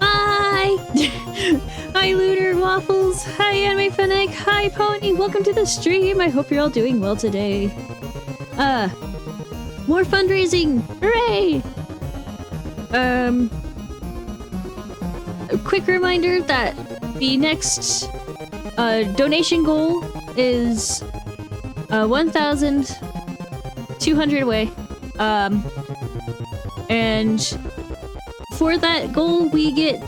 Hi! Hi, Looter Waffles! Hi, Anime Fennec! Hi, Pony! Welcome to the stream! I hope you're all doing well today. More fundraising! Hooray! A quick reminder that the next donation goal is 1,200 away. And for that goal, we get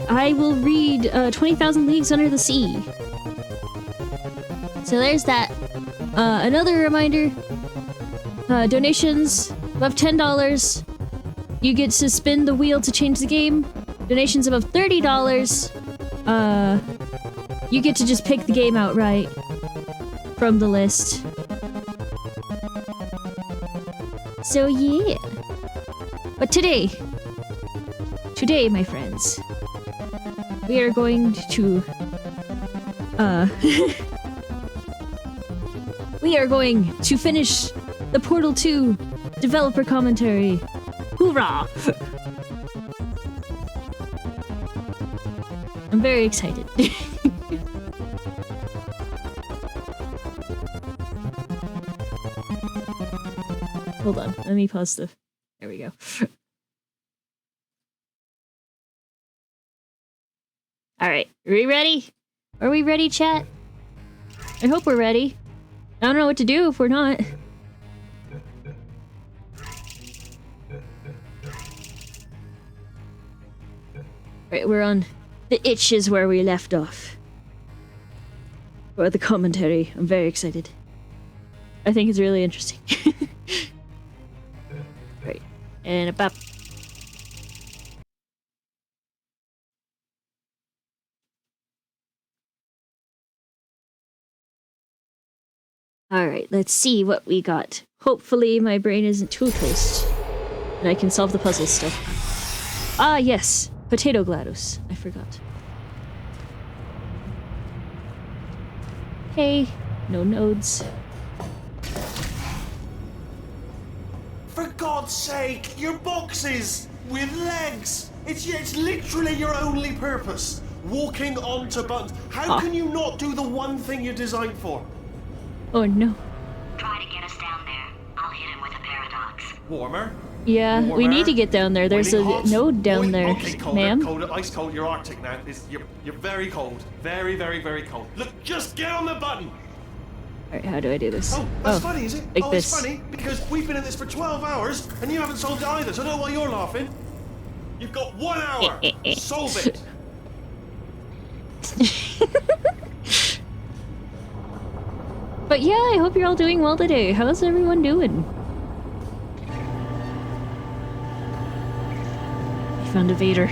I will read 20,000 Leagues Under the Sea. So there's that. Another reminder: donations above $10, you get to spin the wheel to change the game. Donations above $30, you get to just pick the game outright from the list. So yeah. But today, my friends, we are going to we are going to finish the Portal 2 developer commentary. Hoorah! I'm very excited. Hold on, let me pause the... There we go. Alright, are we ready? Are we ready, chat? I hope we're ready. I don't know what to do if we're not. Right, we're on the itch is where we left off. For the commentary. I'm very excited. I think it's really interesting. Right, and about... Alright, let's see what we got. Hopefully my brain isn't too toast. And I can solve the puzzle still. Ah, yes! Potato GLaDOS. I forgot. Hey, no nodes. For God's sake, your boxes with legs! It's literally your only purpose. Walking onto buttons. How can you not do the one thing you're designed for? Oh no. Try to get us down there. I'll hit him with a paradox. Warmer? Yeah, Warmer. we need to get down there. There's a node down there, okay, colder, ma'am. colder, ice cold. You're Arctic now. You're very cold. Very, very, very cold. Look, just get on the button! Alright, how do I do this? Oh, that's funny, is it? Like oh, this. It's funny, because we've been at this for 12 hours, and you haven't solved it either, so I don't know why you're laughing. You've got 1 hour! Solve it! But yeah, I hope you're all doing well today. How's everyone doing? I found a Vader.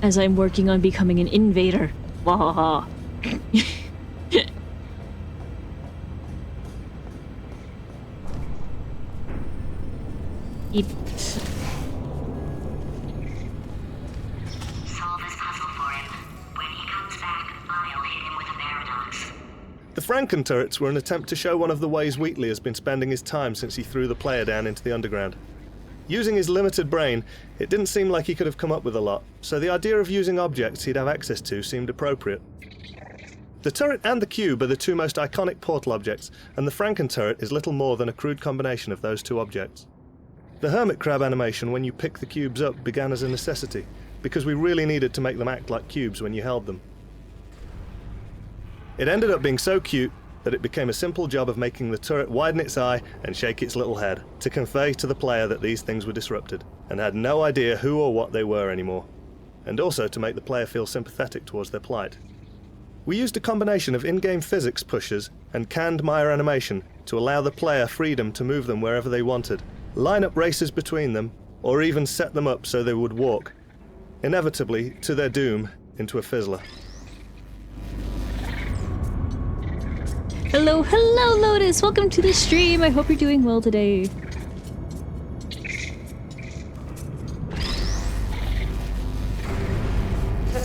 As I'm working on becoming an invader. Wahaha. Eep. The Franken turrets were an attempt to show one of the ways Wheatley has been spending his time since he threw the player down into the underground. Using his limited brain, it didn't seem like he could have come up with a lot, so the idea of using objects he'd have access to seemed appropriate. The turret and the cube are the two most iconic Portal objects, and the Franken turret is little more than a crude combination of those two objects. The hermit crab animation when you pick the cubes up began as a necessity, because we really needed to make them act like cubes when you held them. It ended up being so cute that it became a simple job of making the turret widen its eye and shake its little head to convey to the player that these things were disrupted and had no idea who or what they were anymore, and also to make the player feel sympathetic towards their plight. We used a combination of in-game physics pushers and canned Maya animation to allow the player freedom to move them wherever they wanted, line up races between them, or even set them up so they would walk, inevitably, to their doom, into a fizzler. Hello, hello, Lotus! Welcome to the stream! I hope you're doing well today.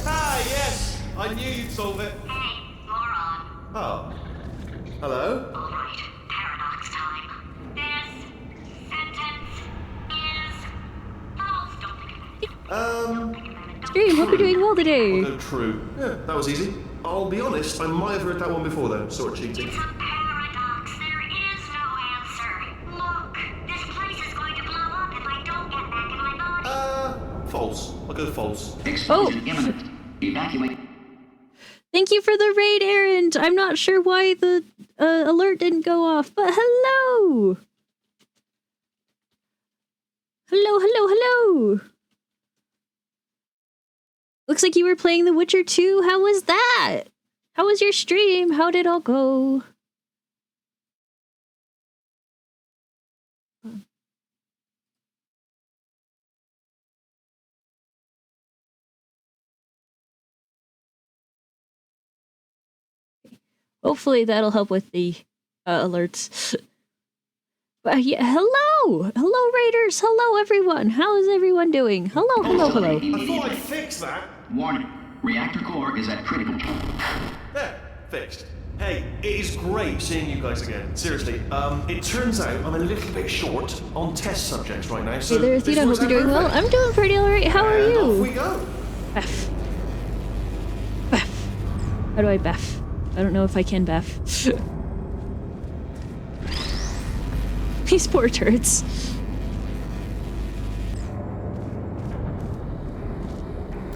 Ah, yes! I knew you'd solve it. Hey, Hello? Alright, paradox time. This sentence is false. Don't think of it. Stream, hope you're doing well today. I'll go true. Yeah, that was easy. I'll be honest, I might have heard that one before though, sort of cheating. It's a paradox. There is no answer. Look, this place is going to blow up if I don't get back in my body. False. I'll go false. Explosion imminent. Evacuate. Thank you for the raid, Errand. I'm not sure why the alert didn't go off, but hello! Hello. Looks like you were playing The Witcher 2. How was that? How was your stream? How did it all go? Hopefully that'll help with the alerts. But yeah, hello! Hello, Raiders! Hello, everyone! How is everyone doing? Hello. I thought I'd fix that. Warning. Reactor core is at critical. There, fixed. Hey, it is great seeing you guys again. Seriously, it turns out I'm a little bit short on test subjects right now, so... Hey there, Athena, hope you're doing well. I'm doing pretty alright. How are And off we you? go. Baff. How do I baff? I don't know if I can baff. These poor turrets.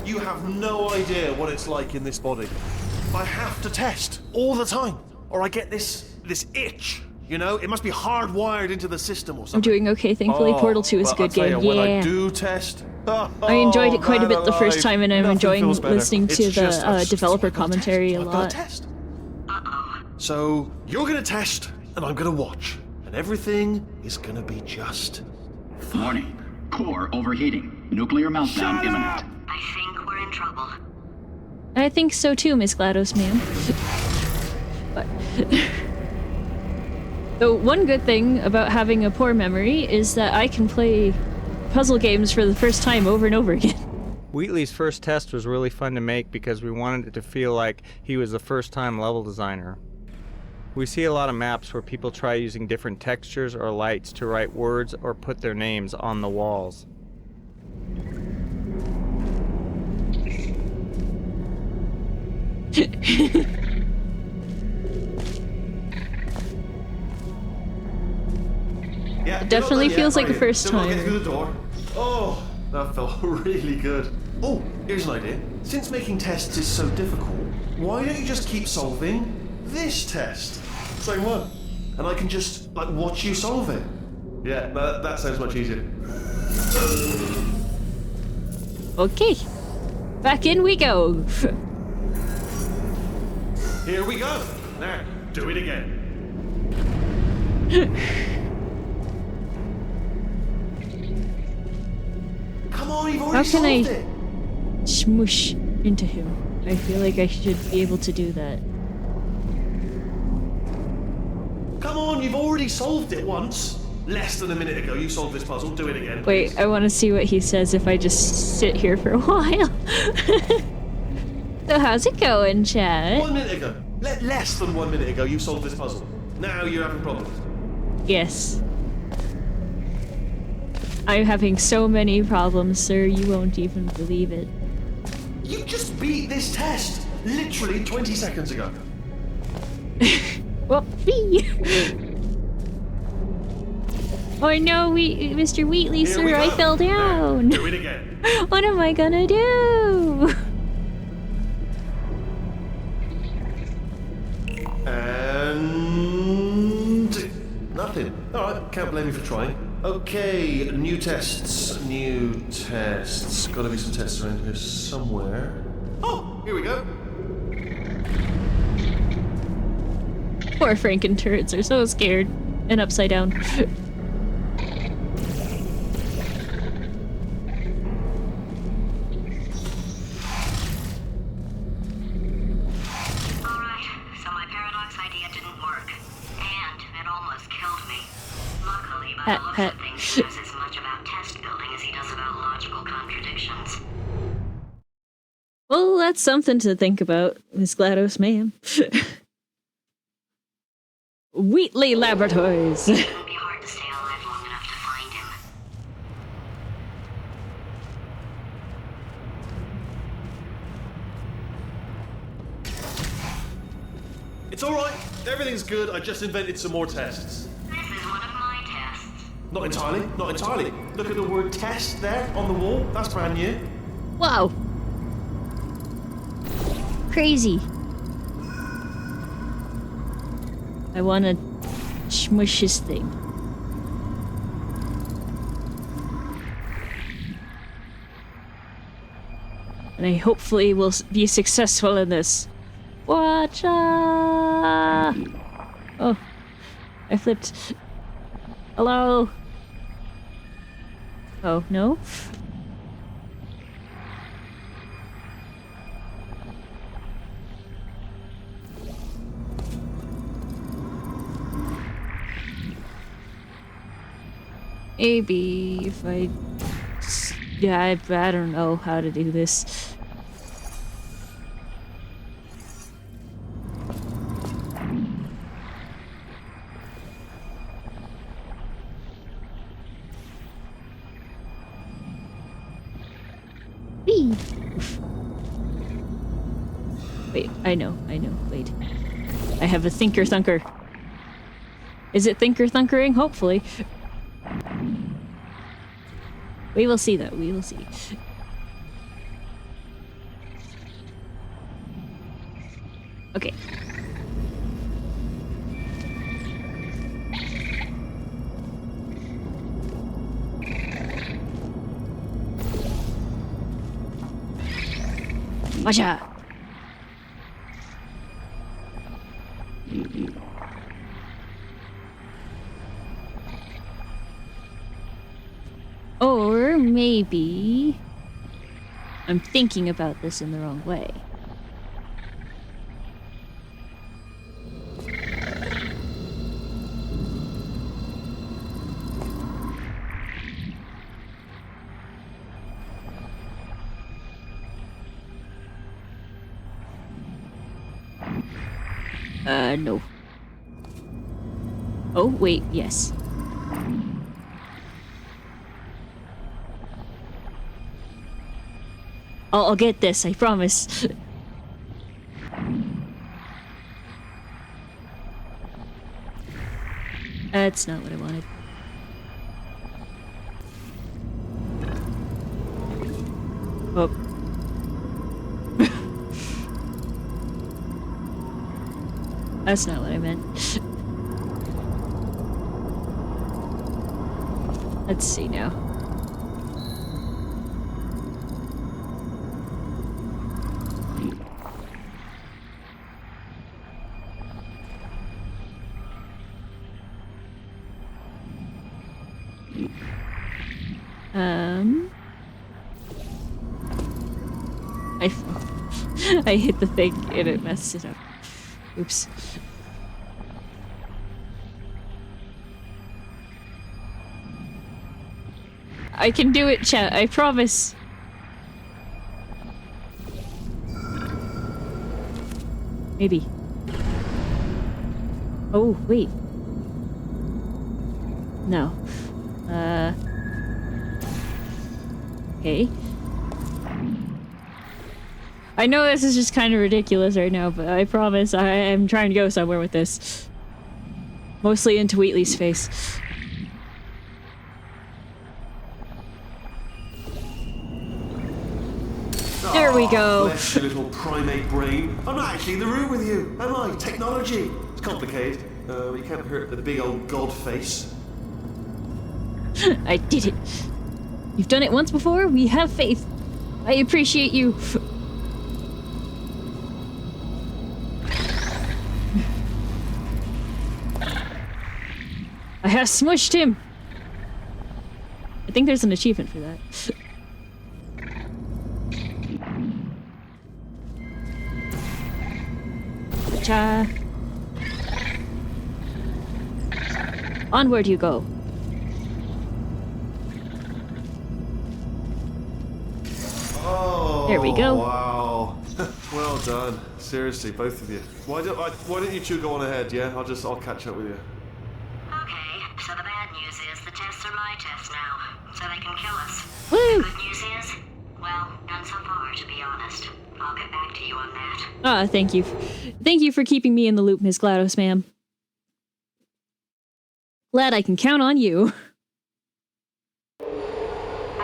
You have no idea what it's like in this body. I have to test all the time, or I get this itch. You know, it must be hardwired into the system or I'm something. doing okay, thankfully. Portal 2 is a but I'll good tell game. you, when I Yeah. do test, I enjoyed it quite a bit the first time, and I'm Nothing enjoying feels better. listening to It's just, the I've just- developer I've gotta commentary test. a I've gotta lot. test. So you're gonna test, and I'm gonna watch, and everything is gonna be just. Warning. Core overheating. Nuclear meltdown imminent. I think we're in trouble. I think so too, Miss GLaDOS, ma'am. But the one good thing about having a poor memory is that I can play puzzle games for the first time over and over again. Wheatley's first test was really fun to make because we wanted it to feel like he was the first-time level designer. We see a lot of maps where people try using different textures or lights to write words or put their names on the walls. Yeah, It definitely feels like a first Still gotta get timer. through the door. Oh, that felt really good. Oh, here's an idea. Since making tests is so difficult, why don't you just keep solving this test? Same one. And I can just, like, watch you solve it. Yeah, that sounds much easier. Okay, back in we go. Here we go. Now, do it again. Come on, you've already How can solved I- it. Smoosh into him. I feel like I should be able to do that. Come on, you've already solved it once. Less than a minute ago, you solved this puzzle. Do it again. Wait, please. I want to see what he says if I just sit here for a while. So how's it going, chat? 1 minute ago. Less than 1 minute ago, you solved this puzzle. Now you're having problems. Yes. I'm having so many problems, sir, you won't even believe it. You just beat this test literally 20 seconds ago. Well, oh no, Mr. Wheatley, Here we sir, I go. fell down. Now, do it again. What am I gonna do? And nothing. Alright, can't blame you for trying. Okay, new tests. Gotta be some tests around here somewhere. Oh, here we go. Poor Franken turrets are so scared and upside down. Alright, so my paradox idea didn't work. And it almost killed me. Luckily, by Pat, the looks pat. of things, he knows as much about test building as he does about logical contradictions. Well, that's something to think about, Miss GLaDOS, ma'am. Wheatley Laboratories. It will be hard to stay alive long enough to find him. It's alright. Everything's good. I just invented some more tests. This is one of my tests. Not entirely. Not entirely. Look at the word test there on the wall. That's brand new. Wow. Crazy. I want to smush his thing. And I hopefully will be successful in this. Watch out! Oh, I flipped. Hello? Oh, no? Maybe if I... Yeah, I don't know how to do this. Whee! Wait, I know, wait. I have a thinker thunker. Is it thinker thunkering? Hopefully. We will see though, we will see. Okay. Watch out! Or maybe I'm thinking about this in the wrong way. No. Oh, wait, yes. I'll get this, I promise. That's not what I wanted. Oh. That's not what I meant. Let's see now. I hit the thing and it messed it up. Oops. I can do it, chat. I promise. Maybe. Oh, wait. No. Okay. I know this is just kind of ridiculous right now, but I promise I am trying to go somewhere with this. Mostly into Wheatley's face. There we go. Bless your little primate brain. I'm not actually in the room with you, am I? Technology. It's complicated. You can't hurt the big old god face. I did it. You've done it once before. We have faith. I appreciate you. I have smushed him. I think there's an achievement for that. Cha. Onward you go. Oh, There we go. Wow. Well done. Seriously, both of you. Why don't you two go on ahead, yeah? I'll catch up with you. Okay, so the bad news is the tests are my tests now, so they can kill us. Woo! The good news is, well, none so far, to be honest. I'll get back to you on that. Ah, thank you. Thank you for keeping me in the loop, Miss GLaDOS, ma'am. Glad I can count on you. I'd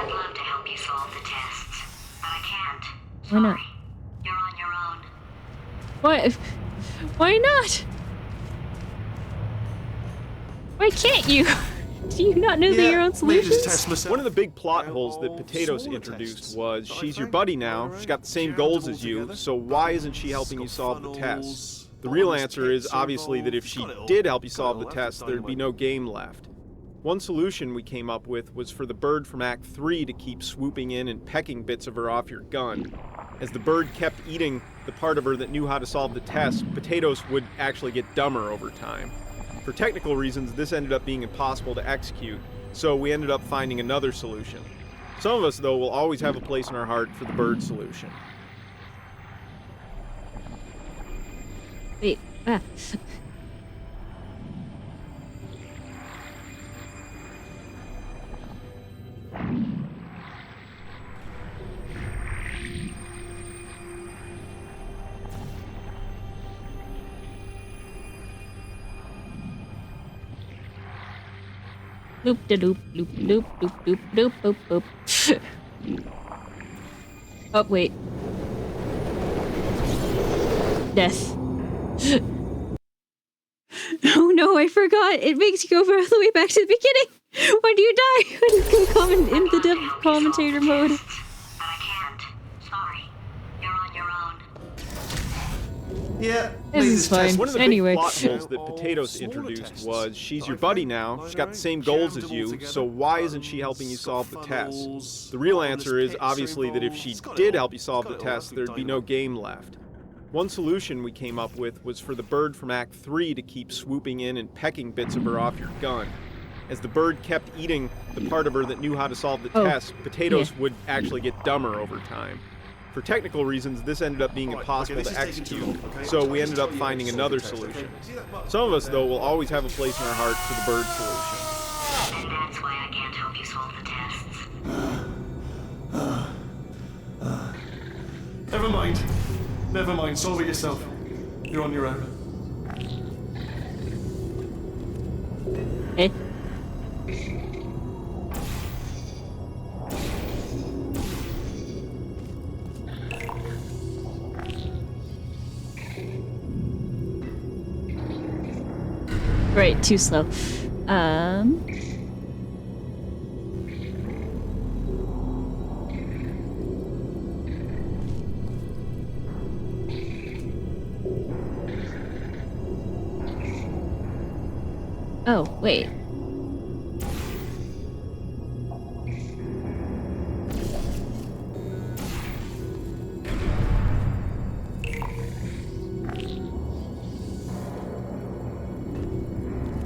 love to help you solve the tests, but I can't. Why not? Sorry. You're on your own. What? Why not? Why can't you? Do you not know your own maybe just solutions? test myself. One of the big plot holes that Potatoes introduced was she's your buddy now, she's got the same goals as you, so why isn't she helping you solve the tests? The real answer is obviously that if she did help you solve the tests, there'd be no game left. One solution we came up with was for the bird from Act 3 to keep swooping in and pecking bits of her off your gun. As the bird kept eating the part of her that knew how to solve the test, Potatoes would actually get dumber over time. For technical reasons, this ended up being impossible to execute, so we ended up finding another solution. Some of us, though, will always have a place in our heart for the bird solution. Wait. Ah. Loop de loop loop loop loop loop loop boop boop. Oh wait. Death. Oh no, I forgot. It makes you go all the way back to the beginning. When do you die? When you come in the dev commentator mode. But I can't. Sorry. You're on your own. Yeah, This is fine. One of the Anyway. big plot holes that Potatoes introduced was she's your buddy now, she's got the same goals as you, so why isn't she helping you solve the tests? The real answer is obviously that if she did help you solve the tests, there'd be no game left. One solution we came up with was for the bird from Act 3 to keep swooping in and pecking bits of her off your gun. As the bird kept eating the part of her that knew how to solve the tests, Potatoes would actually get dumber over time. For technical reasons, this ended up being impossible to execute, so we ended up finding another solution. Some of us, though, will always have a place in our heart for the bird solution. And that's why I can't help you solve the tests. Never mind. Never mind. Solve it yourself. You're on your own. Eh? Right, too slow. Oh, wait.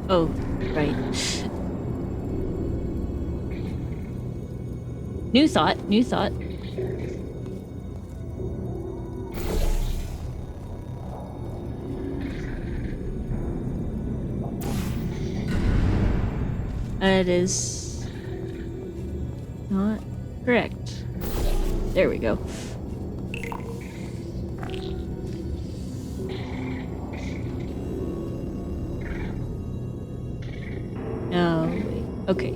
Oh, right. New thought, new thought. That is not correct. There we go. No, wait. Okay.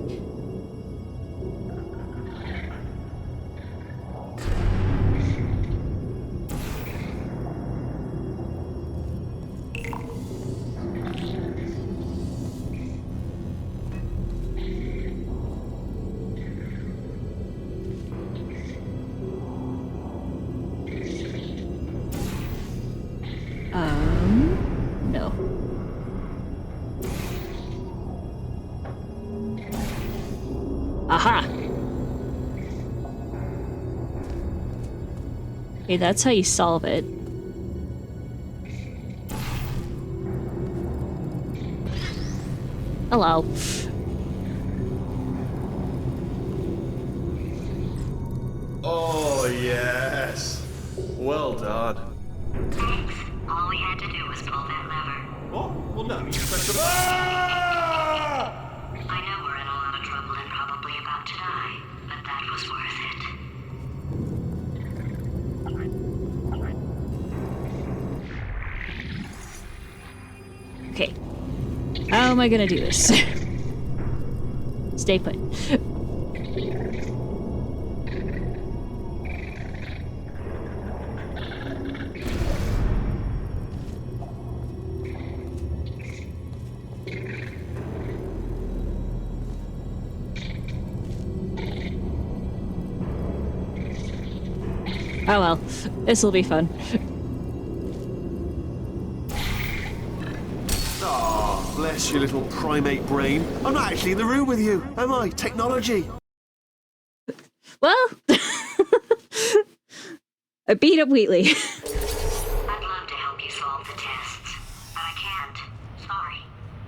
No. Aha! Okay, that's how you solve it. Hello. Oh, yes. Well done. well no, you press the... Ah! I know we're in a lot of trouble and probably about to die, but that was worth it. Okay. How am I gonna do this? Stay put. Oh well, this'll be fun. Oh, bless your little primate brain. I'm not actually in the room with you, am I? Technology. Well, I beat up Wheatley. I'd love to help you solve the tests, but I can't. Sorry.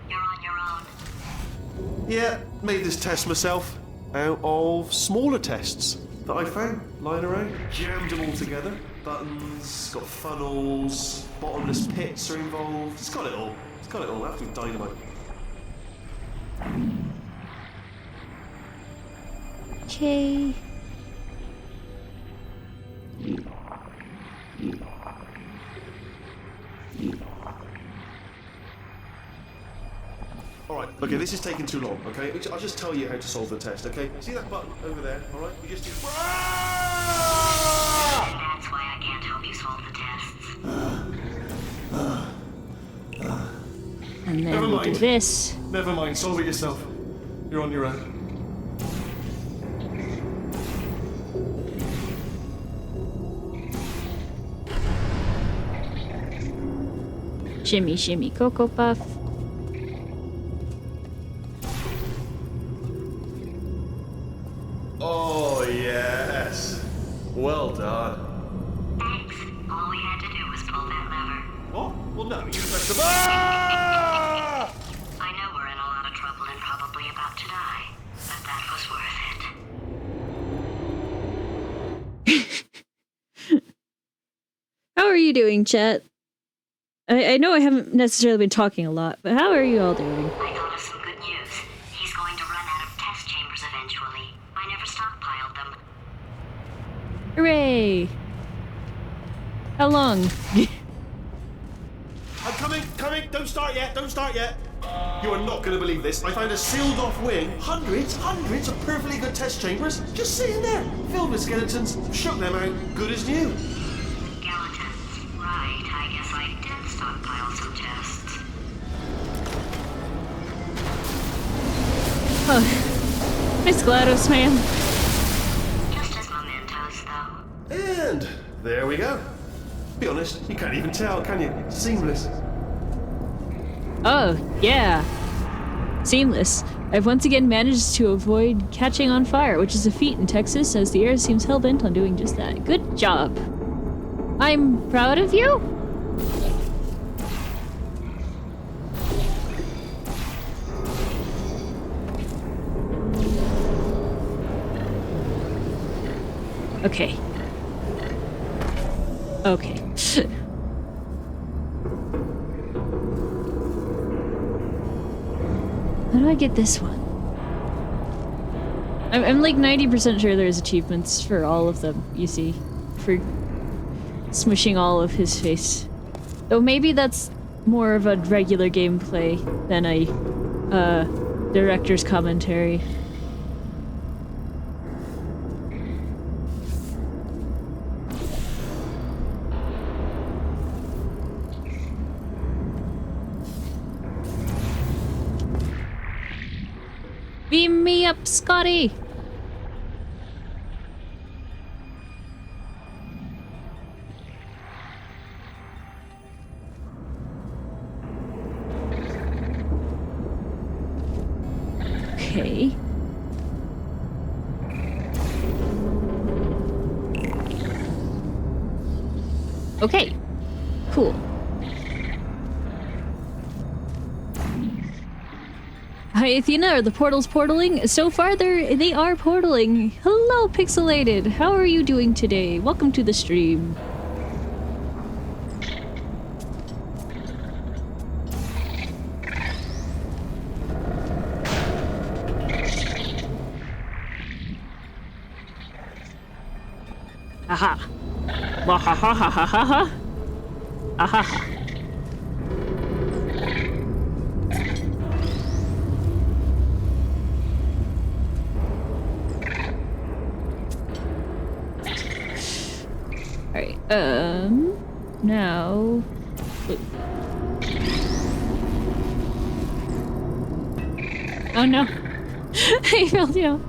You're on your own. Yeah, made this test myself out of smaller tests that I found lying around. Jammed them all together. Buttons, got funnels, bottomless pits are involved. It's got it all. It's got it all. Absolute dynamite. Okay. Alright, okay, this is taking too long, okay? I'll just tell you how to solve the test, okay? See that button over there, alright? You just do... Ah! That's why I can't help you solve the tests. And Never then we do mind. this. Never mind, solve it yourself. You're on your own. Shimmy, shimmy, Cocoa Puff. Oh, yes. Well done. Thanks. All we had to do was pull that lever. What? Well, no, you press the... Ah! I know we're in a lot of trouble and probably about to die, but that was worth it. How are you doing, chat? I know I haven't necessarily been talking a lot, but how are you all doing? I thought of some good news. He's going to run out of test chambers eventually. I never stockpiled them. Hooray! How long? I'm coming, don't start yet, You are not going to believe this. I found a sealed off wing, hundreds of perfectly good test chambers, just sitting there, filled with skeletons, shook them out, good as new. Skeletons. Right, I guess I did stockpile some tests. Oh, Miss GLaDOS, man. Just as mementos, though. And there we go. Be honest, you can't even tell, can you? Seamless. Oh, yeah. Seamless. I've once again managed to avoid catching on fire, which is a feat in Texas, as the air seems hell-bent on doing just that. Good job. I'm proud of you? Okay. Okay. How do I get this one? I'm like 90% sure there's achievements for all of them, you see. For smushing all of his face. Though maybe that's more of a regular gameplay than a director's commentary. Beam me up, Scotty! Okay. Okay. Cool. Hi, Athena. Are the portals portaling? So far, they are portaling. Hello, Pixelated. How are you doing today? Welcome to the stream. Aha. Wahahahahaha. Aha. Alright, now... Oh no. I failed you.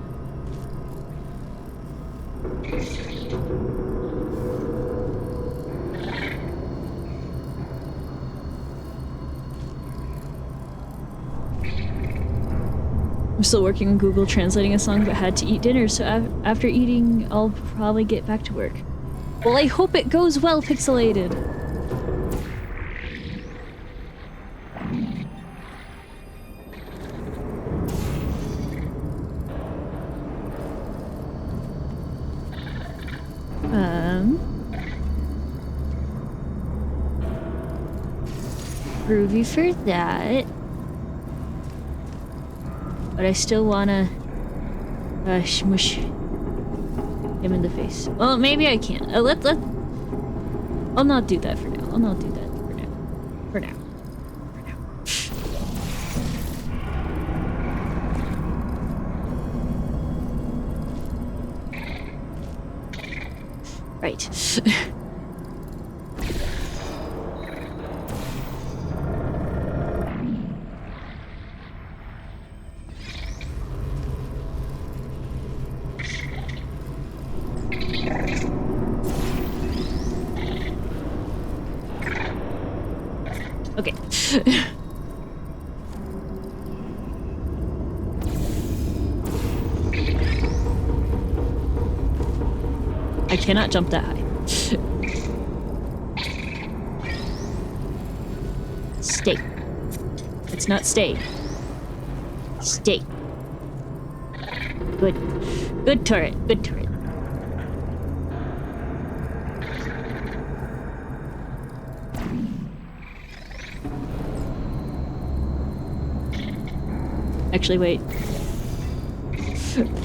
I'm still working on Google translating a song, but had to eat dinner, so after eating, I'll probably get back to work. Well, I hope it goes well, Pixelated. Groovy for that. But I still wanna smush him in the face. Well, maybe I can't. I'll not do that for now. I'll not do that for now. For now. Right. Okay. I cannot jump that high. Stay. It's not stay. Stay. Good. Good turret. Good turret. Actually, wait.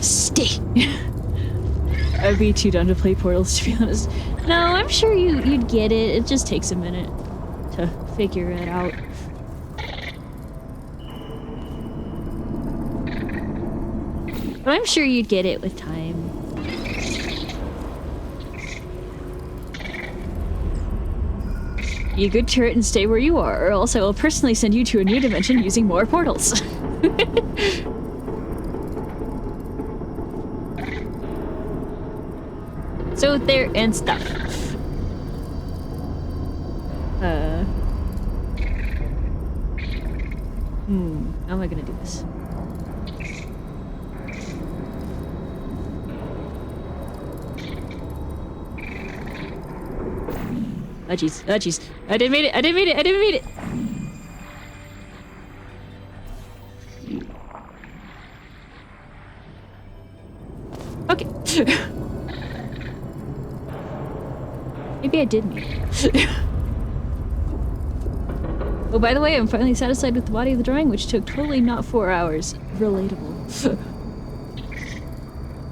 Stay. I'd be too done to play Portals, to be honest. No, I'm sure you'd get it. It just takes a minute to figure it out. But I'm sure you'd get it with time. Be a good turret and stay where you are, or else I will personally send you to a new dimension using more portals. So there and stuff. How am I gonna do this? Oh jeez, oh jeez. I didn't mean it, I didn't mean it, I didn't mean it! Okay. Maybe I did mean it. Oh, by the way, I'm finally satisfied with the body of the drawing, which took totally not 4 hours. Relatable.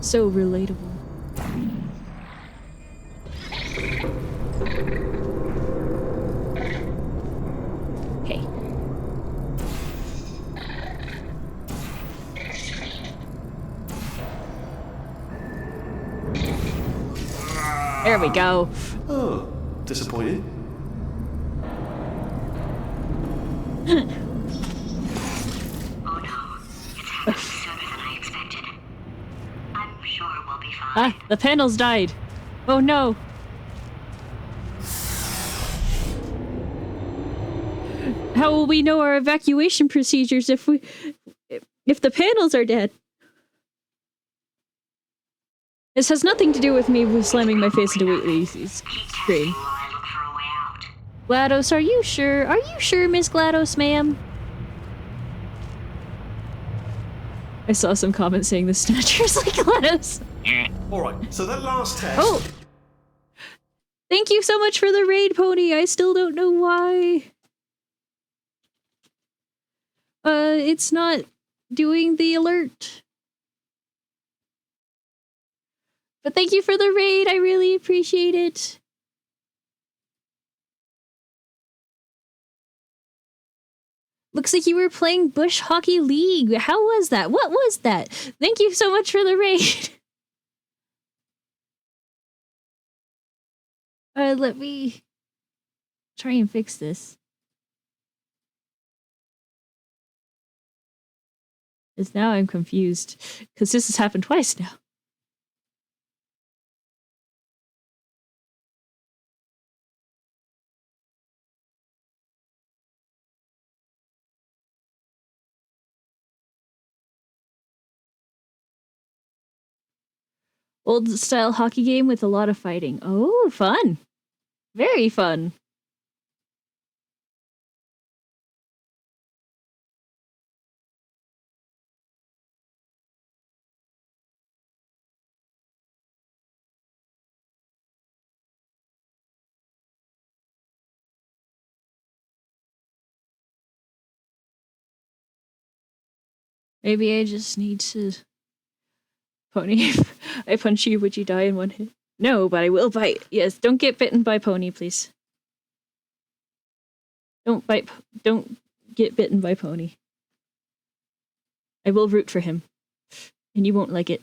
So relatable. Okay. There we go. Oh, disappointed. Oh no. It's happening sooner than I expected. I'm sure we'll be fine. Ah, the panels died. Oh no. How will we know our evacuation procedures if the panels are dead? This has nothing to do with me slamming my face into Wheatley's screen. While I look for a way out. GLaDOS, are you sure? Are you sure, Miss GLaDOS, ma'am? I saw some comments saying the Snatcher's like GLaDOS. Alright, so that last test. Oh! Thank you so much for the raid, Pony. I still don't know why. It's not doing the alert. But thank you for the raid. I really appreciate it. Looks like you were playing Bush Hockey League. How was that? What was that? Thank you so much for the raid. Let me try and fix this. Because now I'm confused. Because this has happened twice now. Old style hockey game with a lot of fighting. Oh, fun. Very fun. Maybe I just need to... Pony, if I punch you, would you die in one hit? No, but I will bite. Yes, don't get bitten by Pony, please. Don't get bitten by Pony. I will root for him. And you won't like it.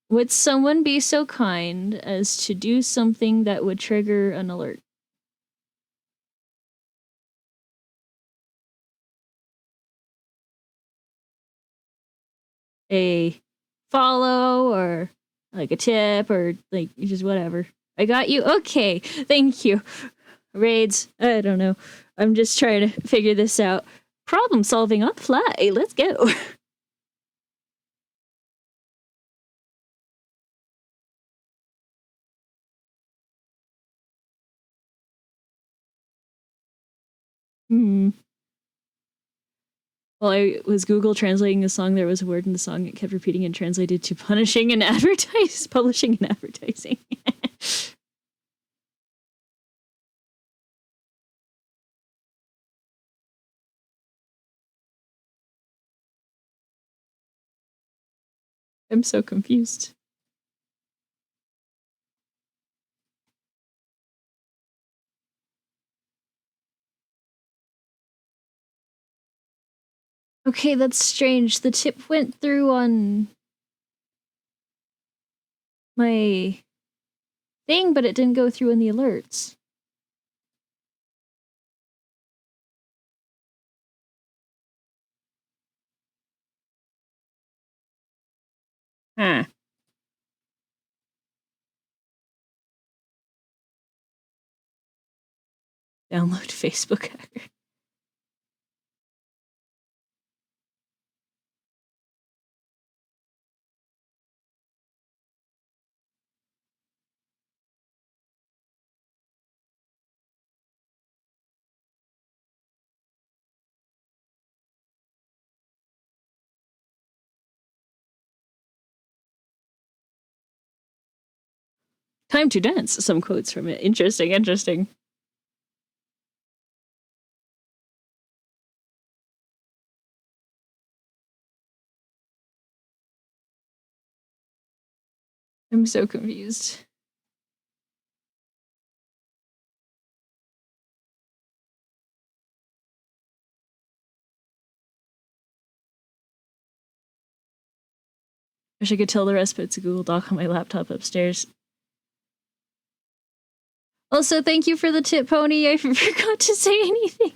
Would someone be so kind as to do something that would trigger an alert? A follow or like a tip or like just whatever. I got you. Okay, thank you. Raids. I don't know. I'm just trying to figure this out. Problem solving on the fly. Let's go. While I was Google translating a song, there was a word in the song it kept repeating and translated to publishing and advertising. I'm so confused. Okay, that's strange. The tip went through on my thing, but it didn't go through in the alerts. Huh. Download Facebook hacker. Time to dance. Some quotes from it. Interesting. I'm so confused. Wish I could tell the rest, but it's a Google Doc on my laptop upstairs. Also, thank you for the tip, Pony. I forgot to say anything.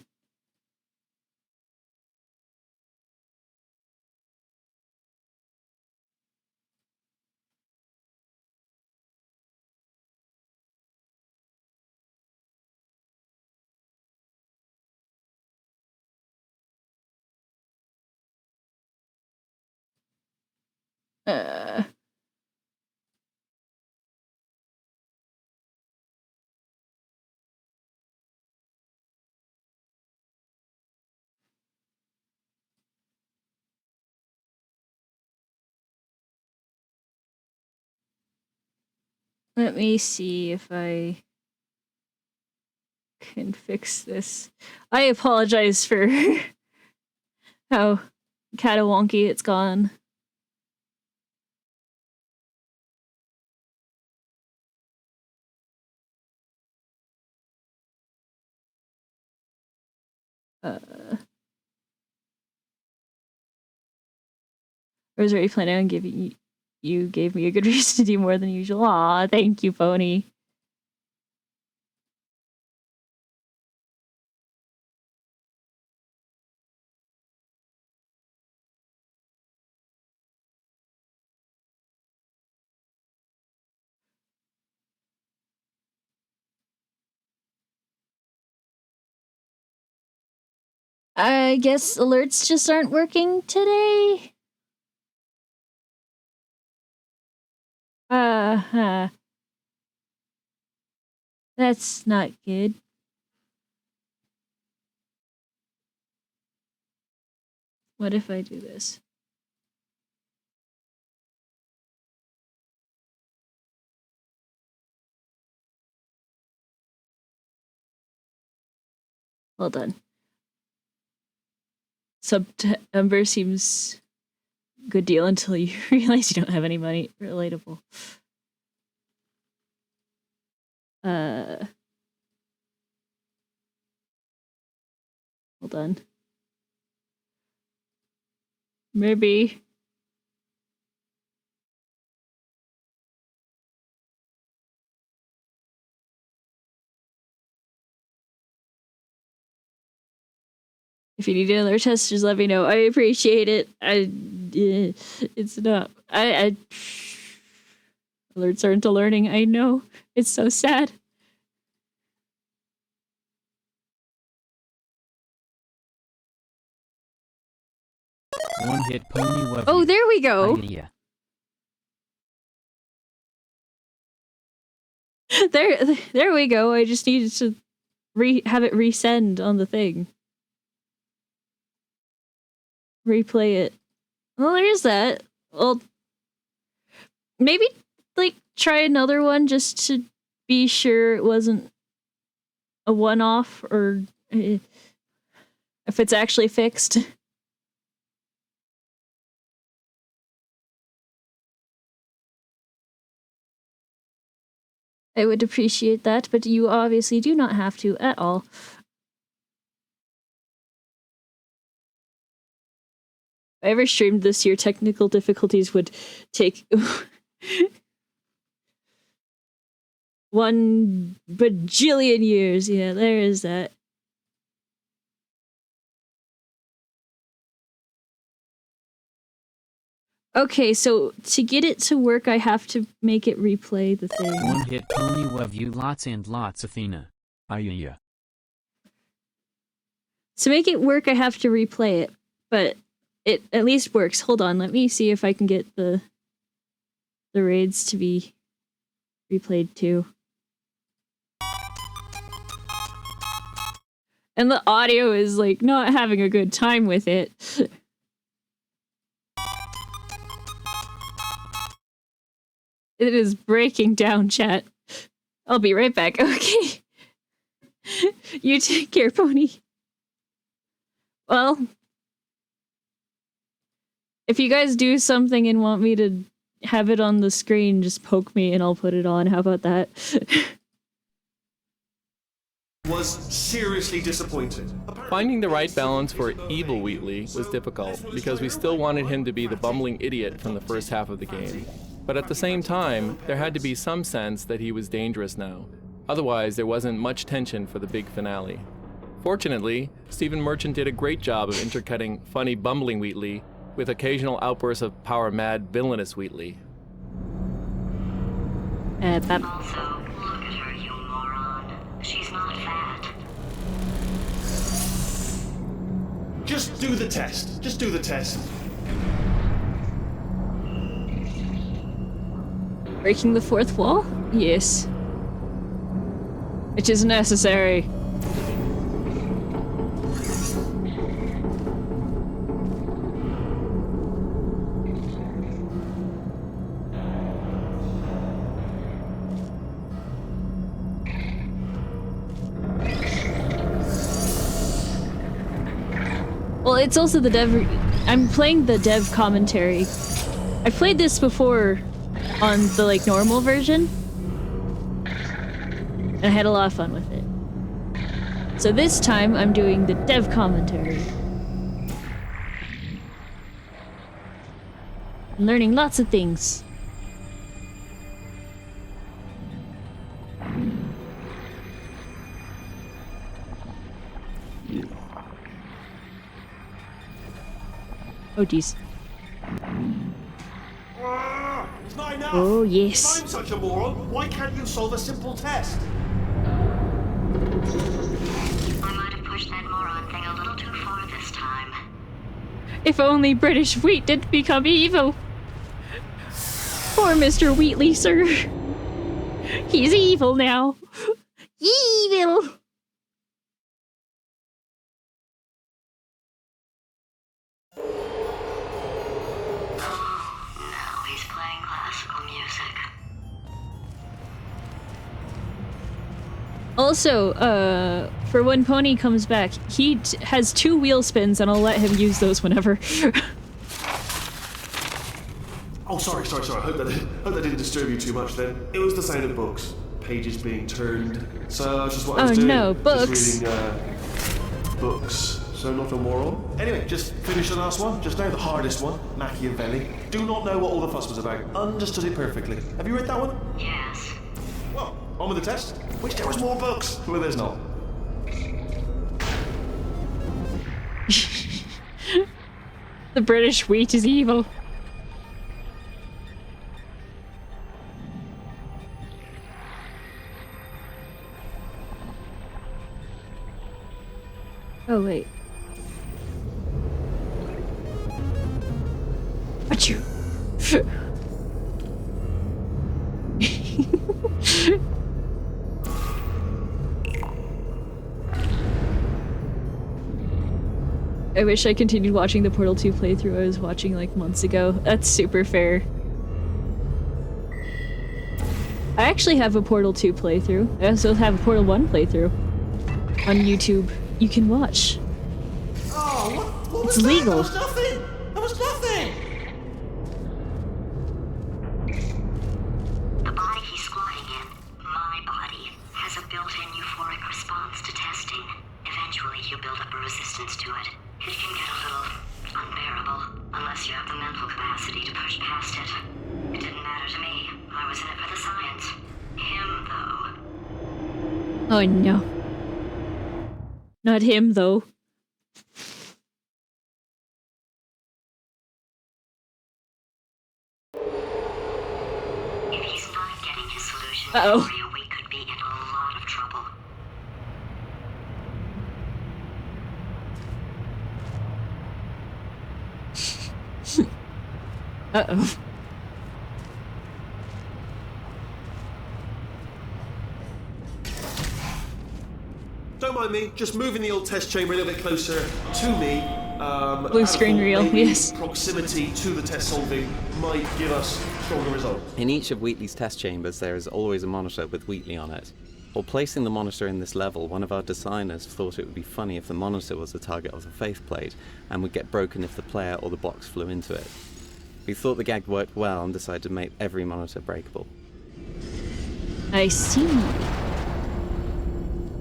Let me see if I can fix this. I apologize for how catawonky it's gone. I was already planning on giving you gave me a good reason to do more than usual. Aw, thank you, Pony. I guess alerts just aren't working today. That's not good. What if I do this? Well done. September seems good deal until you realize you don't have any money. Relatable. Hold on. Maybe. If you need another test, just let me know. I appreciate it. It's not. I alerts aren't a learning. I know. It's so sad. One hit pony web. Oh, there we go. Idea. There we go. I just needed to have it resend on the thing. Replay it. Well, there's that. Well, maybe like try another one just to be sure it wasn't a one-off, or if it's actually fixed. I would appreciate that, but you obviously do not have to at all. If I ever streamed this year, technical difficulties would take 1 bajillion years. Yeah, there is that. Okay, so to get it to work, I have to make it replay the thing. One hit pony web you lots and lots Athena. Iya. To make it work, I have to replay it, but it at least works. Hold on, let me see if I can get the raids to be replayed too. And the audio is like not having a good time with it. It is breaking down, chat. I'll be right back. Okay. You take care, Pony. Well, if you guys do something and want me to have it on the screen, just poke me and I'll put it on. How about that? Was seriously disappointed. Finding the right balance for evil Wheatley was difficult, because we still wanted him to be the bumbling idiot from the first half of the game. But at the same time, there had to be some sense that he was dangerous now. Otherwise, there wasn't much tension for the big finale. Fortunately, Stephen Merchant did a great job of intercutting funny bumbling Wheatley with occasional outbursts of power-mad villainous Wheatley. Also, look at her, you moron. She's not fat. Just do the test. Just do the test. Breaking the fourth wall? Yes. Which is necessary. Well, it's also the dev. I'm playing the dev commentary. I've played this before on the like normal version, and I had a lot of fun with it. So this time I'm doing the dev commentary. I'm learning lots of things. Oh geez. It's not enough. Oh If yes. I'm such a moron, why can't you solve a simple test? I might have pushed that moron thing a little too far this time. If only British wheat didn't become evil. Poor Mr. Wheatley, sir. He's evil now. Evil! Now he's playing classical music. Also, for when Pony comes back, he has 2 wheel spins and I'll let him use those whenever. Oh, sorry. I hope that didn't disturb you too much then. It was the sound of books. Pages being turned. So that's just what I was doing. Oh no, books. Just reading, books. So not a moron. Anyway, just finish the last one. Just now, the hardest one. Machiavelli. Do not know what all the fuss was about. Understood it perfectly. Have you read that one? Yes. Well, on with the test. Wish there was more books. Well, there's not. The British wheat is evil. Oh wait. Achoo. I wish I continued watching the Portal 2 playthrough I was watching like months ago. That's super fair. I actually have a Portal 2 playthrough. I also have a Portal 1 playthrough on YouTube. You can watch. Oh, what was It's that? legal. That was nothing! That was nothing! The body he's squatting in, my body, has a built-in euphoric response to testing. Eventually, you build up a resistance to it. It can get a little unbearable, unless you have the mental capacity to push past it. It didn't matter to me. I was in it for the science. Him, though. Oh no. Not him, though. If he's not getting his solution Uh-oh. for you, we could be in a lot of trouble. Uh-oh. Don't mind me, just moving the old test chamber a little bit closer to me. Blue screen reel, maybe yes. Proximity to the test solving might give us stronger results. In each of Wheatley's test chambers there is always a monitor with Wheatley on it. While placing the monitor in this level, one of our designers thought it would be funny if the monitor was the target of the faith plate and would get broken if the player or the box flew into it. We thought the gag worked well and decided to make every monitor breakable. I see.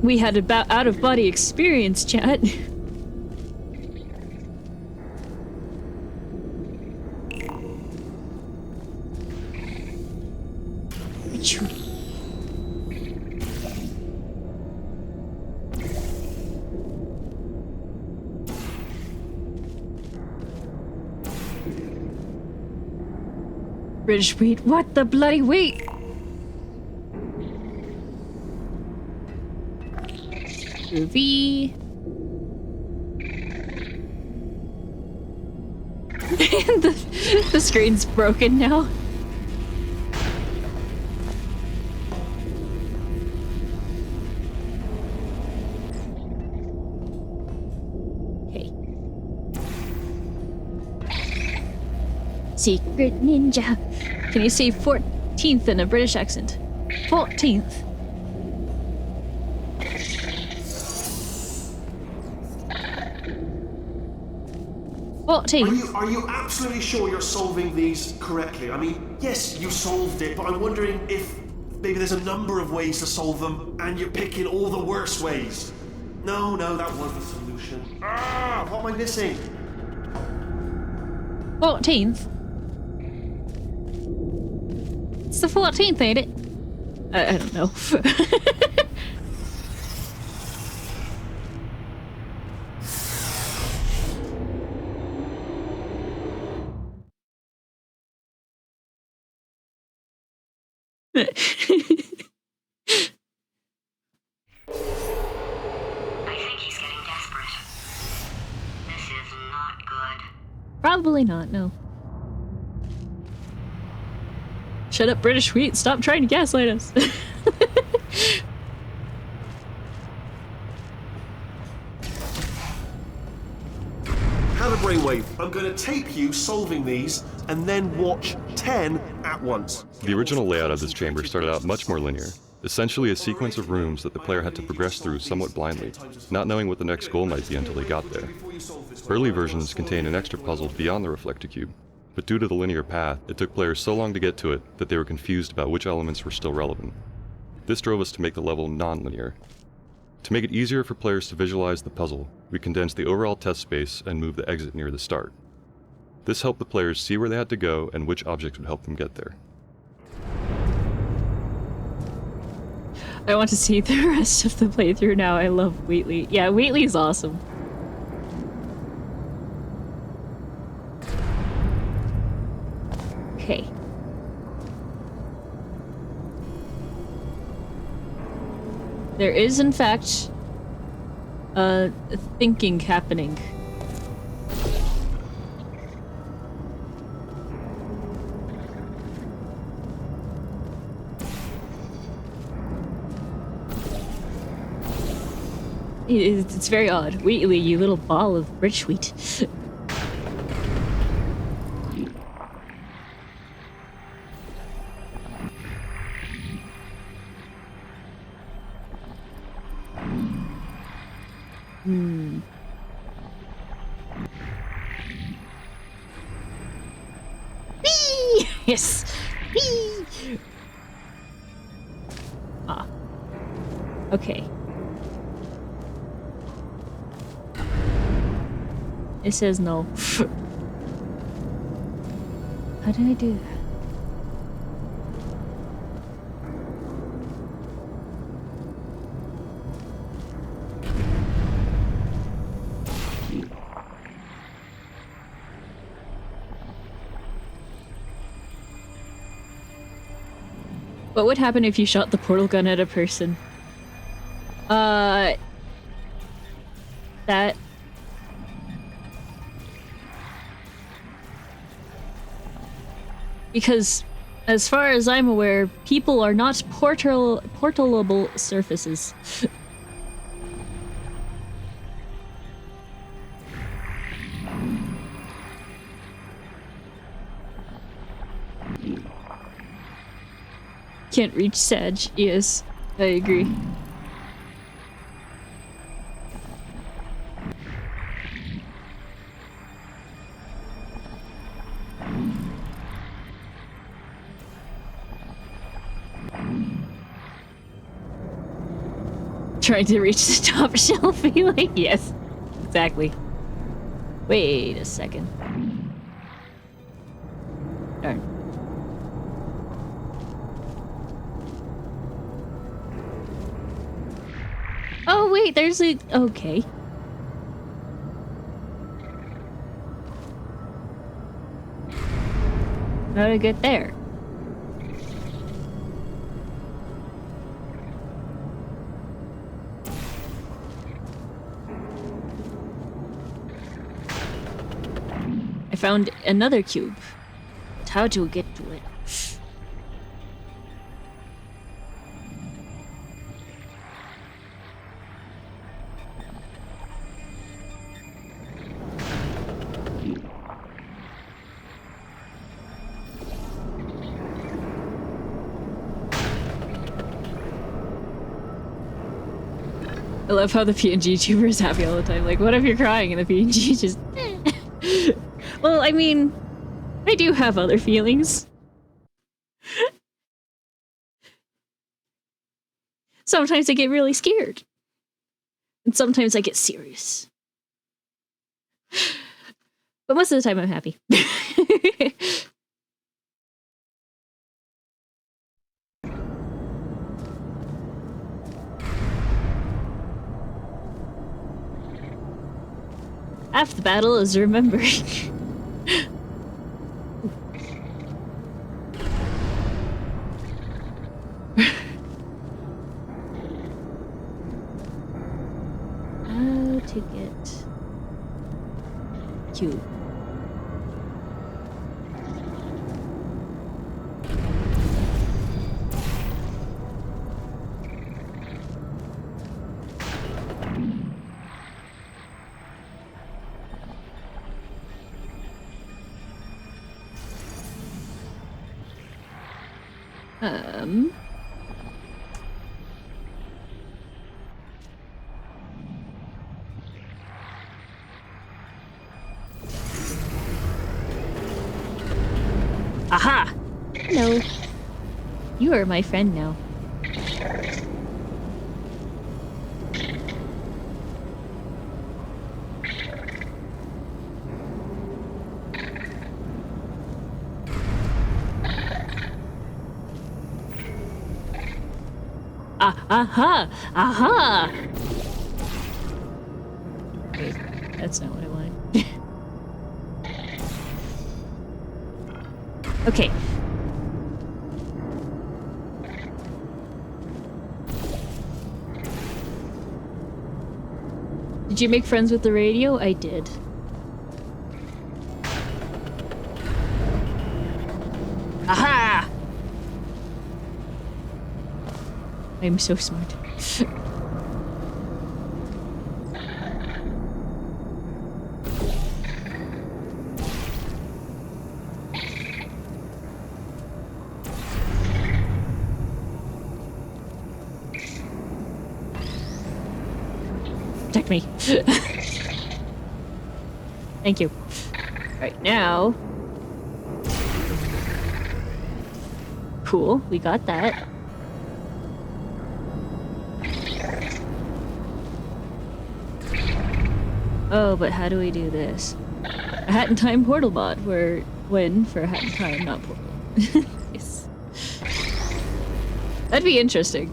We had a out-of-body experience, chat. British wheat, what the bloody wheat? V. the screen's broken now. Okay. Secret ninja. Can you say 14th in a British accent? 14th. Are you absolutely sure you're solving these correctly? I mean, yes, you solved it, but I'm wondering if maybe there's a number of ways to solve them and you're picking all the worst ways. No, that was the solution. Ah, what am I missing? 14th? It's the 14th, ain't it? I don't know. I think he's getting desperate. This is not good. Probably not, no. Shut up, British Wheat. Stop trying to gaslight us. Have a brainwave. I'm going to tape you solving these and then watch 10 at once. The original layout of this chamber started out much more linear, essentially a sequence of rooms that the player had to progress through somewhat blindly, not knowing what the next goal might be until they got there. Early versions contained an extra puzzle beyond the reflector cube, but due to the linear path, it took players so long to get to it that they were confused about which elements were still relevant. This drove us to make the level non-linear. To make it easier for players to visualize the puzzle, we condensed the overall test space and moved the exit near the start. This helped the players see where they had to go and which objects would help them get there. I want to see the rest of the playthrough now. I love Wheatley. Yeah, Wheatley's awesome. Okay. There is, in fact, thinking happening. It's very odd. Wheatley, you little ball of rich wheat. Whee! Yes! Whee! Ah. Okay. It says no. How did I do that? What would happen if you shot the portal gun at a person? That... Because, as far as I'm aware, people are not portalable surfaces. Can't reach Sag. Yes, I agree. Trying to reach the top shelf feeling? Yes, exactly. Wait a second. Darn. Oh wait, there's a... okay. How to get there? I found another cube. But how to get to it? I love how the PNG tuber is happy all the time. Like, what if you're crying and the PNG just... Well, I mean, I do have other feelings. Sometimes I get really scared. And sometimes I get serious. But most of the time I'm happy. Half the battle is remembering. How to get cube. Aha! Hello. You are my friend now. Aha! Aha! Wait, that's not what I wanted. Okay. Did you make friends with the radio? I did. Aha! I'm so smart. Protect me. Thank you. Right now. Cool, we got that. Oh, but how do we do this? A Hat in Time portal mod, where win for a Hat in Time, not portal. Yes. That'd be interesting.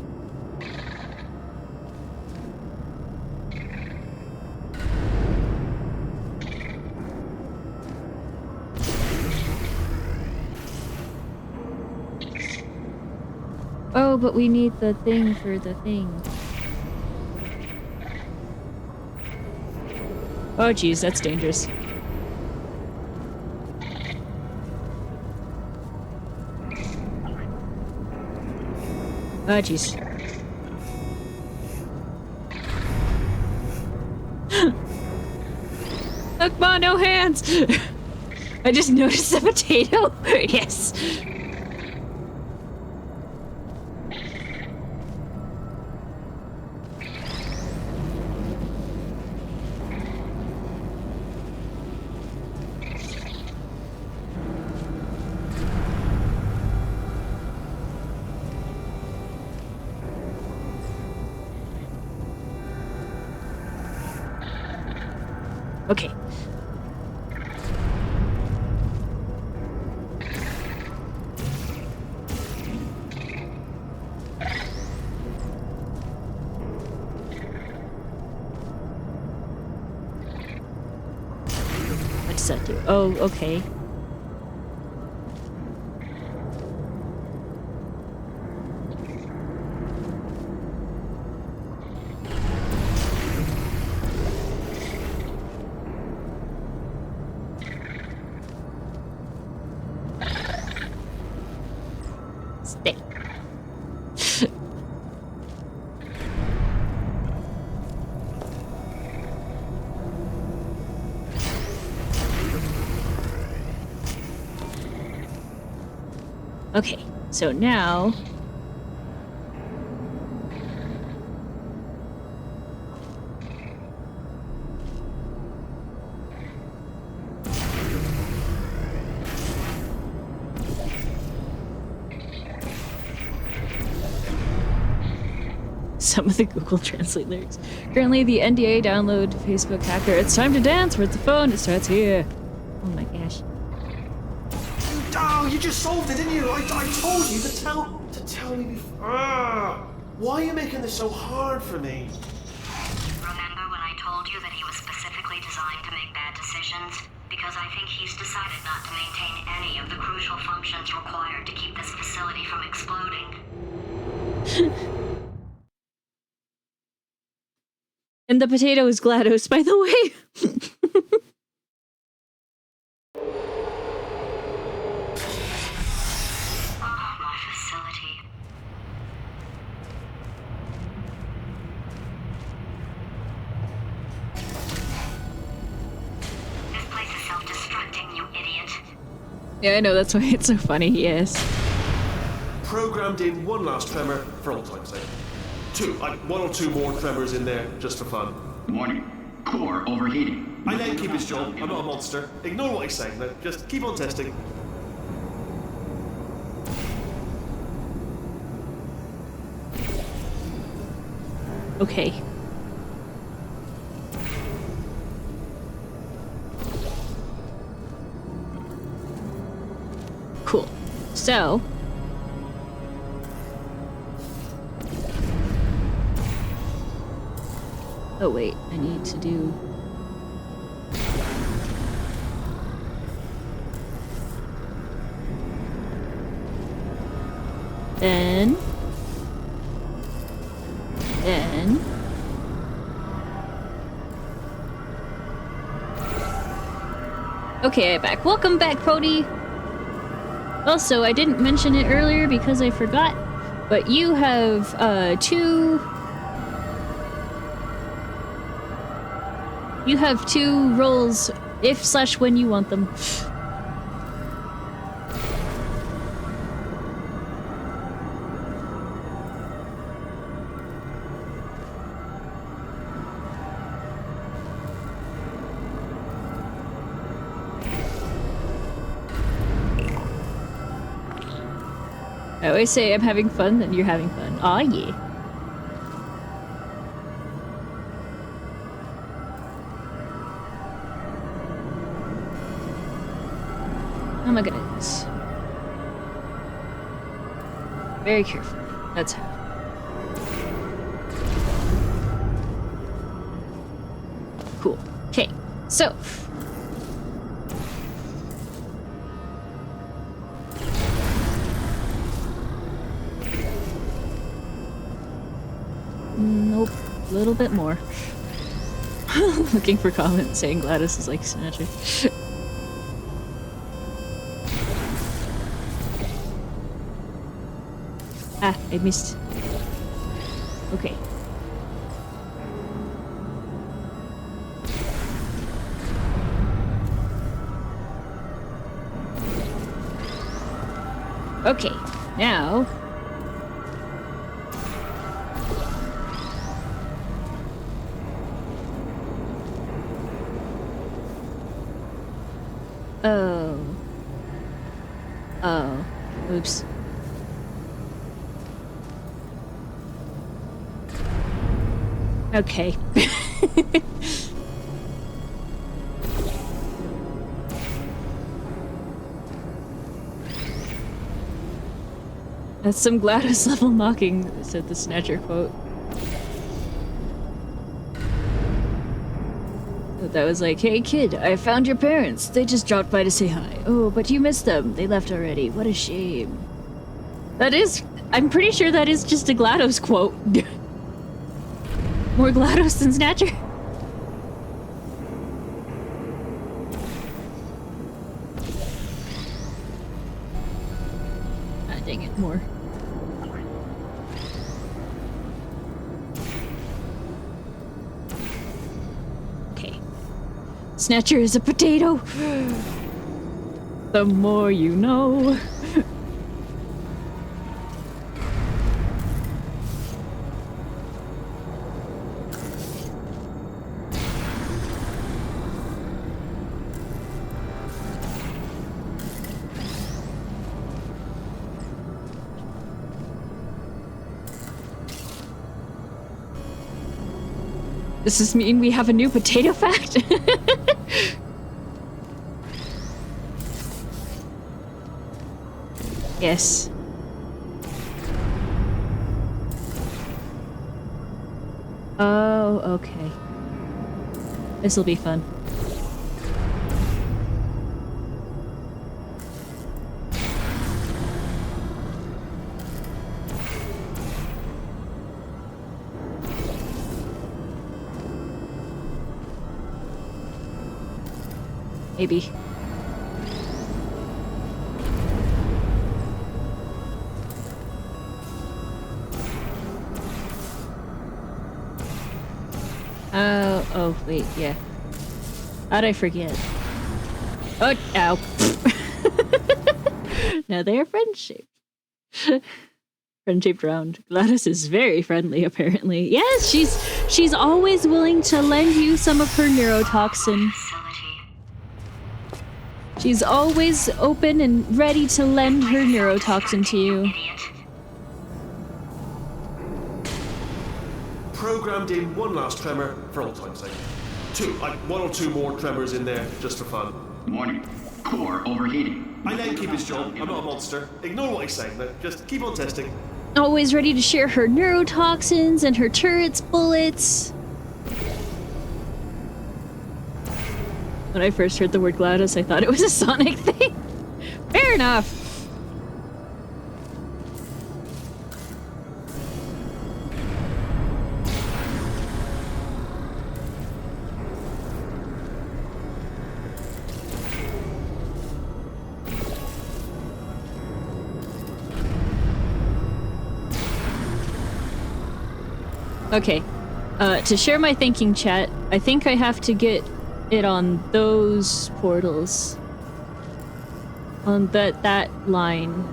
Oh, but we need the thing for the thing. Oh geez, that's dangerous. Oh geez. Look, Ma, no hands! I just noticed a potato. Yes. Okay. What does that do? Oh, okay. Stay. Okay, so now some of the Google Translate lyrics. Currently, the NDA download Facebook hacker. It's time to dance. Where's the phone? It starts here. Oh my gosh. Oh, you just solved it, didn't you? I told you to tell me before. Why are you making this so hard for me? Remember when I told you that he was specifically designed to make bad decisions? Because I think he's decided not to maintain any of the crucial functions required to keep this facility from exploding. And the potato is GLaDOS, by the way. My facility. This place is self-destructing, you idiot. Yeah, I know, that's why it's so funny, yes. Programmed in one last tremor for old time's sake. One or two more tremors in there, just for fun. Warning. Core overheating. I let him keep his job. I'm not a monster. Ignore what he's saying. Now, just keep on testing. Okay. Cool. So... Oh wait, I need to do... Then... Okay, I'm back. Welcome back, Cody! Also, I didn't mention it earlier because I forgot, but you have, two... You have two roles, if/when you want them. I always say I'm having fun, then you're having fun. Aw, yeah. How am I gonna do this? Very careful. That's how. Cool. Okay, so. Nope. A little bit more. Looking for comments saying GLaDOS is like Snatcher. Ah, I missed. Okay. Okay, now... Oh. Oh. Oops. Okay. That's some GLaDOS level mocking, said the Snatcher quote. That was like, hey kid, I found your parents. They just dropped by to say hi. Oh, but you missed them. They left already. What a shame. That is... I'm pretty sure that is just a GLaDOS quote. More GLaDOS than Snatcher. Ah, dang it, more. Okay. Snatcher is a potato. The more you know. Does this mean we have a new potato fact? Yes. Oh, okay. This'll be fun. Maybe. Oh, wait, yeah. How'd I forget? Oh, ow. Now they are friend-shaped. Friend-shaped round. Gladys is very friendly, apparently. Yes, she's always willing to lend you some of her neurotoxin. She's always open and ready to lend her neurotoxin to you. Programmed in one last tremor for old time's sake. One or two more tremors in there, just for fun. Warning. Core overheating. I let him keep his job. I'm not a monster. Ignore what he's saying, though. Just keep on testing. Always ready to share her neurotoxins and her turret's bullets. When I first heard the word Gladys, I thought it was a Sonic thing. Fair enough. Okay, to share my thinking, chat, I think I have to get it on those portals. On that line.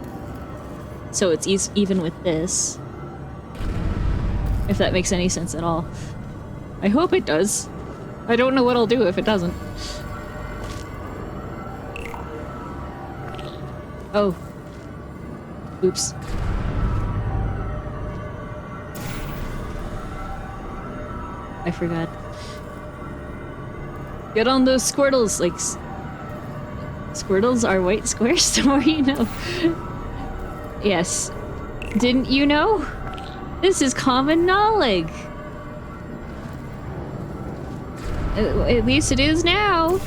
So it's even with this. If that makes any sense at all. I hope it does. I don't know what I'll do if it doesn't. Oh. Oops. I forgot. Get on those squirtles, like... Squirtles are white squares? The more you know. Yes. Didn't you know? This is common knowledge. At least it is now.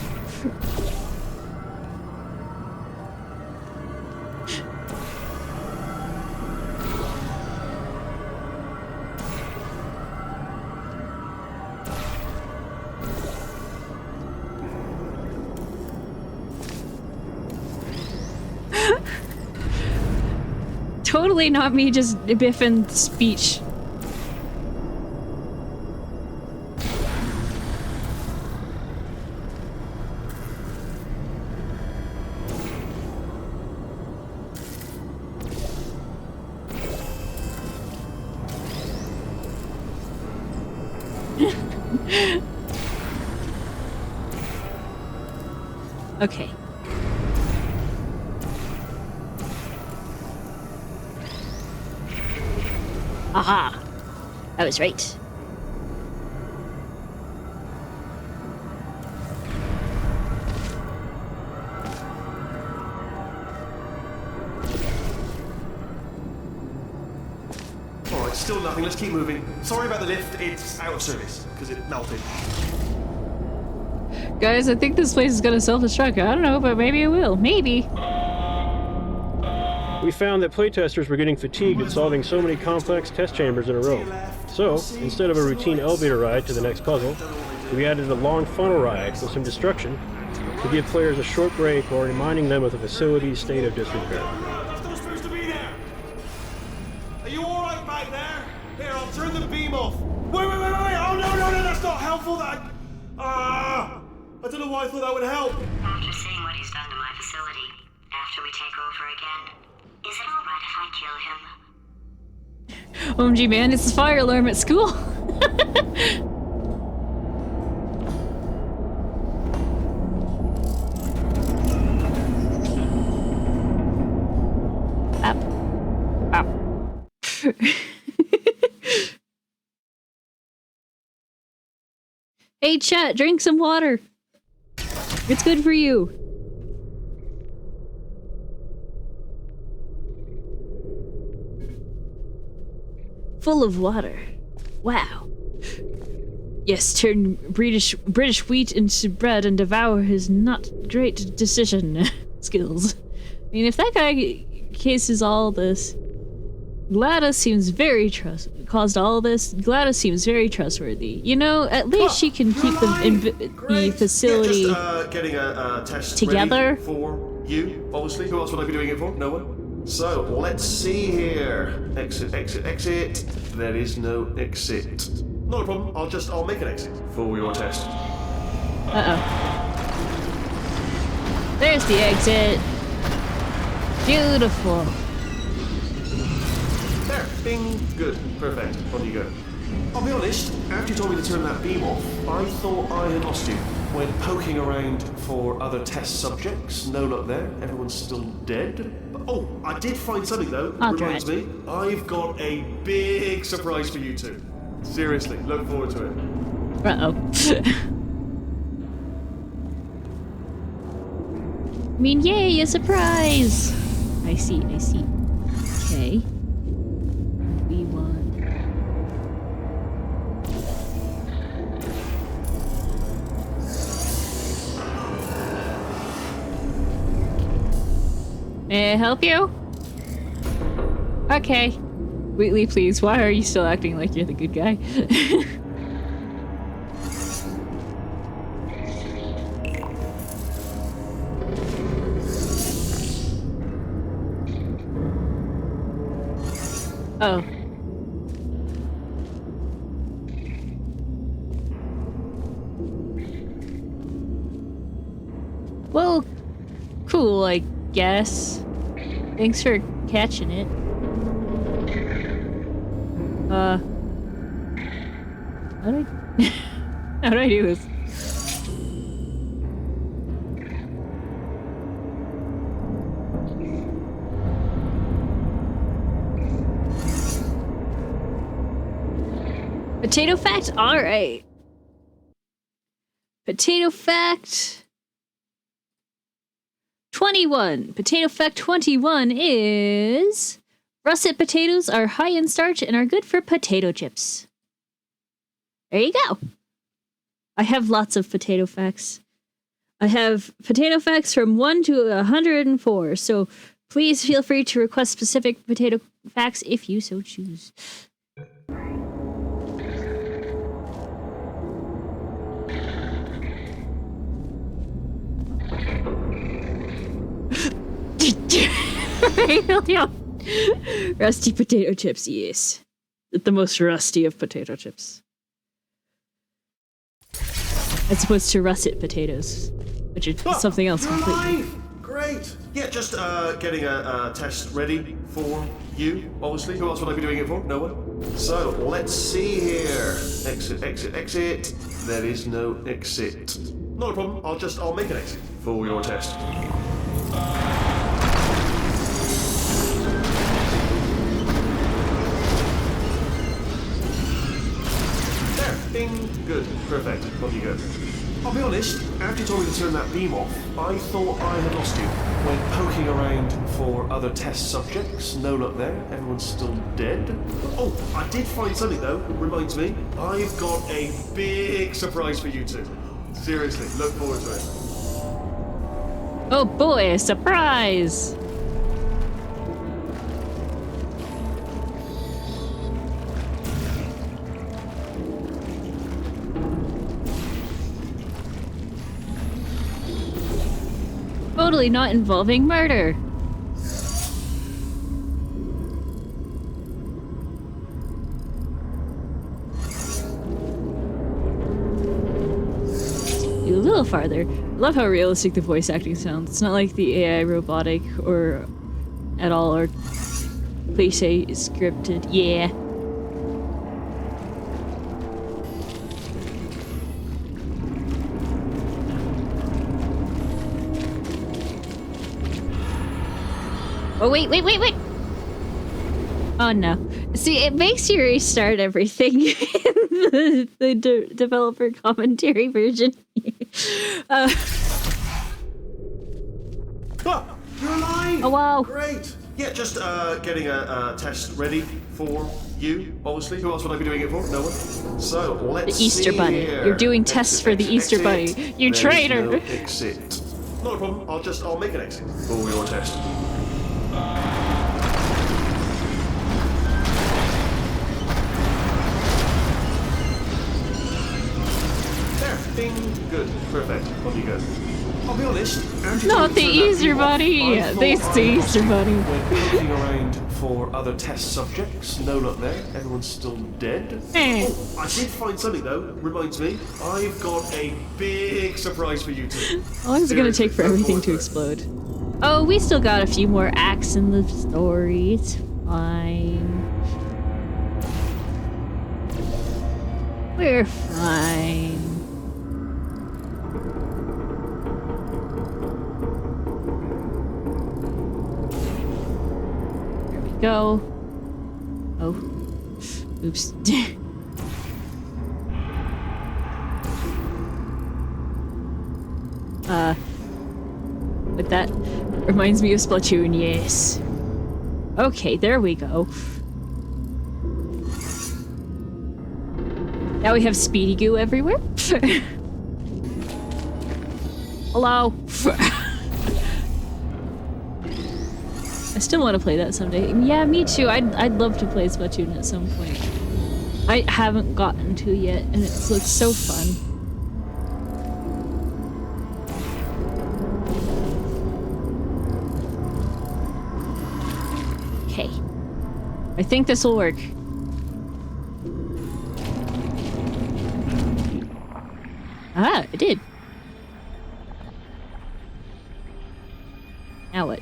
Totally not me just biffing speech. Okay. Aha! I was right. Alright, still nothing. Let's keep moving. Sorry about the lift. It's out of service because it melted. Guys, I think this place is gonna self-destruct. I don't know, but maybe it will. Maybe. We found that playtesters were getting fatigued at solving so many complex test chambers in a row. So, instead of a routine elevator ride to the next puzzle, we added a long funnel ride with some destruction to give players a short break while reminding them of the facility's state of disrepair. That's not supposed to be there! Are you alright back there? Here, I'll turn the beam off. Wait! Oh, no, that's not helpful! I don't know why I thought that would help. After seeing what he's done to my facility, after we take over again, is it alright if I kill him? OMG, man, it's the fire alarm at school. Up. Ow. Hey chat, drink some water. It's good for you. Full of water. Wow. Yes, turn British wheat into bread and devour his not great decision skills. I mean, if that guy cases all this, Gladys seems very caused all this. Gladys seems very trustworthy. You know, at least she can keep the facility getting a test together. ready for you, obviously. Who else would I be doing it for? No one. So let's see here. Exit, exit, exit. There is no exit. Not a problem. I'll make an exit for your test. There's the exit. Beautiful. There. Bing. Good. Perfect. On you go. I'll be honest, after you told me to turn that beam off, I thought I had lost you. When poking around for other test subjects, no luck there. Everyone's still dead. Oh, I did find something though. Reminds me, I've got a big surprise for you two. Seriously, look forward to it. I mean, yay, a surprise! I see. Okay. We want... May I help you? Okay. Wheatley, please, why are you still acting like you're the good guy? Oh. Well, cool, I guess. Thanks for catching it. How do I do this? Potato fact? Alright. Potato fact 21. Potato fact 21 is... russet potatoes are high in starch and are good for potato chips. There you go. I have lots of potato facts. I have potato facts from 1 to 104, so please feel free to request specific potato facts if you so choose. Rusty potato chips, yes. The most rusty of potato chips. As opposed to russet potatoes, which is something else completely. Great. Yeah, just getting a test ready for you, obviously. Who else would I be doing it for? No one. So let's see here. Exit, exit, exit. There is no exit. Not a problem. I'll make an exit for your test. Bing. Good. Perfect. On you go. I'll be honest, after you told me to turn that beam off, I thought I had lost you. When poking around for other test subjects, no luck there. Everyone's still dead. Oh, I did find something though. Reminds me, I've got a big surprise for you two. Seriously, look forward to it. Oh boy, a surprise! Totally not involving murder. A little farther. I love how realistic the voice acting sounds. It's not like the AI robotic or at all or cliche scripted. Yeah. Oh, wait. Oh, no. See, it makes you restart everything in the developer commentary version. You're alive! Oh, wow. Great! Yeah, just getting a test ready for you, obviously. Who else would I be doing it for? No one. So, let's The Easter see Bunny. here. You're doing tests for the Easter Bunny. You There's traitor! no exit. Not a problem. I'll make an exit for your test. There. Ding. Good. Perfect. On you go. I'll be honest. Not the Easter Bunny! This the Easter Bunny. We're looking around for other test subjects. No luck there. Everyone's still dead. Oh, I did find something though. Reminds me. I've got a big surprise for you two. How long is it gonna take for everything to explode? Oh, we still got a few more acts in the story. It's fine. We're fine. There we go. Oh. Oops. But that reminds me of Splatoon, yes. Okay, there we go. Now we have Speedy Goo everywhere. Hello. I still want to play that someday. Yeah, me too. I'd love to play Splatoon at some point. I haven't gotten to yet, and it looks so fun. Okay. I think this will work. Ah, it did. Now what?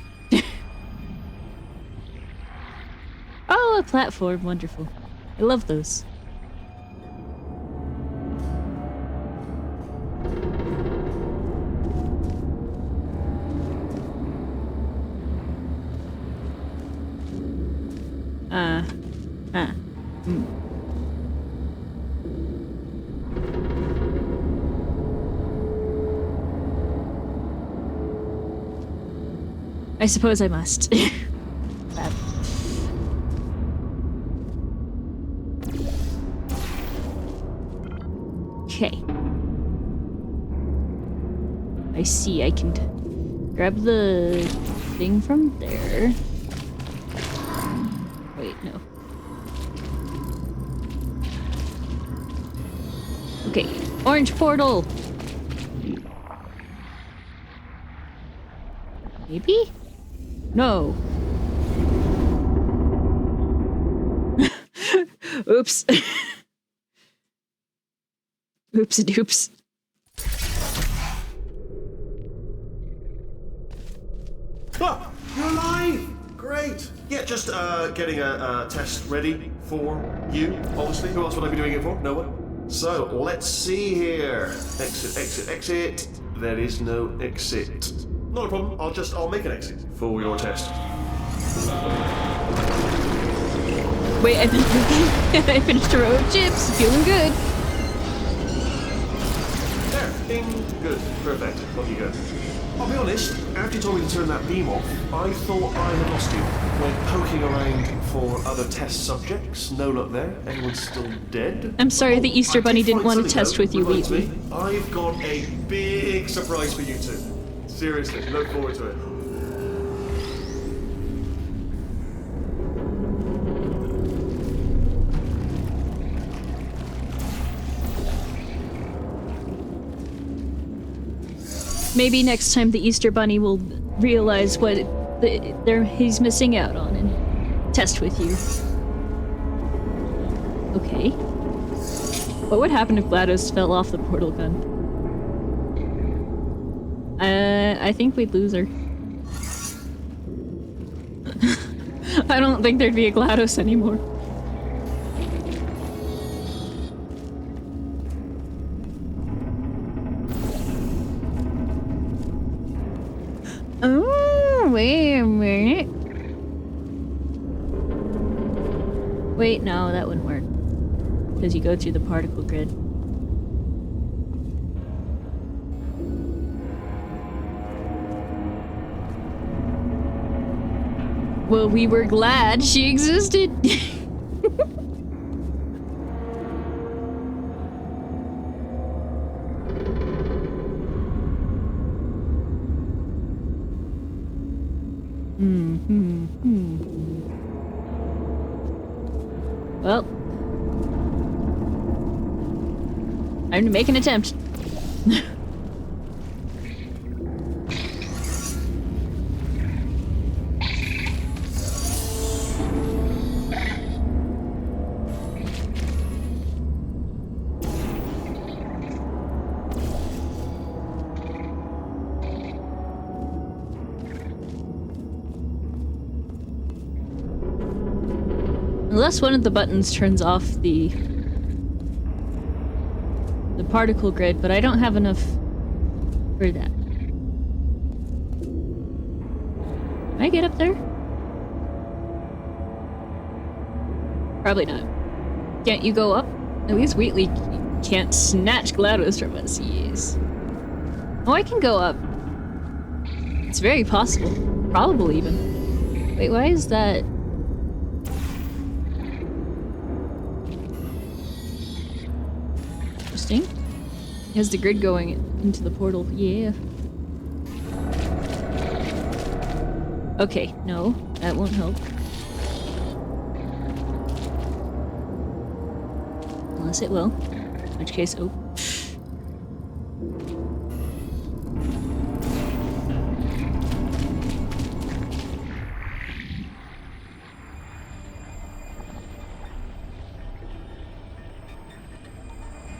Oh, a platform. Wonderful. I love those. I suppose I must. Bad. Okay. I see. I can grab the thing from there. Wait, no. Okay. Orange portal! Maybe? No. Oops. Oops a doops. Ah, you're alive! Great! Yeah, just getting a test ready for you, obviously. Who else would I be doing it for? No one. So, let's see here. Exit, exit, exit. There is no exit. Not a problem. I'll make an exit for your test. Wait, I finished a row of chips. Feeling good. There. Ding. Good. Perfect. On you go. I'll be honest, after you told me to turn that beam off, I thought I had lost you. Went poking around for other test subjects. No luck there. Everyone's still dead. I'm sorry the Easter Bunny didn't want to test with you, Wheatley. I've got a big surprise for you two. Seriously, look forward to it. Maybe next time the Easter Bunny will realize what he's missing out on and test with you. Okay. What would happen if GLaDOS fell off the portal gun? I think we'd lose her. I don't think there'd be a GLaDOS anymore. Oh, wait a minute. Wait, no, that wouldn't work. Because you go through the particle grid. Well, we were glad she existed. Well, time to make an attempt. Unless one of the buttons turns off the particle grid, but I don't have enough for that. Can I get up there? Probably not. Can't you go up? At least Wheatley can't snatch GLaDOS from us. Yes. Oh, I can go up. It's very possible. Probable even. Wait, why is that? Interesting. Has the grid going into the portal. Yeah. Okay, no, that won't help. Unless it will. In which case, oh.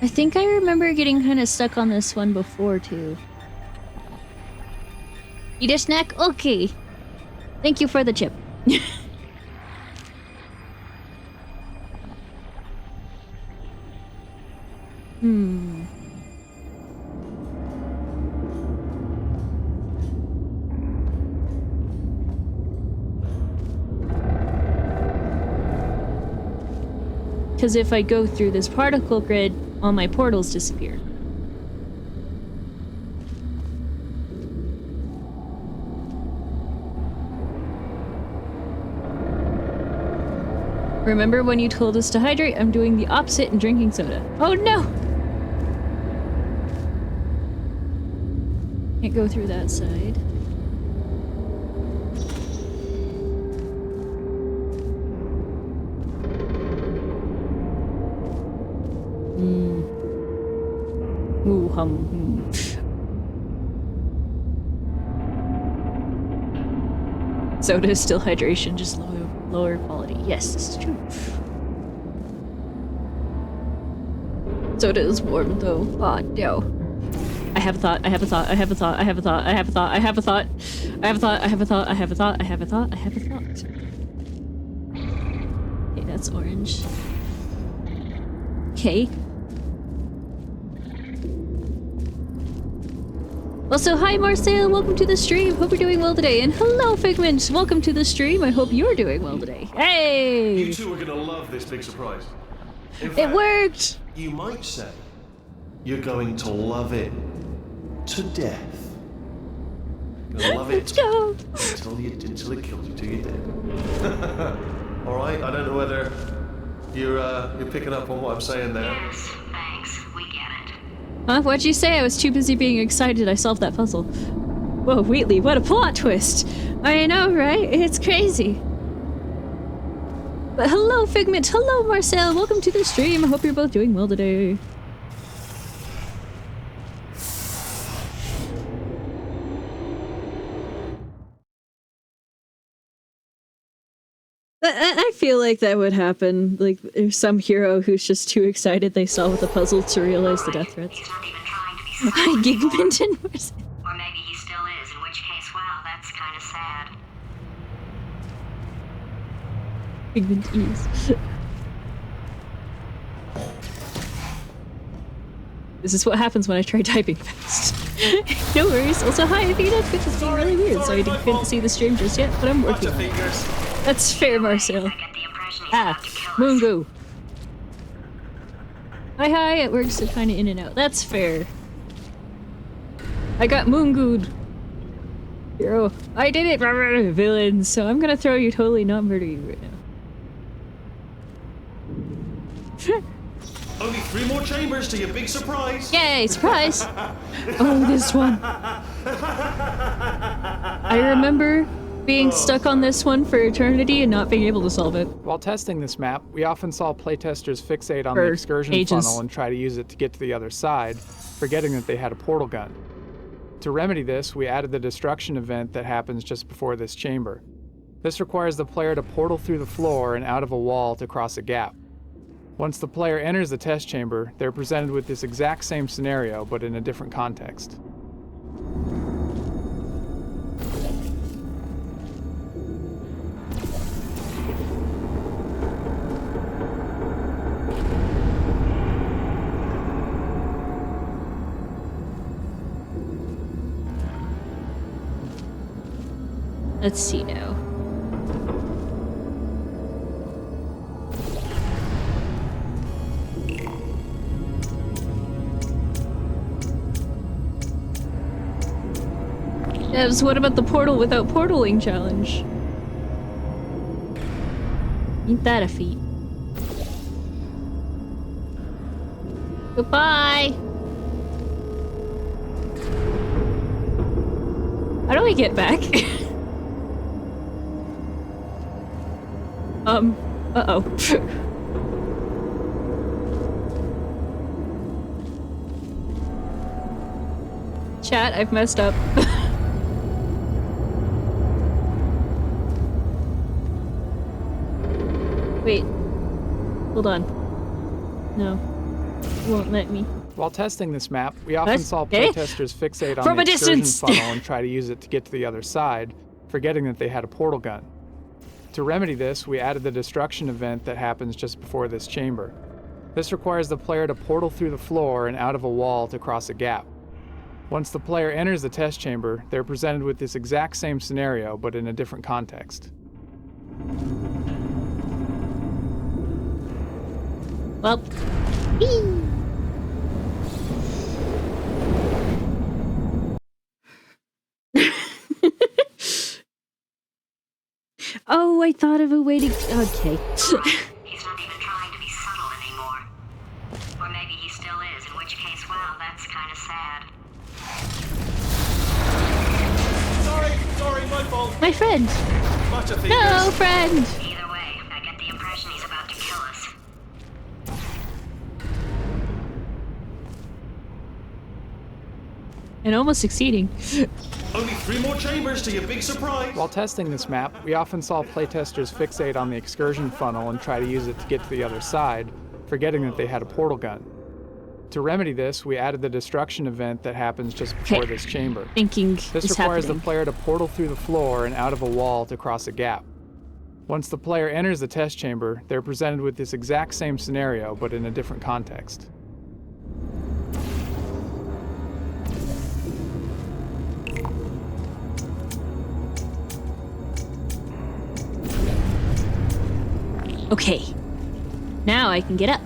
I think I remember getting kind of stuck on this one before, too. Eat a snack? Okay. Thank you for the chip. Because if I go through this particle grid, all my portals disappear. Remember when you told us to hydrate? I'm doing the opposite and drinking soda. Oh no! Can't go through that side. Ooh, Soda is still hydration, just lower quality. Yes, this is true. Soda is warm though. Oh no. I have a thought, I have a thought, I have a thought, I have a thought, I have a thought, I have a thought, I have a thought, I have a thought, I have a thought, I have a thought, I have a thought. Okay, that's orange. Okay. Also, hi Marcel, welcome to the stream. Hope you're doing well today. And hello Figment, welcome to the stream. I hope you're doing well today. Hey! You two are gonna love this big surprise. It worked! You might say you're going to love it to death. You'll love it Let's go! until it kills you till you're dead. Alright, I don't know whether you're picking up on what I'm saying there. Yes, thanks. We get it. Huh? What'd you say? I was too busy being excited I solved that puzzle. Whoa, Wheatley, what a plot twist! I know, right? It's crazy. But hello, Figment! Hello, Marcel! Welcome to the stream! I hope you're both doing well today. I feel like that would happen. Like, there's some hero who's just too excited they solved the puzzle to realize the death threats. He's not even trying to be smart Hi, anymore. Gigment and Marcel. Or maybe he still is, in which case, wow, that's kind of sad. Gigment ease. This is what happens when I try typing fast. No worries. Also, hi, Athena. Twitch is being really weird, so I didn't get to see the stream just yet, but I'm working on it. That's fair, Marcel. I get the impression impression he's Ah, about to kill us. Mungu. Hi, it works kind of in and out. That's fair. I got Mungu'd. Hero, I did it, villains, so I'm gonna throw you totally not murder you right now. Only 3 more chambers to your big surprise. Yay, surprise! Oh, this one. I remember being stuck on this one for eternity and not being able to solve it. While testing this map, we often saw playtesters fixate on For the excursion ages. funnel and try to use it to get to the other side, forgetting that they had a portal gun. To remedy this, we added the destruction event that happens just before this chamber. This requires the player to portal through the floor and out of a wall to cross a gap. Once the player enters the test chamber, they're presented with this exact same scenario, but in a different context. Let's see now. Devs, what about the portal without portaling challenge? Ain't that a feat? Goodbye! How do I get back? Uh-oh. Chat, I've messed up. Wait. Hold on. No. It won't let me. While testing this map, we often saw Okay. playtesters fixate on From the a excursion distance. funnel and try to use it to get to the other side, forgetting that they had a portal gun. To remedy this, we added the destruction event that happens just before this chamber. This requires the player to portal through the floor and out of a wall to cross a gap. Once the player enters the test chamber, they're presented with this exact same scenario, but in a different context. Well. Oh, I thought of a way to... Okay. He's not even trying to be subtle anymore. Or maybe he still is, in which case, well, that's kind of sad. Sorry, my fault. My friend. Much of No, friend. Either way, I get the impression he's about to kill us. And almost succeeding. Only 3 more chambers to your big surprise. While testing this map, we often saw playtesters fixate on the excursion funnel and try to use it to get to the other side, forgetting that they had a portal gun. To remedy this, we added the destruction event that happens just before this chamber. Thinking This is requires happening. the player to portal through the floor and out of a wall to cross a gap. Once the player enters the test chamber, they're presented with this exact same scenario, but in a different context. Okay. Now I can get up.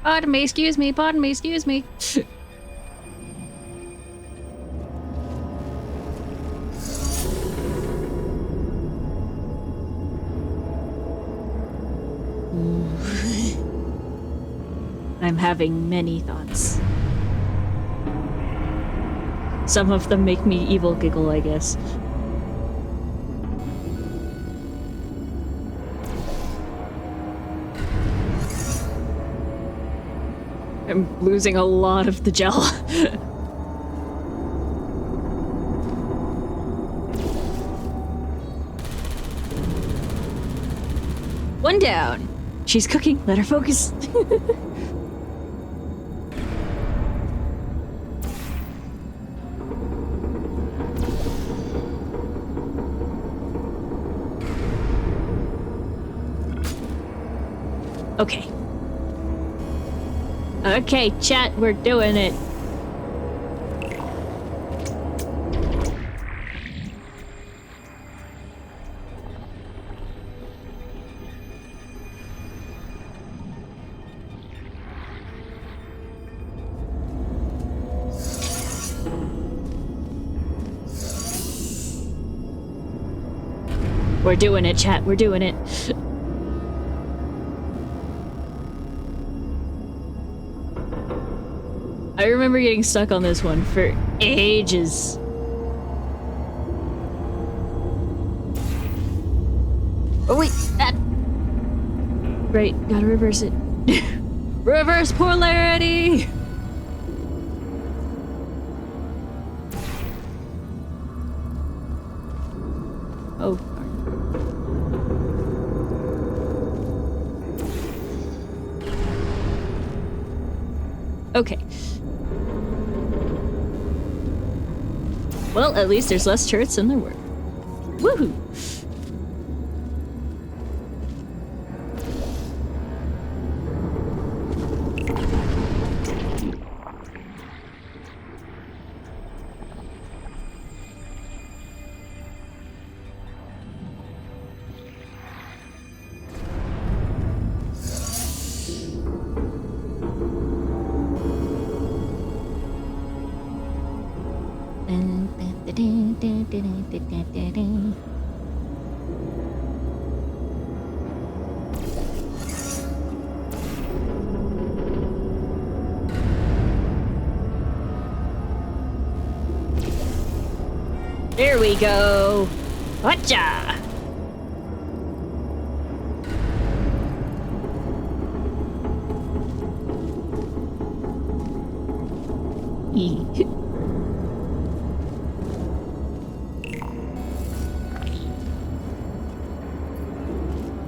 Pardon me, excuse me, pardon me, excuse me. I'm having many thoughts. Some of them make me evil giggle, I guess. I'm losing a lot of the gel. One down. She's cooking. Let her focus. Okay. Okay, chat, we're doing it. We're doing it, chat. We're doing it. I remember getting stuck on this one for ages. Oh wait, that. Right, gotta reverse it. Reverse polarity! Oh. Okay. Well, at least there's less turrets than there were. Woohoo! There we go. Gotcha.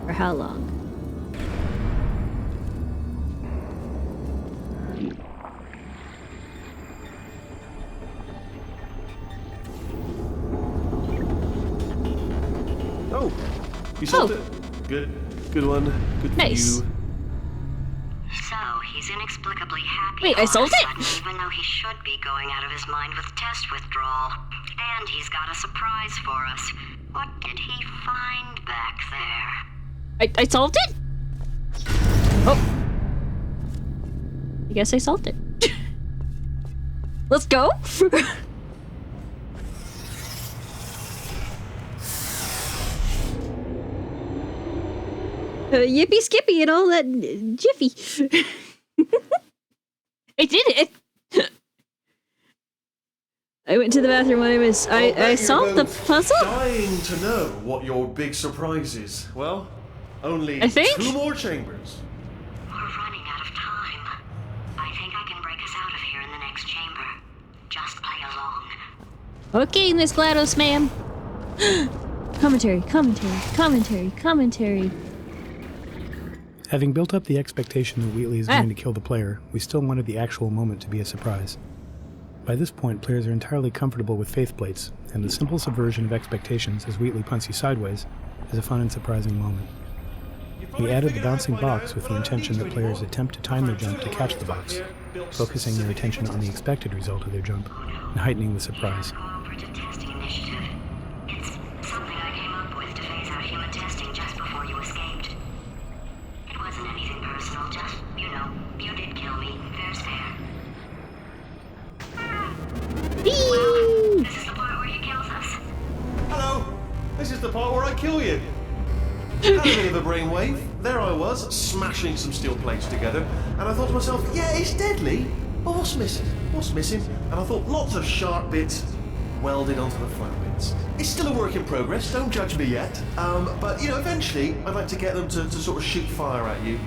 For how long? Oh, you solved it. Good one. Good for Nice. you. So, he's inexplicably happy Wait, I all of a solved it? sudden, even though he should be going out of his mind with test withdrawal. And he's got a surprise for us. What did he find back there? I solved it? Oh. I guess I solved it. Let's go. Yippee skippy and all that jiffy. I did it. I went to the bathroom when I solved the puzzle. Dying to know what your big surprise is. Well, only I think 2 more chambers. We're running out of time. I think I can break us out of here in the next chamber. Just play along. Okay, Miss GLaDOS, ma'am. Commentary. Having built up the expectation that Wheatley is going to kill the player, we still wanted the actual moment to be a surprise. By this point, players are entirely comfortable with faith plates, and the simple subversion of expectations as Wheatley punts you sideways is a fun and surprising moment. We added the bouncing box with the intention that players attempt to time their jump to catch the box, focusing their attention on the expected result of their jump, and heightening the surprise. This is the part where I kill you. Had a bit of a brainwave. There I was, smashing some steel plates together, and I thought to myself, yeah, it's deadly, but what's missing? What's missing? And I thought, lots of sharp bits welded onto the flat bits. It's still a work in progress, don't judge me yet. But, you know, eventually, I'd like to get them to sort of shoot fire at you,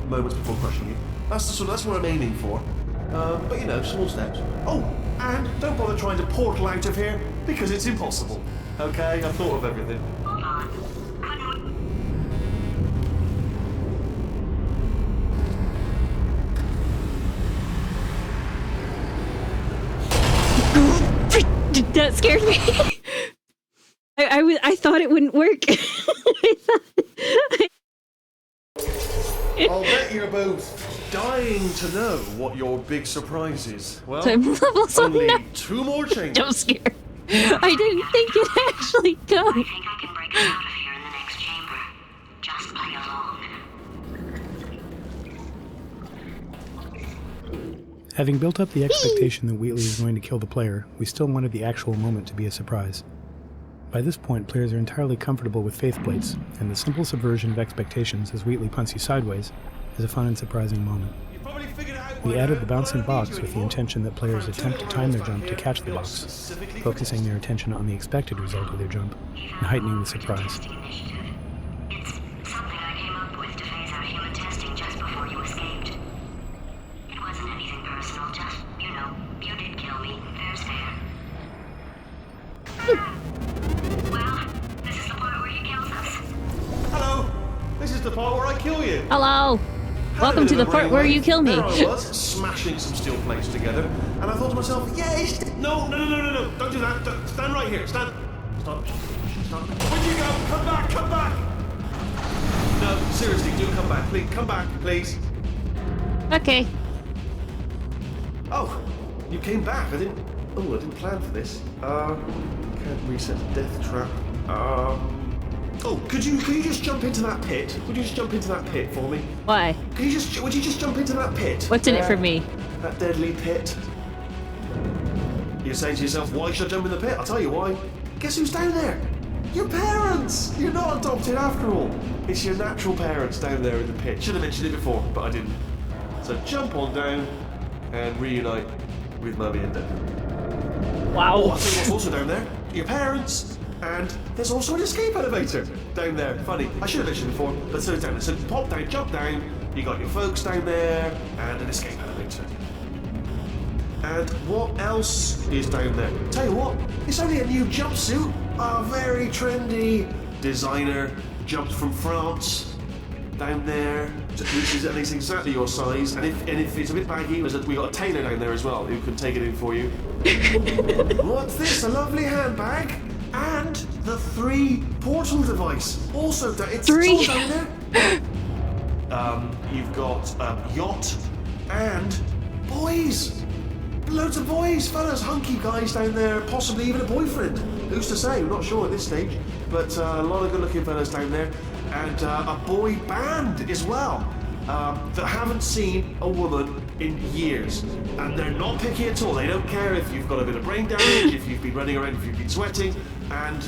moments before crushing you. That's what I'm aiming for. But, you know, small steps. Oh, and don't bother trying to portal out of here, because it's impossible. Okay, I've thought of everything. Hold on. That scared me. I thought it wouldn't work. I'll bet you're both dying to know what your big surprise is. Well, I'm level only 9. 2 more chambers. Don't scare. I didn't think it'd actually come. I think I can break us out of here in the next chamber. Just play along. Having built up the expectation that Wheatley is going to kill the player, we still wanted the actual moment to be a surprise. By this point, players are entirely comfortable with faith plates, and the simple subversion of expectations as Wheatley punts you sideways is a fun and surprising moment. We added the bouncing box with the intention that players attempt to time their jump to catch the box, focusing their attention on the expected result of their jump and heightening the surprise. It's something I came up with to phase out human testing just before you escaped. It wasn't anything personal, just, you know, you did kill me. Fair's fair. Well, this is the part where he kills us. Hello. This is the part where I kill you. Hello. Welcome to the part where you kill me. There I was, smashing some steel plates together, and I thought to myself, yes! No, don't do that. Stand right here. Stand. Stop. Where'd you go? Come back, come back! No, seriously, do come back. Please, come back, please. Okay. Oh, you came back. I didn't plan for this. Can't reset the death trap. Oh, could you just jump into that pit? Would you just jump into that pit for me? Why? Would you just jump into that pit? What's in it for me? That deadly pit. You're saying to yourself, why should I jump in the pit? I'll tell you why. Guess who's down there? Your parents! You're not adopted after all. It's your natural parents down there in the pit. Should have mentioned it before, but I didn't. So jump on down and reunite with Mummy and Dad. Wow. Oh, I'll tell you what's also down there. Your parents. And there's also an escape elevator down there. Funny, I should have mentioned before, but so it's down there. So pop down, jump down, you got your folks down there, and an escape elevator. And what else is down there? Tell you what, it's only a new jumpsuit. A very trendy designer, jumped from France, down there, which is at least exactly your size. And if it's a bit baggy, we got a tailor down there as well who can take it in for you. What's this? A lovely handbag? And the 3 portal device. Also, it's all down there. You've got yacht and boys. Loads of boys, fellas, hunky guys down there, possibly even a boyfriend. Who's to say? We're not sure at this stage. But a lot of good-looking fellas down there. And a boy band as well. That haven't seen a woman in years. And they're not picky at all. They don't care if you've got a bit of brain damage, if you've been running around, if you've been sweating. And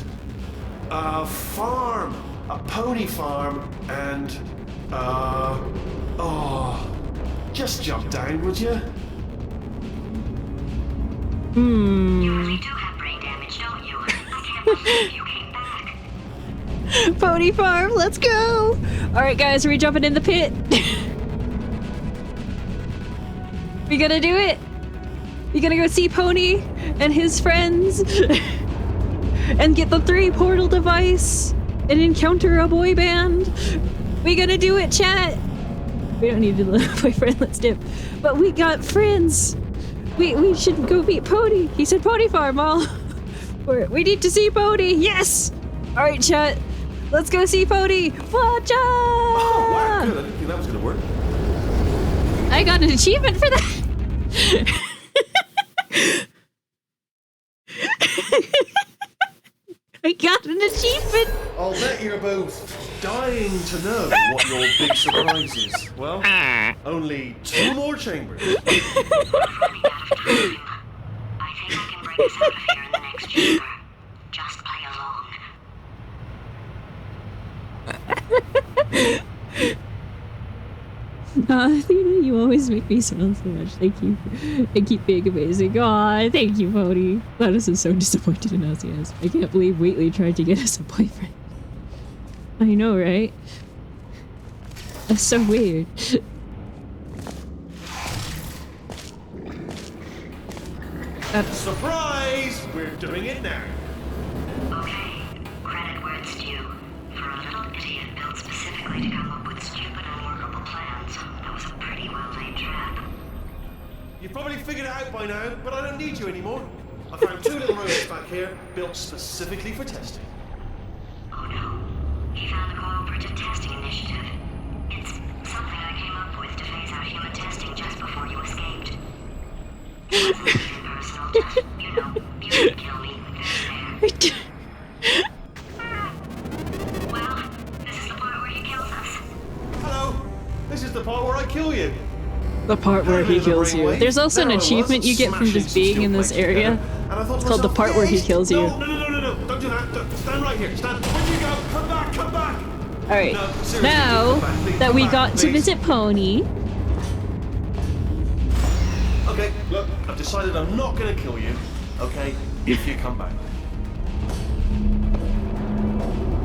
a farm, a pony farm, and just jump down, would you? You really do have brain damage, don't you? I can't believe you came back. Pony farm, let's go! Alright guys, are we jumping in the pit? We gonna do it? You gonna go see Pony and his friends? And get the 3 portal device? And encounter a boy band? We gonna do it, chat? We don't need a boyfriend, let's dip. But we got friends! We should go meet Pony. He said Pony Farm, all. We need to see Pony, yes! Alright, chat. Let's go see Pony. Watch out! Oh, wow, good. I didn't think that was gonna work. I got an achievement for that. I got an achievement. I'll bet you're both dying to know what your big surprise is. Well, only 2 more chambers. I think I can break us out of here in the next chamber. Just play along. Athena, you always make me smile so much. Thank you. And keep being amazing. Aw, thank you, Pony. Gladys is so disappointed in us, yes. I can't believe Wheatley tried to get us a boyfriend. I know, right? That's so weird. Surprise! We're doing it now. Okay, credit where it's due. For a little idiot built specifically to come up with stupid, unworkable plans, that was a pretty well-laid trap. You've probably figured it out by now, but I don't need you anymore. I found 2 little robots back here, built specifically for testing. Oh no. He found the Cooperative Testing Initiative. It's something I came up with to phase out human testing just before you escaped. It wasn't anything personal, just, you know, you could kill me. There. Well, this is the part where he kills us. Hello. This is the part where I kill you. The part where he kills you. There's also an achievement you get from just being in this area. It's called the part where he kills you. No. Don't do that. Stand right here. Stand. When you go, come back. Alright. No, seriously, Now come back. Please, that come we back, got to please. visit Pony. Okay, look, I've decided I'm not going to kill you, okay, if you come back.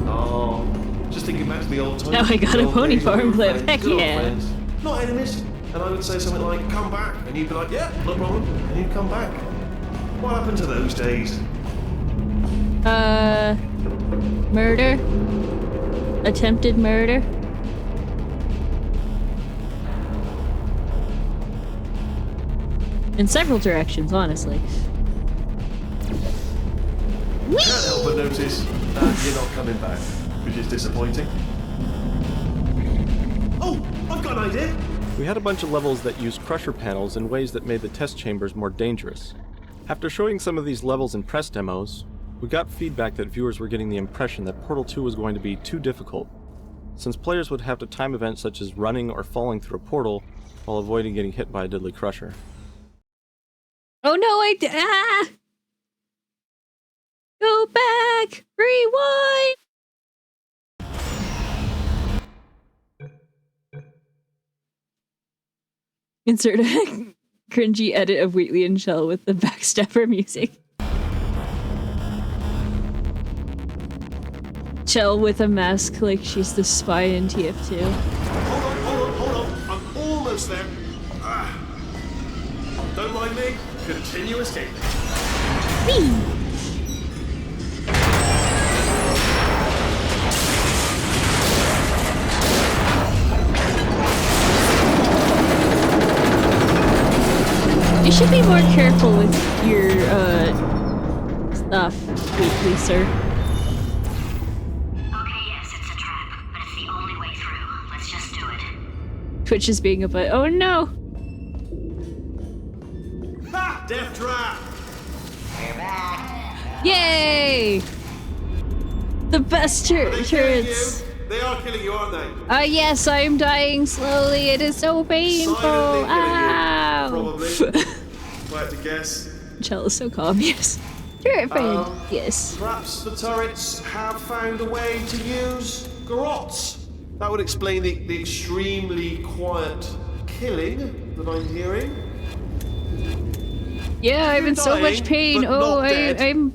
Oh, just thinking back to the old times. Now I got a old pony days when we farm were clip. friends, Heck good old yeah. friends, not enemies. And I would say something like, come back, and you'd be like, yeah, no problem, and you'd come back. What happened to those days? Murder? Attempted murder? In several directions, honestly. Can't help but notice that you're not coming back, which is disappointing. Oh, I've got an idea. We had a bunch of levels that used crusher panels in ways that made the test chambers more dangerous. After showing some of these levels in press demos, we got feedback that viewers were getting the impression that Portal 2 was going to be too difficult, since players would have to time events such as running or falling through a portal while avoiding getting hit by a deadly crusher. Oh no, Go back! Rewind! Insert a cringy edit of Wheatley and Shell with the backstabber music. Shell with a mask like she's the spy in TF2. Hold on. I'm almost there. Don't mind me. Continue escaping. Whee! You should be more careful with your, stuff, Wheatley, sir. Okay, yes, it's a trap, but it's the only way through. Let's just do it. Twitch is being a butt. Oh no! Ha! Death trap! Yay! The best turrets! They are killing you, aren't they? Yes, I am dying slowly. It is so painful. Silently killing you, Ow! probably. If I had to guess. Chell is so calm, yes. Turret friend, yes. Perhaps the turrets have found a way to use garrots. That would explain the extremely quiet killing that I'm hearing. Yeah, I'm in so much pain. Oh, I'm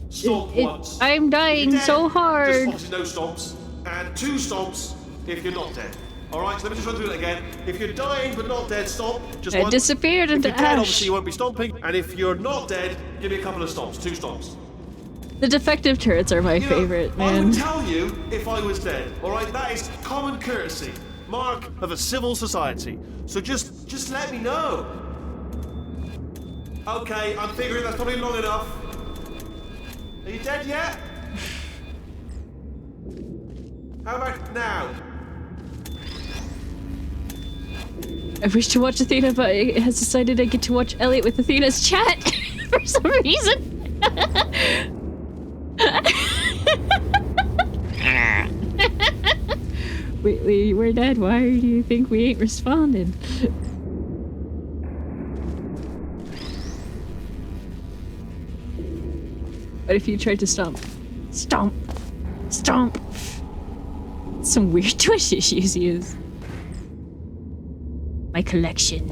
dying so hard. Just obviously no stomps, and 2 stomps if you're not dead. Alright, so let me just run through that again. If you're dying but not dead, stomp. Just I one. disappeared into If you're dead, ash. obviously you won't be stomping. And if you're not dead, give me a couple of stomps. 2 stomps. The defective turrets are my favorite, I man. would tell you if I was dead. Alright, that is common courtesy. Mark of a civil society. So just let me know. Okay, I'm figuring that's probably long enough. Are you dead yet? How about now? I wish to watch Athena, but it has decided I get to watch Elliot with Athena's chat for some reason. Wait, we're dead. Why do you think we ain't responding? What if you tried to stomp? Stomp! Stomp! Some weird Twitch issues use. My collection.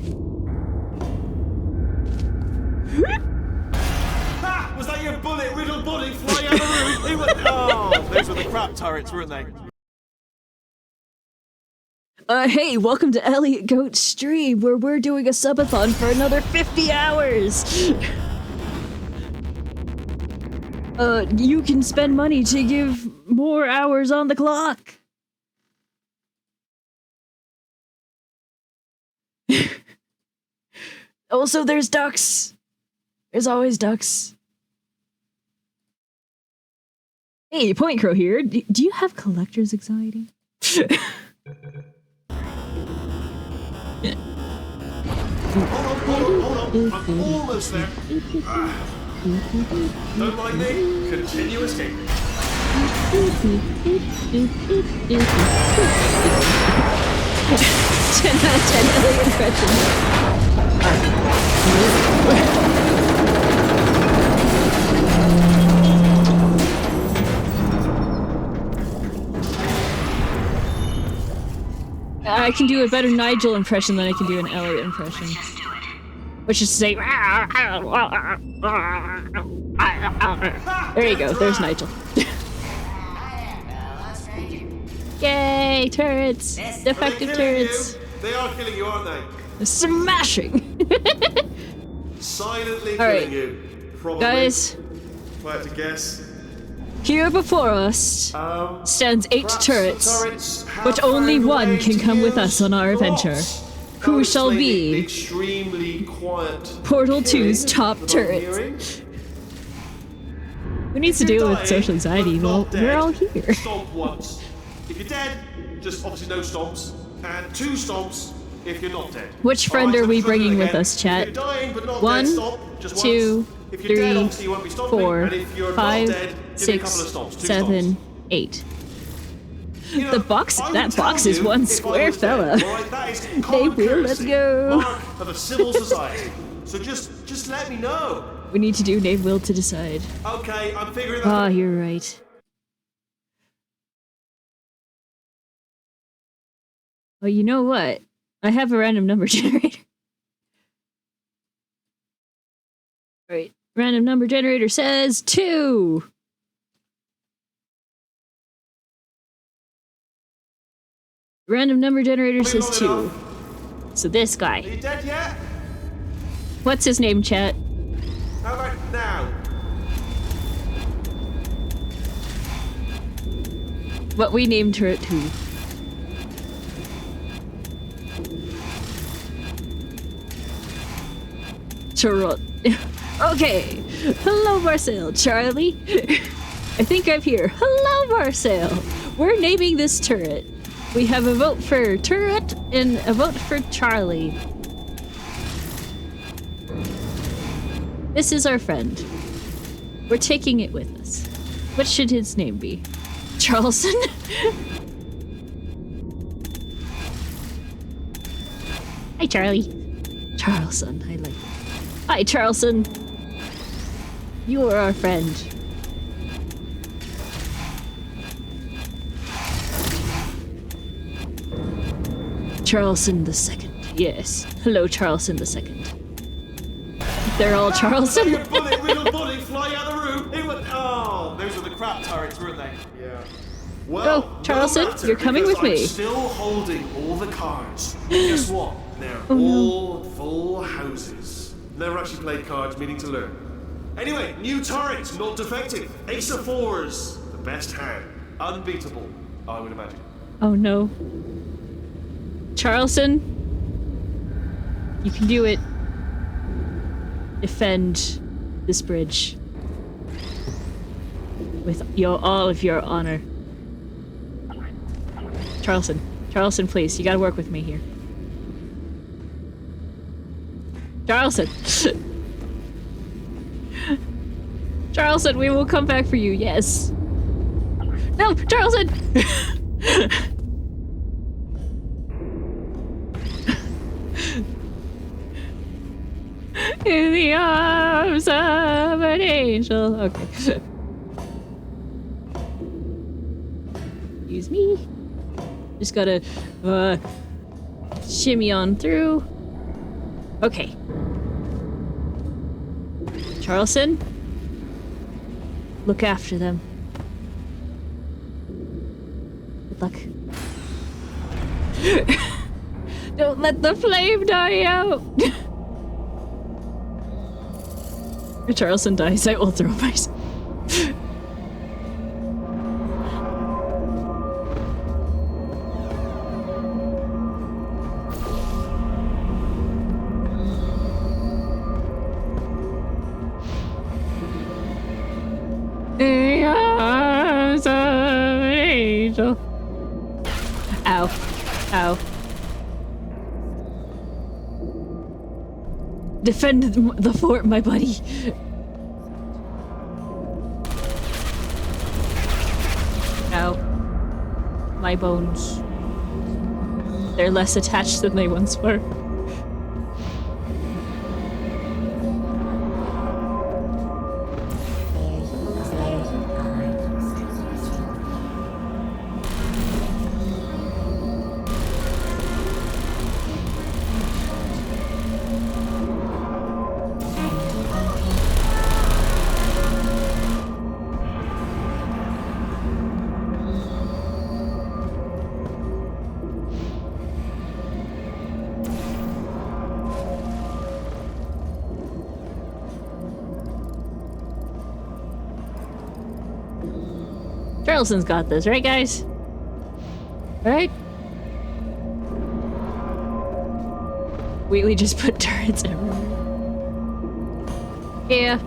Ha! Was that your bullet-riddled body flying out of the room? Oh, those were the crap turrets, weren't they? Hey, welcome to Elliot Goat's stream, where we're doing a subathon for another 50 hours! You can spend money to give more hours on the clock! Also, there's ducks! There's always ducks. Hey, Point Crow here. Do you have collector's anxiety? Hold on. I'm almost there. Don't mind me. Continue escaping. 10 out of 10 Elliot I can do a better Nigel impression than I can do an Elliot impression. Which is to say, there you go, there's Nigel. Yay, turrets! Defective turrets! They are killing you, aren't they? Smashing! Silently All right. killing you. Probably. Guys, If I had to guess. here before us stands 8 turrets, but only one can come with us on our adventure. Who shall be Extremely quiet. Portal 2's top turret? Who needs to deal with social anxiety? Well, we're all here. Stomp once. If you're dead, just obviously no stomps. And 2 stomps if you're not dead. Which friend are we bringing with us, chat? If you're dying but not 1, dead, stomp just 2, once. If you're dead, 3, obviously you won't be stomping. 4, And if you're 5, not dead, give me a couple 6, of stomps. 2 7, stomps. 8. You know, The box, I would that tell box is you one if I square was dead, fella. alright? That is Hey, common Will, let's courtesy. go. Mark of a civil society. So just let me know. We need to do name Will to decide. Okay, I'm figuring that Ah, out. you're right. Oh, you know what? I have a random number generator. Alright, random number generator says 2! Random number generator says 2. So this guy. Are you dead yet? What's his name, chat? How about now? What we named her at 2. Turret. Okay. Hello, Marcel. Charlie. I think I'm here. Hello, Marcel. We're naming this turret. We have a vote for turret and a vote for Charlie. This is our friend. We're taking it with us. What should his name be? Charleston? Hi, Charlie. Charleston, I like it. Hi, Charleston. You are our friend. Charleston the Second. Yes. Hello, Charleston the Second. They're all Charleston. Your bullet, little bullet, fly out of the room. It went. Oh, those were the crap turrets, weren't they? Yeah. Well, Oh, Charleston, no matter, you're coming because with me. I'm still holding all the cards. Guess what? They're Oh, no. all full houses. Never actually played cards, meaning to learn. Anyway, new turret, not defective. Ace of 4s, the best hand. Unbeatable, I would imagine. Oh no. Charleston, you can do it. Defend this bridge with all of your honor. Charleston, please, you gotta work with me here. Charleston! Charleston, we will come back for you, yes. No, Charleston! In the arms of an angel. Okay. Excuse me. Just gotta shimmy on through. Okay. Charleston, look after them. Good luck. Don't let the flame die out. If Charleston dies, I will throw myself. Defend the fort, my buddy. Ow. My bones. They're less attached than they once were. Charleston's got this, right, guys? Right? We just put turrets everywhere. Yeah.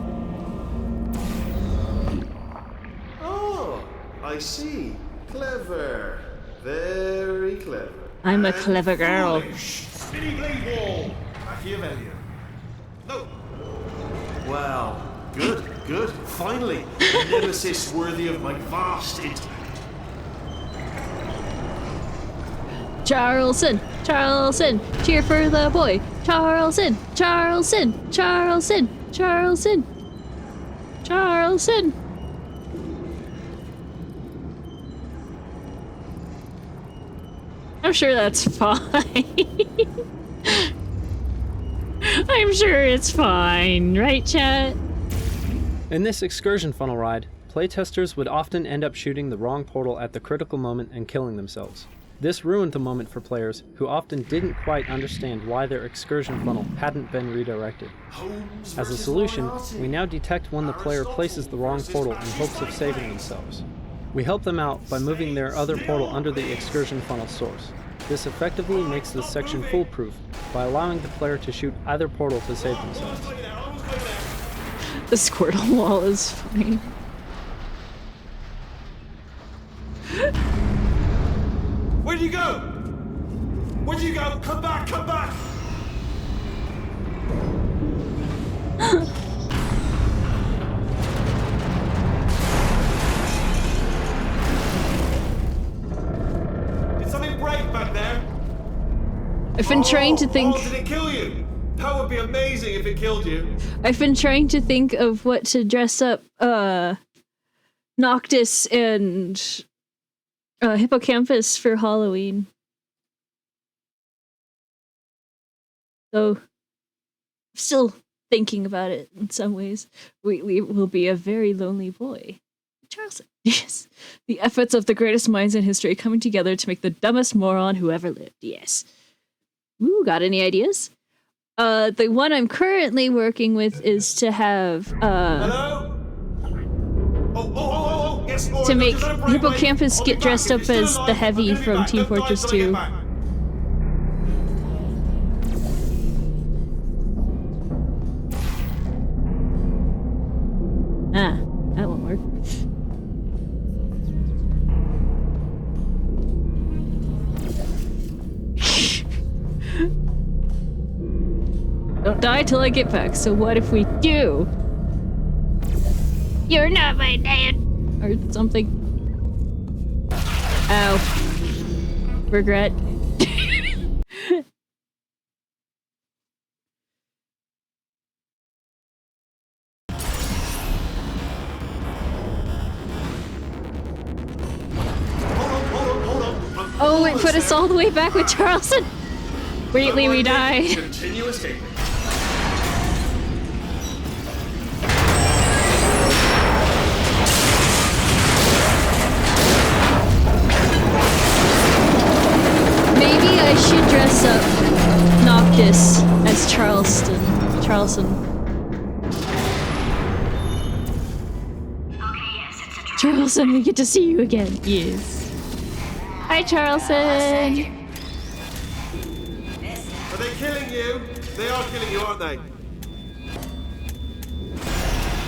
Oh, I see. Clever. Very clever. I'm a clever girl. Spinny blade wall. Machiavellian. No. Well, good, good. Finally, a nemesis worthy of my vast intellect. Charleston, Charleston, cheer for the boy. Charleston, Charleston, Charleston, Charleston, Charleston. I'm sure that's fine. I'm sure it's fine, right, chat? In this excursion funnel ride, playtesters would often end up shooting the wrong portal at the critical moment and killing themselves. This ruined the moment for players who often didn't quite understand why their excursion funnel hadn't been redirected. As a solution, we now detect when the player places the wrong portal in hopes of saving themselves. We help them out by moving their other portal under the excursion funnel source. This effectively makes this section foolproof by allowing the player to shoot either portal to save themselves. The Squirtle wall is funny. Where'd you go? Where'd you go? Come back, come back! Did something break back there? I've been trying to think. Oh, did it kill you? That would be amazing if it killed you. I've been trying to think of what to dress up Noctis and Hippocampus for Halloween. So, still thinking about it in some ways. We will be a very lonely boy. Charleston. Yes. The efforts of the greatest minds in history coming together to make the dumbest moron who ever lived. Yes. Ooh, got any ideas? The one I'm currently working with is to have, Hello? Yes, Lord, to make just let it break, Hippocampus wait. get I'll be dressed back. up If he's as still the alive, Heavy I'll be from back. Team Don't die Fortress till I get 2. back. Ah, that won't work. Don't die till I get back, so what if we do? You're not my dad! Or something. Ow. Regret. Oh, it put us all the way back with Charleston! Wheatley, we died. Continue escaping. Maybe I should dress up Noctis as Charleston. Charleston, we get to see you again. Yes. Hi, Charleston. Are they killing you? They are killing you, aren't they?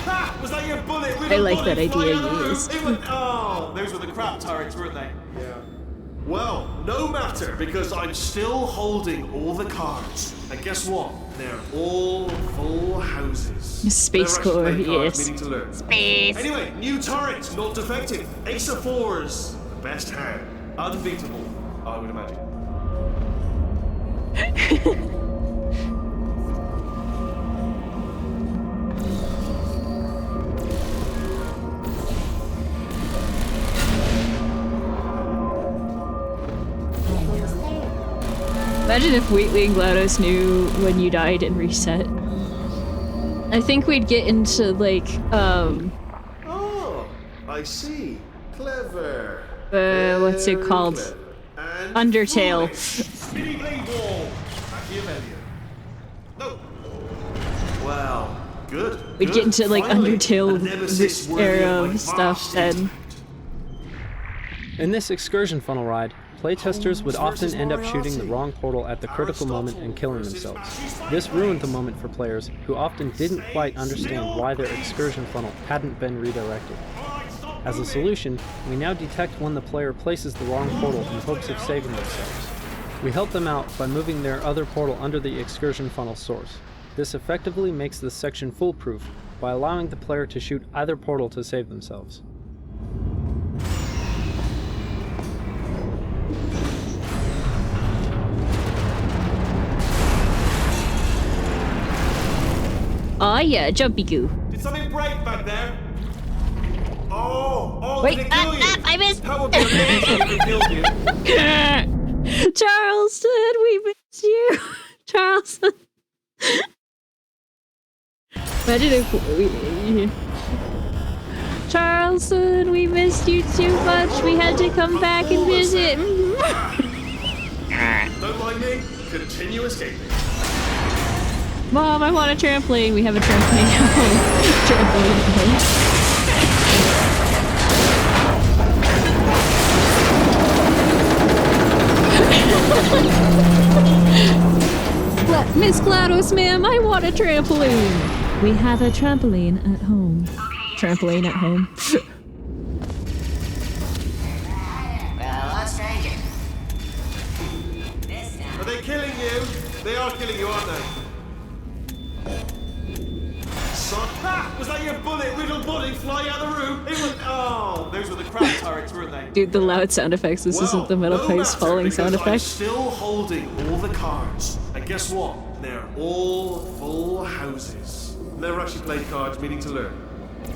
Ha! Was that your bullet? I like that idea, yes. Oh, those were the crap turrets, weren't they? Yeah. Well, no matter, because I'm still holding all the cards. And guess what? They're all full houses. Space They're actually core, playing cards, yes. meaning to learn. Space. Anyway, new turret, not defective. Ace of fours, the best hand. Unbeatable, I would imagine. Imagine if Wheatley and GLaDOS knew when you died and reset. I think we'd get into, like, Oh, I see. Clever. what's it called? Undertale. Spinny blade wall. Machiavellian. No. Well, good. We'd get into, like, Finally, a Undertale nemesis worthy era of my stuff vast then. In this excursion funnel ride, playtesters would often end up shooting the wrong portal at the critical moment and killing themselves. This ruined the moment for players who often didn't quite understand why their excursion funnel hadn't been redirected. As a solution, we now detect when the player places the wrong portal in hopes of saving themselves. We help them out by moving their other portal under the excursion funnel source. This effectively makes this section foolproof by allowing the player to shoot either portal to save themselves. Oh yeah, jumpy goo. Did something break back there? Oh, Wait, did it kill you? I missed. That would be amazing if it killed you. Charleston, we miss you. Charleston. Imagine if we... Charleston, we missed you too much. We had to come back and visit. Don't mind me. Continue escaping. Mom, I want a trampoline. We have a trampoline at home. Trampoline at home. Miss GLaDOS, ma'am, I want a trampoline. We have a trampoline at home. Trampoline at home. Well, let's take it. Are they killing you? They are killing you, aren't they? Son, ha! Was that your bullet, riddle bullet flying out of the room? It was. Oh, those were the crab turrets, weren't they? Dude, the loud sound effects. This isn't the metal no pipes matter, falling sound because I'm effect. still holding all the cards. And guess what? They're all full houses. Never actually played cards, meaning to learn.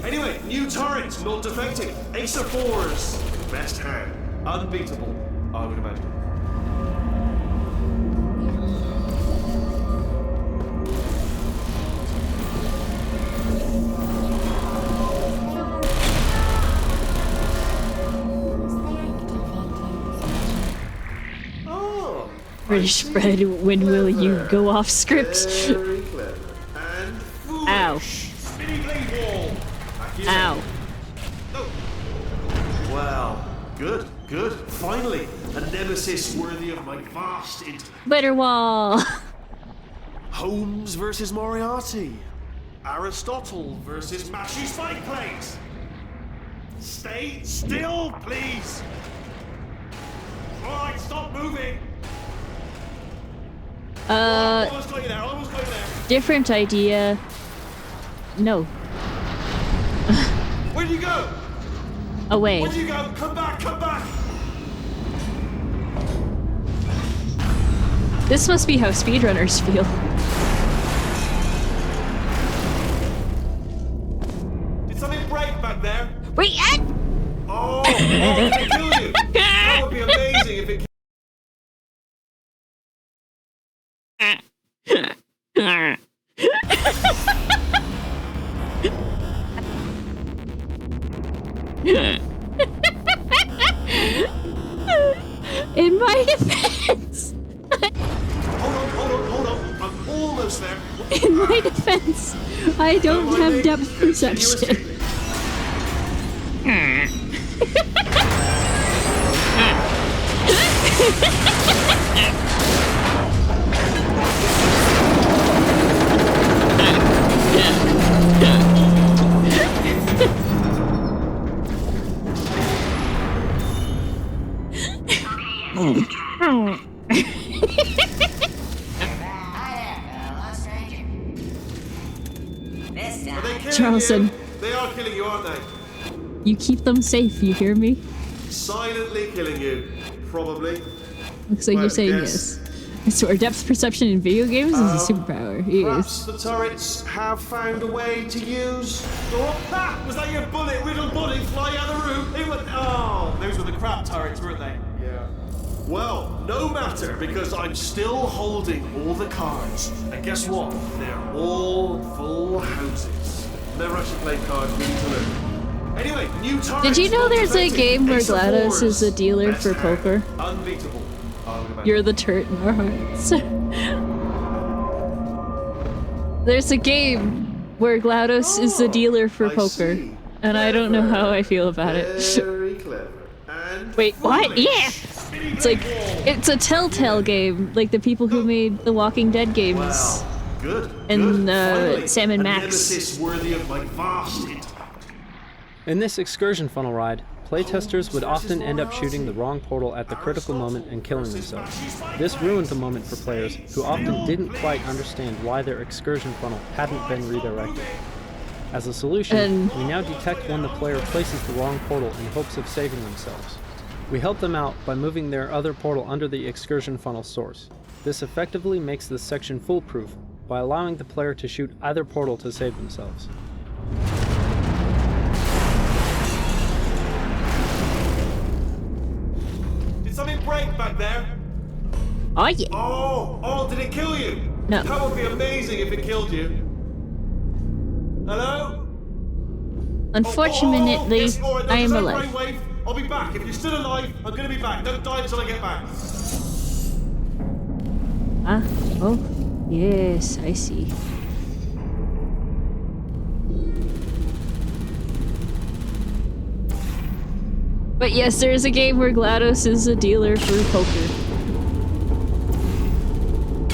Anyway, new turret, not defective. Ace of fours, best hand. Unbeatable, I would imagine. British bread, when will you go off script? Very clever. And foolish. Ow. Spinny blade wall. Ow. No. Well, good, good. Finally, a nemesis worthy of my vast intellect. Better wall. Holmes versus Moriarty. Aristotle versus Mashy Spike Plates. Stay still, please. All right, stop moving. Almost got you there, almost got you there. Different idea. No. Where'd you go? Away. Where'd you go? Come back, come back. This must be how speedrunners feel. Did something break back there? Wait, Oh, did it kill you? That would be amazing if it In my defense. Hold on. I'm almost there. In my defense, I don't have depth perception. Are they killing Charleston. you? They are killing you, aren't they? You keep them safe, you hear me? Silently killing you, probably. Looks like you're saying yes. I swear, depth perception in video games is a superpower. Perhaps Yes. the turrets have found a way to use. Was that your bullet-riddled body flying out of the room? It was. Oh, those were the crap turrets, weren't they? Yeah. Well, no matter, because I'm still holding all the cards. And guess what? They're all full houses. Never actually played cards, we need to learn. Anyway, new turrets. Did you know there's a activated. game where Ace of GLaDOS Wars. is a dealer Best for hand. poker? Unbeatable. You're the turret in our hearts. There's a game where GLaDOS is the dealer for poker, and I don't know how I feel about it. Very clever. And Wait, what? Yeah! It's like, it's a Telltale game, like the people who made the Walking Dead games. Wow. Good. And Finally, Sam and a Max. nemesis worthy of my vast intellect. In this excursion funnel ride, playtesters would often end up shooting the wrong portal at the critical moment and killing themselves. This ruined the moment for players who often didn't quite understand why their excursion funnel hadn't been redirected. As a solution, we now detect when the player places the wrong portal in hopes of saving themselves. We help them out by moving their other portal under the excursion funnel source. This effectively makes this section foolproof by allowing the player to shoot either portal to save themselves. Did something break back there? Oh yeah. Oh, did it kill you? No. That would be amazing if it killed you. Hello? Unfortunately, Yes, all right, I am there's no alive. brainwave. I'll be back. If you're still alive, I'm gonna be back. Don't die until I get back. Ah, oh, yes, I see. But yes, there is a game where GLaDOS is a dealer for poker.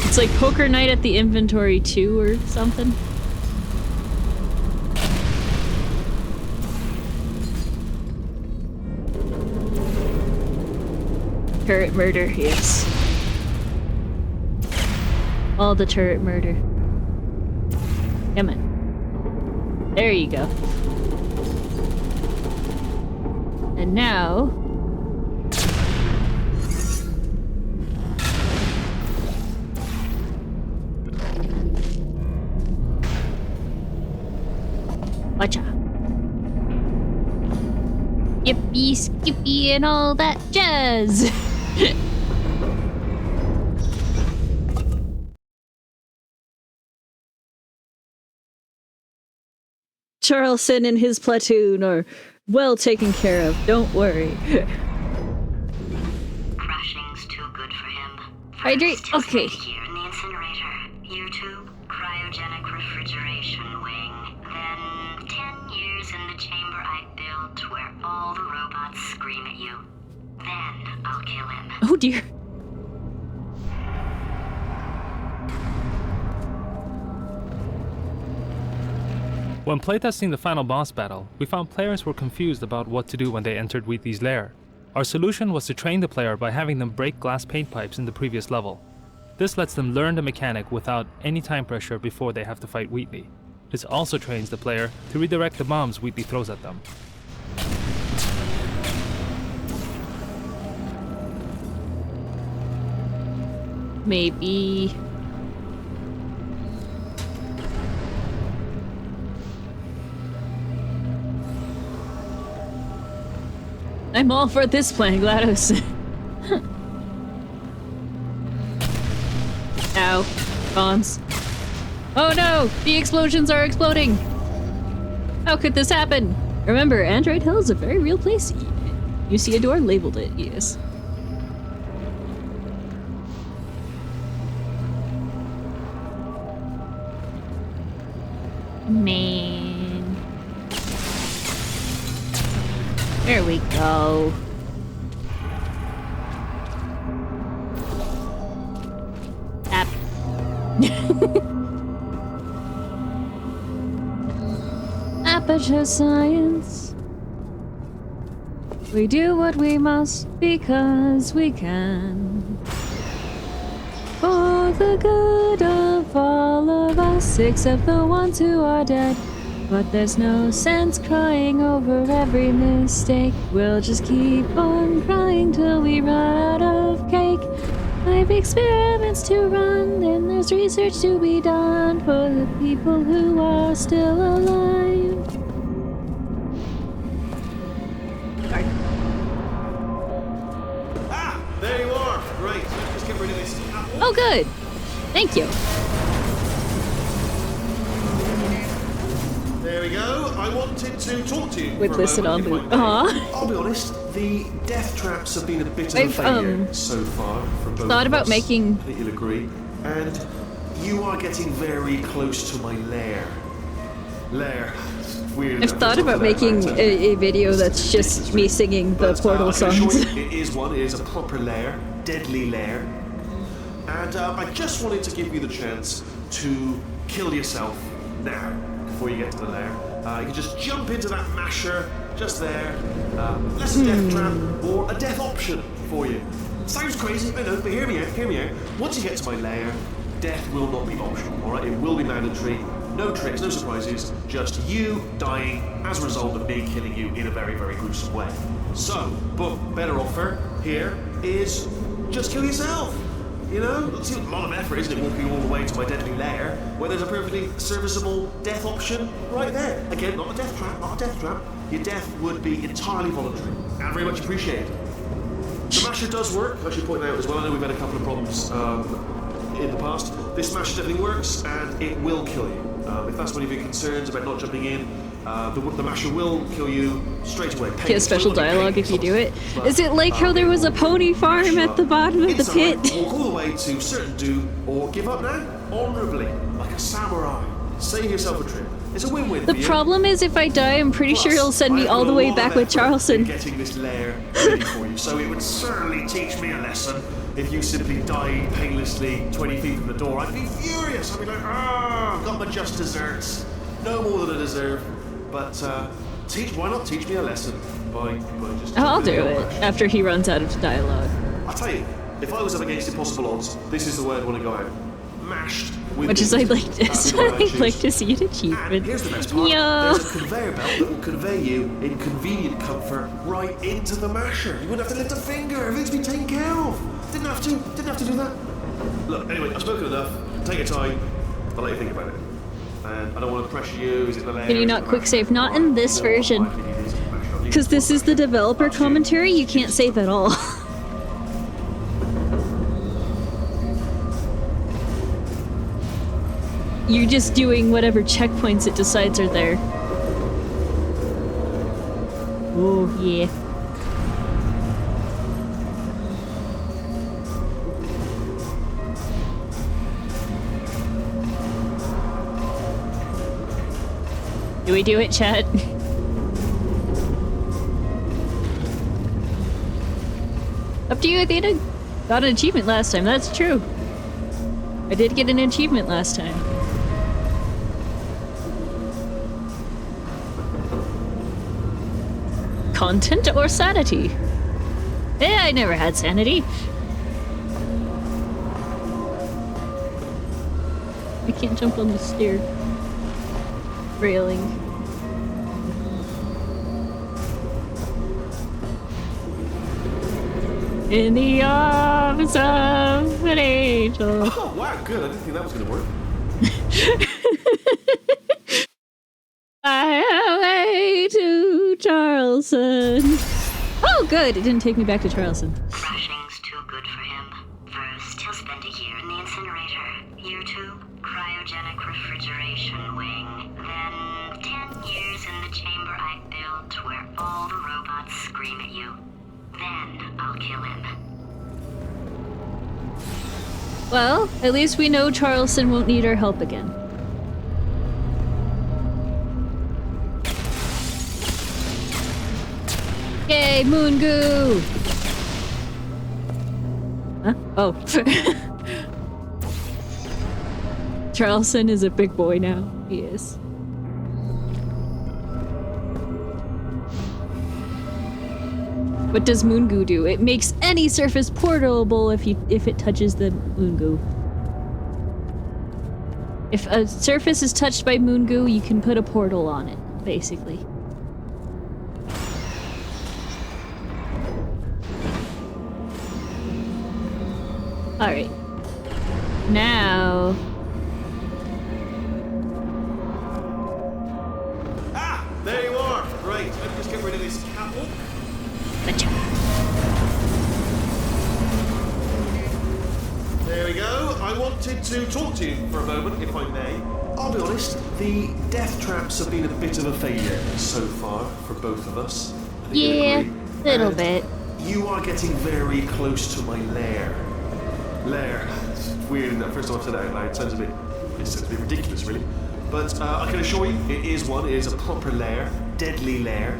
It's like Poker Night at the Inventory 2 or something. Turret murder, yes. All the turret murder. Come on. There you go. And now... Watcha. Yippee, skippy, and all that jazz! Charleston and his platoon are well taken care of, don't worry. Crashing's too good for him. Hydrate? Okay. Year in the incinerator. Year 2, cryogenic refrigeration wing. Then 10 years in the chamber I built where all the robots scream at you. Then I'll kill him. Oh dear. When playtesting the final boss battle, we found players were confused about what to do when they entered Wheatley's lair. Our solution was to train the player by having them break glass paint pipes in the previous level. This lets them learn the mechanic without any time pressure before they have to fight Wheatley. This also trains the player to redirect the bombs Wheatley throws at them. Maybe... I'm all for this plan, GLaDOS. Ow. Bombs. Oh no! The explosions are exploding! How could this happen? Remember, Android Hill is a very real place. You see a door labeled it, yes. Man. There we go. App. Aperture science. We do what we must because we can. For the good of all of us, except the ones who are dead. But there's no sense crying over every mistake. We'll just keep on crying till we run out of cake. I've experiments to run, and there's research to be done for the people who are still alive. Ah, there you are. Great. Just get rid of this. Oh, good. Thank you. There we go. I wanted to talk to you. With for a listed on moment, boot. if I may. Aw. I'll be honest, the death traps have been a bit of a I've, failure so far from both thought of about us. making- I think you'll agree. And you are getting very close to my lair. Lair. It's weird. I've thought about making a video that's just me singing the Portal I can assure songs. you, it is one. It is a proper lair, deadly lair. And I just wanted to give you the chance to kill yourself now before you get to the lair. You can just jump into that masher just there. That's a death trap or a death option for you. Sounds crazy, I know, but hear me out, hear me out. Once you get to my lair, death will not be optional, alright? It will be mandatory. No tricks, no surprises, just you dying as a result of me killing you in a very, very gruesome way. So, but better offer here is just kill yourself. You know, it's a lot of effort, isn't it, walking all the way to my deadly lair, where there's a perfectly serviceable death option right there. Again, not a death trap, not a death trap. Your death would be entirely voluntary and very much appreciated. The masher does work, I should point out as well. I know we've had a couple of problems in the past. This masher definitely works, and it will kill you. If that's one of your concerns about not jumping in, the masher will kill you straight away. Get a special dialogue if you do it. Is it like how there was a pony farm at the bottom of the pit? Walk all the way to certain doom, or give up now, honourably, like a samurai. Save yourself a trip. It's a win-win. The problem is if I die, I'm pretty sure he'll send me all the way back with Charleston. Getting this lair ready for you, so it would certainly teach me a lesson if you simply died painlessly 20 feet from the door. I'd be furious. I'd be like, ah, got my just desserts. No more than I deserve. But why not teach me a lesson by just... I'll do it after he runs out of dialogue. I'll tell you, if I was up against impossible odds, this is the way I'd want to go out. Mashed with Which is I'd like to, I'd like to see an And achievement. here's the best part. Yeah. There's a conveyor belt that will convey you in convenient comfort right into the masher. You wouldn't have to lift a finger. Everything's been taken care of. Didn't have to do that. Look, anyway, I've spoken enough. Take your time. I'll let you think about it. And I don't want to pressure you. Is it the lair? Can you not quick save? Not in this version. Because this is the developer commentary, you can't save at all. You're just doing whatever checkpoints it decides are there. Oh, yeah. Do we do it, chat? Up to you, Athena. Got an achievement last time, that's true. I did get an achievement last time. Content or sanity? I never had sanity. I can't jump on the stair railing. In the arms of an angel. Oh, wow, good. I didn't think that was going to work. Highway to Charleston. Oh, good. It didn't take me back to Charleston. Crashing's too good for him. First, he'll spend a year in the incinerator. Year 2, cryogenic refrigeration wing. Then 10 years in the chamber I built where all the robots scream at you. Then I'll kill him. Well, at least we know Charleston won't need our help again. Yay, moon goo! Huh? Oh. Charleston is a big boy now. He is. What does moon goo do? It makes any surface portable if it touches the moon goo. If a surface is touched by moon goo, you can put a portal on it, basically. Alright. Now... Ah! There you are! Right, let me just get rid of this catwalk. There we go. I wanted to talk to you for a moment, if I may. I'll be honest, the death traps have been a bit of a failure so far for both of us. Yeah, little bit. You are getting very close to my lair. Lair. It's weird, isn't it? First time I've said that out loud. It sounds a bit ridiculous, really. But I can assure you, it is one. It is a proper lair. Deadly lair.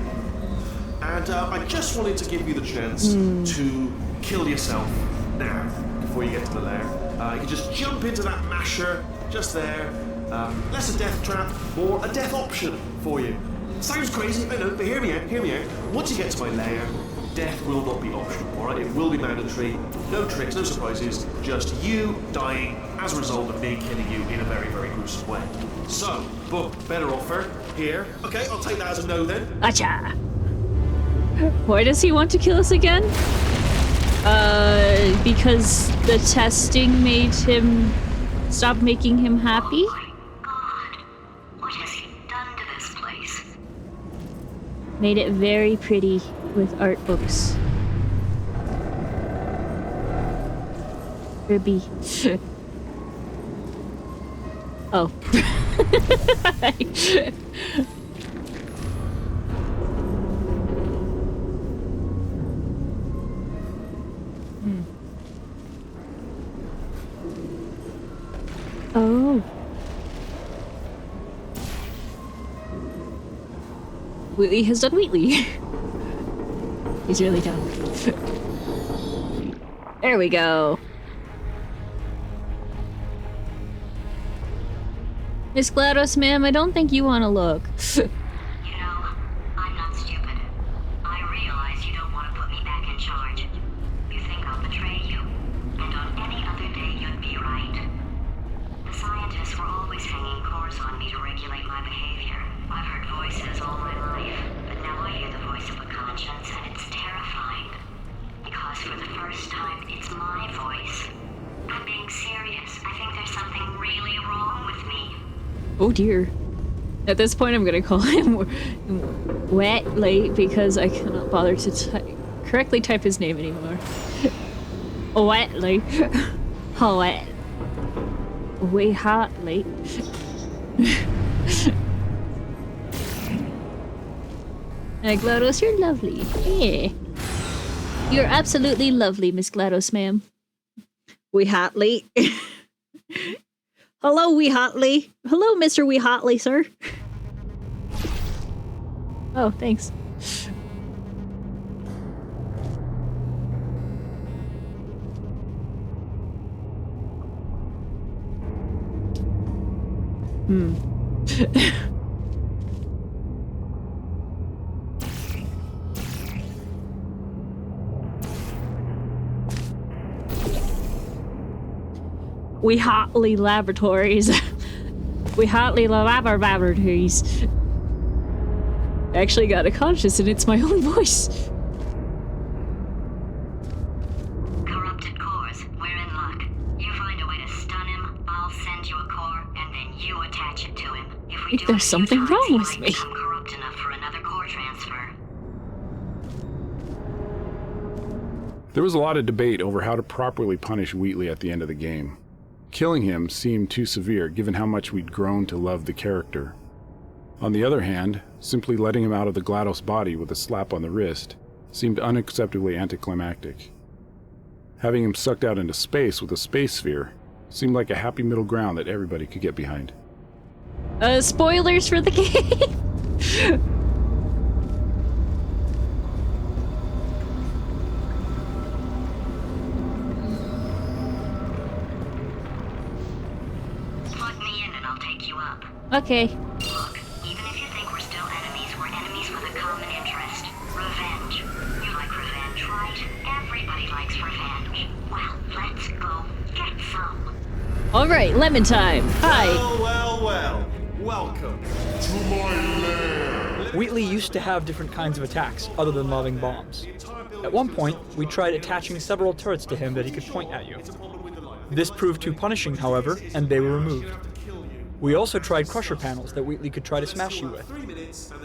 And I just wanted to give you the chance to kill yourself now, before you get to the lair. You can just jump into that masher, just there. Less a death trap, more a death option for you. Sounds crazy, I know, but hear me out. Once you get to my lair, death will not be optional, alright? It will be mandatory. No tricks, no surprises, just you dying as a result of me killing you in a very, very gruesome way. So, boom, better offer here. Okay, I'll take that as a no then. Gotcha! Why does he want to kill us again? Because the testing made him stop making him happy? Oh my God. What has he done to this place? Made it very pretty with art books. Ruby. Oh. Oh. Wheatley has done Wheatley. He's really dumb. There we go. Miss GLaDOS, ma'am, I don't think you want to look. You know, I'm not stupid. I realize you don't want to put me back in charge. You think I'll betray you. And on any other day, you'd be right. The scientists were always hanging cores on me to regulate my behavior. I've heard voices all my life, but now I hear the voice of a conscience, and it's terrifying. Because for the first time, it's my voice. I'm being serious. I think there's something really wrong with me. Oh dear. At this point, I'm gonna call him Wheatley because I cannot bother to correctly type his name anymore. Wheatley. Oh, Wheatley. GLaDOS, you're lovely. Yeah. You're absolutely lovely, Miss GLaDOS, ma'am. Wheatley. Hello, Wheatley. Hello, Mr. Wheatley, sir. Oh, thanks. Wheatley Laboratories. Wheatley Laboratories. I actually got a conscience and it's my own voice. Corrupted cores, we're in luck. You find a way to stun him, I'll send you a core, and then you attach it to him. If we do There's something wrong he with might me. become corrupt enough for another core transfer. There was a lot of debate over how to properly punish Wheatley at the end of the game. Killing him seemed too severe given how much we'd grown to love the character. On the other hand, simply letting him out of the GLaDOS body with a slap on the wrist seemed unacceptably anticlimactic. Having him sucked out into space with a space sphere seemed like a happy middle ground that everybody could get behind. Spoilers for the game. Plug me in and I'll take you up. Okay. Look, even if you think we're still enemies, we're enemies with a common interest. Revenge. You like revenge? strikes revenge. Well, let's go get some. Alright, lemon time. Hi. Well. Welcome to my lair. Wheatley used to have different kinds of attacks, other than lobbing bombs. At one point, we tried attaching several turrets to him that he could point at you. This proved too punishing, however, and they were removed. We also tried crusher panels that Wheatley could try to smash you with.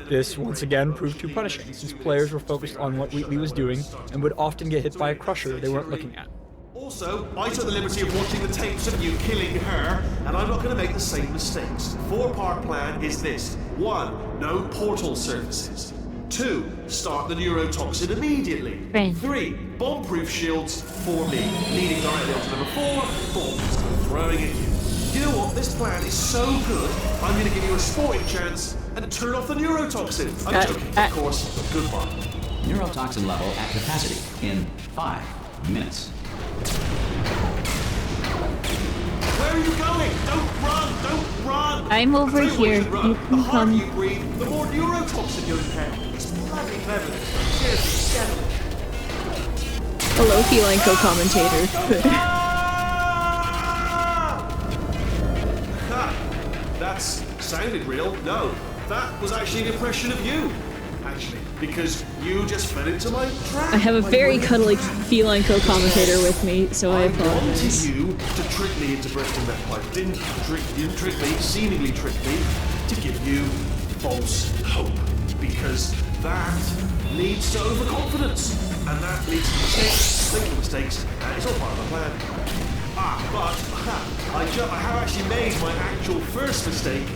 This, once again, proved too punishing, since players were focused on what Wheatley was doing and would often get hit by a crusher they weren't looking at. Also, I took the liberty of watching the tapes of you killing her, and I'm not going to make the same mistakes. The 4-part plan is this. 1. No portal surfaces. 2. Start the neurotoxin immediately. 3. Bomb-proof shields for me, leading directly onto number 4, bombs, throwing at you. You know what? This plan is so good, I'm going to give you a sporting chance and turn off the neurotoxin. I'm joking, of course, but goodbye. Neurotoxin level at capacity in 5 minutes. Where are you going? Don't run! I'm over here. You can the harder come. you breathe, the more neurotoxin you'll inhale. It's bloody clever. Seriously, get it. Hello, feline co-commentator. That's sounded real. No, that was actually an impression of you. Actually, because you just fell into my trap. I have a very cuddly feline co-commentator with me, so I apologize. I wanted you to trick me into bursting that pipe. Didn't trick me, seemingly trick me, to give you false hope. Because that leads to overconfidence. And that leads to mistakes, making mistakes, and it's all part of the plan. But I have actually made my actual first mistake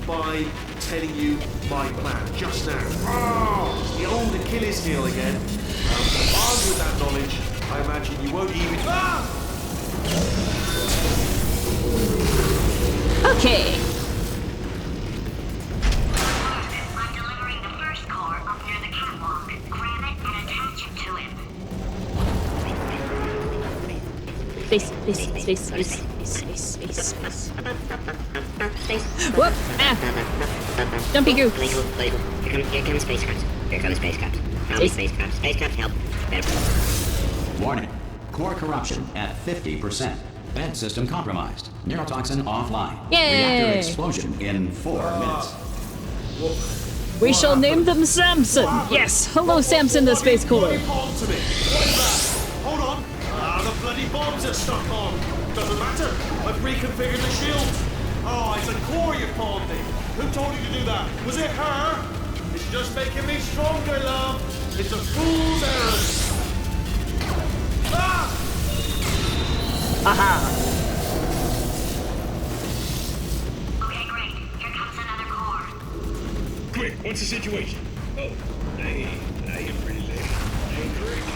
by telling you my plan just now. It's the old Achilles heel again. Armed with that knowledge, I imagine you won't even. Okay. I'm delivering the first core up near the catwalk. Grab it and attach it to him. Space. Whoop! Ah! Jumpy group. Here comes spacecraft. Here comes spacecraft. How many spacecraft? Spacecraft, help. Better. Warning. Core corruption at 50%. Bed system compromised. Neurotoxin offline. Yay! Reactor explosion in 4 minutes. We shall name them Samson. Yes. Hello, Samson, the space cooler. Hold on. The bloody bombs are stuck on. Doesn't matter. I've reconfigured the shield. Oh, it's a core you're pawning. Who told you to do that? Was it her? It's just making me stronger, love. It's a fool's errand. Ah! Aha! Okay, great. Here comes another core. Quick, what's the situation? Oh, hey, now you're pretty late. Hey, Drake,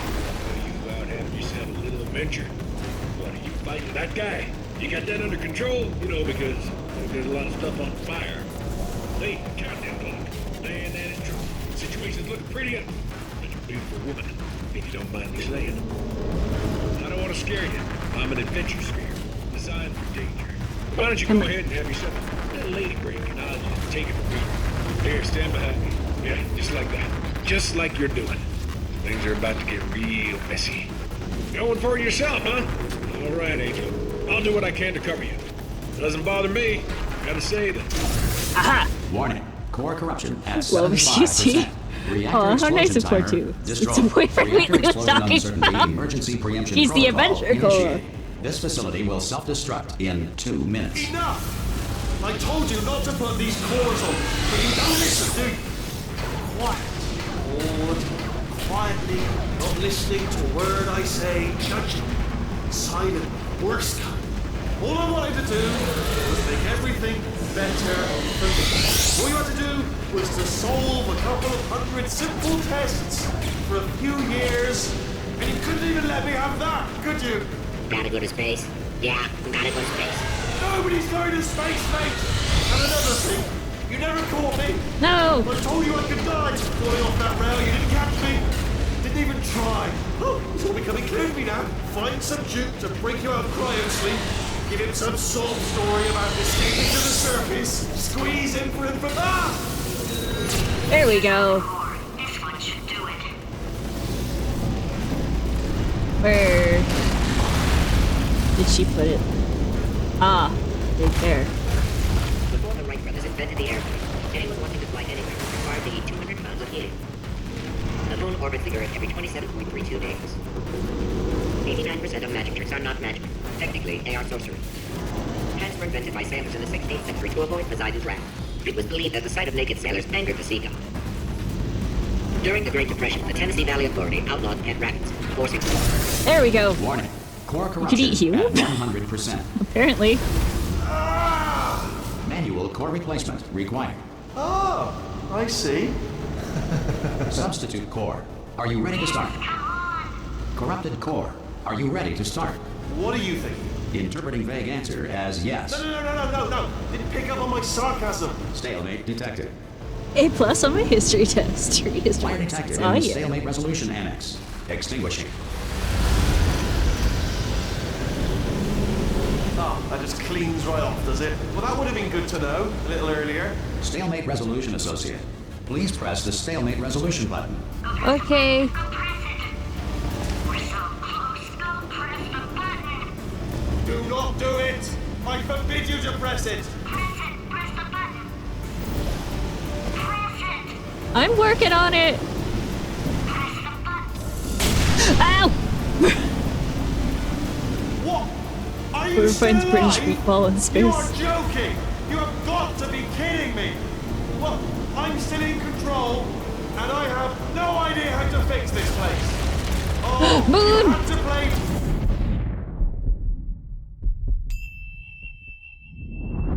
you out having yourself a little adventure? What, are you fighting that guy? You got that under control? You know, because there's a lot of stuff on fire. Hey, countdown clock. Staying at it. Situation's looking pretty up. Such a beautiful woman, if you don't mind me saying. I don't want to scare you. I'm an adventure sphere, designed for danger. Why don't you go ahead and have yourself a little lady break, and I'll just take it from here. Here, stand behind me. Yeah, just like that. Just like you're doing. Things are about to get real messy. Going for it yourself, huh? All right, Angel. I'll do what I can to cover you. Doesn't bother me. Gotta say that. Aha! Warning. Core corruption at Love 75%. Oh, how nice of Core 2. It's a boyfriend Wheatley was talking about. He's the adventure core. This facility will self-destruct in 2 minutes. Enough! I told you not to put these cores on, but you don't listen, do you? Quiet. Bored. Quietly, not listening to a word I say, judging. Silent, worst kind. All I wanted to do was make everything better for me. All you had to do was to solve a couple of 100 simple tests for a few years, and you couldn't even let me have that, could you? Gotta go to space? Yeah, gotta go to space. Nobody's going to space, mate! And another thing, you never caught me. No! I told you I could die falling off that rail, you didn't catch me. Didn't even try. Oh, it's all becoming clear to me now. Find some juke to break you out of cryo sleep. Give him some sob story about escaping to the surface. Squeeze him for him from There we go. This one should do it. Where did she put it? Ah, right there. Before the Wright brothers invented the airplane, anyone wanting to fly anywhere required to eat 200 pounds of helium. The moon orbits the Earth every 27.32 days. 89% of magic tricks are not magic. Technically, they are sorcery. Hats were invented by sailors in the 16th century to avoid Poseidon's wrath. It was believed that the sight of naked sailors angered the sea god. During the Great Depression, the Tennessee Valley Authority outlawed pet rabbits, forcing... There we go. Warning. Core You corruption could eat you? at 100%. Apparently. Manual core replacement required. Oh, I see. Substitute core. Are you ready to start? Corrupted core. Are you ready to start? What are you thinking? Interpreting vague answer as yes. No. Didn't pick up on my sarcasm. Stalemate detected. A+ on my history test. Read history Fire tests. detected Oh, in yeah. stalemate resolution annex. Extinguishing. Oh, that just cleans right off, does it? Well, that would have been good to know a little earlier. Stalemate resolution associate. Please press the stalemate resolution button. Okay. Do not do it! I forbid you to press it! I'm working on it. Ow! What? Are you Whoever still finds British alive? meatball in space. You are joking! You have got to be kidding me! Well, I'm still in control, and I have no idea how to fix this place. Oh, Moon! you have to play...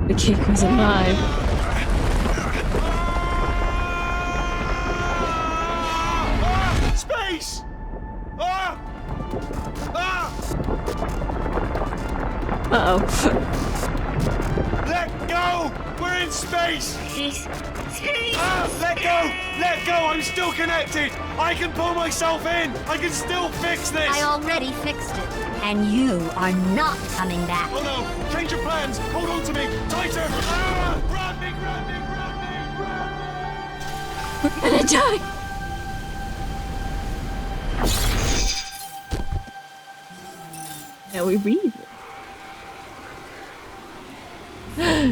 The cake was alive. Space! Ah! Ah! Uh-oh. Let go! We're in space! Ah! Let go! Let go! I'm still connected! I can pull myself in! I can still fix this! I already fixed it. And you are not coming back. Oh no! Change your plans! Hold on to me! Tighter! Ah! Grab me! We're gonna die. Now we breathe.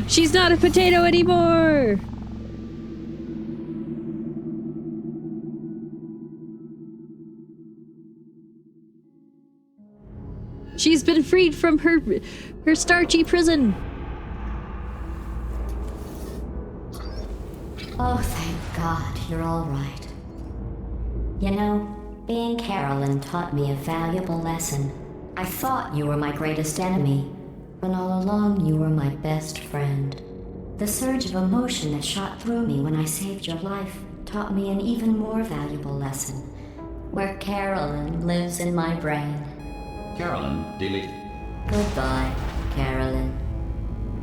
She's not a potato anymore! She's been freed from her starchy prison. Oh, thank God, you're all right. You know, being Carolyn taught me a valuable lesson. I thought you were my greatest enemy, when all along you were my best friend. The surge of emotion that shot through me when I saved your life taught me an even more valuable lesson, where Carolyn lives in my brain. Carolyn deleted. Goodbye, Carolyn.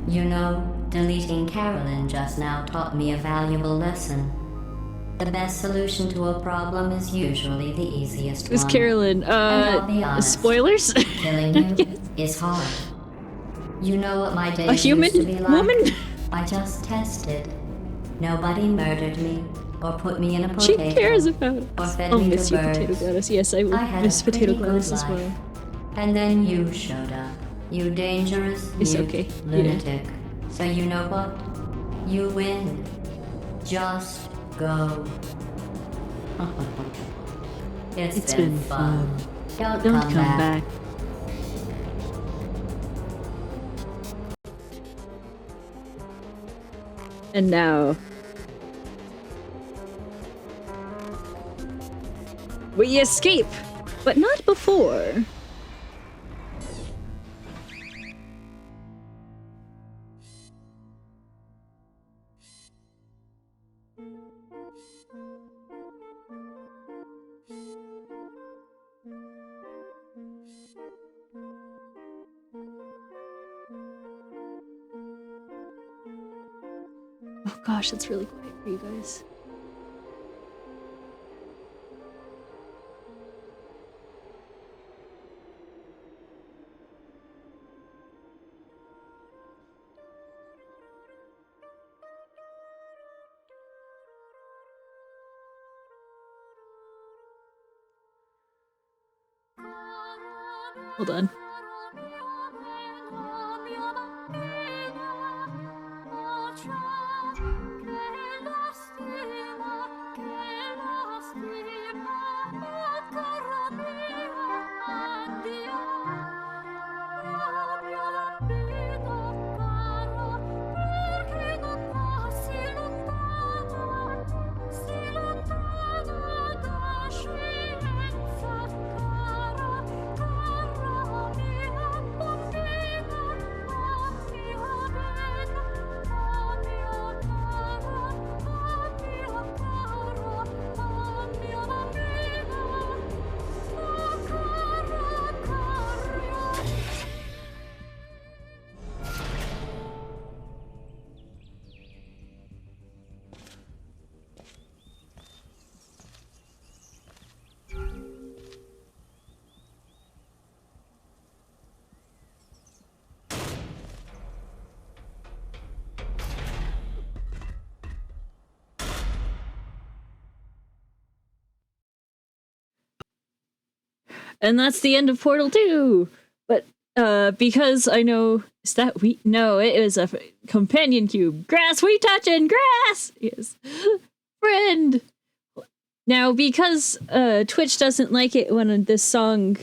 You know, deleting Carolyn just now taught me a valuable lesson. The best solution to a problem is usually the easiest Who's one. Carolyn? And I'll be honest, Spoilers? killing you is hard. You know what my days A human used to be like? woman? I just tested. Nobody murdered me, or put me in a She potato, cares about or us. fed I'll me miss to you, birds. Potato Goddess. Yes, I will I had miss a Potato pretty good Goddess as life. well. And then you showed up. You dangerous, It's mute okay. lunatic. So you know what? You win. Just go. It's been fun. Don't come back. And now we escape, but not before. Oh gosh, it's really quiet for you guys. Hold on. And that's the end of Portal 2. But because I know, is that wheat? No, it is a companion cube. Grass, we touching grass. Yes, friend. Now, because Twitch doesn't like it when this song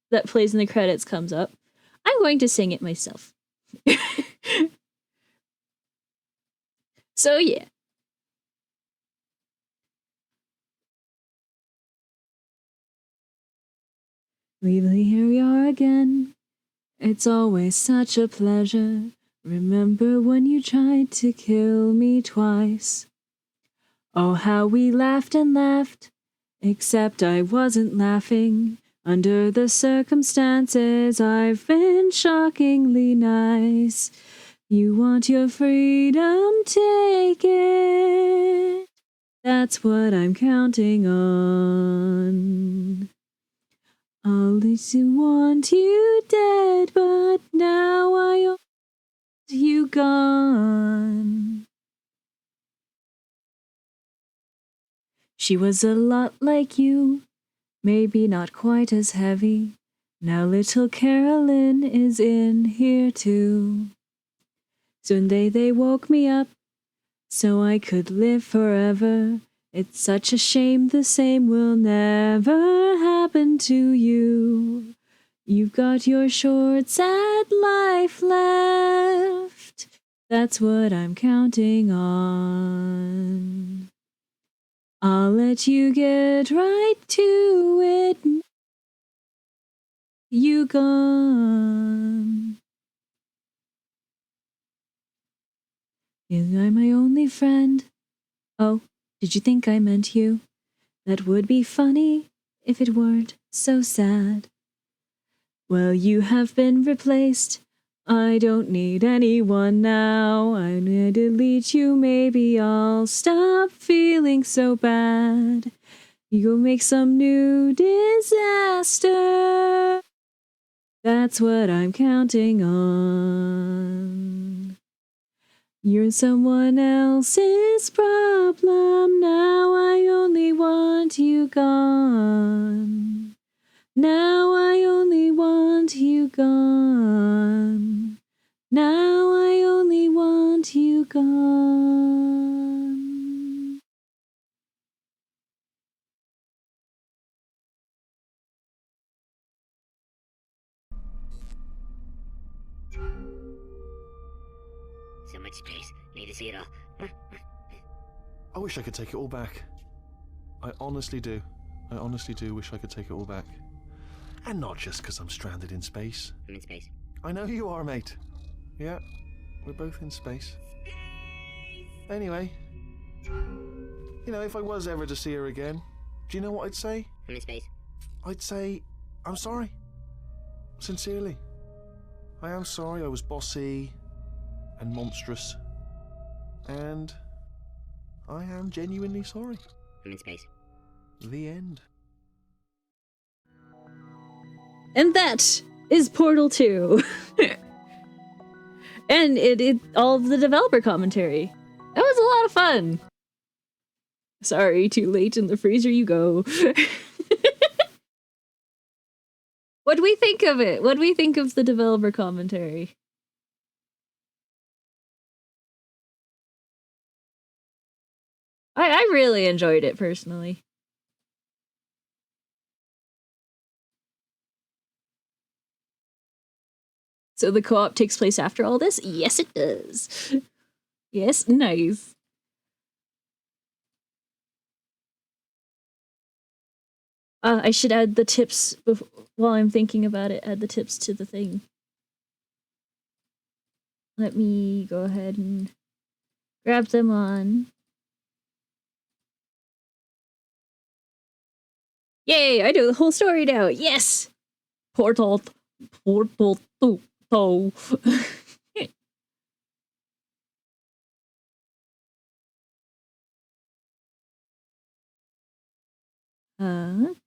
that plays in the credits comes up, I'm going to sing it myself. So yeah. Wheatley, here we are again. It's always such a pleasure. Remember when you tried to kill me twice? Oh, how we laughed and laughed. Except I wasn't laughing. Under the circumstances, I've been shockingly nice. You want your freedom, take it. That's what I'm counting on. I'll used to want you dead, but now I want you gone. She was a lot like you, maybe not quite as heavy. Now little Carolyn is in here too. Soon they woke me up, so I could live forever. It's such a shame the same will never happen to you. You've got your short, sad life left. That's what I'm counting on. I'll let you get right to it. You gone. You're my only friend. Oh, did you think I meant you? That would be funny if it weren't so sad. Well, you have been replaced. I don't need anyone now. I'm gonna delete you, maybe I'll stop feeling so bad. You go make some new disaster. That's what I'm counting on. You're someone else's problem. Now I only want you gone. Now I only want you gone. Now I only want you gone. So much space. Need to see it all. I wish I could take it all back. I honestly do. I honestly do wish I could take it all back. And not just because I'm stranded in space. I'm in space. I know you are, mate. Yeah, we're both in space. Anyway, you know, if I was ever to see her again, do you know what I'd say? I'm in space. I'd say, I'm sorry. Sincerely. I am sorry I was bossy and monstrous. And I am genuinely sorry. I'm in space. The end. And that is Portal 2. And it all of the developer commentary. That was a lot of fun. Sorry, too late in the freezer you go. What do we think of it? What do we think of the developer commentary? I really enjoyed it personally. So the co-op takes place after all this? Yes, it does. Yes, nice. I should add the tips while I'm thinking about it. Add the tips to the thing. Let me go ahead and grab them on. Yay! I know the whole story now. Yes. Portal 2. Okay.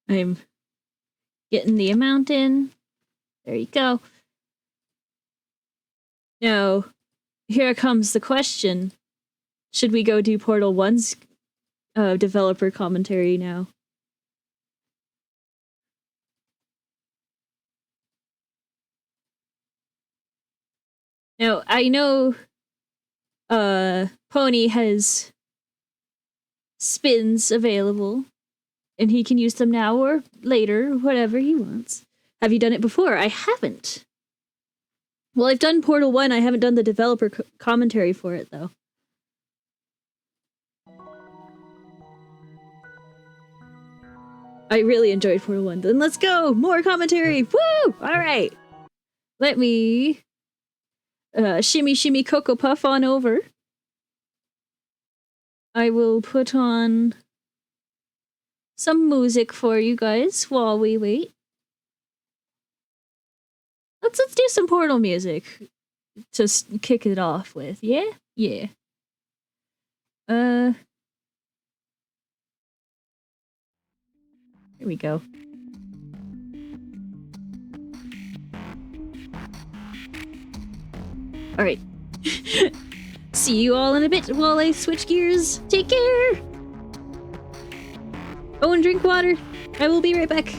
I'm Getting the amount in. There you go. Now, here comes the question. Should we go do Portal 1's developer commentary now? Now, I know Pony has spins available, and he can use them now or later, whatever he wants. Have you done it before? I haven't. Well, I've done Portal 1, I haven't done the developer commentary for it, though. I really enjoyed Portal 1. Then let's go! More commentary! Woo! Alright. Let me shimmy shimmy Cocoa Puff on over. I will put on some music for you guys while we wait. Let's do some Portal music to kick it off with. Yeah? Yeah. Here we go. Alright. See you all in a bit while I switch gears. Take care! Oh, and drink water. I will be right back.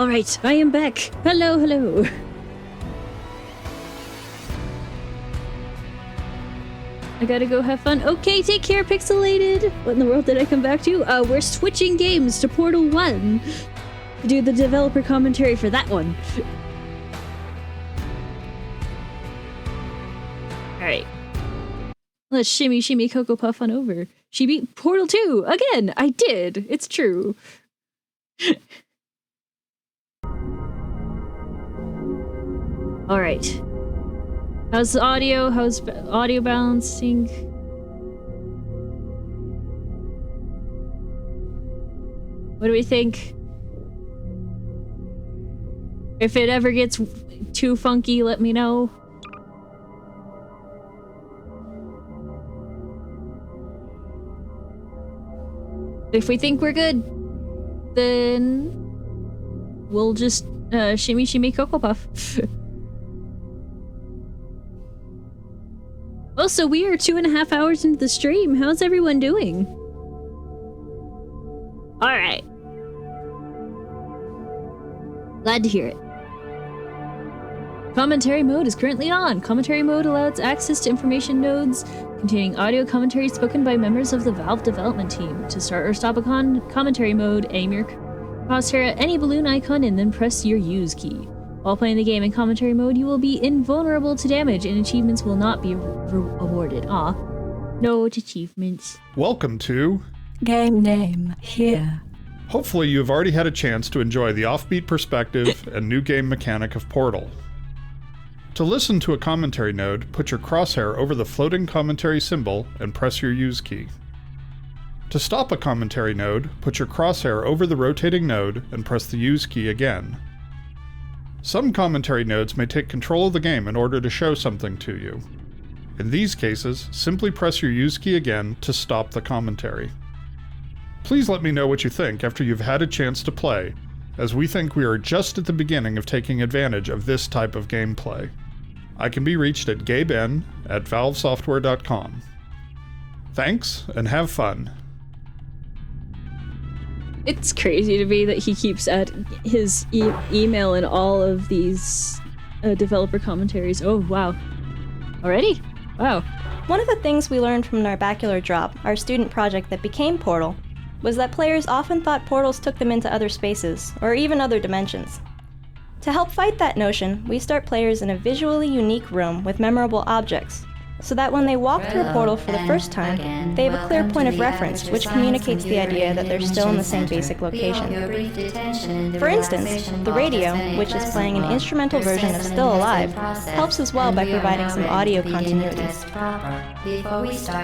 Alright, I am back. Hello, hello. I gotta go have fun. Okay, take care, Pixelated. What in the world did I come back to? We're switching games to Portal 1 to do the developer commentary for that one. Alright. Let's shimmy shimmy Cocoa Puff on over. She beat Portal 2! Again! I did! It's true. Alright. How's the audio? How's audio balancing? What do we think? If it ever gets too funky, let me know. If we think we're good, then we'll just shimmy shimmy Cocoa Puff. Oh, so we are 2.5 hours into the stream. How's everyone doing? Alright. Glad to hear it. Commentary mode is currently on. Commentary mode allows access to information nodes containing audio commentary spoken by members of the Valve development team. To start or stop a commentary mode, aim your crosshair at any balloon icon and then press your use key. While playing the game in commentary mode, you will be invulnerable to damage and achievements will not be awarded. No achievements. Welcome to Game Name Here. Hopefully you've already had a chance to enjoy the offbeat perspective and new game mechanic of Portal. To listen to a commentary node, put your crosshair over the floating commentary symbol and press your use key. To stop a commentary node, put your crosshair over the rotating node and press the use key again. Some commentary nodes may take control of the game in order to show something to you. In these cases, simply press your use key again to stop the commentary. Please let me know what you think after you've had a chance to play, as we think we are just at the beginning of taking advantage of this type of gameplay. I can be reached at gaben@valvesoftware.com. Thanks, and have fun. It's crazy to me that he keeps his email in all of these developer commentaries. Oh, wow. Already? Wow. One of the things we learned from Narbacular Drop, our student project that became Portal, was that players often thought portals took them into other spaces, or even other dimensions. To help fight that notion, we start players in a visually unique room with memorable objects, so that when they walk through a portal for the first time, they have a clear point of reference which communicates the idea that they're still in the same basic location. For instance, the radio, which is playing an instrumental version of Still Alive, helps as well by providing some audio continuity.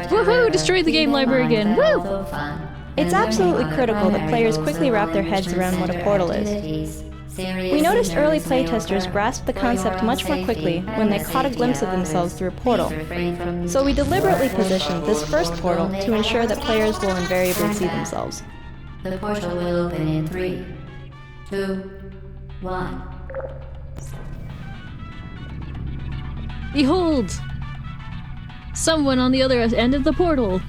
Woohoo! Destroy the game library again! Woo! It's absolutely critical that players quickly wrap their heads around what a portal is. We noticed early playtesters grasped the concept much more quickly when they caught a glimpse of themselves through a portal. So we deliberately positioned this first portal to ensure that players will invariably see themselves. The portal will open in 3, 2, 1. Behold! Someone on the other end of the portal!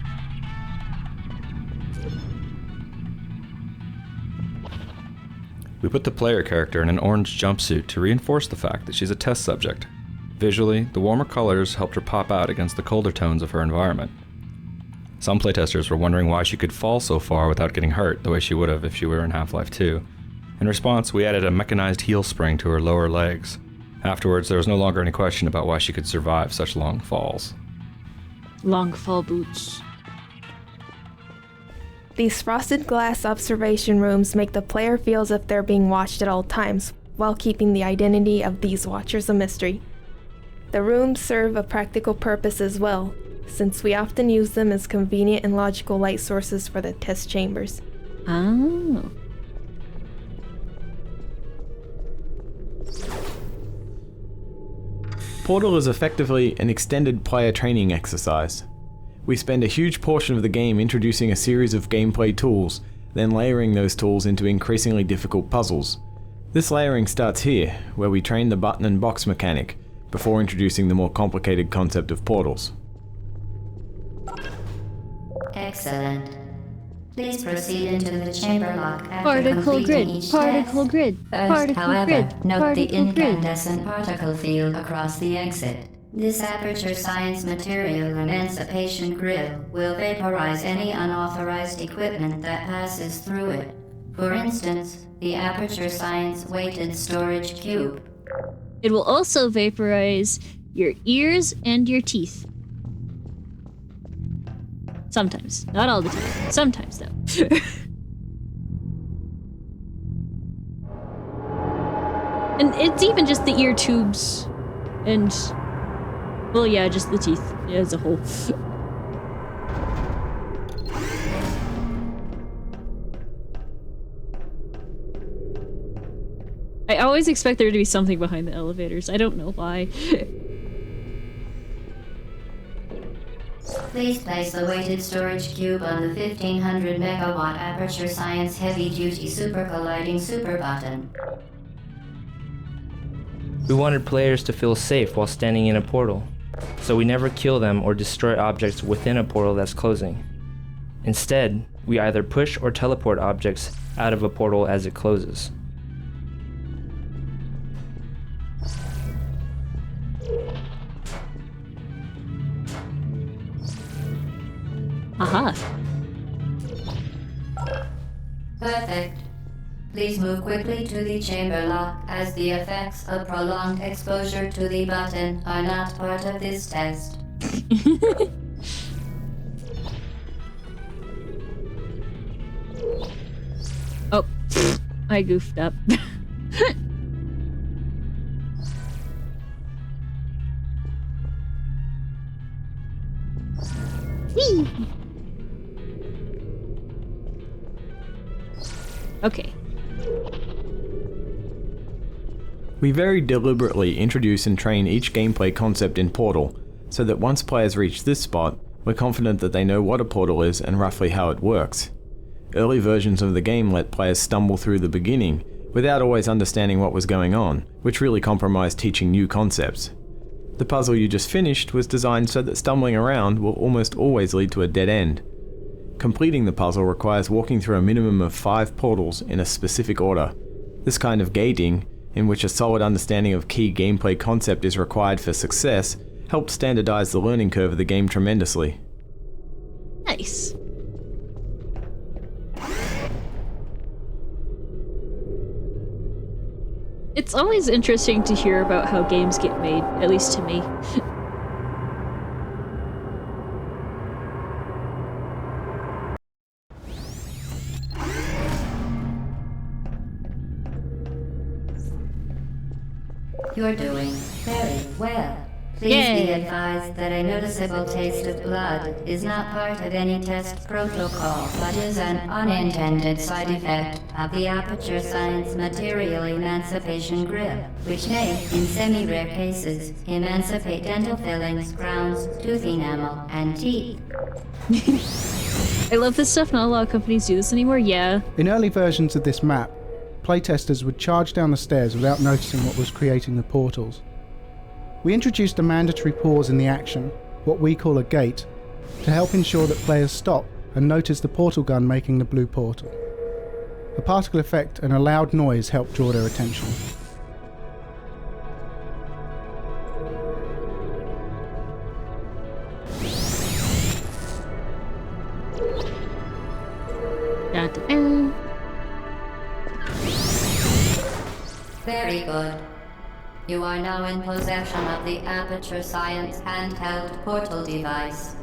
We put the player character in an orange jumpsuit to reinforce the fact that she's a test subject. Visually, the warmer colors helped her pop out against the colder tones of her environment. Some playtesters were wondering why she could fall so far without getting hurt the way she would have if she were in Half-Life 2. In response, we added a mechanized heel spring to her lower legs. Afterwards, there was no longer any question about why she could survive such long falls. Long fall boots. These frosted glass observation rooms make the player feel as if they're being watched at all times, while keeping the identity of these watchers a mystery. The rooms serve a practical purpose as well, since we often use them as convenient and logical light sources for the test chambers. Oh. Portal is effectively an extended player training exercise. We spend a huge portion of the game introducing a series of gameplay tools, then layering those tools into increasingly difficult puzzles. This layering starts here, where we train the button and box mechanic, before introducing the more complicated concept of portals. Excellent. Please proceed into the chamber lock after Particle completing grid, each particle test. grid, First, particle however, grid, note the particle grid. incandescent particle field across the exit. This aperture science material emancipation grill will vaporize any unauthorized equipment that passes through it. For instance, the aperture science weighted storage cube. It will also vaporize your ears and your teeth. Sometimes. Not all the time. Sometimes, though. And it's even just the ear tubes. And... well, yeah, just the teeth as a whole. I always expect there to be something behind the elevators. I don't know why. Please place the weighted storage cube on the 1500 megawatt aperture science heavy duty super colliding super button. We wanted players to feel safe while standing in a portal, so we never kill them or destroy objects within a portal that's closing. Instead, we either push or teleport objects out of a portal as it closes. Aha. Perfect. Please move quickly to the chamber lock, as the effects of prolonged exposure to the button are not part of this test. Oh, I goofed up. Whee! Okay. We very deliberately introduce and train each gameplay concept in Portal, so that once players reach this spot, we're confident that they know what a portal is and roughly how it works. Early versions of the game let players stumble through the beginning, without always understanding what was going on, which really compromised teaching new concepts. The puzzle you just finished was designed so that stumbling around will almost always lead to a dead end. Completing the puzzle requires walking through a minimum of 5 portals in a specific order. This kind of gating, in which a solid understanding of key gameplay concept is required for success, helped standardize the learning curve of the game tremendously. Nice. It's always interesting to hear about how games get made, at least to me. You're doing very well. Please be advised that a noticeable taste of blood is not part of any test protocol, but is an unintended side effect of the aperture science material emancipation grill, which may, in semi-rare cases, emancipate dental fillings, crowns, tooth enamel, and teeth. I love this stuff. Not a lot of companies do this anymore. Yeah. In early versions of this map, playtesters would charge down the stairs without noticing what was creating the portals. We introduced a mandatory pause in the action, what we call a gate, to help ensure that players stop and notice the portal gun making the blue portal. A particle effect and a loud noise helped draw their attention. Very good. You are now in possession of the Aperture Science handheld portal device.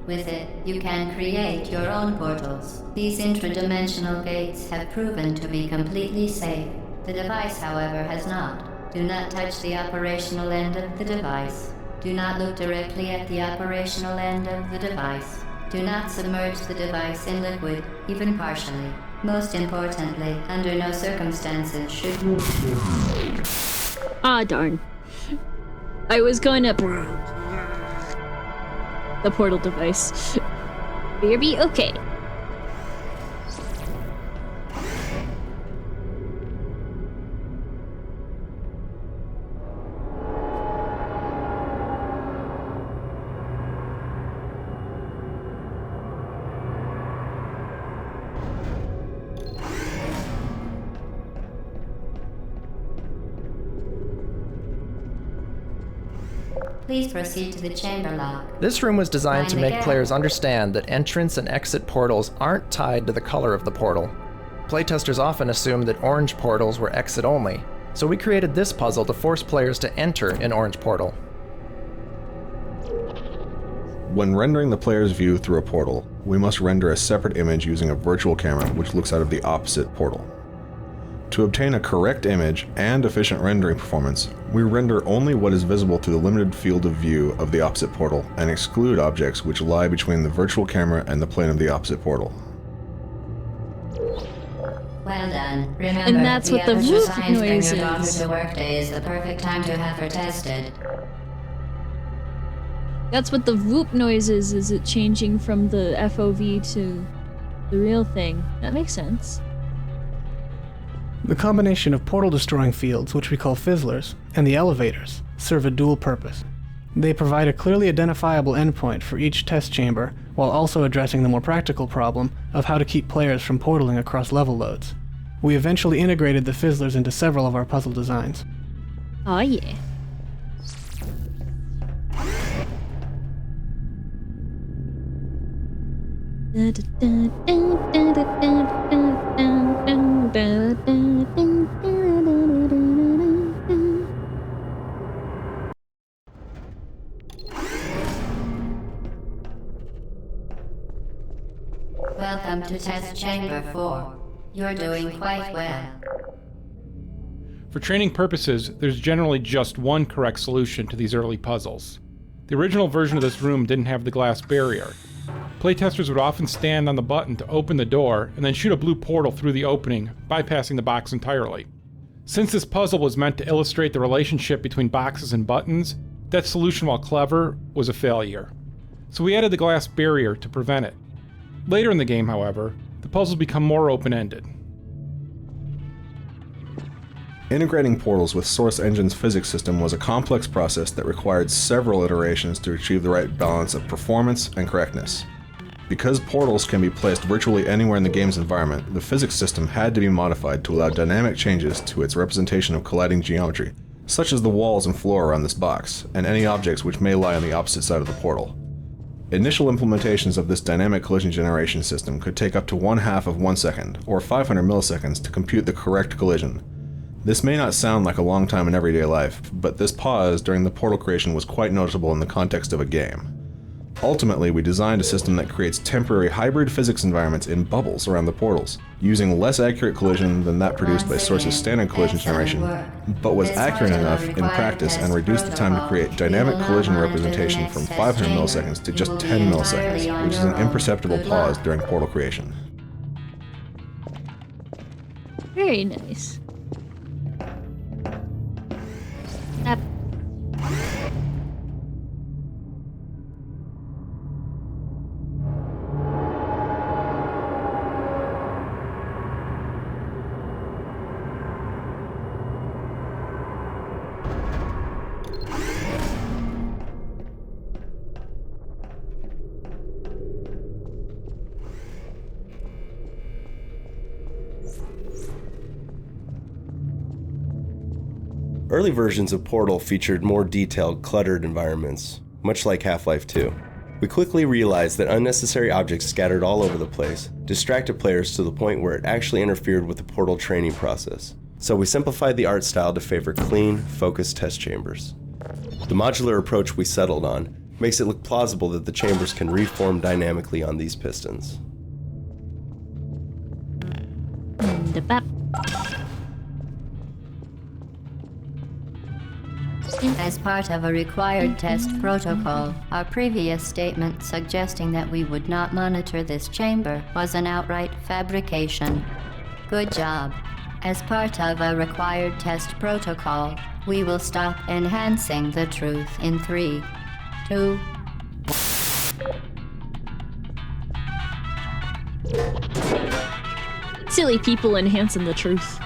With it, you can create your own portals. These intradimensional gates have proven to be completely safe. The device, however, has not. Do not touch the operational end of the device. Do not look directly at the operational end of the device. Do not submerge the device in liquid, even partially. Most importantly, under no circumstances should you... Ah, darn. I was going up the portal device. Better be okay. Please proceed to the chamber lock. This room was designed to Find make again. players understand that entrance and exit portals aren't tied to the color of the portal. Playtesters often assumed that orange portals were exit only, so we created this puzzle to force players to enter an orange portal. When rendering the player's view through a portal, we must render a separate image using a virtual camera which looks out of the opposite portal. To obtain a correct image and efficient rendering performance, we render only what is visible through the limited field of view of the opposite portal and exclude objects which lie between the virtual camera and the plane of the opposite portal. Well done. Remember, And that's what the aperture whoop science bring noise your daughter is. to workday is the perfect time to have her tested. That's what the whoop noise is it changing from the FOV to the real thing. That makes sense. The combination of portal-destroying fields, which we call fizzlers, and the elevators, serve a dual purpose. They provide a clearly identifiable endpoint for each test chamber, while also addressing the more practical problem of how to keep players from portaling across level loads. We eventually integrated the fizzlers into several of our puzzle designs. Oh yeah. Welcome to test chamber 4. You're doing quite well. For training purposes, there's generally just one correct solution to these early puzzles. The original version of this room didn't have the glass barrier. Playtesters would often stand on the button to open the door and then shoot a blue portal through the opening, bypassing the box entirely. Since this puzzle was meant to illustrate the relationship between boxes and buttons, that solution, while clever, was a failure. So we added the glass barrier to prevent it. Later in the game, however, the puzzles become more open-ended. Integrating portals with Source Engine's physics system was a complex process that required several iterations to achieve the right balance of performance and correctness. Because portals can be placed virtually anywhere in the game's environment, the physics system had to be modified to allow dynamic changes to its representation of colliding geometry, such as the walls and floor around this box, and any objects which may lie on the opposite side of the portal. Initial implementations of this dynamic collision generation system could take up to 1/2 of 1 second, or 500 milliseconds, to compute the correct collision. This may not sound like a long time in everyday life, but this pause during the portal creation was quite noticeable in the context of a game. Ultimately, we designed a system that creates temporary hybrid physics environments in bubbles around the portals, using less accurate collision than that produced by Source's standard collision generation, but was accurate enough in practice and reduced the time to create dynamic collision representation from 500 milliseconds to just 10 milliseconds, which is an imperceptible pause during portal creation. Very nice. That Early versions of Portal featured more detailed, cluttered environments, much like Half-Life 2. We quickly realized that unnecessary objects scattered all over the place distracted players to the point where it actually interfered with the Portal training process. So we simplified the art style to favor clean, focused test chambers. The modular approach we settled on makes it look plausible that the chambers can reform dynamically on these pistons. As part of a required test protocol, our previous statement suggesting that we would not monitor this chamber was an outright fabrication. Good job. As part of a required test protocol, we will stop enhancing the truth in 3, 2, silly people enhancing the truth.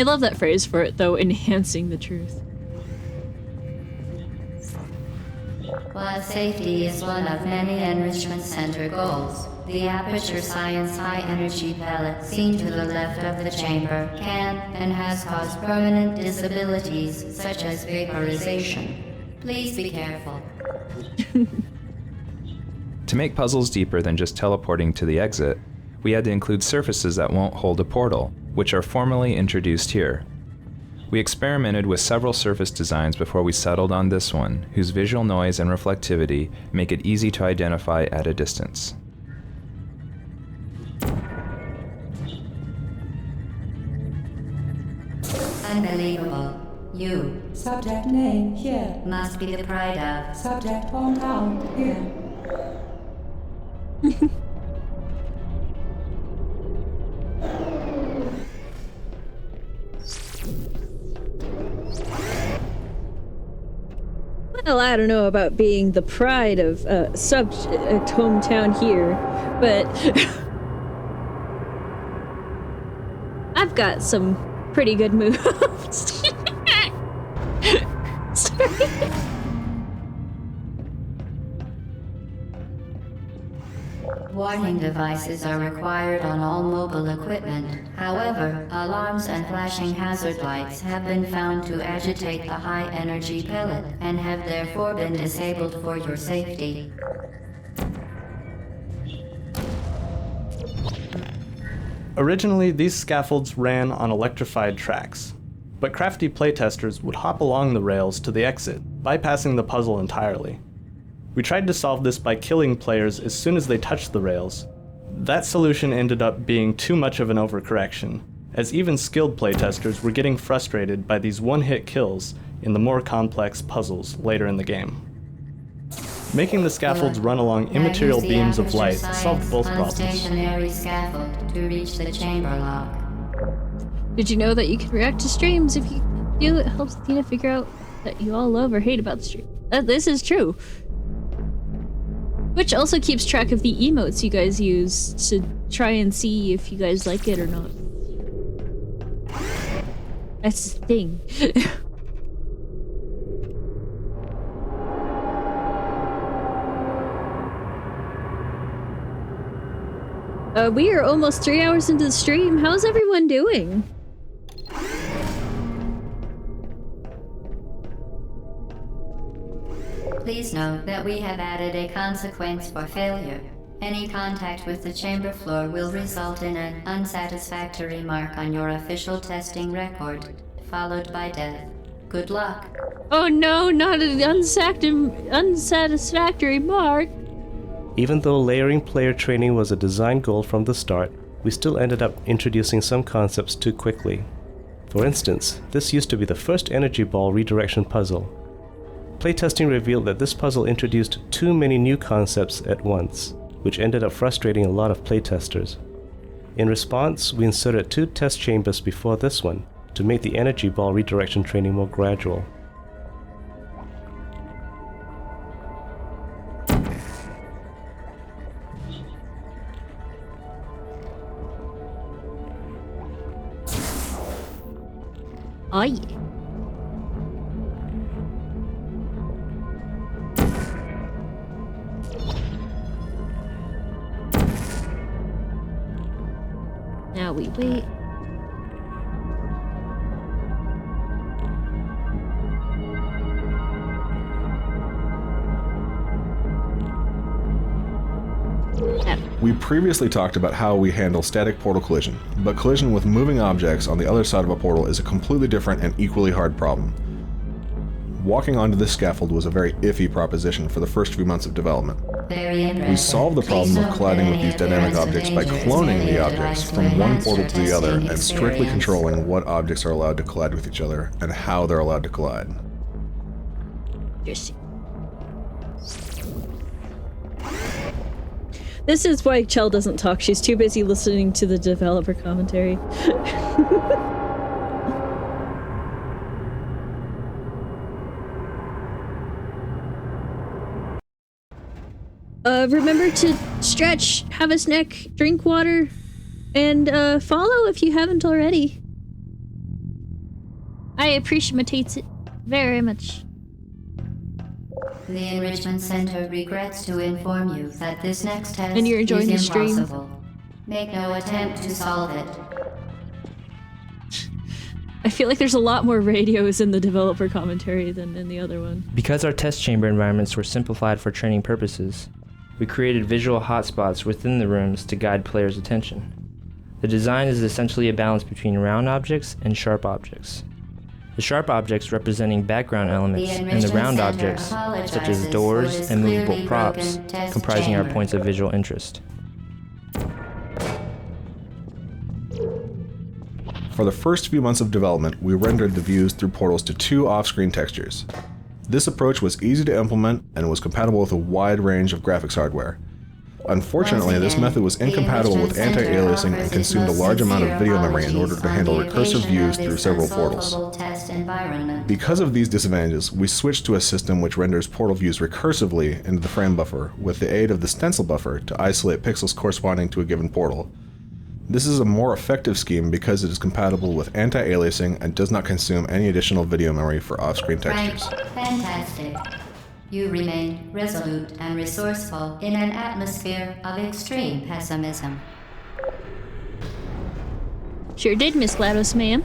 I love that phrase for it, though, enhancing the truth. While safety is one of many Enrichment Center goals, the Aperture Science high-energy pellet seen to the left of the chamber can and has caused permanent disabilities such as vaporization. Please be careful. To make puzzles deeper than just teleporting to the exit, we had to include surfaces that won't hold a portal, which are formally introduced here. We experimented with several surface designs before we settled on this one, whose visual noise and reflectivity make it easy to identify at a distance. Unbelievable. You. Subject name here. Must be the pride of. Subject hometown here. Well, I don't know about being the pride of subject hometown here, but I've got some pretty good moves. Sorry. Warning devices are required on all mobile equipment. However, alarms and flashing hazard lights have been found to agitate the high-energy pellet and have therefore been disabled for your safety. Originally, these scaffolds ran on electrified tracks, but crafty playtesters would hop along the rails to the exit, bypassing the puzzle entirely. We tried to solve this by killing players as soon as they touched the rails. That solution ended up being too much of an overcorrection, as even skilled playtesters were getting frustrated by these one-hit kills in the more complex puzzles later in the game. Making the scaffolds run along immaterial beams of light solved both problems. Stationary scaffold to reach the chamber lock. Did you know that you can react to streams if you do? It helps Athena figure out that you all love or hate about the stream. This is true. Which also keeps track of the emotes you guys use to try and see if you guys like it or not. That's the thing. We are almost 3 hours into the stream. How's everyone doing? Please note that we have added a consequence for failure. Any contact with the chamber floor will result in an unsatisfactory mark on your official testing record, followed by death. Good luck. Oh no, not an unsatisfactory mark. Even though layering player training was a design goal from the start, we still ended up introducing some concepts too quickly. For instance, this used to be the first energy ball redirection puzzle. Playtesting revealed that this puzzle introduced too many new concepts at once, which ended up frustrating a lot of playtesters. In response, we inserted 2 test chambers before this one to make the energy ball redirection training more gradual. Oh yeah. Now we wait. We previously talked about how we handle static portal collision, but collision with moving objects on the other side of a portal is a completely different and equally hard problem. Walking onto this scaffold was a very iffy proposition for the first few months of development. We solved the problem of colliding with these dynamic objects by cloning the objects from one portal to the other and strictly controlling what objects are allowed to collide with each other and how they're allowed to collide. This is why Chell doesn't talk. She's too busy listening to the developer commentary. Remember to stretch, have a snack, drink water, and follow if you haven't already. I appreciate it very much. The Enrichment Center regrets to inform you that this next test And you're enjoying the is stream? impossible. Make no attempt to solve it. I feel like there's a lot more radios in the developer commentary than in the other one. Because our test chamber environments were simplified for training purposes, we created visual hotspots within the rooms to guide players' attention. The design is essentially a balance between round objects and sharp objects. The sharp objects representing background elements and the round objects, such as doors and movable props, comprising our points of visual interest. For the first few months of development, we rendered the views through portals to 2 off-screen textures. This approach was easy to implement and was compatible with a wide range of graphics hardware. Unfortunately, this method was incompatible with anti-aliasing and consumed a large amount of video memory in order to handle recursive views through several portals. Because of these disadvantages, we switched to a system which renders portal views recursively into the frame buffer with the aid of the stencil buffer to isolate pixels corresponding to a given portal. This is a more effective scheme because it is compatible with anti-aliasing and does not consume any additional video memory for off-screen textures. Fantastic. You remain resolute and resourceful in an atmosphere of extreme pessimism. Sure did, Miss GLaDOS, ma'am.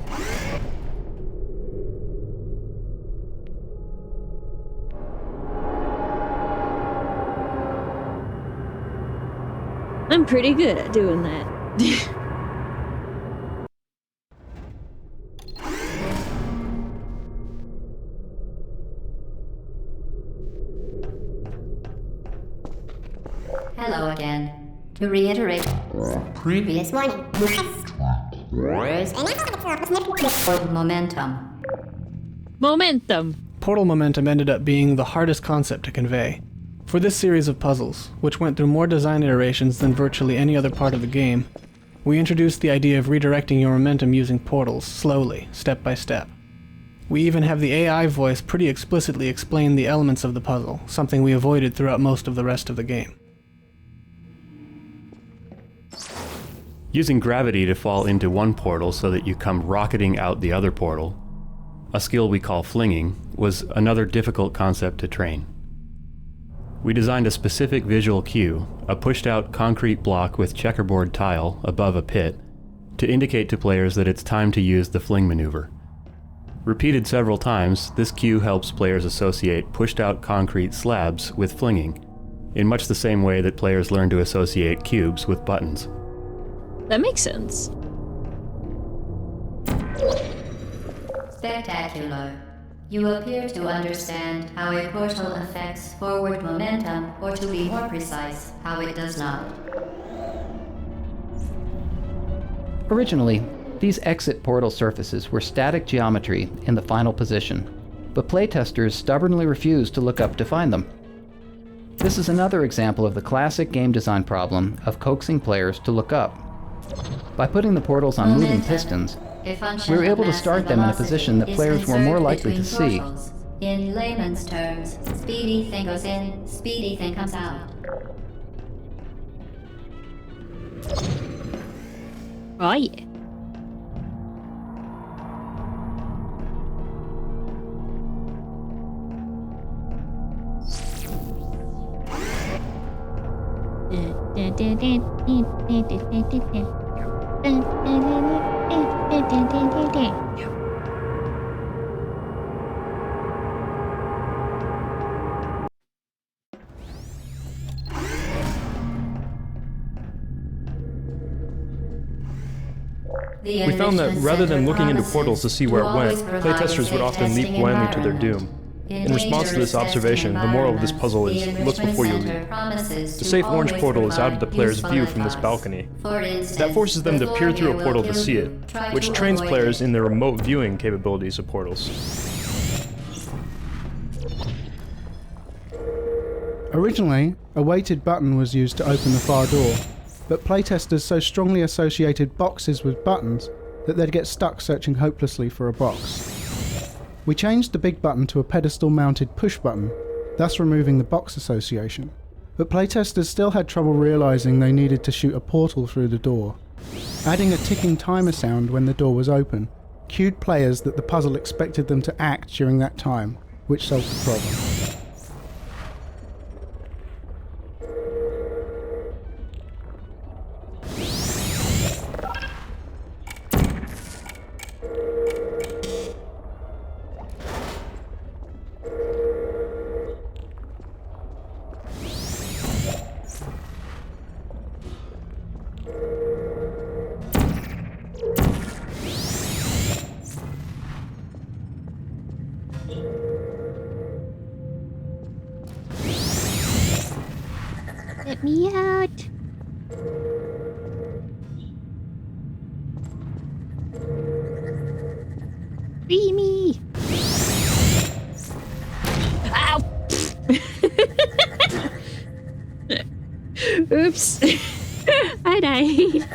I'm pretty good at doing that. Hello again. To reiterate, previous warning. Momentum. Momentum. Portal momentum ended up being the hardest concept to convey. For this series of puzzles, which went through more design iterations than virtually any other part of the game, we introduced the idea of redirecting your momentum using portals, slowly, step by step. We even have the AI voice pretty explicitly explain the elements of the puzzle, something we avoided throughout most of the rest of the game. Using gravity to fall into one portal so that you come rocketing out the other portal, a skill we call flinging, was another difficult concept to train. We designed a specific visual cue, a pushed-out concrete block with checkerboard tile above a pit, to indicate to players that it's time to use the fling maneuver. Repeated several times, this cue helps players associate pushed-out concrete slabs with flinging, in much the same way that players learn to associate cubes with buttons. That makes sense. Spectacular. You appear to understand how a portal affects forward momentum, or to be more precise, how it does not. Originally, these exit portal surfaces were static geometry in the final position, but playtesters stubbornly refused to look up to find them. This is another example of the classic game design problem of coaxing players to look up. By putting the portals on moving pistons, we were able to start them in a position that players were more likely to see. In layman's terms, speedy thing goes in, speedy thing comes out. Oh yeah. We found that rather than looking into portals to see where it went, playtesters would often leap blindly to their doom. In response to this observation, the moral of this puzzle is, look before you leap. The safe orange portal is out of the player's view from this balcony. That forces them to peer through a portal to see it, which trains players in their remote viewing capabilities of portals. Originally, a weighted button was used to open the far door, but playtesters so strongly associated boxes with buttons that they'd get stuck searching hopelessly for a box. We changed the big button to a pedestal-mounted push button, thus removing the box association, but playtesters still had trouble realising they needed to shoot a portal through the door. Adding a ticking timer sound when the door was open cued players that the puzzle expected them to act during that time, which solved the problem. Let me out. Free me. Ow. Oops. I died.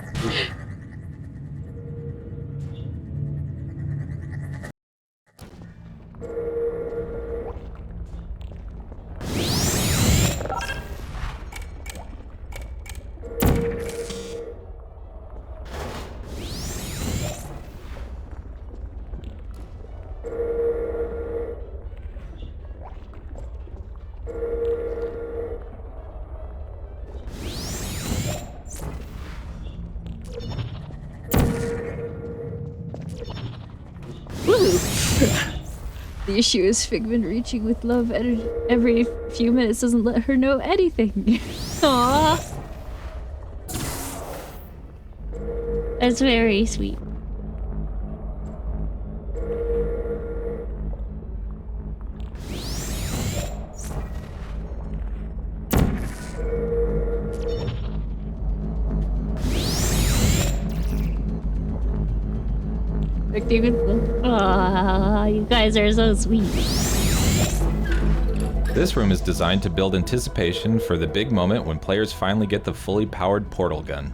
The issue is Figment reaching with love every few minutes doesn't let her know anything. Aww. That's very sweet. Aw, you guys are so sweet. This room is designed to build anticipation for the big moment when players finally get the fully powered portal gun.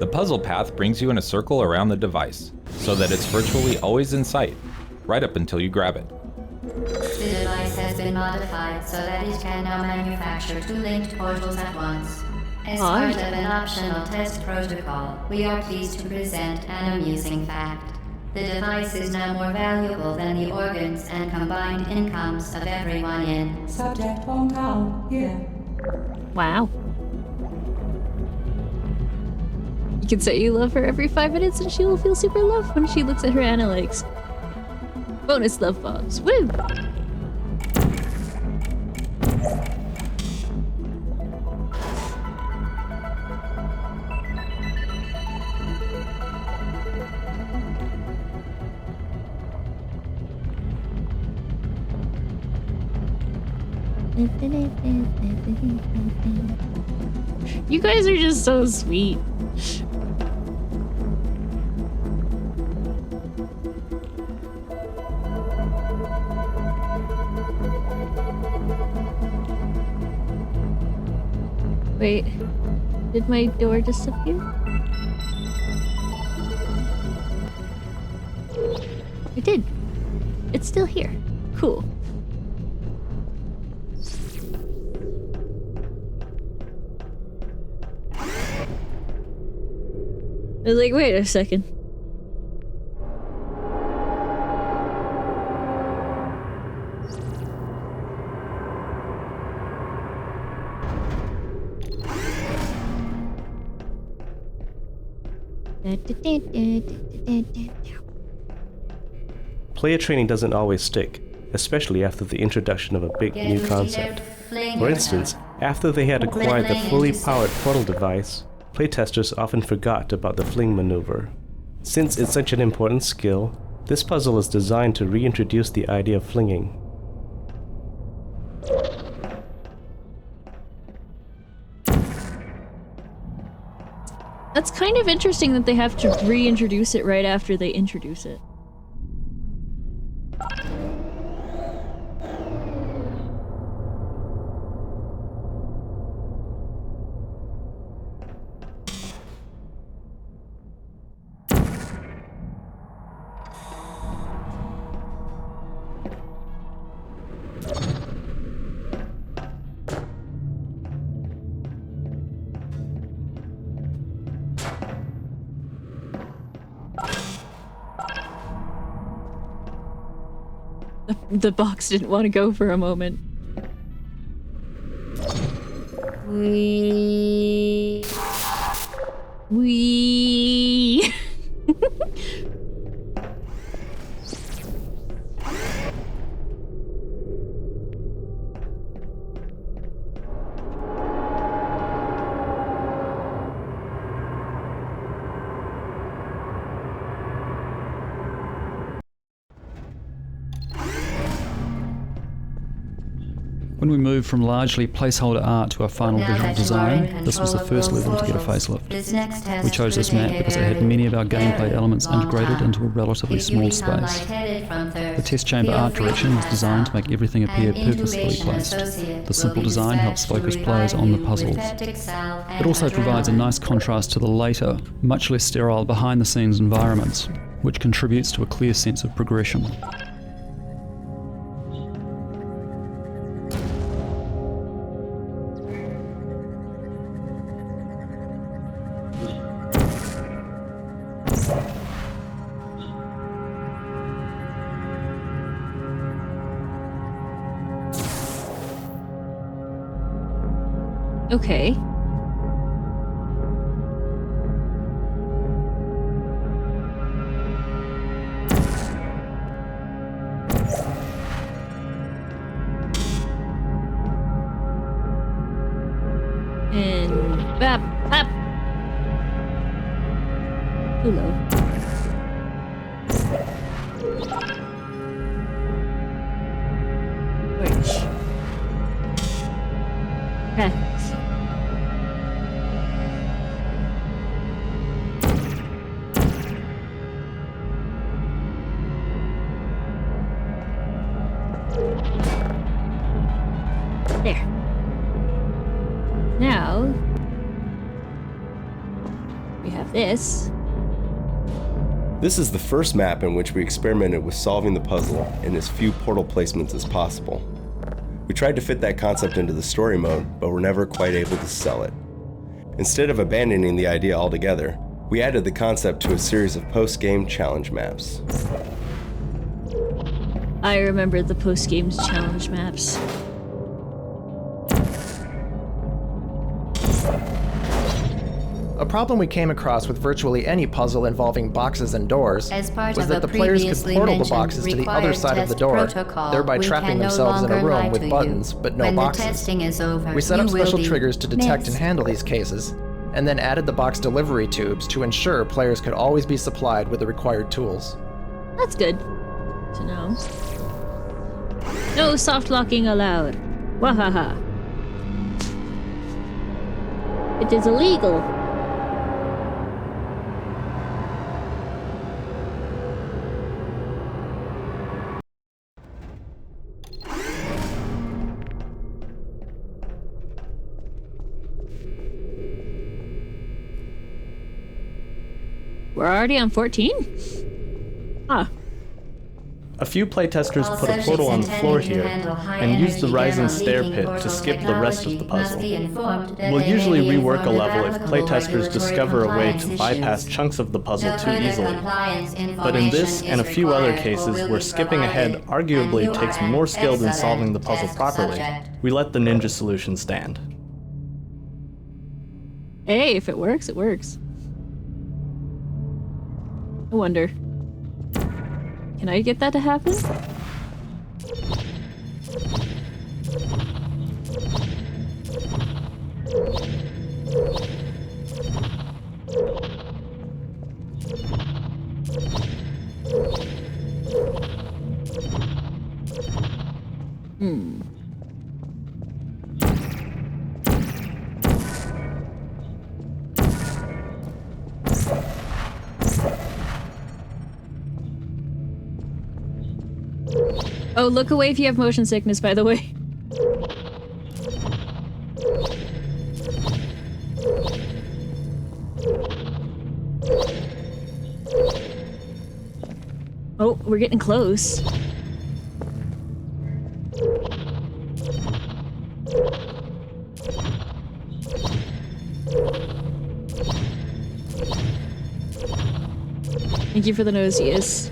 The puzzle path brings you in a circle around the device, so that it's virtually always in sight, right up until you grab it. The device has been modified so that it can now manufacture 2 linked portals at once. As part of an optional test protocol, we are pleased to present an amusing fact. The device is now more valuable than the organs and combined incomes of everyone in Subject hometown here. Wow. You can say you love her every 5 minutes and she will feel super loved when she looks at her analytics. Bonus love bombs. Woo! You guys are just so sweet. Wait, did my door disappear? It did. It's still here. Cool. I was like, wait a second. Player training doesn't always stick, especially after the introduction of a big new concept. For instance, after they had acquired the fully powered portal device, playtesters often forgot about the fling maneuver. Since it's such an important skill, this puzzle is designed to reintroduce the idea of flinging. That's kind of interesting that they have to reintroduce it right after they introduce it. the box didn't want to go for a moment. We. When we moved from largely placeholder art to our final visual design, this was the first level to get a facelift. We chose this map because it had many of our gameplay elements integrated into a relatively small space. The test chamber art direction was designed to make everything appear purposefully placed. The simple design helps focus players on the puzzles. It also provides a nice contrast to the later, much less sterile behind-the-scenes environments, which contributes to a clear sense of progression. Okay. And bap, bap. Hello. Rex. There. Now we have this. This is the first map in which we experimented with solving the puzzle in as few portal placements as possible. We tried to fit that concept into the story mode, but were never quite able to sell it. Instead of abandoning the idea altogether, we added the concept to a series of post-game challenge maps. I remember the post-games challenge maps. A problem we came across with virtually any puzzle involving boxes and doors was that the players could portal the boxes to the other side of the door, thereby trapping themselves in a room with buttons but no boxes. We set up special triggers to detect and handle these cases, and then added the box delivery tubes to ensure players could always be supplied with the required tools. That's good to know. No soft locking allowed. Wahaha. It is illegal. We're already on 14? Huh. A few playtesters put a portal on the floor here and used the rising stair pit to skip the rest of the puzzle. We'll usually rework a level if playtesters discover a way to bypass chunks of the puzzle too easily. But in this and a few other cases where skipping ahead arguably takes more skill than solving the puzzle properly, we let the ninja solution stand. Hey, if it works, it works. I wonder. Can I get that to happen? Oh, look away if you have motion sickness, by the way. Oh, we're getting close. Thank you for the nose, yes.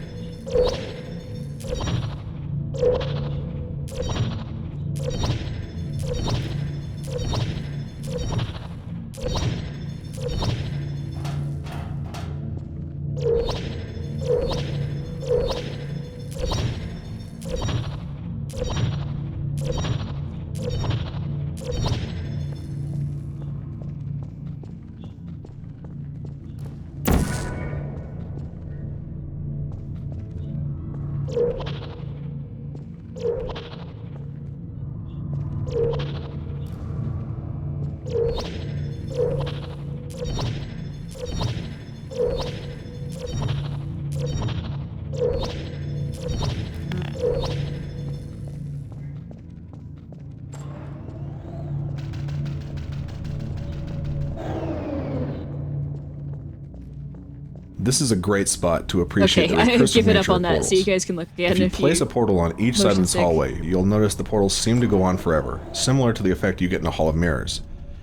This is a great spot to appreciate Okay, the I recursive give it nature up of on that portals. so you guys can look again. If you place a portal on each side of motion this sick. hallway, you'll notice the portals seem to go on forever, similar to the effect you get in a Hall of Mirrors.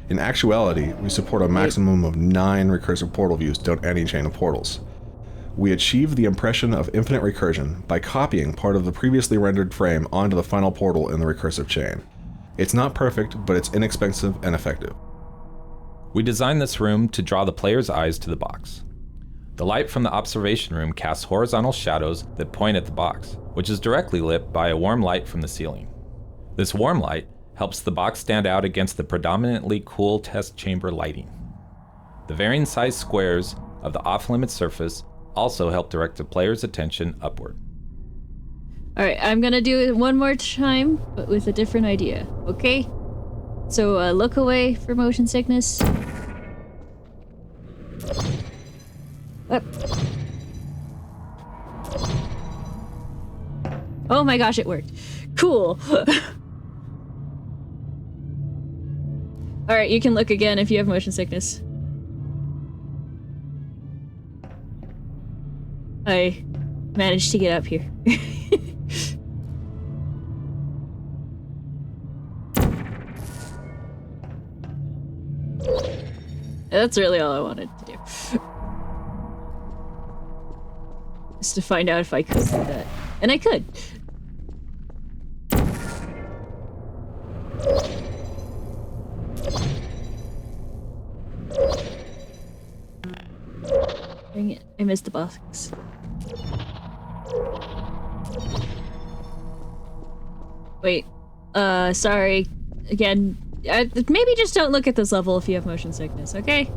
In actuality, we support a maximum of 9 recursive portal views down any chain of portals. We achieve the impression of infinite recursion by copying part of the previously rendered frame onto the final portal in the recursive chain. It's not perfect, but it's inexpensive and effective. We designed this room to draw the player's eyes to the box. The light from the observation room casts horizontal shadows that point at the box, which is directly lit by a warm light from the ceiling. This warm light helps the box stand out against the predominantly cool test chamber lighting. The varying size squares of the off-limit surface also help direct the player's attention upward. Alright, I'm gonna do it one more time, but with a different idea, okay? So look away for motion sickness. Up. Oh my gosh, it worked. Cool. Alright, you can look again if you have motion sickness. I managed to get up here. That's really all I wanted to do. Just to find out if I could do that. And I could. Dang it, I missed the box. Wait, sorry. Again, maybe just don't look at this level if you have motion sickness, okay?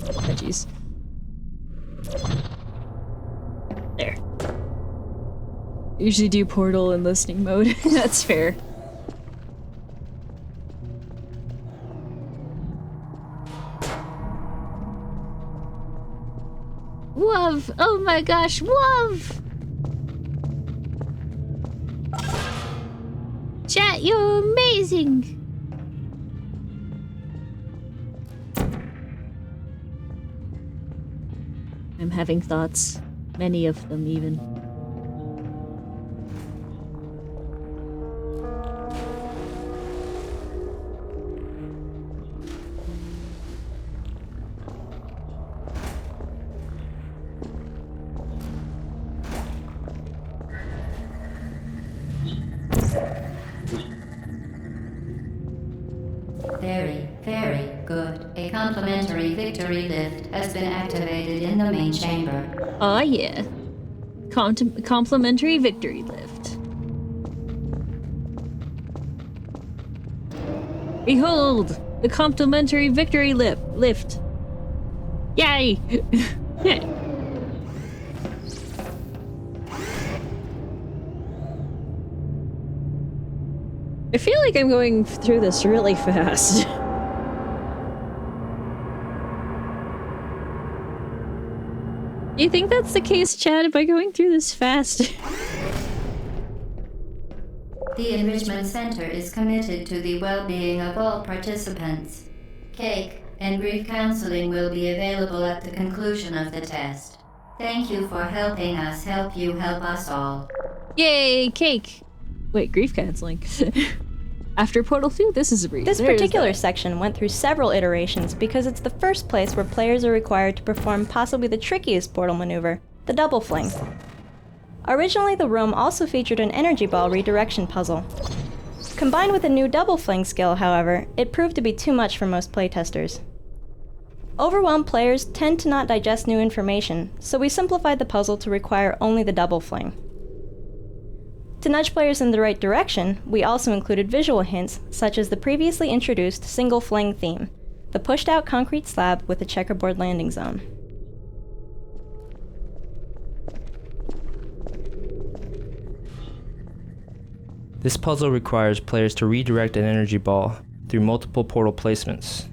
Oh, jeez. There. Usually do portal in listening mode. That's fair. Woof! Oh my gosh, woof! Chat, you're amazing! I'm having thoughts. Many of them, even. Very, very good. A complimentary victory lift has been activated in the main chamber. Oh yeah. Complimentary victory lift. Behold! The complimentary victory lift. Yay! I feel like I'm going through this really fast. Do you think that's the case, Chad? Am I going through this fast? The Enrichment Center is committed to the well-being of all participants. Cake and grief counseling will be available at the conclusion of the test. Thank you for helping us help you help us all. Yay, cake! Wait, grief counseling. After Portal 2, this is a breeze. This particular section went through several iterations because it's the first place where players are required to perform possibly the trickiest portal maneuver, the double fling. Originally, the room also featured an energy ball redirection puzzle. Combined with a new double fling skill, however, it proved to be too much for most playtesters. Overwhelmed players tend to not digest new information, so we simplified the puzzle to require only the double fling. To nudge players in the right direction, we also included visual hints, such as the previously introduced single fling theme, the pushed-out concrete slab with a checkerboard landing zone. This puzzle requires players to redirect an energy ball through multiple portal placements.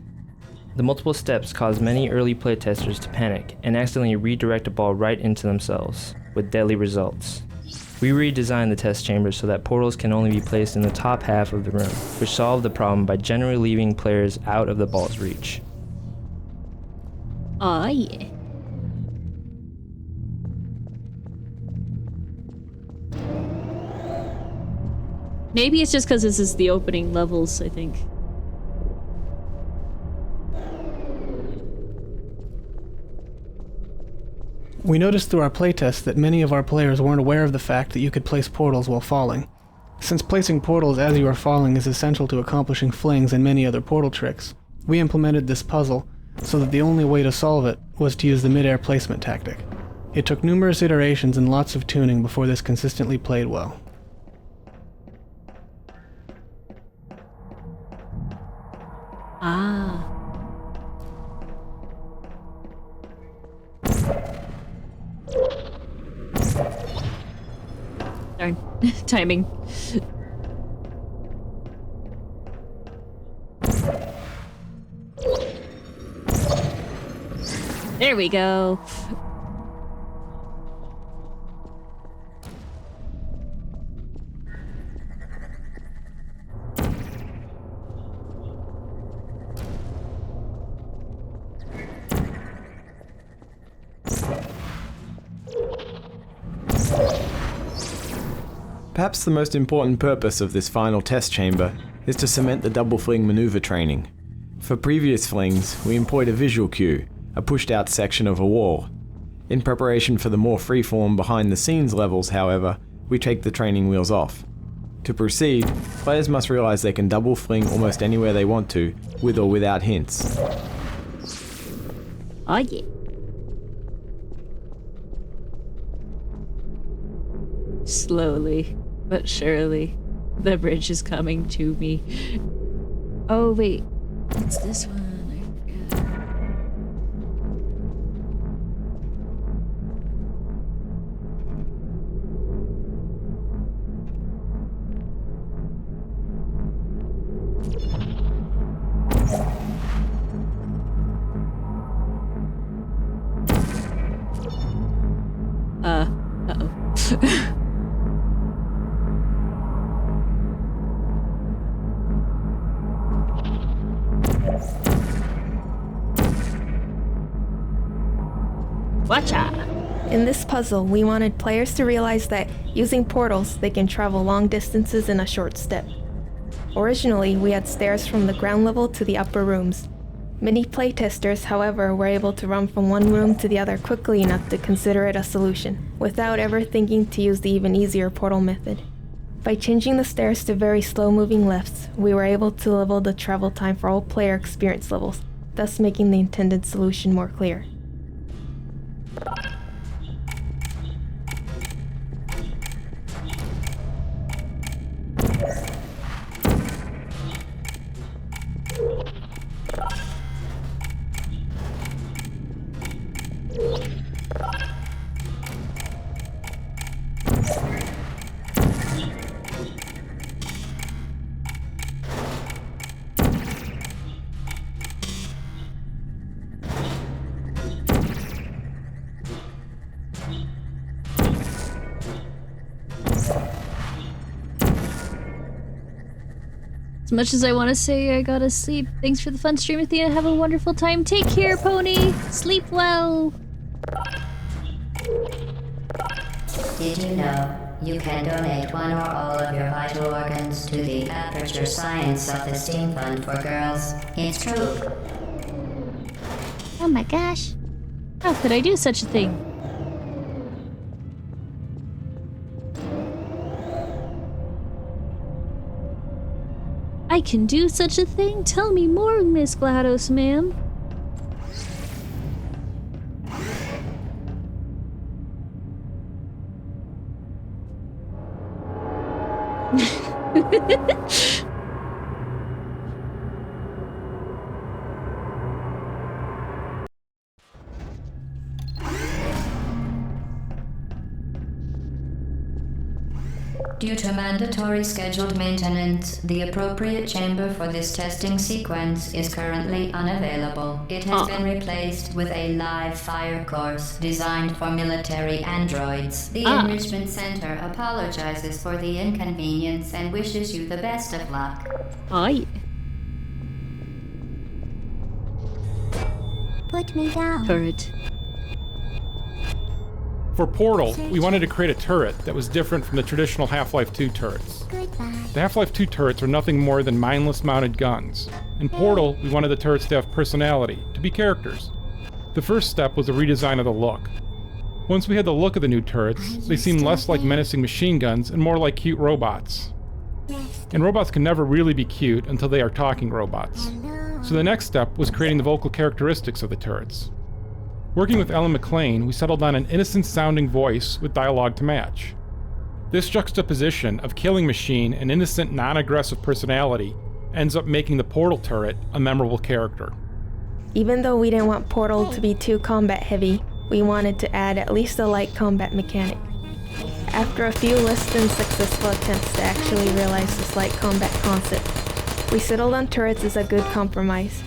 The multiple steps cause many early playtesters to panic and accidentally redirect a ball right into themselves, with deadly results. We redesigned the test chamber so that portals can only be placed in the top half of the room, which solved the problem by generally leaving players out of the ball's reach. Aw, yeah. Maybe it's just because this is the opening levels, I think. We noticed through our playtest that many of our players weren't aware of the fact that you could place portals while falling. Since placing portals as you are falling is essential to accomplishing flings and many other portal tricks, we implemented this puzzle so that the only way to solve it was to use the mid-air placement tactic. It took numerous iterations and lots of tuning before this consistently played well. Ah. Darn. Timing. There we go. Perhaps the most important purpose of this final test chamber is to cement the double fling maneuver training. For previous flings, we employed a visual cue, a pushed out section of a wall. In preparation for the more freeform behind the scenes levels, however, we take the training wheels off. To proceed, players must realize they can double fling almost anywhere they want to, with or without hints. Oh yeah. Slowly, but surely, the bridge is coming to me. Oh wait, what's this one? I forget. Uh-oh. Watcha! In this puzzle, we wanted players to realize that using portals, they can travel long distances in a short step. Originally, we had stairs from the ground level to the upper rooms. Many playtesters, however, were able to run from one room to the other quickly enough to consider it a solution, without ever thinking to use the even easier portal method. By changing the stairs to very slow-moving lifts, we were able to level the travel time for all player experience levels, thus making the intended solution more clear. As much as I want to say I gotta sleep, thanks for the fun stream, Athena. Have a wonderful time. Take care, Pony. Sleep well. Did you know you can donate one or all of your vital organs to the Aperture Science Self-Esteem Fund for Girls? It's true. Oh my gosh. How could I do such a thing? I can do such a thing? Tell me more, Miss GLaDOS, ma'am. Due to mandatory scheduled maintenance, the appropriate chamber for this testing sequence is currently unavailable. It has been replaced with a live fire course designed for military androids. The Enrichment Center apologizes for the inconvenience and wishes you the best of luck. Aye. Put me down. Turret. For Portal, we wanted to create a turret that was different from the traditional Half-Life 2 turrets. Goodbye. The Half-Life 2 turrets are nothing more than mindless mounted guns. In Portal, we wanted the turrets to have personality, to be characters. The first step was a redesign of the look. Once we had the look of the new turrets, they seemed less like menacing machine guns and more like cute robots. And robots can never really be cute until they are talking robots. So the next step was creating the vocal characteristics of the turrets. Working with Ellen McLean, we settled on an innocent-sounding voice with dialogue to match. This juxtaposition of killing machine and innocent, non-aggressive personality ends up making the Portal turret a memorable character. Even though we didn't want Portal to be too combat-heavy, we wanted to add at least a light combat mechanic. After a few less than successful attempts to actually realize this light combat concept, we settled on turrets as a good compromise.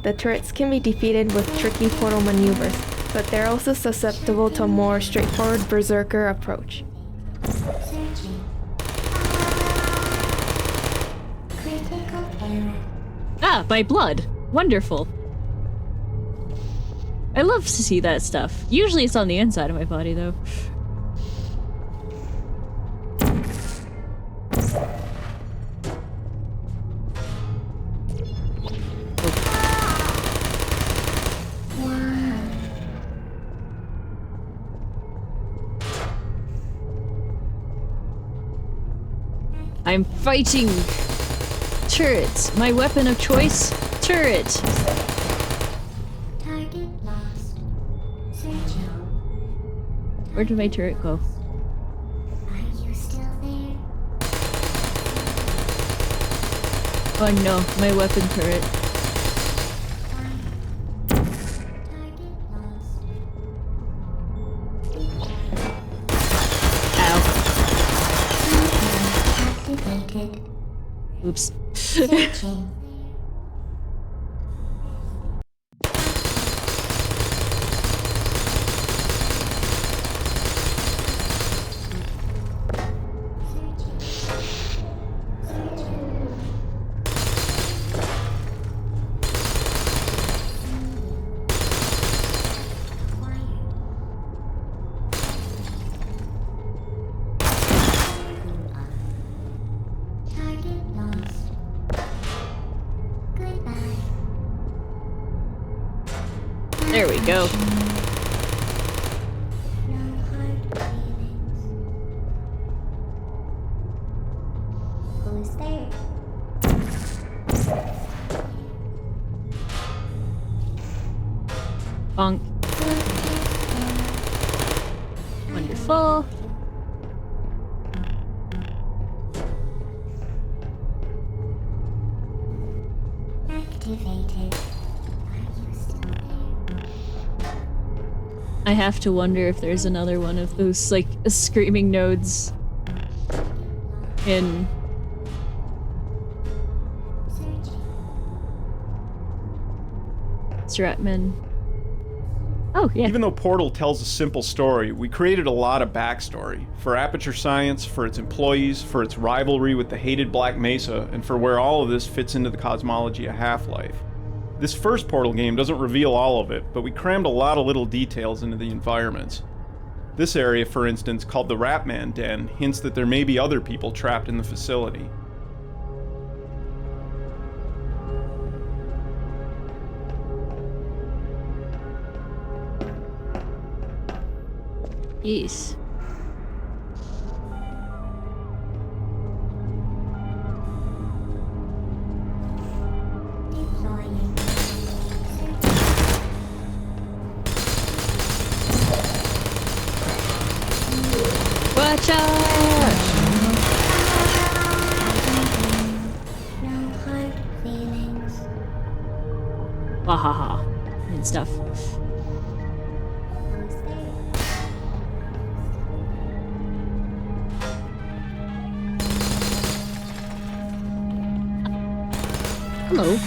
The turrets can be defeated with tricky portal maneuvers, but they're also susceptible to a more straightforward berserker approach. Ah, by blood. Wonderful. I love to see that stuff. Usually it's on the inside of my body, though. I'm fighting turrets. My weapon of choice, turret. Target lost. Searching. Where did my turret go? Are you still there? Oh no, my weapon turret. Activated. Oops. Searching. There we go. Who's there? Bonk. Wonderful. Activated. I have to wonder if there's another one of those, like, screaming nodes in... Stratman. Oh, yeah. Even though Portal tells a simple story, we created a lot of backstory. For Aperture Science, for its employees, for its rivalry with the hated Black Mesa, and for where all of this fits into the cosmology of Half-Life. This first Portal game doesn't reveal all of it, but we crammed a lot of little details into the environments. This area, for instance, called the Ratman Den, hints that there may be other people trapped in the facility. Yes. Gotcha! No hard feelings. Wahaha. And stuff. Hello.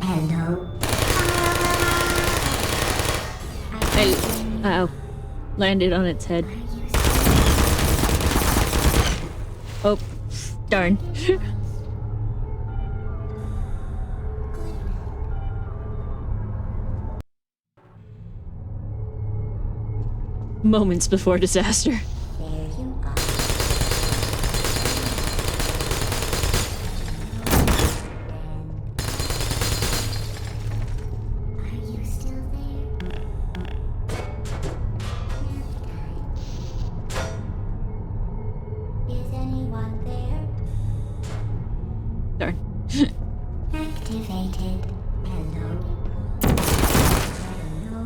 Hello. Oh. Landed on its head. Oh. Darn. Moments before disaster. There you are. Are you still there? Is anyone there? Darn. Activated. Hello. Hello.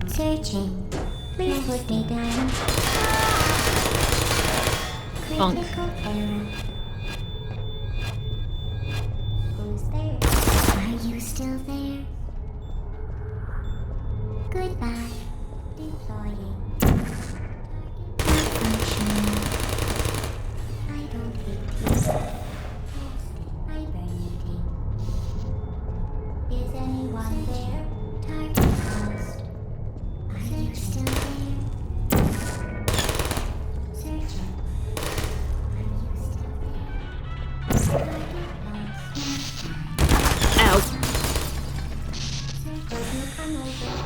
Searching. Please put me down. Bonk. Critical error. Who's there? Are you still there? Goodbye. Deploying. Malfunctioning. I don't hate you. Hibernating. Is anyone there? Target lost. Are you still there? Searching. Are you still there? Target lost. Ow. Searching. Will you come over here?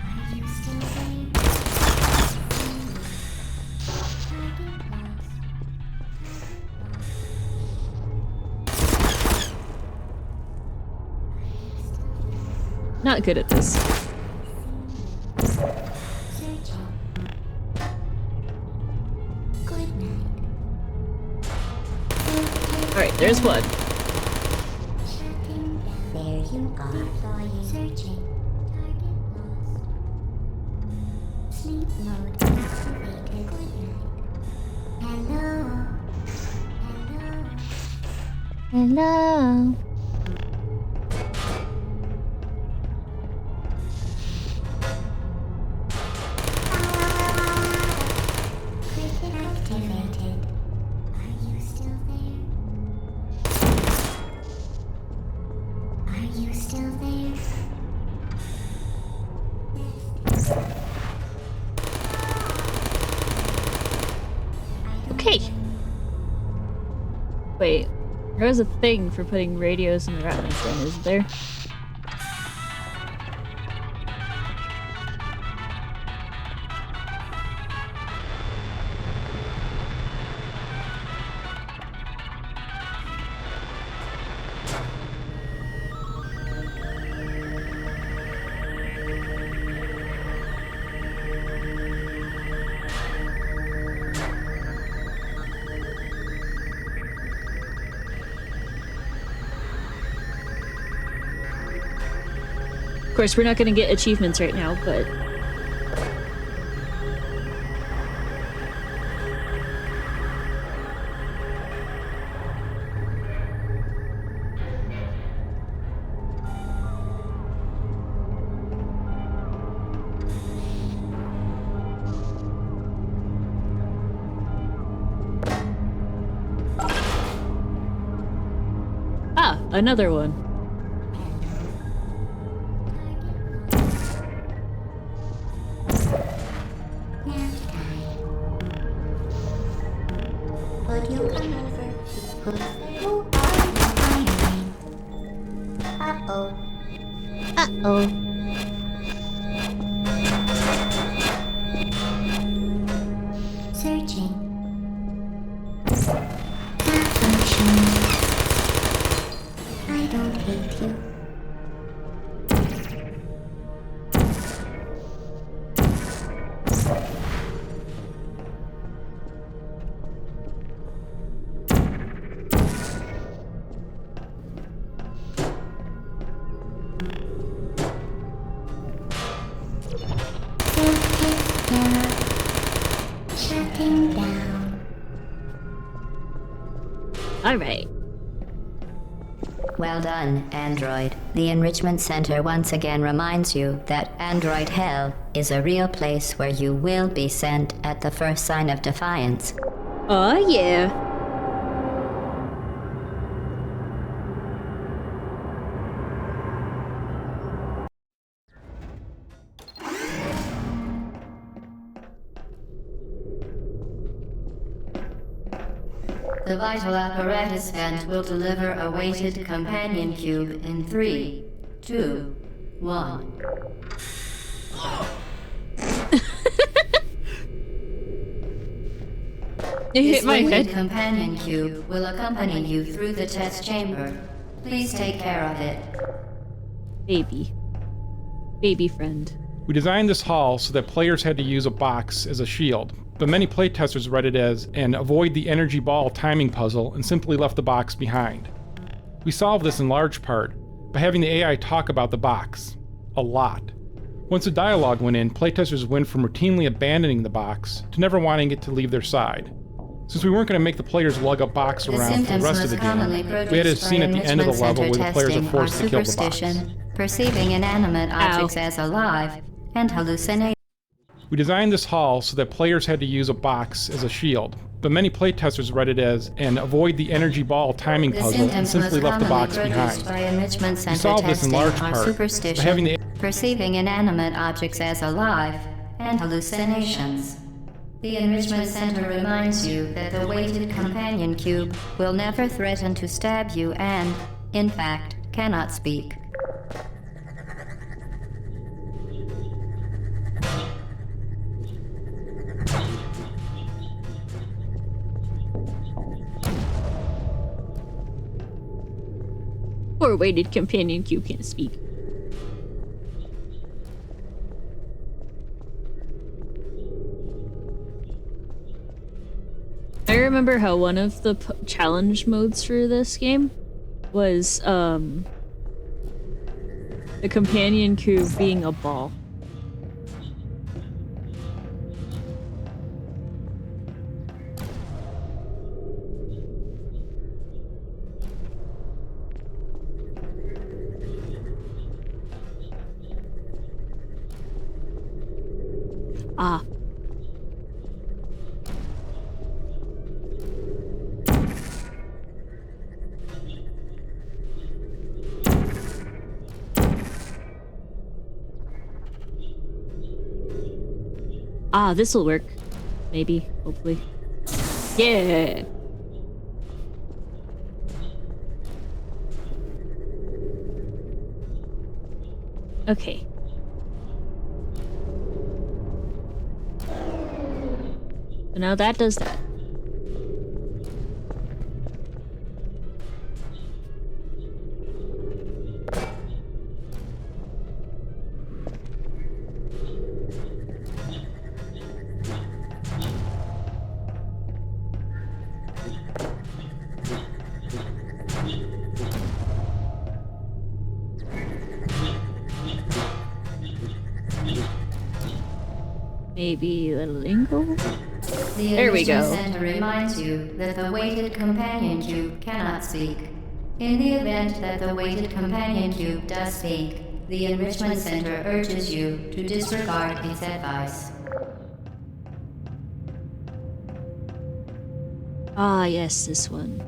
Are you still there? Target lost. Not good at this. Searching. Good night. Alright, there's one. Shutting down. There you are. Deploying. Searching. Target lost. Sleep mode activated. Good night. Hello. Hello. Hello. Cricket activated. Are you still there? Are you still there? Okay. Wait, there was a thing for putting radios in the Ratman's den, isn't there? Of course, we're not gonna get achievements right now, but... Ah, another one. Would you come over? Who are you hiring? Uh-oh. Uh-oh. don't hate you. Shutting down. All right. Well done, Android. The Enrichment Center once again reminds you that Android Hell is a real place where you will be sent at the first sign of defiance. Oh, yeah. The vital apparatus vent will deliver a weighted companion cube in 3, 2, 1. It hit This my weighted head. companion cube will accompany you through the test chamber. Please take care of it. Baby. Baby friend. We designed this hall so that players had to use a box as a shield, but many playtesters read it as an avoid the energy ball timing puzzle and simply left the box behind. We solved this in large part by having the AI talk about the box. A lot. Once the dialogue went in, playtesters went from routinely abandoning the box to never wanting it to leave their side. Since we weren't going to make the players lug a box around for the rest of the game, we had a scene at the end of the level where the players are forced to kill the box. Perceiving inanimate objects as alive, and hallucinate. We designed this hall so that players had to use a box as a shield, but many playtesters read it as an avoid the energy ball timing The puzzle and symptoms simply most left the box commonly behind. produced by enrichment We center solved this in testing large are part by superstition, having the perceiving inanimate objects as alive, and hallucinations. The enrichment center reminds you that the weighted companion cube will never threaten to stab you and, in fact, cannot speak. Poor weighted companion cube can't speak. I remember how one of the challenge modes for this game was the companion cube being a ball. Ah. Ah, this'll work. Maybe, hopefully. Yeah! Okay. So now that does that. Maybe a little angle? The There we Enrichment go. Center reminds you that the weighted companion cube cannot speak. In the event that the weighted companion cube does speak, the Enrichment Center urges you to disregard its advice. Ah, yes, this one.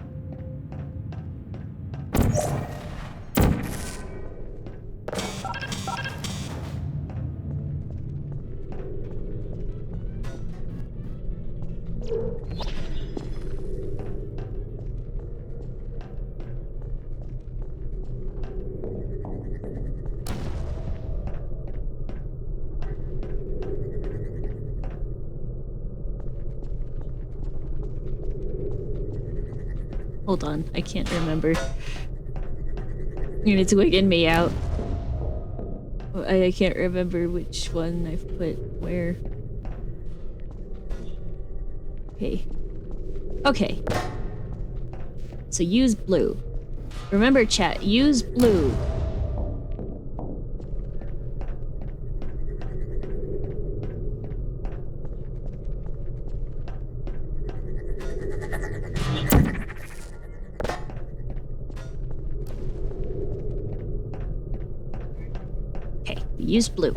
Hold on, I can't remember. And it's wigging me out. I can't remember which one I've put where. Okay. Okay. So use blue. Remember, chat, use blue. Okay, use blue.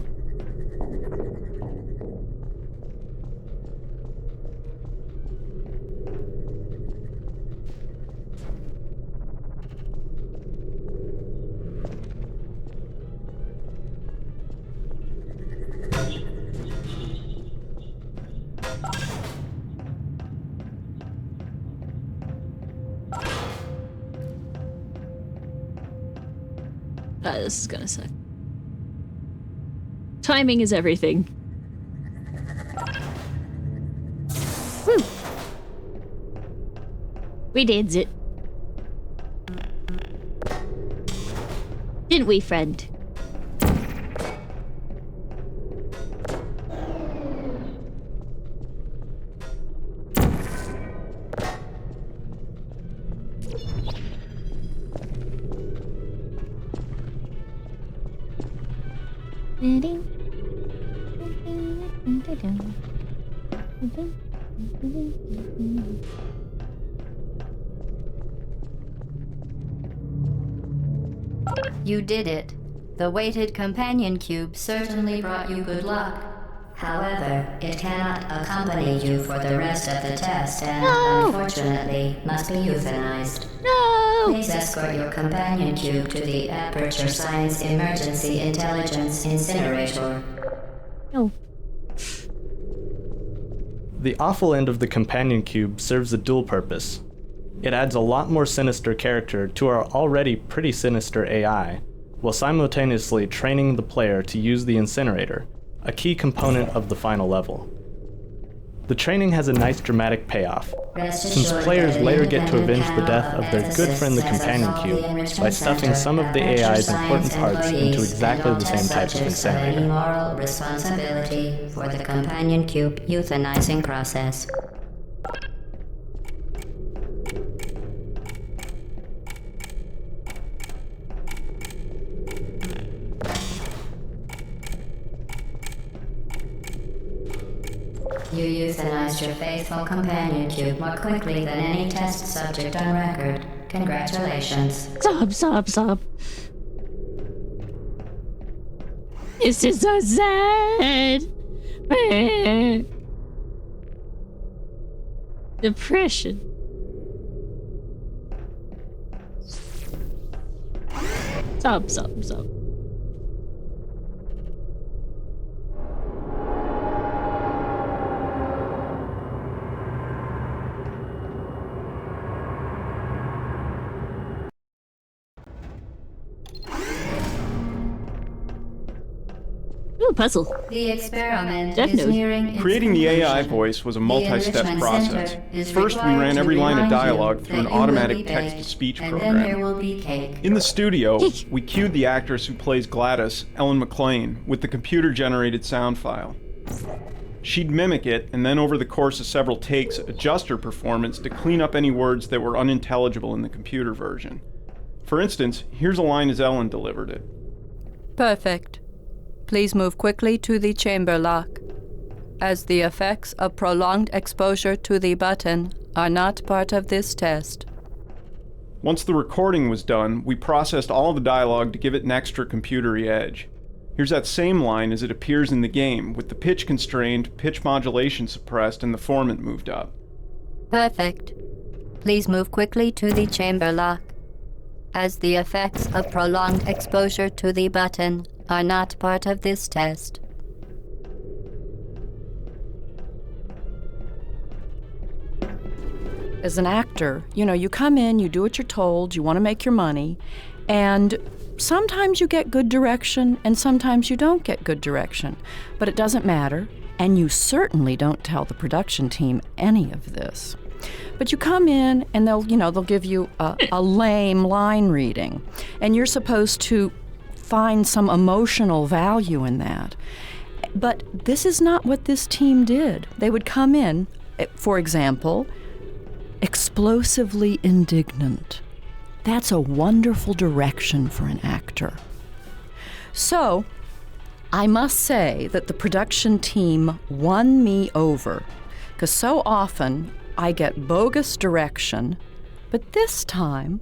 This is gonna suck. Timing is everything. Woo! We did it. Didn't we, friend? You did it. The weighted companion cube certainly brought you good luck. However, it cannot accompany you for the rest of the test and, unfortunately, must be euthanized. No! Please escort your companion cube to the Aperture Science Emergency Intelligence Incinerator. No. The awful end of the companion cube serves a dual purpose. It adds a lot more sinister character to our already pretty sinister AI, while simultaneously training the player to use the incinerator, a key component of the final level. The training has a nice dramatic payoff, since players later get to avenge the death of their good friend the companion cube by stuffing some of the AI's important parts into exactly the same type of incinerator. Moral responsibility for the companion cube euthanizing process. You euthanized your faithful companion cube more quickly than any test subject on record. Congratulations. Sob, sob, sob. This is so sad. Depression. Sob, sob, sob. Ooh, puzzle. The experiment Death is Note. nearing its Creating the AI conclusion. voice was a The multi-step enrichment process. center is First, we required ran to every line of remind you dialogue through an that you will automatic be text-to-speech baked, program. And then there will be cake. In the studio, we cued the actress who plays Gladys, Ellen McLean, with the computer-generated sound file. She'd mimic it, and then over the course of several takes, adjust her performance to clean up any words that were unintelligible in the computer version. For instance, here's a line as Ellen delivered it. Perfect. Please move quickly to the chamber lock, as the effects of prolonged exposure to the button are not part of this test. Once the recording was done, we processed all the dialogue to give it an extra computery edge. Here's that same line as it appears in the game, with the pitch constrained, pitch modulation suppressed, and the formant moved up. Perfect. Please move quickly to the chamber lock, as the effects of prolonged exposure to the button are not part of this test. As an actor, you come in, you do what you're told, you want to make your money, and sometimes you get good direction and sometimes you don't get good direction. But it doesn't matter, and you certainly don't tell the production team any of this. But you come in and they'll give you a lame line reading, and you're supposed to find some emotional value in that. But this is not what this team did. They would come in, for example, explosively indignant. That's a wonderful direction for an actor. So, I must say that the production team won me over, because so often I get bogus direction, but this time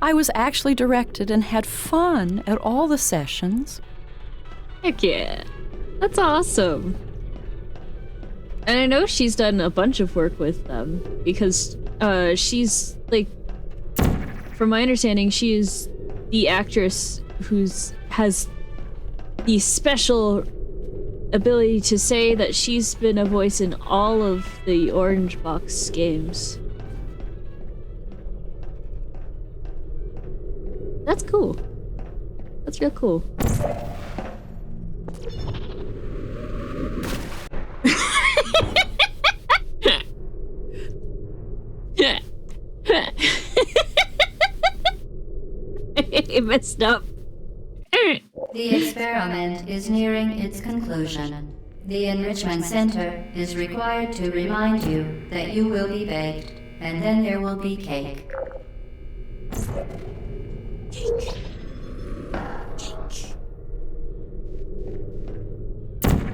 I was actually directed and had fun at all the sessions. Heck yeah. That's awesome. And I know she's done a bunch of work with them because she's like, from my understanding, she is the actress has the special ability to say that she's been a voice in all of the Orange Box games. That's cool. That's real cool. It messed up. The experiment is nearing its conclusion. The Enrichment Center is required to remind you that you will be baked, and then there will be cake.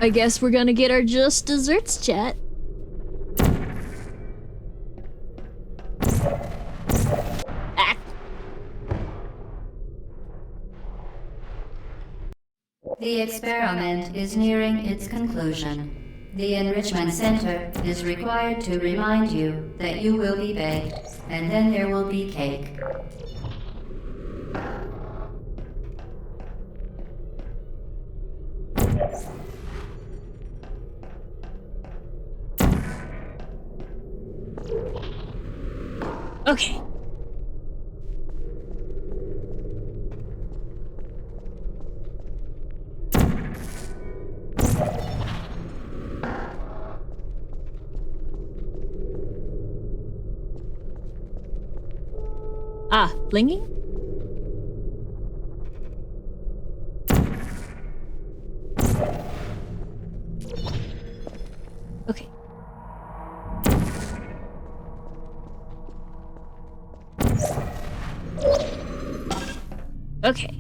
I guess we're gonna get our just desserts, chat. The experiment is nearing its conclusion. The Enrichment Center is required to remind you that you will be baked, and then there will be cake. Okay. Ah, blinging? Okay. Okay.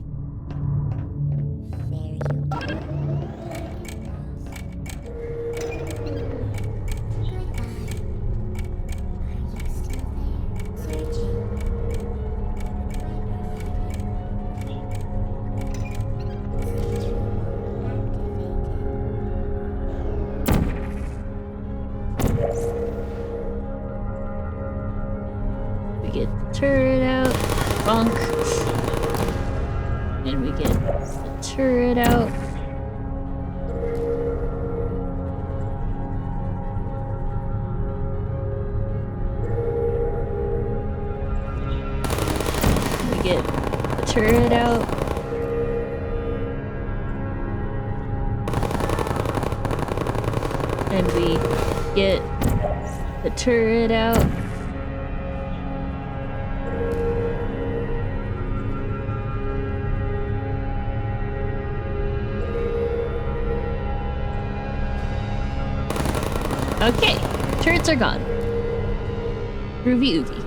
We get the turret out, bonk. And we get the turret out. We get the turret out. And we get the turret out. Okay, turrets are gone. Groovy oovy.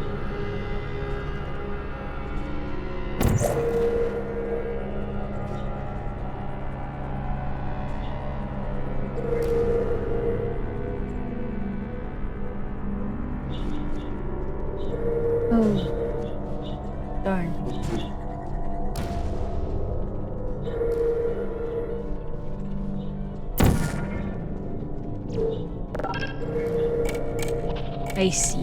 Oh, darn. I see.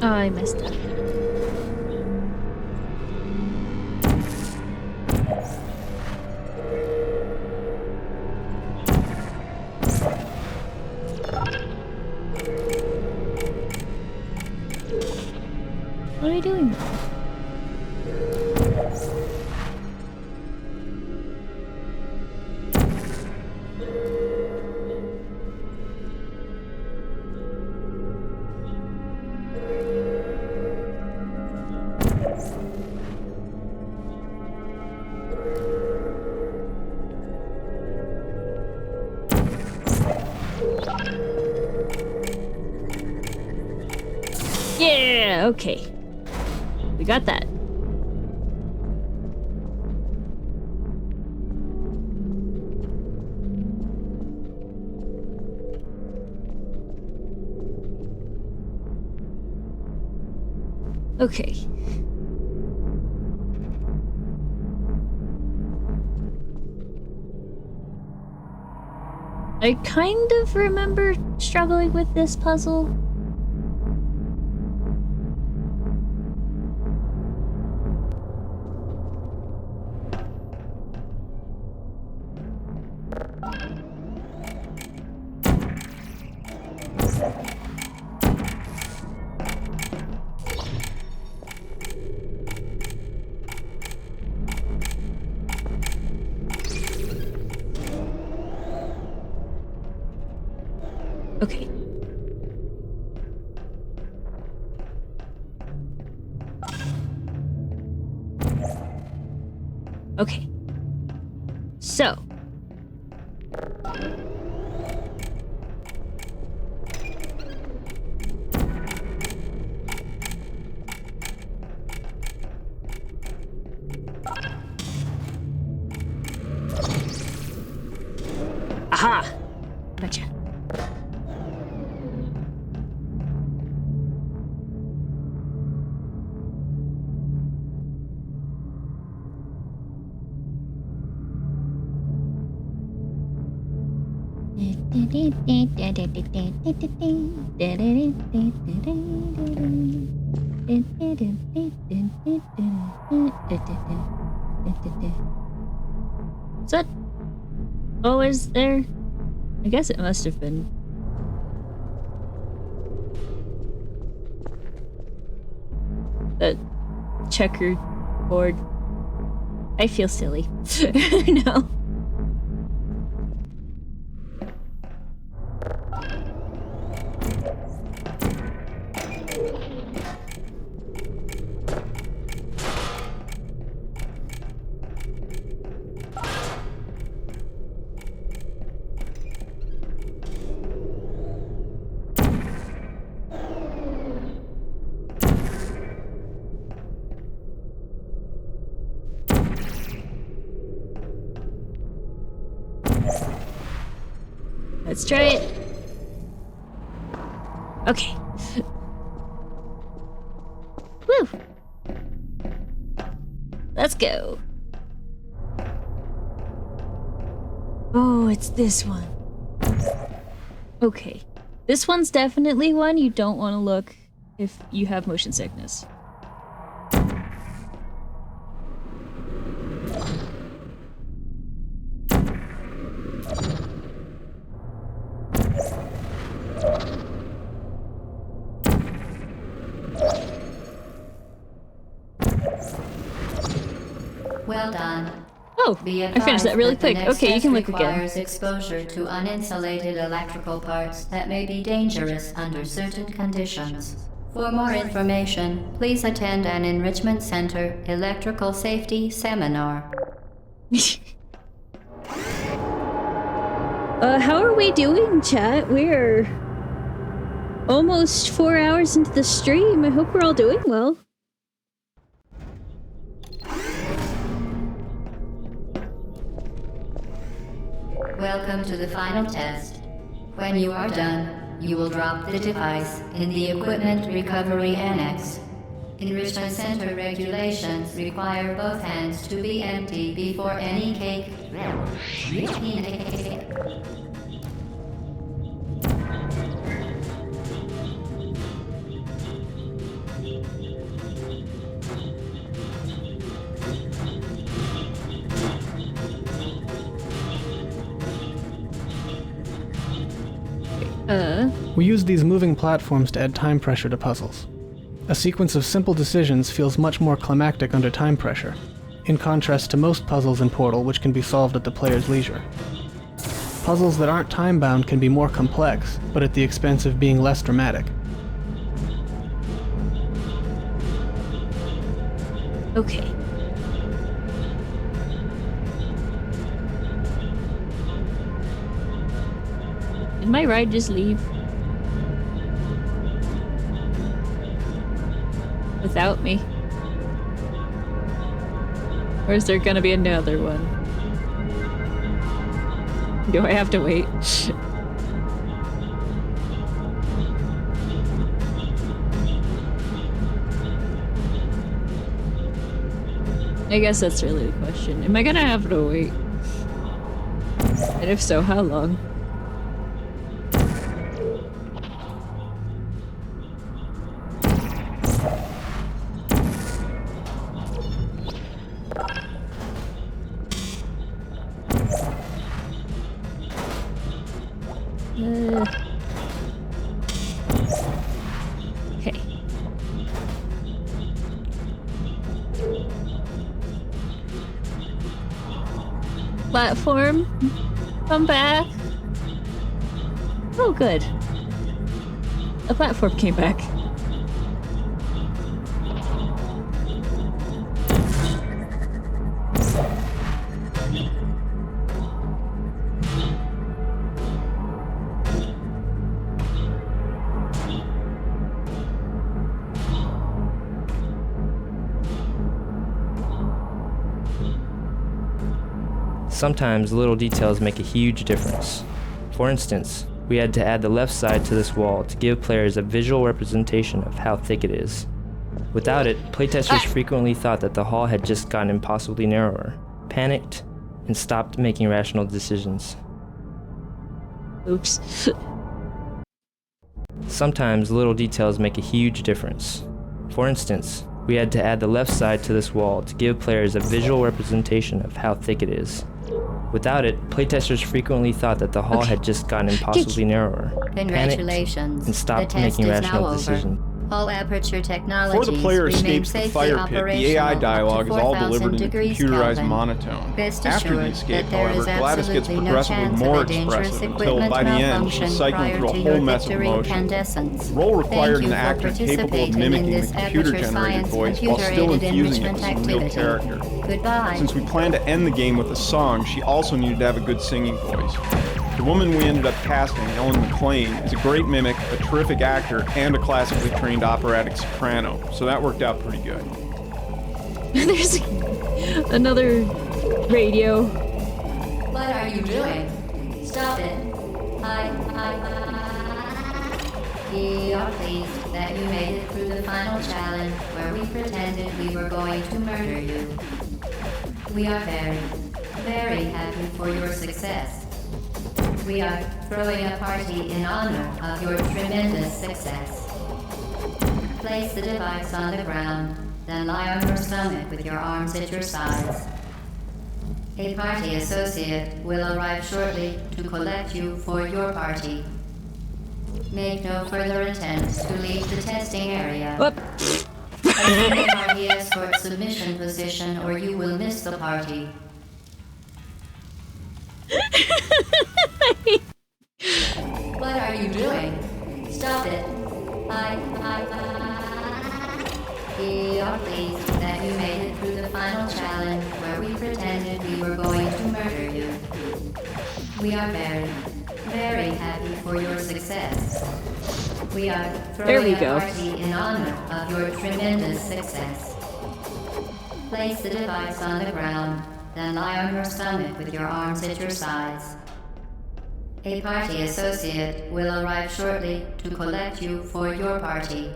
Oh, I messed up. What are you doing? Yeah, okay. We got that. Okay. I kind of remember struggling with this puzzle. Okay. Okay. So. Aha! Gotcha. Is that always there? I guess it must have been. The checkered board. I feel silly. No. Let's try it. Okay. Woo! Let's go. Oh, it's this one. Okay. This one's definitely one you don't want to look if you have motion sickness. Well done. Oh, I finished that really quick. Okay, you can look again. Requires exposure to uninsulated electrical parts that may be dangerous under certain conditions. For more information, please attend an Enrichment Center electrical safety seminar. How are we doing, chat? We're almost 4 hours into the stream. I hope we're all doing well. Welcome to the final test. When you are done, you will drop the device in the Equipment Recovery Annex. Enrichment Center regulations require both hands to be empty before any cake. We use these moving platforms to add time pressure to puzzles. A sequence of simple decisions feels much more climactic under time pressure, in contrast to most puzzles in Portal which can be solved at the player's leisure. Puzzles that aren't time-bound can be more complex, but at the expense of being less dramatic. Okay. Did my ride just leave? Without me? Or is there gonna be another one? Do I have to wait? I guess that's really the question. Am I gonna have to wait? And if so, how long? Okay. Platform, come back. Oh, good. The platform came back. Sometimes little details make a huge difference. For instance, we had to add the left side to this wall to give players a visual representation of how thick it is. Without it, playtesters frequently thought that the hall had just gotten impossibly narrower, panicked, and stopped making rational decisions. Oops. Sometimes little details make a huge difference. For instance, we had to add the left side to this wall to give players a visual representation of how thick it is. Without it, playtesters frequently thought that the hall had just gotten impossibly narrower, Congratulations. panicked, and stopped The test making is rational now over. decisions. All aperture technologies Before the player remain escapes the safely fire pit, the AI operational dialogue up to is all 4,000 delivered in a degrees computerized Kelvin. monotone. Rest After the assured escape, that there however, is Gladys gets absolutely no progressively chance more of a dangerous expressive until, equipment by the end, malfunction she's cycling prior through a to whole your mess of victory emotion. incandescence. The role required Thank an you for actor capable of participating in mimicking the this computer-generated aperture voice science while still computer-aided infusing it with enrichment some real activity. character. Goodbye. Since we planned to end the game with a song, she also needed to have a good singing voice. The woman we ended up casting, Ellen McLean, is a great mimic, a terrific actor, and a classically trained operatic soprano, so that worked out pretty good. There's another radio. What are you doing? Stop it. We are pleased that you made it through the final challenge where we pretended we were going to murder you. We are very, very happy for your success. We are throwing a party in honor of your tremendous success. Place the device on the ground, then lie on your stomach with your arms at your sides. A party associate will arrive shortly to collect you for your party. Make no further attempts to leave the testing area. Assume the party escort submission position or you will miss the party. What are you doing? Stop it. We are pleased that you made it through the final challenge where we pretended we were going to murder you. We are very, very happy for your success. We are throwing a party in honor of your tremendous success. Place the device on the ground, then lie on your stomach with your arms at your sides. A party associate will arrive shortly to collect you for your party.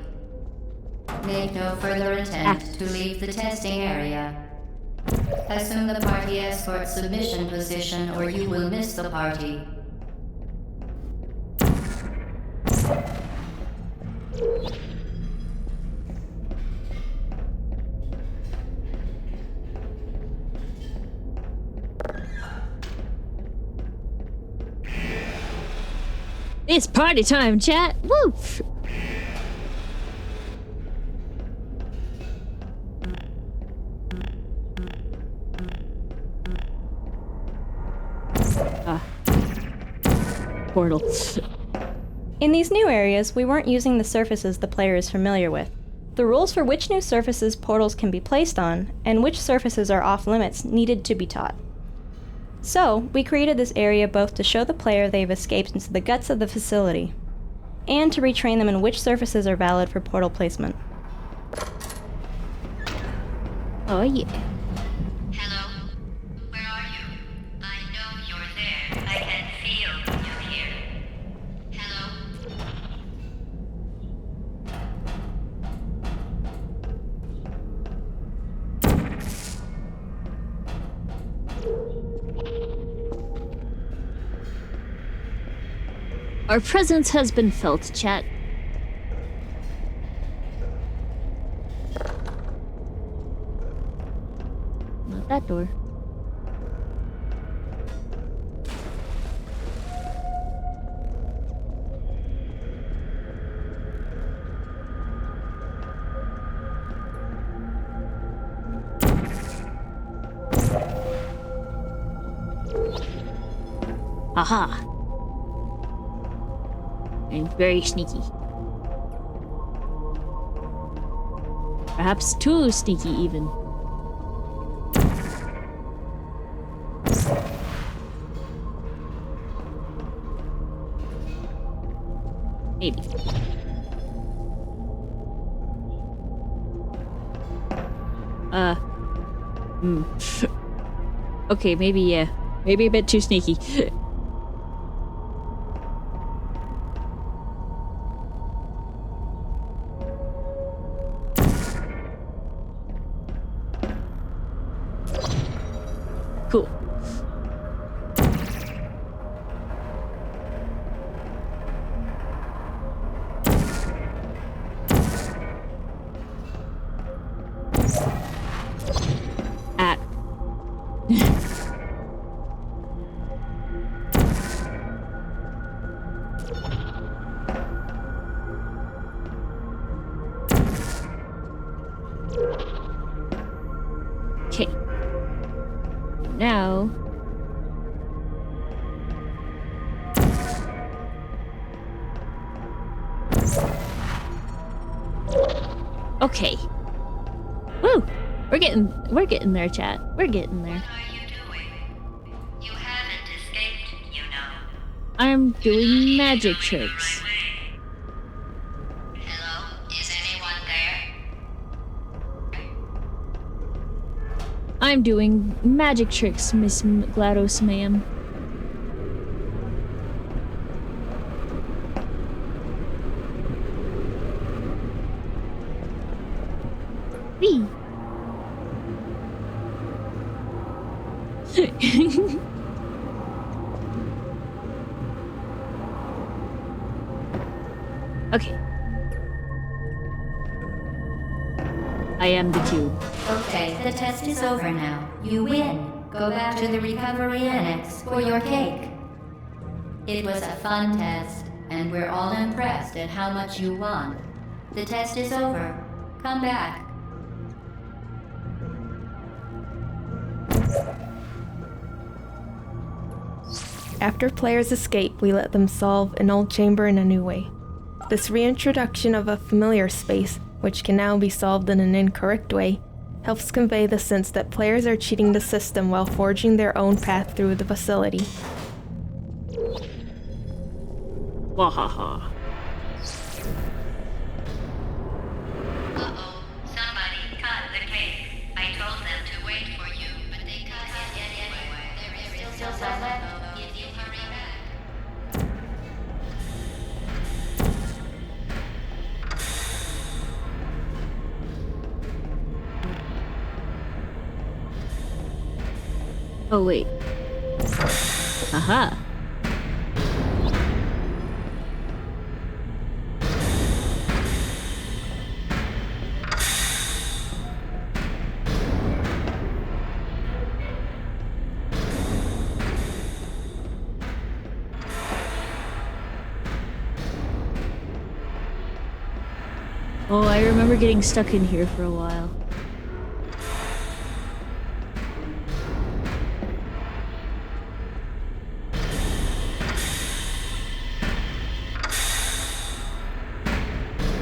Make no further attempt to leave the testing area. Assume the party escort submission position or you will miss the party. It's party time, chat. Woo! Portal. In these new areas, we weren't using the surfaces the player is familiar with. The rules for which new surfaces portals can be placed on, and which surfaces are off limits, needed to be taught. So, we created this area both to show the player they've escaped into the guts of the facility, and to retrain them in which surfaces are valid for portal placement. Oh yeah. Hello? Where are you? I know you're there. I can feel you here. Hello? Our presence has been felt, chat. Not that door. Aha! And very sneaky. Perhaps too sneaky, even. Maybe. Okay, maybe, yeah. Maybe a bit too sneaky. Cool. At. Okay. Now. Okay. Woo! We're getting there, chat. We're getting there. What are you doing? You haven't escaped, you know. I'm doing magic tricks. Hello? Is anyone there? I'm doing magic tricks, Miss GLaDOS, ma'am. Whee! Okay. I am the cube. Okay, the test is over now. You win. Go back to the recovery annex for your cake. It was a fun test, and we're all impressed at how much you won. The test is over. Come back. After players escape, we let them solve an old chamber in a new way. This reintroduction of a familiar space, which can now be solved in an incorrect way, helps convey the sense that players are cheating the system while forging their own path through the facility. Wahaha. Uh-oh, somebody cut the cake. I told them to wait for you, but they cut it anyway. There is still some left. If you hurry back. Oh, wait. Aha. Oh, I remember getting stuck in here for a while.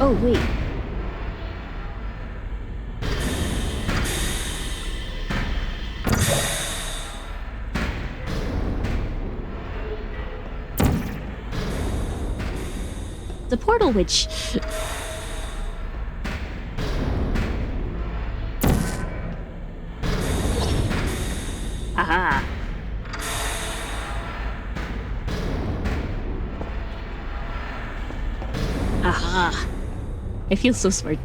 Oh, wait. The portal witch. Aha. Aha. I feel so smart.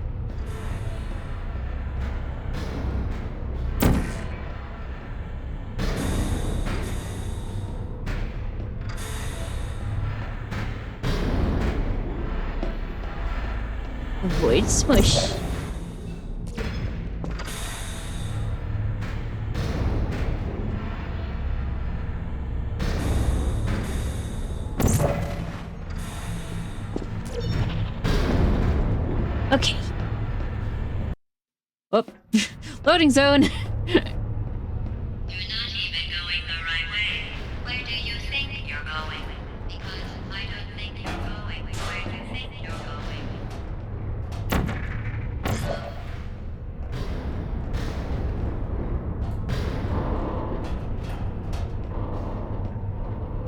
Avoid smush. Okay. Oh, loading zone.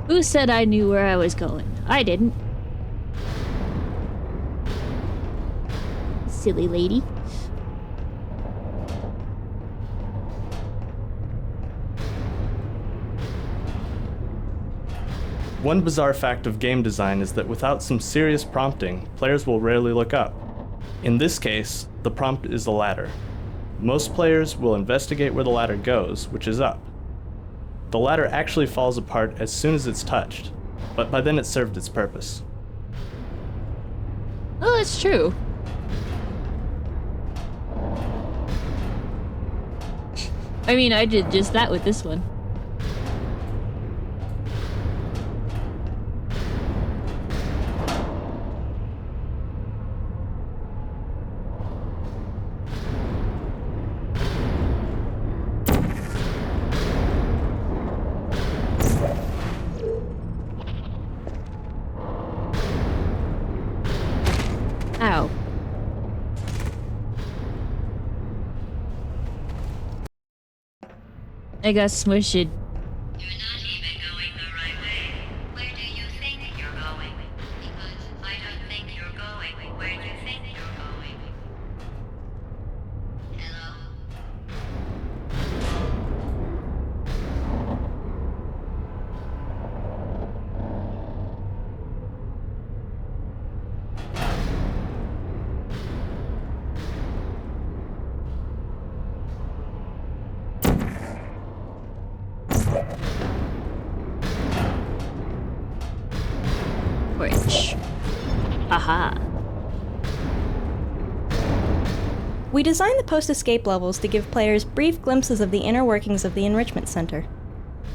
Who said I knew where I was going? I didn't. Silly lady. One bizarre fact of game design is that without some serious prompting, players will rarely look up. In this case, the prompt is the ladder. Most players will investigate where the ladder goes, which is up. The ladder actually falls apart as soon as it's touched, but by then it's served its purpose. Oh, that's true. I mean, I did just that with this one. Ow. I got smushed. Orange. Aha. We designed the post-escape levels to give players brief glimpses of the inner workings of the Enrichment Center.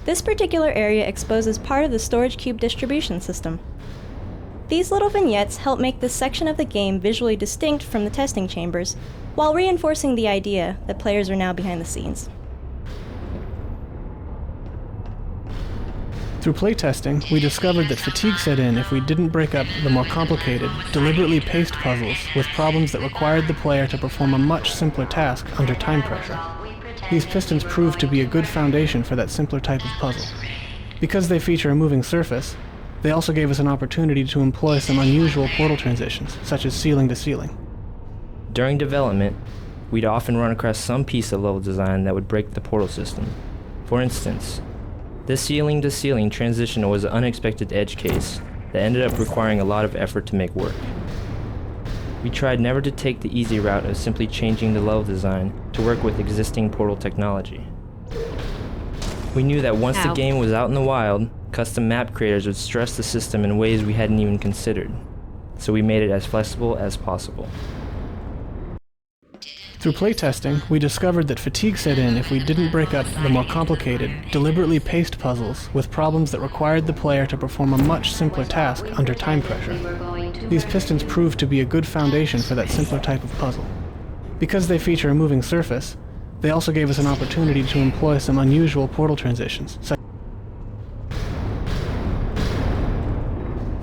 This particular area exposes part of the storage cube distribution system. These little vignettes help make this section of the game visually distinct from the testing chambers, while reinforcing the idea that players are now behind the scenes. Through playtesting, we discovered that fatigue set in if we didn't break up the more complicated, deliberately paced puzzles with problems that required the player to perform a much simpler task under time pressure. These pistons proved to be a good foundation for that simpler type of puzzle. Because they feature a moving surface, they also gave us an opportunity to employ some unusual portal transitions, such as ceiling to ceiling. During development, we'd often run across some piece of level design that would break the portal system. For instance, this ceiling-to-ceiling transition was an unexpected edge case that ended up requiring a lot of effort to make work. We tried never to take the easy route of simply changing the level design to work with existing portal technology. We knew that once the game was out in the wild, custom map creators would stress the system in ways we hadn't even considered, so we made it as flexible as possible. Through playtesting, we discovered that fatigue set in if we didn't break up the more complicated, deliberately paced puzzles with problems that required the player to perform a much simpler task under time pressure. These pistons prove to be a good foundation for that simpler type of puzzle. Because they feature a moving surface, they also gave us an opportunity to employ some unusual portal transitions.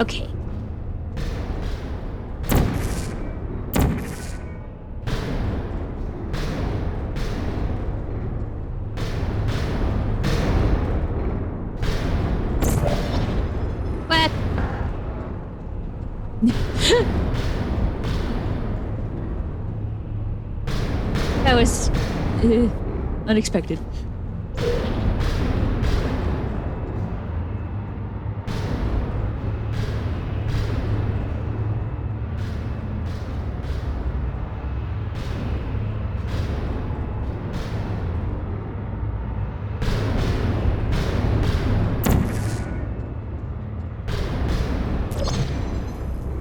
Okay. What? That was unexpected.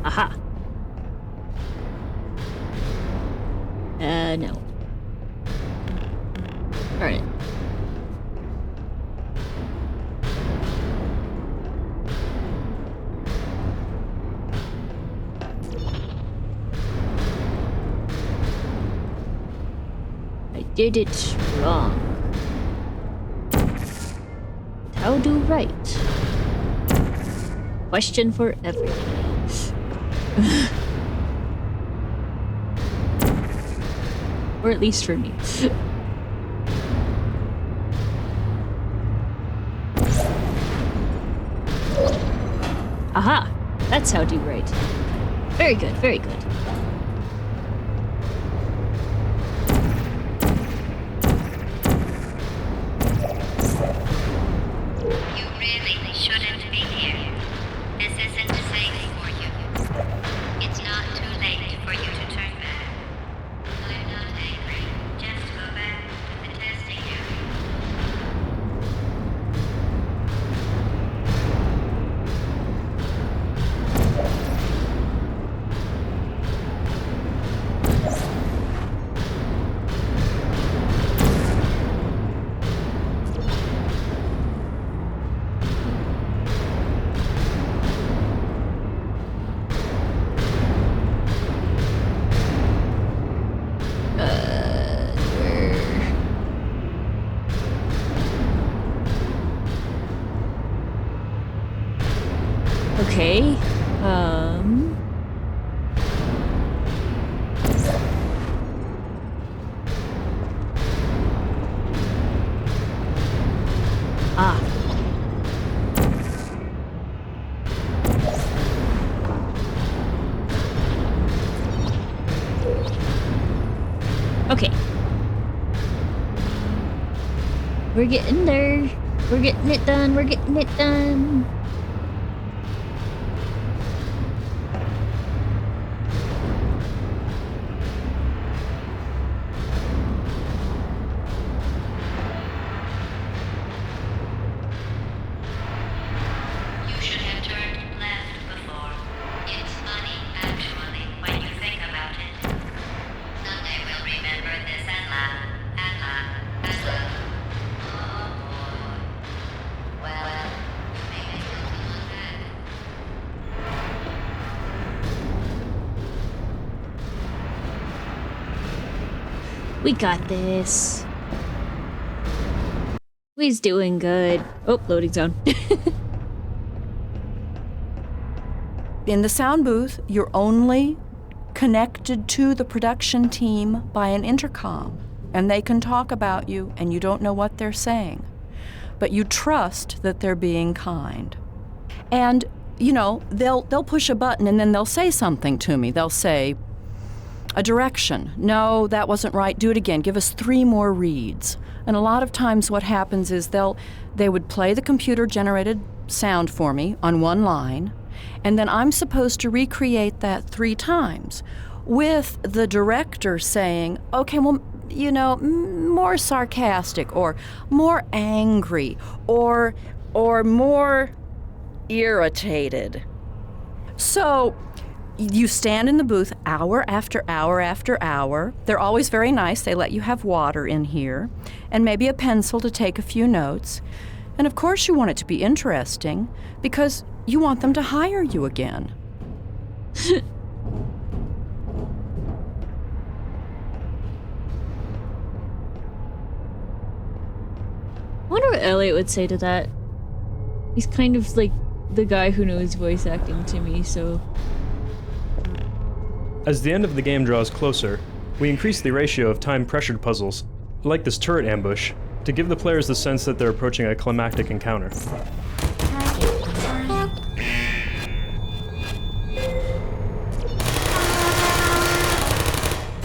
Aha. No. Darn it. I did it wrong. How do right? Question for everything. Or at least for me. Aha! That's how do right. Very good, very good. You really shouldn't be here. This isn't safe for you. It's not too late for you to turn back. I'm not angry. Just go back to the testing area. Okay. Ah. Okay. We're getting there. We're getting it done. We're getting it done. You should have turned left before. It's funny, actually, when you think about it. Someday we'll remember this and laugh, and laugh, and laugh. Oh boy. Well, maybe we'll come back. We got this. We's doing good. Oh, loading zone. In the sound booth, you're only connected to the production team by an intercom, and they can talk about you, and you don't know what they're saying. But you trust that they're being kind. And, you know, they'll push a button and then they'll say something to me. They'll say, a direction. No, that wasn't right. Do it again. Give us 3 more reads. And a lot of times what happens is they would play the computer-generated sound for me on one line, and then I'm supposed to recreate that 3 times with the director saying, okay, well, you know, more sarcastic or more angry or more irritated. So you stand in the booth hour after hour after hour. They're always very nice. They let you have water in here and maybe a pencil to take a few notes. And of course you want it to be interesting because you want them to hire you again. I wonder what Elliot would say to that. He's kind of like the guy who knows voice acting to me, so... As the end of the game draws closer, we increase the ratio of time-pressured puzzles, like this turret ambush, to give the players the sense that they're approaching a climactic encounter.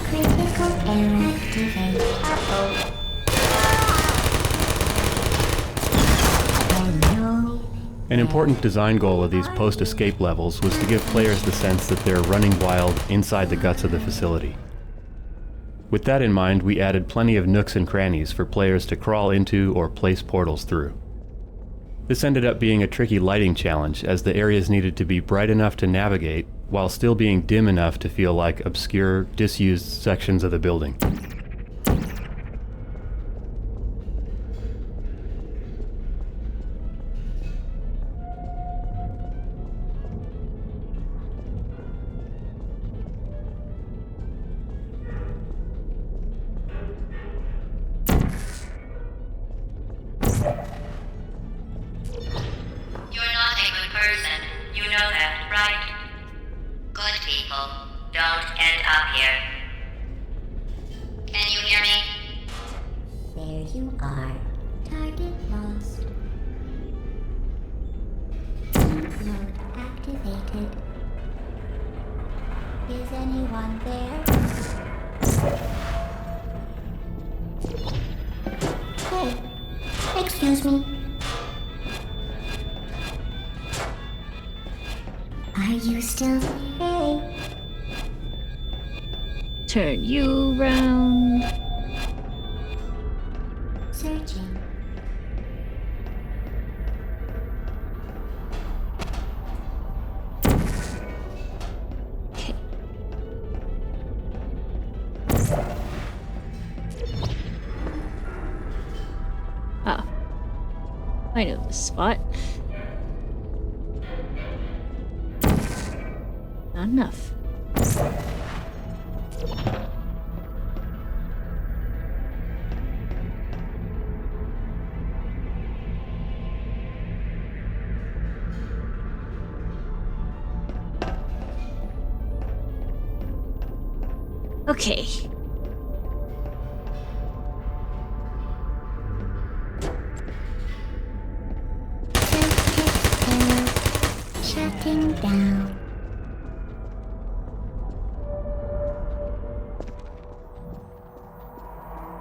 Critical error activate. Uh-oh. An important design goal of these post-escape levels was to give players the sense that they're running wild inside the guts of the facility. With that in mind, we added plenty of nooks and crannies for players to crawl into or place portals through. This ended up being a tricky lighting challenge, as the areas needed to be bright enough to navigate, while still being dim enough to feel like obscure, disused sections of the building. Is anyone there? Hey, excuse me. Are you still there? Turn you round. Searching. Ah. I know this spot. Not enough. Okay. Shutting down.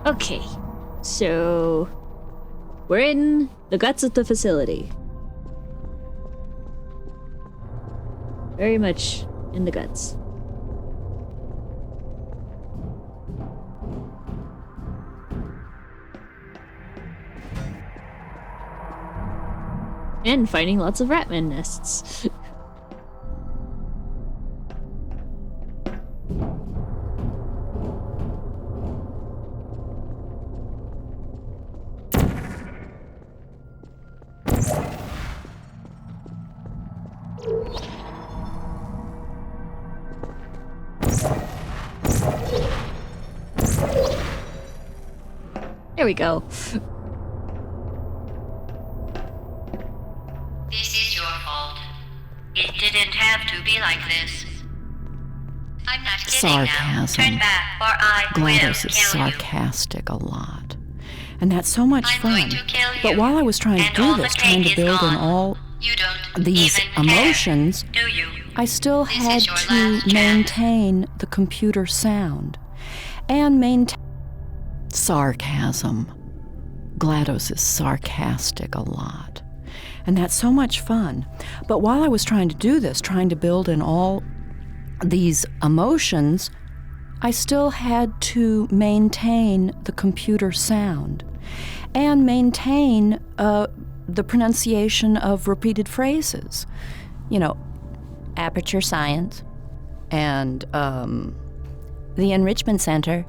Okay. So we're in the guts of the facility. Very much in the guts. And finding lots of ratman nests. There we go. This is your fault. It didn't have to be like this. I'm not kidding now. Turn back, or I GLaDOS will is kill you. sarcastic a lot. And that's so much I'm fun. going to kill you, But while I was trying to and do all this, the trying cake to is build in gone. all You don't these even emotions, care, do you? I still This had is your to last chance. maintain the computer sound. And maintain sarcasm. GLaDOS is sarcastic a lot. And that's so much fun. But while I was trying to do this, trying to build in all these emotions, I still had to maintain the computer sound and maintain the pronunciation of repeated phrases. You know, Aperture Science and the Enrichment Center.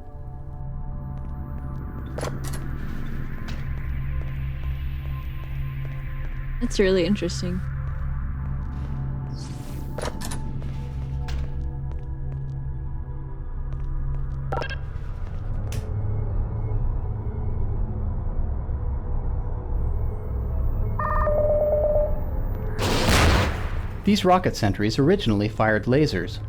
That's really interesting. These rocket sentries originally fired lasers.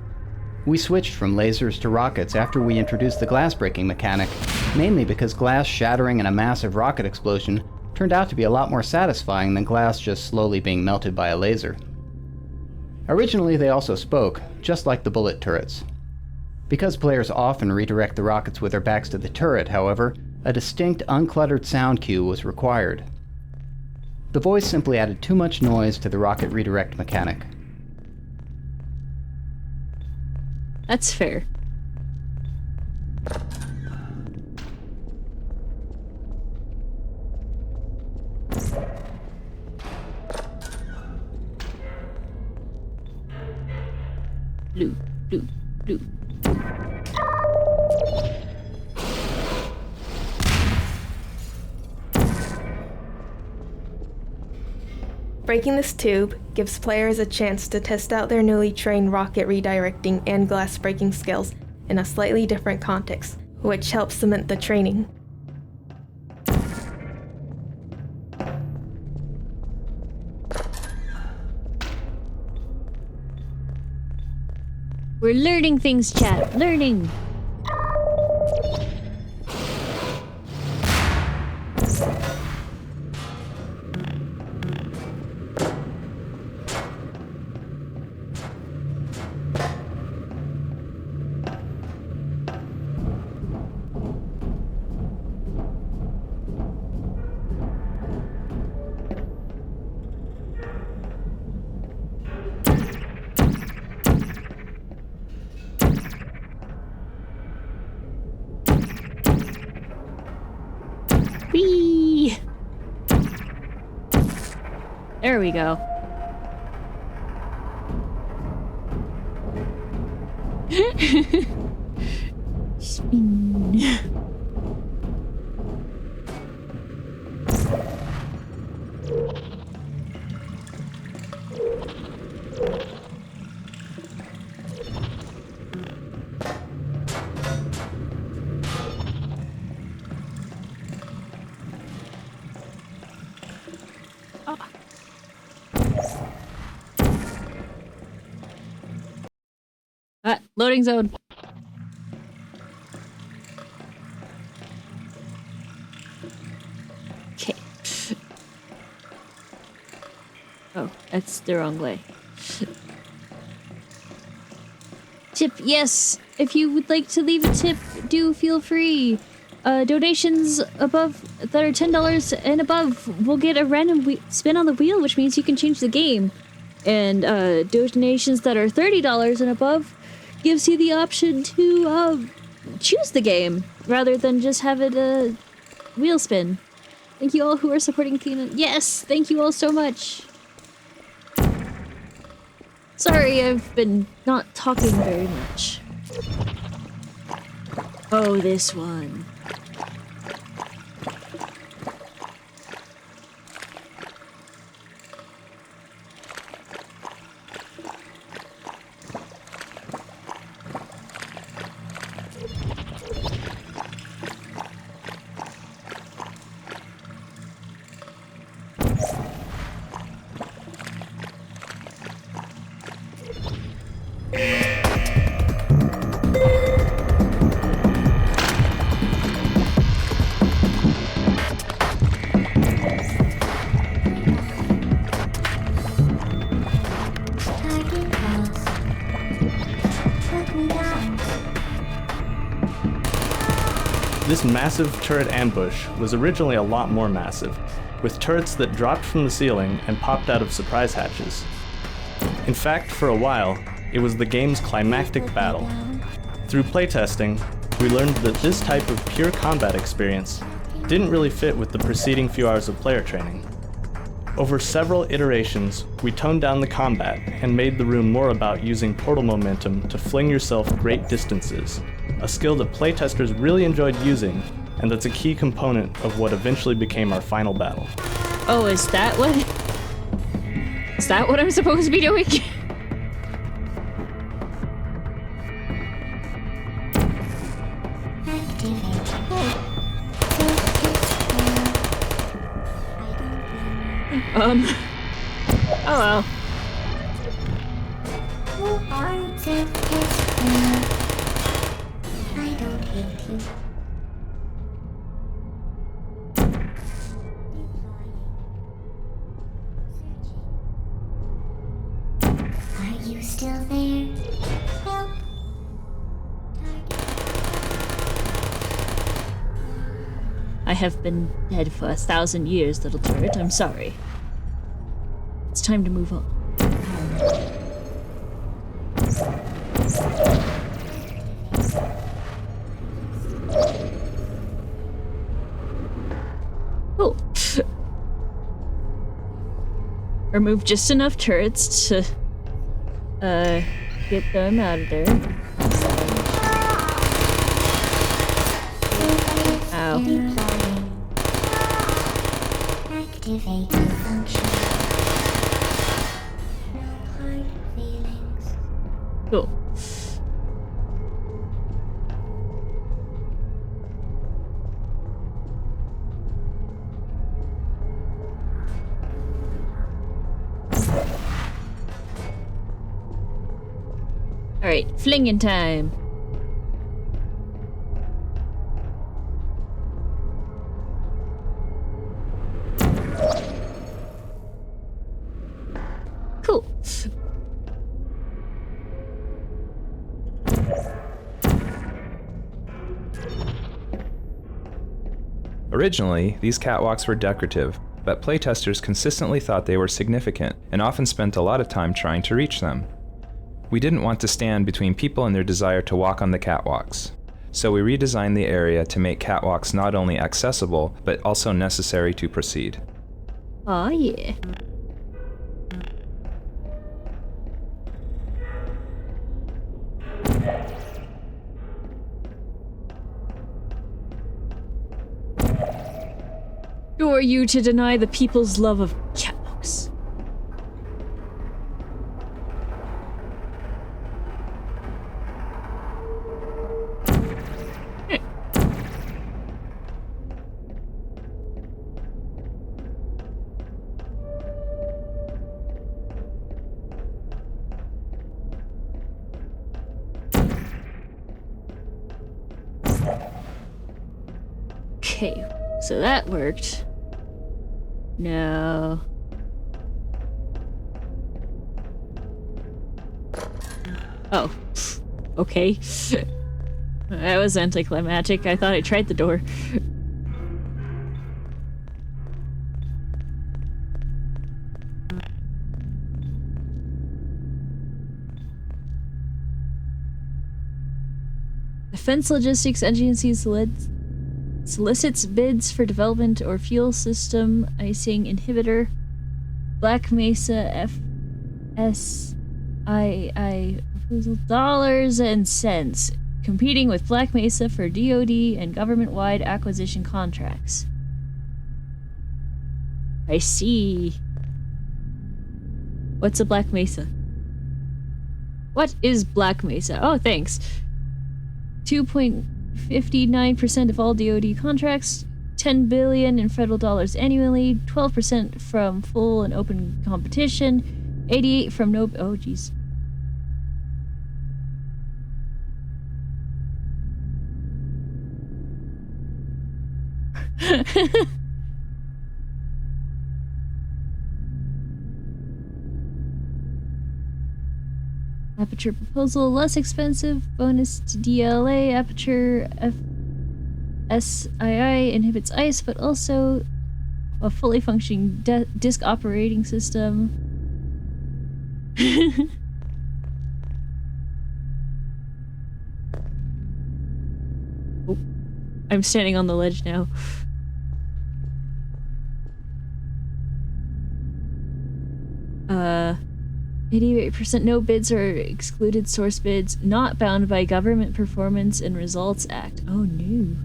We switched from lasers to rockets after we introduced the glass breaking mechanic, mainly because glass shattering in a massive rocket explosion turned out to be a lot more satisfying than glass just slowly being melted by a laser. Originally, they also spoke, just like the bullet turrets. Because players often redirect the rockets with their backs to the turret, however, a distinct, uncluttered sound cue was required. The voice simply added too much noise to the rocket redirect mechanic. That's fair. Blue, blue, blue. Breaking this tube gives players a chance to test out their newly trained rocket redirecting and glass breaking skills in a slightly different context, which helps cement the training. We're learning things, chat. Learning. Whee! There we go. Spin. Loading zone. Okay. Oh, that's the wrong way. Tip, yes! If you would like to leave a tip, do feel free. Donations above that are $10 and above will get a random spin on the wheel, which means you can change the game. And donations that are $30 and above gives you the option to choose the game rather than just have it wheel spin. Thank you all who are supporting Athena. Yes, thank you all so much. Sorry, I've been not talking very much. Oh, this one. This massive turret ambush was originally a lot more massive, with turrets that dropped from the ceiling and popped out of surprise hatches. In fact, for a while, it was the game's climactic battle. Through playtesting, we learned that this type of pure combat experience didn't really fit with the preceding few hours of player training. Over several iterations, we toned down the combat and made the room more about using portal momentum to fling yourself great distances, a skill that playtesters really enjoyed using, and that's a key component of what eventually became our final battle. Oh, is that what I'm supposed to be doing? Oh well. I don't hate you. Are you still there? Help. I have been dead for 1,000 years, little turret. I'm sorry. It's time to move on. Cool. Remove just enough turrets to get them out of there. Ow. Activate the function. No hard feelings. Cool. Alright, flinging time. Cool. Originally, these catwalks were decorative, but playtesters consistently thought they were significant and often spent a lot of time trying to reach them. We didn't want to stand between people and their desire to walk on the catwalks, so we redesigned the area to make catwalks not only accessible, but also necessary to proceed. Aw, yeah. Who are you to deny the people's love of catwalks? Okay, so that worked. No. Oh. Okay. That was anticlimactic. I thought I tried the door. Defense Logistics Agency solicits bids for development or fuel system icing inhibitor. Black Mesa FSII proposal dollars and cents, competing with Black Mesa for DoD and government-wide acquisition contracts. I see. What's a Black Mesa? What is Black Mesa? Oh, thanks. 2.59% of all DoD contracts, $10 billion in federal dollars annually, 12% from full and open competition, 88% from no. Oh, jeez. Aperture proposal, less expensive, bonus to DLA, Aperture FSII inhibits ice, but also a fully functioning disk operating system. Oh, I'm standing on the ledge now. 88% no bids or excluded source bids, not bound by Government Performance and Results Act. Oh no.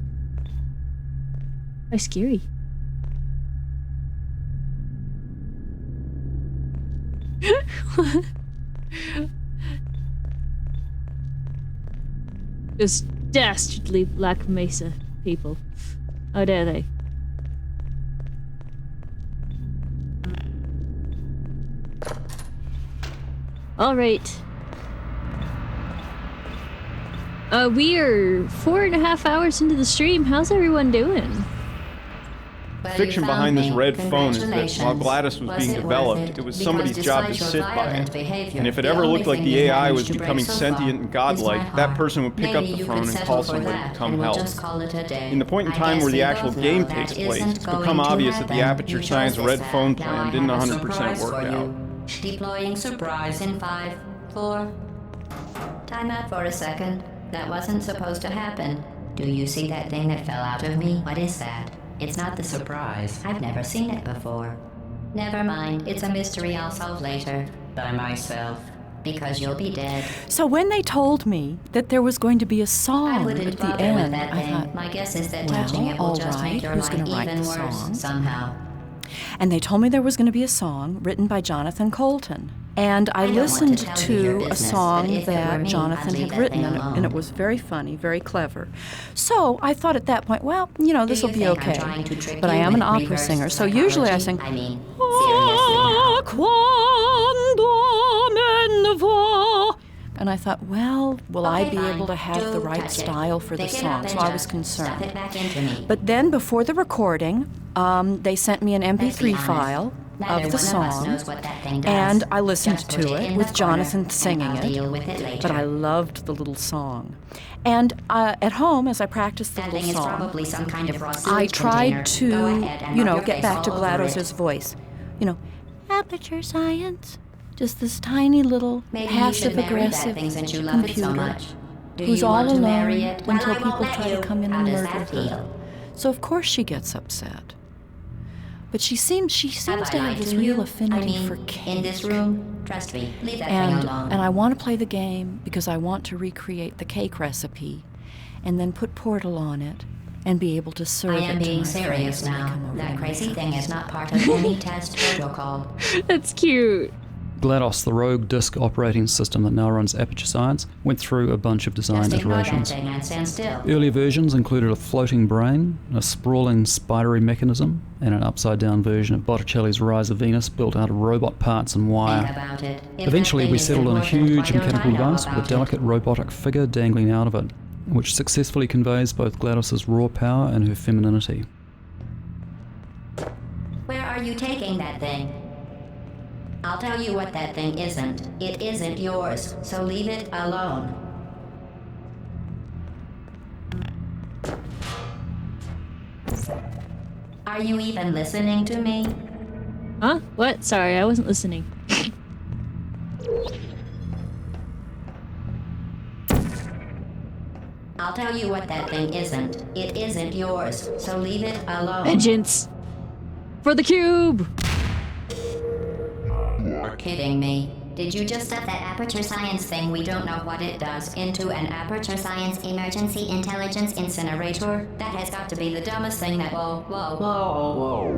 How scary. Just dastardly Black Mesa people. How dare they? All right. We are 4.5 hours into the stream. How's everyone doing? The fiction behind this red phone is that while Gladys was being developed, it was somebody's job to sit by it. And if it ever looked like the AI was becoming sentient and godlike, that person would pick up the phone and call somebody to come help. In the point in time where the actual game takes place, it's become obvious that the Aperture Science red phone plan didn't 100% work out. Deploying surprise in 5, 4. Time out for a second. That wasn't supposed to happen. Do you see that thing that fell out of me? What is that? It's not the surprise. I've never seen it before. Never mind. It's a mystery I'll solve later. By myself. Because you'll be dead. So when they told me that there was going to be a song at the end, I thought, my guess is that touching it will just make your who's life going to write even the worse song? somehow. And they told me there was going to be a song written by Jonathan Colton. And I listened to a song that Jonathan had written, and it was very funny, very clever. So I thought at that point, well, you know, this will be okay. But I am an opera singer, so usually I sing, "Ah, quando me ne va." And I thought, well, will I be able to have the right style for the song? So I was concerned. But then before the recording, they sent me an MP3 file of the song, and I listened to it with Jonathan singing it, but I loved the little song. And at home, as I practiced the little song, I tried to, get back to GLaDOS's voice. Aperture Science, just this tiny little passive-aggressive computer who's all alone until people try to come in and murder her. So of course she gets upset. But she seems to have this real affinity for cake. In this room, trust me, leave that thing alone. And I want to play the game because I want to recreate the cake recipe and then put Portal on it and be able to serve it to my friends. I am being serious now. That crazy thing is not part of any test protocol. That's cute. GLaDOS, the rogue disk operating system that now runs Aperture Science, went through a bunch of design iterations. Earlier versions included a floating brain, a sprawling spidery mechanism, and an upside-down version of Botticelli's Rise of Venus built out of robot parts and wire. Eventually, we settled on a huge mechanical device with a delicate robotic figure dangling out of it, which successfully conveys both GLaDOS's raw power and her femininity. Where are you taking that thing? I'll tell you what that thing isn't. It isn't yours, so leave it alone. Are you even listening to me? Huh? What? Sorry, I wasn't listening. I'll tell you what that thing isn't. It isn't yours, so leave it alone. Vengeance! For the cube! You're kidding me. Did you just stuff that Aperture Science thing, we don't know what it does, into an Aperture Science Emergency Intelligence Incinerator? That has got to be the dumbest thing that— Whoa.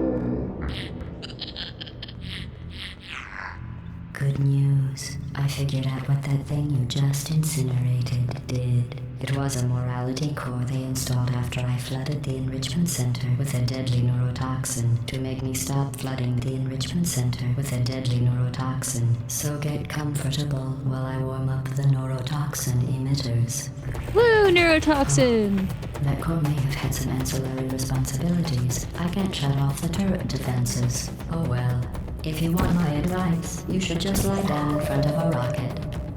Good news. I figured out what that thing you just incinerated did. It was a morality core they installed after I flooded the enrichment center with a deadly neurotoxin to make me stop flooding the enrichment center with a deadly neurotoxin. So get comfortable while I warm up the neurotoxin emitters. Woo, neurotoxin! That core may have had some ancillary responsibilities. I can't shut off the turret defenses. Oh well. If you want my advice, you should just lie down in front of a rocket.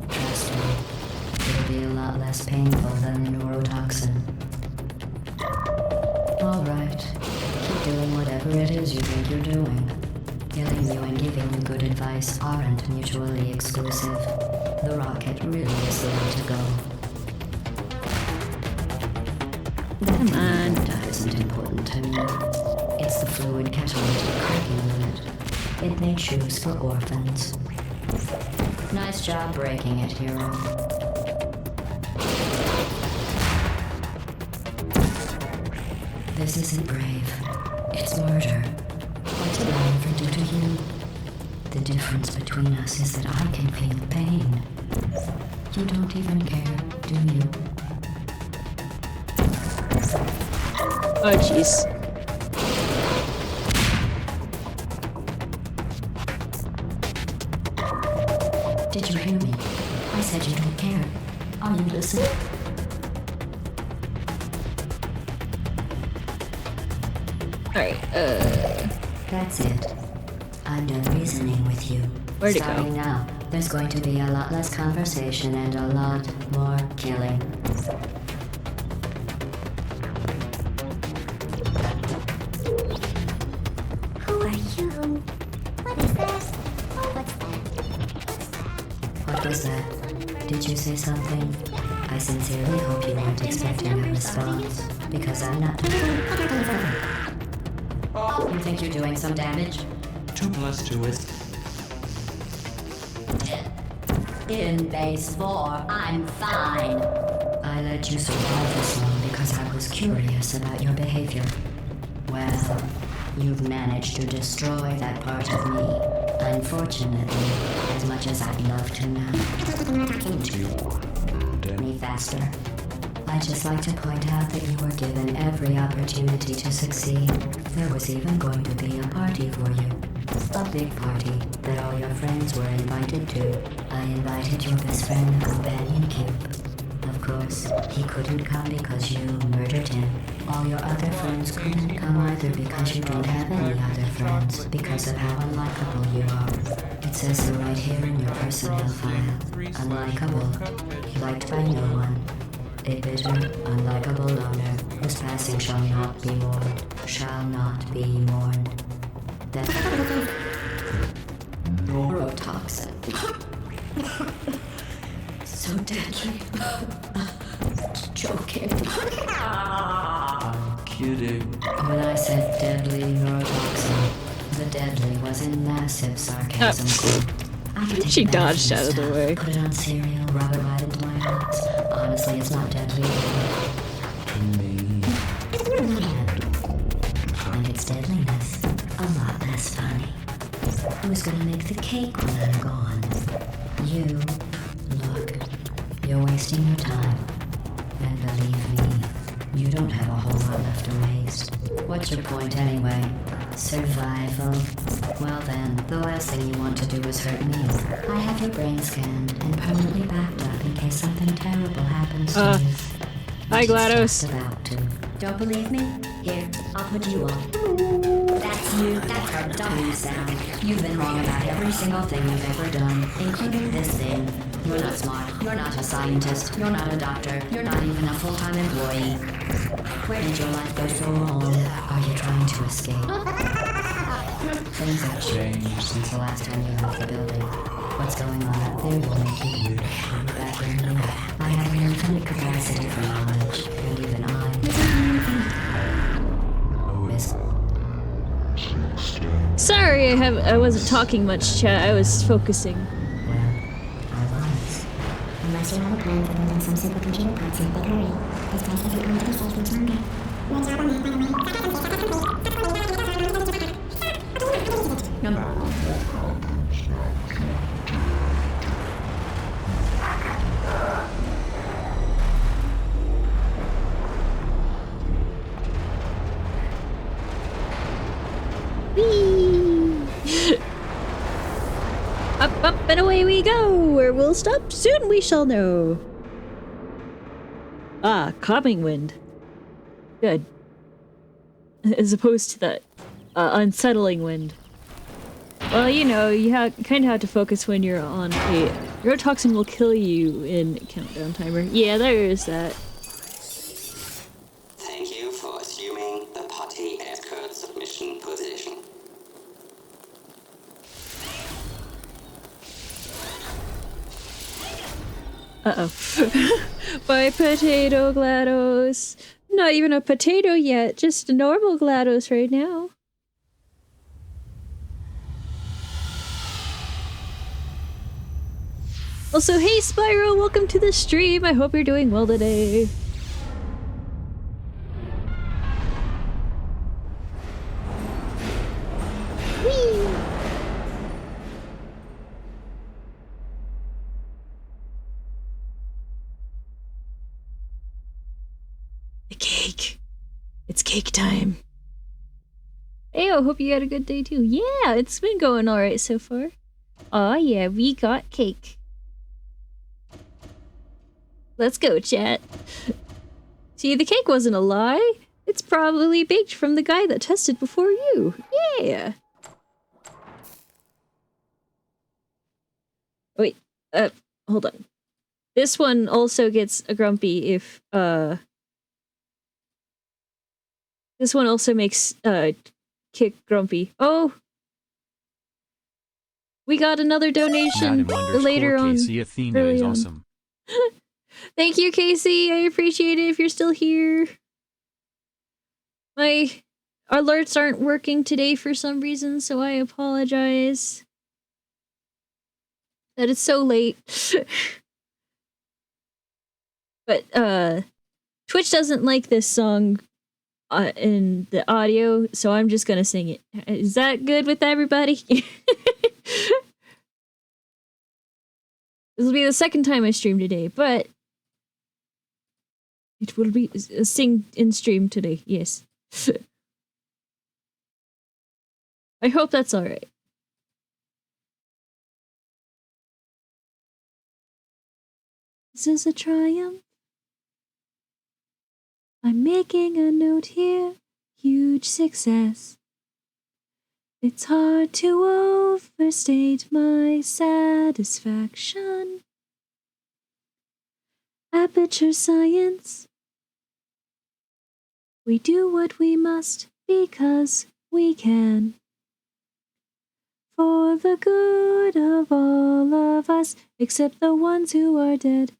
Trust me. It'll be a lot less painful than the neurotoxin. Alright. Keep doing whatever it is you think you're doing. Killing you and giving you good advice aren't mutually exclusive. The rocket really is the way to go. Come on. That isn't important to me. It's the fluid catalytic cracking unit. It made shoes for orphans. Nice job breaking it, hero. This isn't brave. It's murder. What did I ever do to you? The difference between us is that I can feel pain. You don't even care, do you? Oh, jeez. Did you hear me? I said you don't care. Are you listening? Alright, That's it. I'm done reasoning with you. Where'd it go? Starting now, there's going to be a lot less conversation and a lot more killing. Who are you? What is this? Oh, what's that? What was that? Did you say something? I sincerely hope you weren't expecting a response, because I'm not. You think you're doing some damage? 2 + 2 is... In base 4, I'm fine. I let you survive this long because I was curious about your behavior. Well, you've managed to destroy that part of me. Unfortunately, as much as I'd love to now. Me faster. I'd just like to point out that you were given every opportunity to succeed. There was even going to be a party for you. A big party that all your friends were invited to. I invited your best friend, the companion Cube. Of course, he couldn't come because you murdered him. All your other friends couldn't come either because you don't have any other friends because of how unlikable you are. It says so right here in your personnel file. Unlikable. Liked by no one. A bitter, unlikable loner whose passing shall not be mourned. Shall not be mourned. That neurotoxin. So deadly. Joking. I'm kidding. When I said deadly neurotoxin, the deadly was in massive sarcasm. I could take She it back dodged from out of the stuff, way. Put it on cereal, rub it right into my eyes. Honestly, it's not deadly. To me. And its deadliness, a lot less funny. Who's gonna make the cake when I'm gone? You. Look, you're wasting your time. And believe me, you don't have a whole lot left to waste. What's your point anyway? Survival. Well then, the last thing you want to do is hurt me. I have your brain scanned and permanently backed up in case something terrible happens to you. Hi, GLaDOS. Just about to. Don't believe me? Here, I'll put you on. That's you. That's her dumbass sound. You've been wrong about every single thing you've ever done, including this thing. You're not smart. You're not a scientist. You're not a doctor. You're not even a full-time employee. Where did your life go so wrong? Are you trying to escape? Things have changed since the last time you left the building. What's going on up there will make you weird. Back in here, I have an infinite capacity for knowledge, and even I... Sorry, I wasn't talking much, chat. I was focusing. Unless you have a plan for building some supercomputer parts in a big hurry, this place isn't going to be safe much longer. Good job on that, by the way. Up, up, and away we go! Where we'll stop soon we shall know. Ah, calming wind. Good. As opposed to that unsettling wind. Well, you know, you kind of have to focus when you're on a... Neurotoxin will kill you in countdown timer. Yeah, there is that. Thank you for assuming the potty escort submission position. Uh-oh. Bye, potato GLaDOS. Not even a potato yet, just a normal GLaDOS right now. Also, hey Spyro, welcome to the stream. I hope you're doing well today. Whee! The cake. It's cake time. Hey, I hope you had a good day too. Yeah, it's been going alright so far. Aw, yeah, we got cake. Let's go, chat. See, the cake wasn't a lie. It's probably baked from the guy that tested before you. Yeah. Wait, hold on. This one also gets a grumpy if, this one also makes, Kick grumpy. Oh! We got another donation later on. Casey, Athena is awesome. Thank you, Casey. I appreciate it if you're still here. My alerts aren't working today for some reason, so I apologize. That it's so late. But, Twitch doesn't like this song in the audio, so I'm just gonna sing it. Is that good with everybody? This will be the second time I stream today, but it will be a sing in stream today, yes. I hope that's alright. This is a triumph. I'm making a note here. Huge success. It's hard to overstate my satisfaction. Aperture science. We do what we must because we can. For the good of all of us, except the ones who are dead.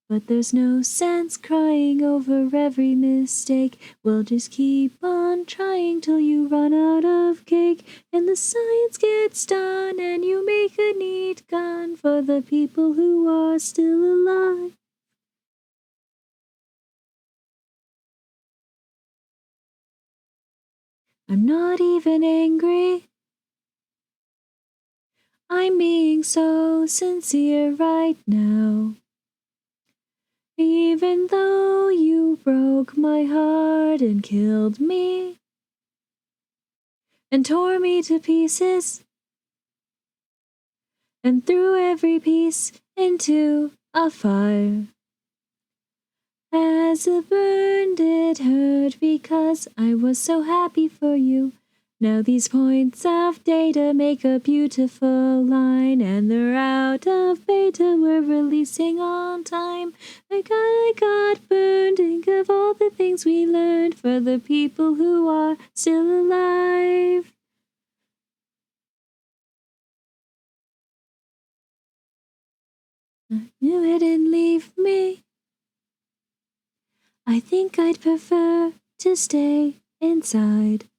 But there's no sense crying over every mistake. We'll just keep on trying till you run out of cake. And the science gets done and you make a neat gun for the people who are still alive. I'm not even angry. I'm being so sincere right now. Even though you broke my heart and killed me and tore me to pieces and threw every piece into a fire. As it burned, it hurt because I was so happy for you. Now these points of data make a beautiful line, and they're out of beta, we're releasing on time. I got burned, think of all the things we learned for the people who are still alive. I knew it didn't leave me. I think I'd prefer to stay inside.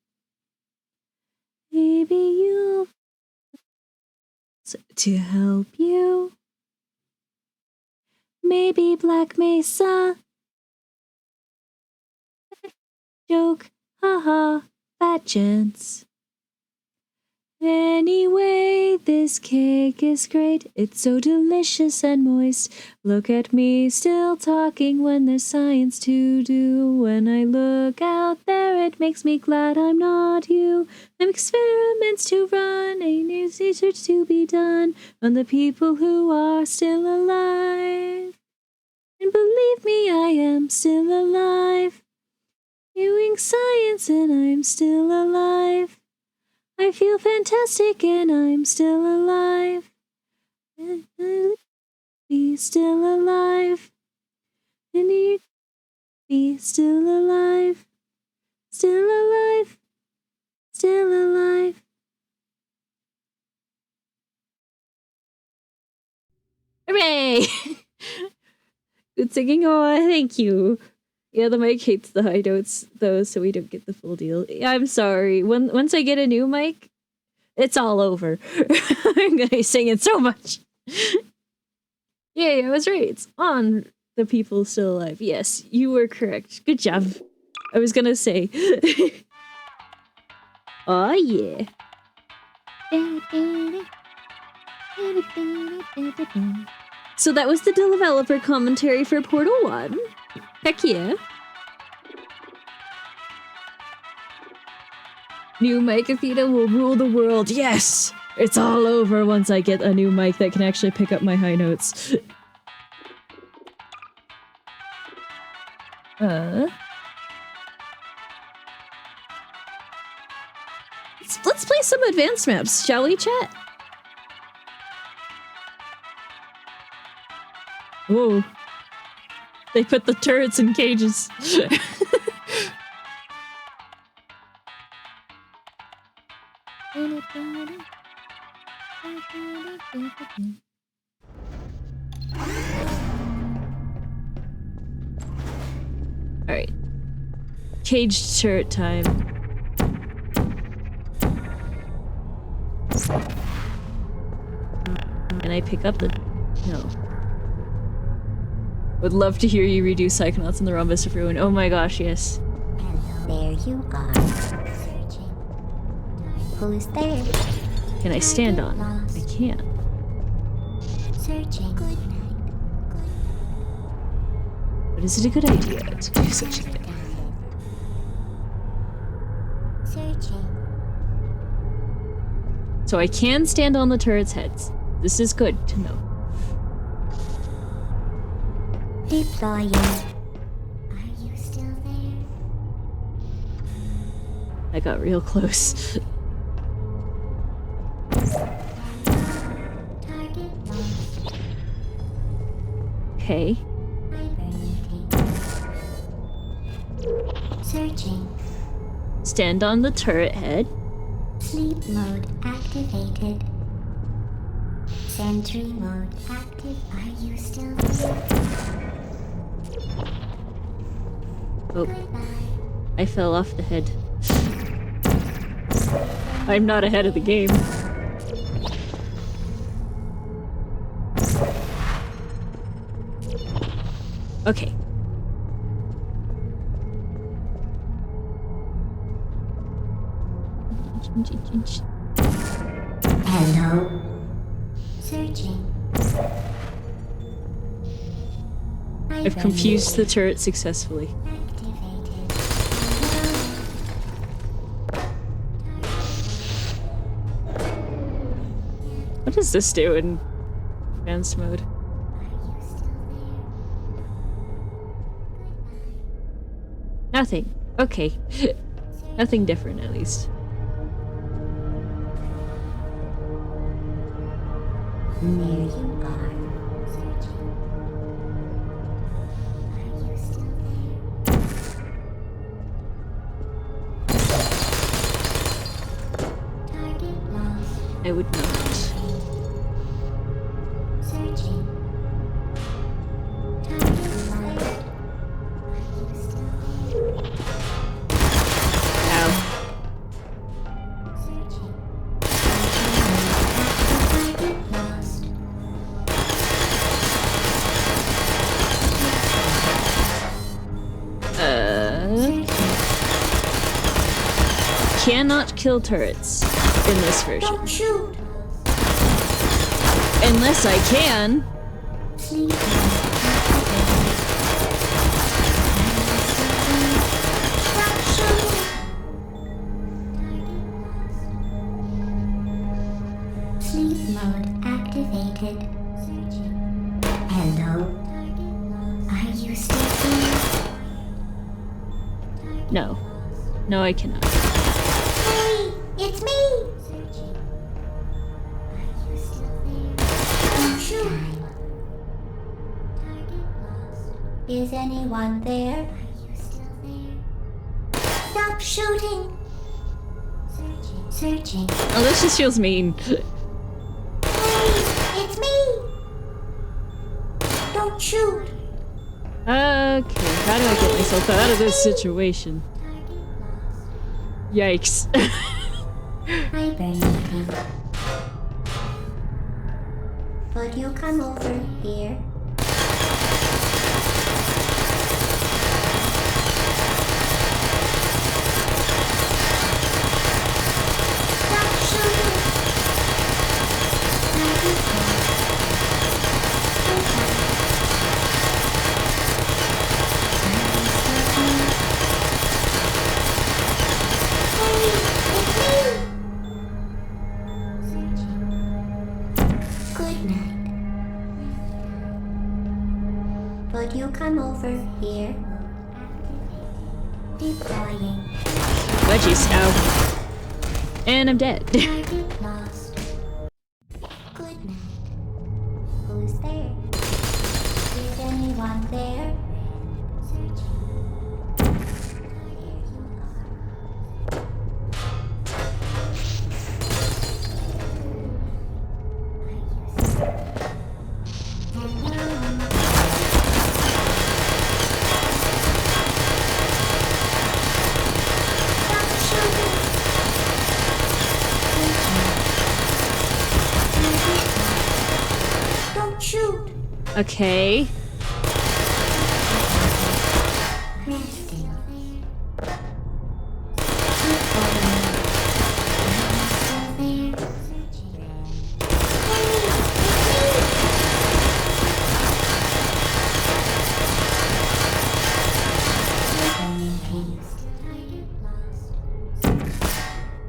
Maybe you'll to help you. Maybe Black Mesa. Joke, haha, bad chance. Anyway, this cake is great. It's so delicious and moist. Look at me still talking when there's science to do. When I look out there, it makes me glad I'm not you. I'm experiments to run, a new research to be done on the people who are still alive. And believe me, I am still alive. Doing science and I'm still alive. I feel fantastic and I'm still alive. Be still alive. And you be still alive. Still alive. Still alive. Hooray! Good singing. Oh, thank you. Yeah, the mic hates the high notes, though, so we don't get the full deal. I'm sorry. Once I get a new mic, it's all over. I'm gonna be singing so much. Yeah, I was right. It's on the people still alive. Yes, you were correct. Good job. I was gonna say. Oh, yeah. So that was the developer commentary for Portal 1. Heck yeah. New mic Athena will rule the world. Yes! It's all over once I get a new mic that can actually pick up my high notes. let's play some advanced maps, shall we, chat? Whoa. They put the turrets in cages. Alright. Caged turret time. Can I pick up the... No. Would love to hear you redo Psychonauts in the Rhombus of Ruin. Oh my gosh, yes. There you are. Searching. Who's there? Can I stand on? I can't. Searching. Good night. But is it a good idea to do such a thing? Searching. So I can stand on the turrets' heads. This is good to know. Deploying. Are you still there? I got real close. Target lost. Okay. Searching. Stand on the turret head. Sleep mode activated. Sentry mode active. Are you still there? Oh. I fell off the head. I'm not ahead of the game. Okay. Hello. Searching. I've confused the turret successfully. What does this do in advanced mode? Nothing. Okay. Nothing different, at least. There you are. Searching. Are you still there? Target lost. I would not. Searching. Target lost. Are you still there? Ow. Searching. Target lost. Cannot kill turrets in this version. Don't shoot. Unless I can. Sleep. Stop shooting. Sleep mode activated. Searching. Hello. Are you still there? No. No, I cannot. Hey, it's me. Searching. Are you still there? Don't shoot. Target lost. Is anyone there? Are you still there? Stop shooting. Searching. Searching. Oh, this just feels mean. Hey, it's me. Don't shoot. Okay, how do I get myself out of this situation? Yikes. Hi, Bernadine. Would you come over here? Stop shooting. Good night. Would you come over here? Deploying. Wedgies, ow. And I'm dead. Target lost. Good night. Who's there? Is anyone there? Searching. Don't shoot. Okay. Resting.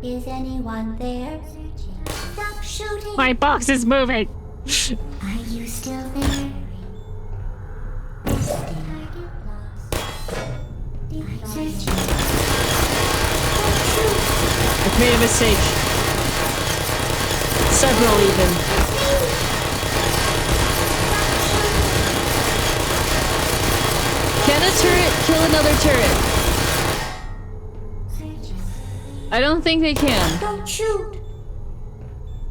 Is anyone there? Stop shooting. My box is moving. Are you still there? I've made a mistake. Several even. Can a turret kill another turret? I don't think they can. Don't shoot.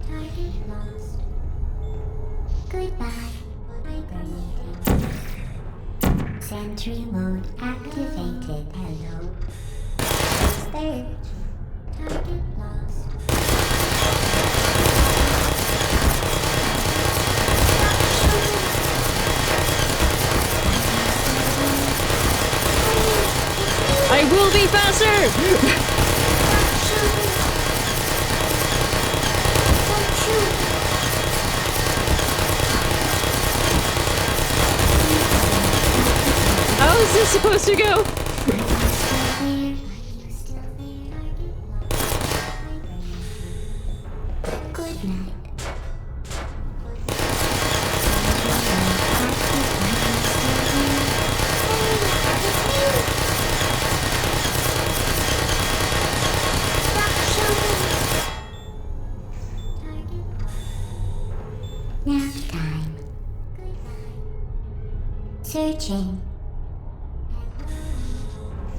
Target lost. Goodbye. Sentry mode activated. Hello. Who's there? Target lost. I will be faster! How is this supposed to go? Good night. Nap time. Searching.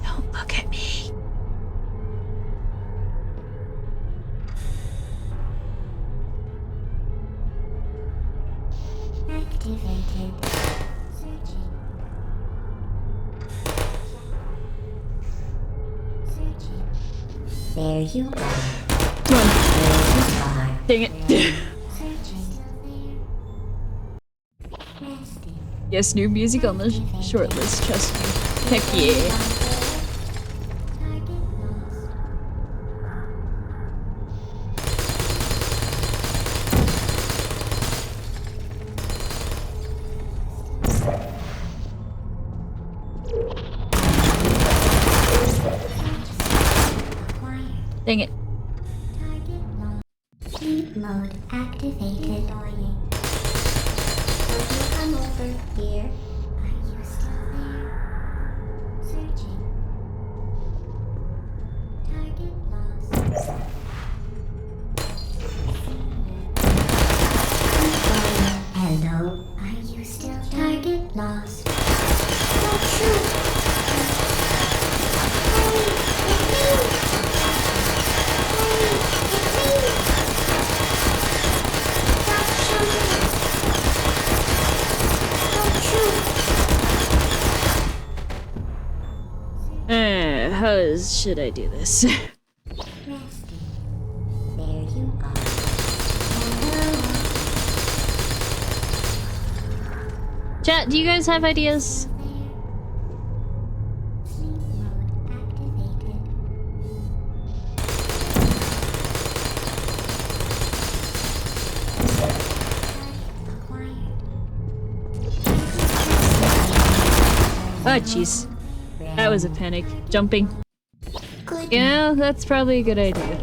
Don't look at me. Activated. Searching. Searching. There you are. Come on. There you are. Dang it. Searching. Resting. Yes, new music on the shortlist, trust me. Heck yeah. Dang it. Sleep mode activated. Will you come over here? Are you still there? Searching. Target lost. Hello. Are you still there? Target lost. Don't shoot. How should I do this? Resting. There you are. Chat, do you guys have ideas? Sleep mode activated. Oh, jeez. That was a panic. Jumping. Good. Yeah, that's probably a good idea.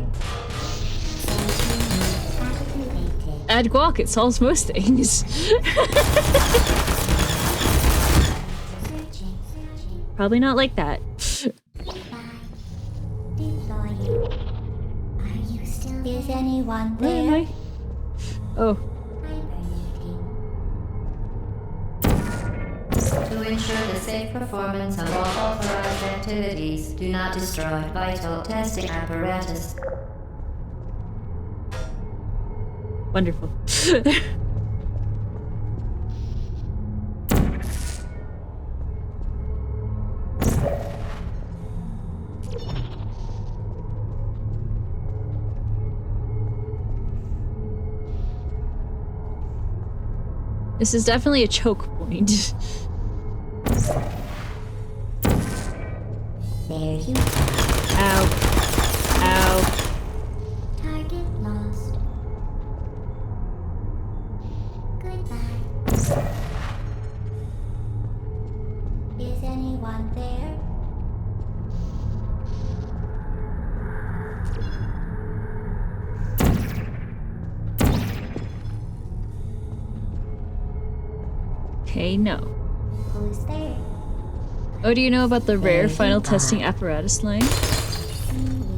Add guac, it solves most things. Probably not like that. Deploying. Are you still Is anyone Where am there? I? Oh. To ensure the safe performance of all authorized activities, do not destroy vital testing apparatus. Wonderful. This is definitely a choke point. There you Ow. Ow. Target lost. Goodbye. Is anyone there? Okay, no. Who's there? Oh, do you know about the rare final testing apparatus line?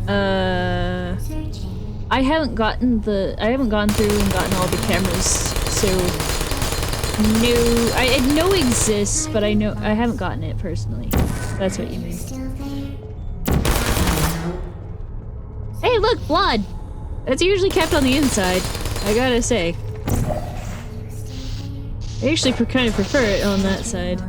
I haven't gone through and gotten all the cameras, so no, I know exists, but I haven't gotten it personally. That's what you mean. Hey, look, blood! That's usually kept on the inside, I gotta say. I actually kind of prefer it on that side.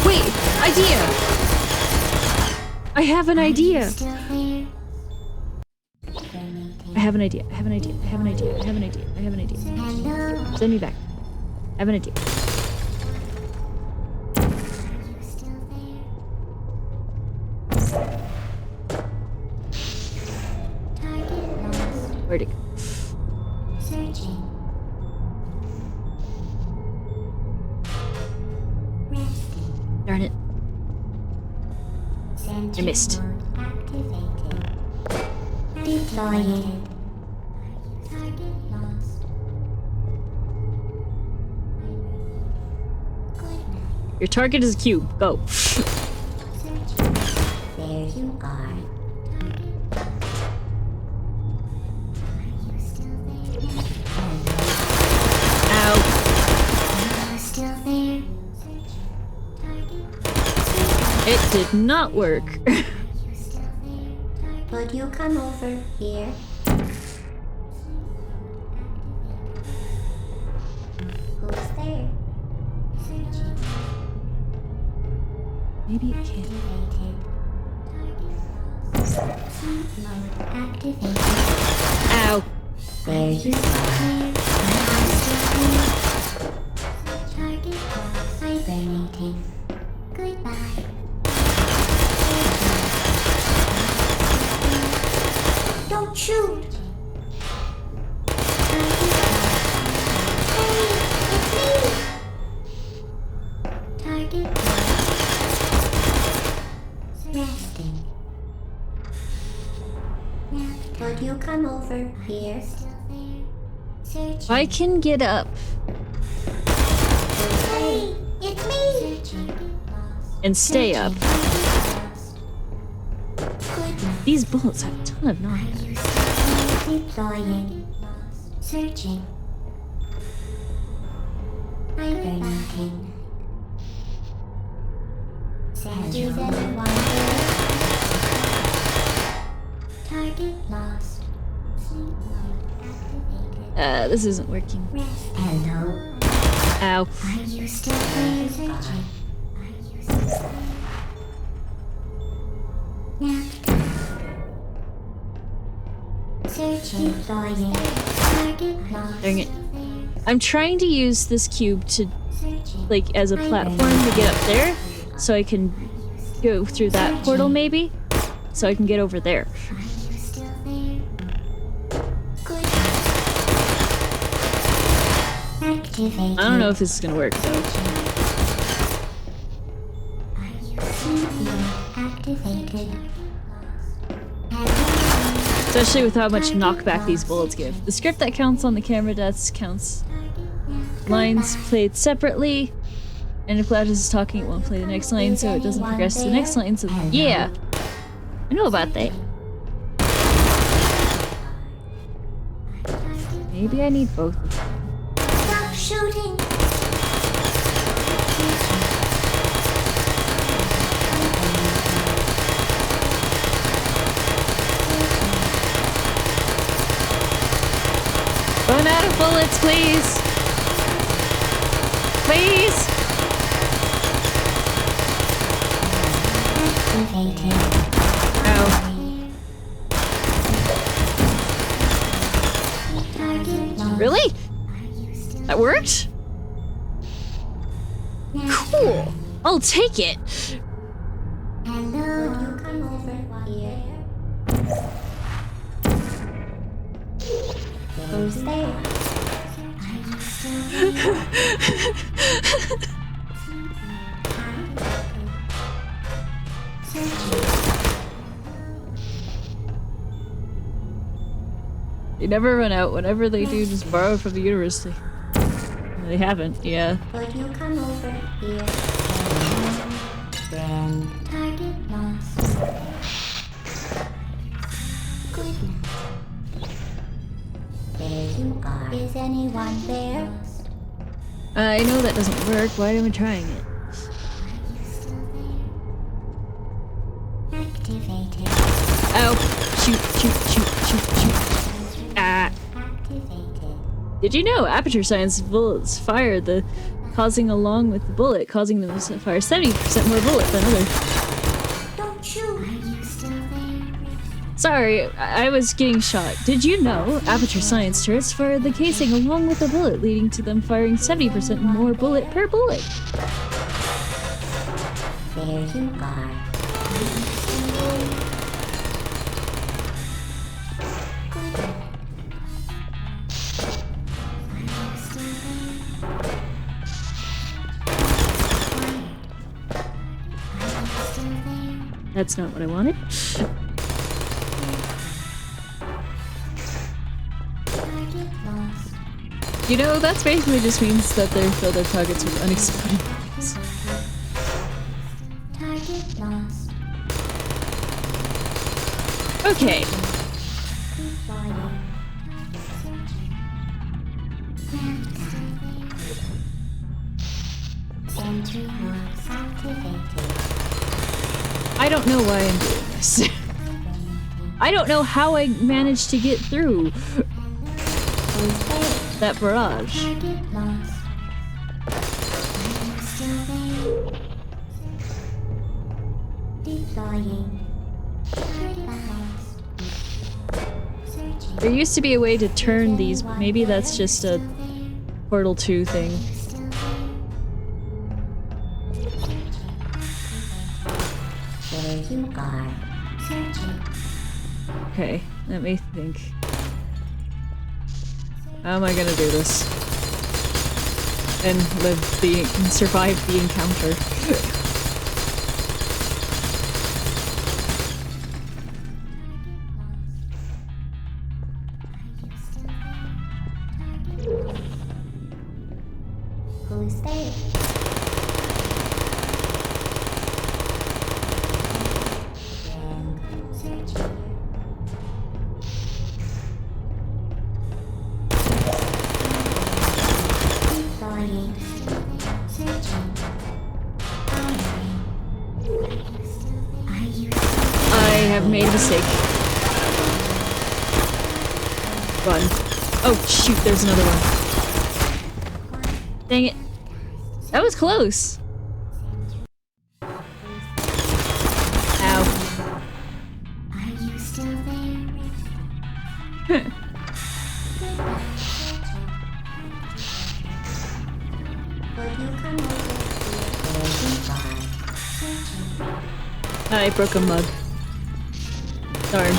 Wait! Idea! I have an idea! I have an idea. I have an idea. I have an idea. I have an idea. I have an idea. Send me back. I have an idea. Where'd it go? Searching. Darn it. I missed. Activated. Deployed. Target lost. Your target is a cube. Go. There you are. Ow. Are you still there? It did not work. Could you come over here? Who's there? Searching. Maybe it can't. Sleep mode activated. Ow. There you are. Target hibernating. Goodbye. Don't shoot! Hey, it's me! Target resting. Could you come over here? I can get up. Hey, it's me! And stay up. These bullets have a ton of knockback. Deploying. Searching. Hibernating. Is anyone there? Target lost. This isn't working. Hello. Ow. Are you still there? Searching. Searching. Deploying. Target lost. Dang it. I'm trying to use this cube to, like, as a platform to get up there, so I can go through that portal maybe, so I can get over there. I don't know if this is gonna work though. Especially with how much knockback these bullets give. The script that counts on the camera deaths counts lines played separately. And if Gladys is talking, it won't play the next line, so it doesn't progress to the next line, so yeah. I know about that. Maybe I need both of them. Stop shooting! Run out of bullets, please! Please! Ow. Really? That worked? Cool. I'll take it. Hello, you come over here. Who's there? Are you still They never run out. Whenever they do, just borrow from the university. They haven't, yeah. Would you come over here? Friend. Target lost. Good night. There you are. Is anyone there? I know that doesn't work. Why am I trying it? Activated. Ow! Shoot, shoot, shoot, shoot, shoot. Ah. Did you know aperture science bullets fire causing along with the bullet, causing them to fire 70% more bullet than others? Don't shoot. Are you still there? Sorry, I was getting shot. Did you know aperture science turrets fire the casing along with the bullet, leading to them firing 70% more bullet per bullet? There you are. That's not what I wanted. You know, that's basically just means that they fill their targets with unexploded bombs. Target lost. Okay. Sentry modes activated. I don't know why I'm doing this. I don't know how I managed to get through that barrage. Target lost. Are you still there? Deploying. Searching. There used to be a way to turn these, but maybe that's just a Portal 2 thing. There you are. Searching. Okay, let me think. How am I gonna do this? And survive the encounter. Who's there? Searching. Deploying. Searching. Firing. Are you I have made a mistake. Run. Oh shoot, there's another one. Dang it. That was close. Ow. Are you still there? Would you come over? I broke a mug. Darn.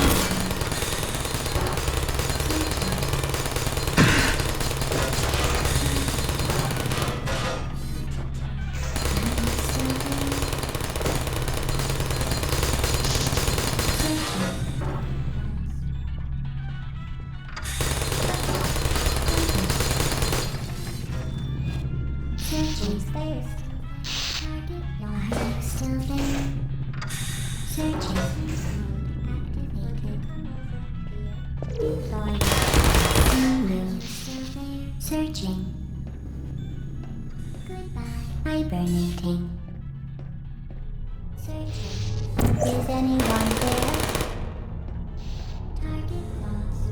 Searching stairs. Still there? Searching. Activated. Deploying. Searching. Goodbye. Hibernating. Searching. Is anyone there? Target lost.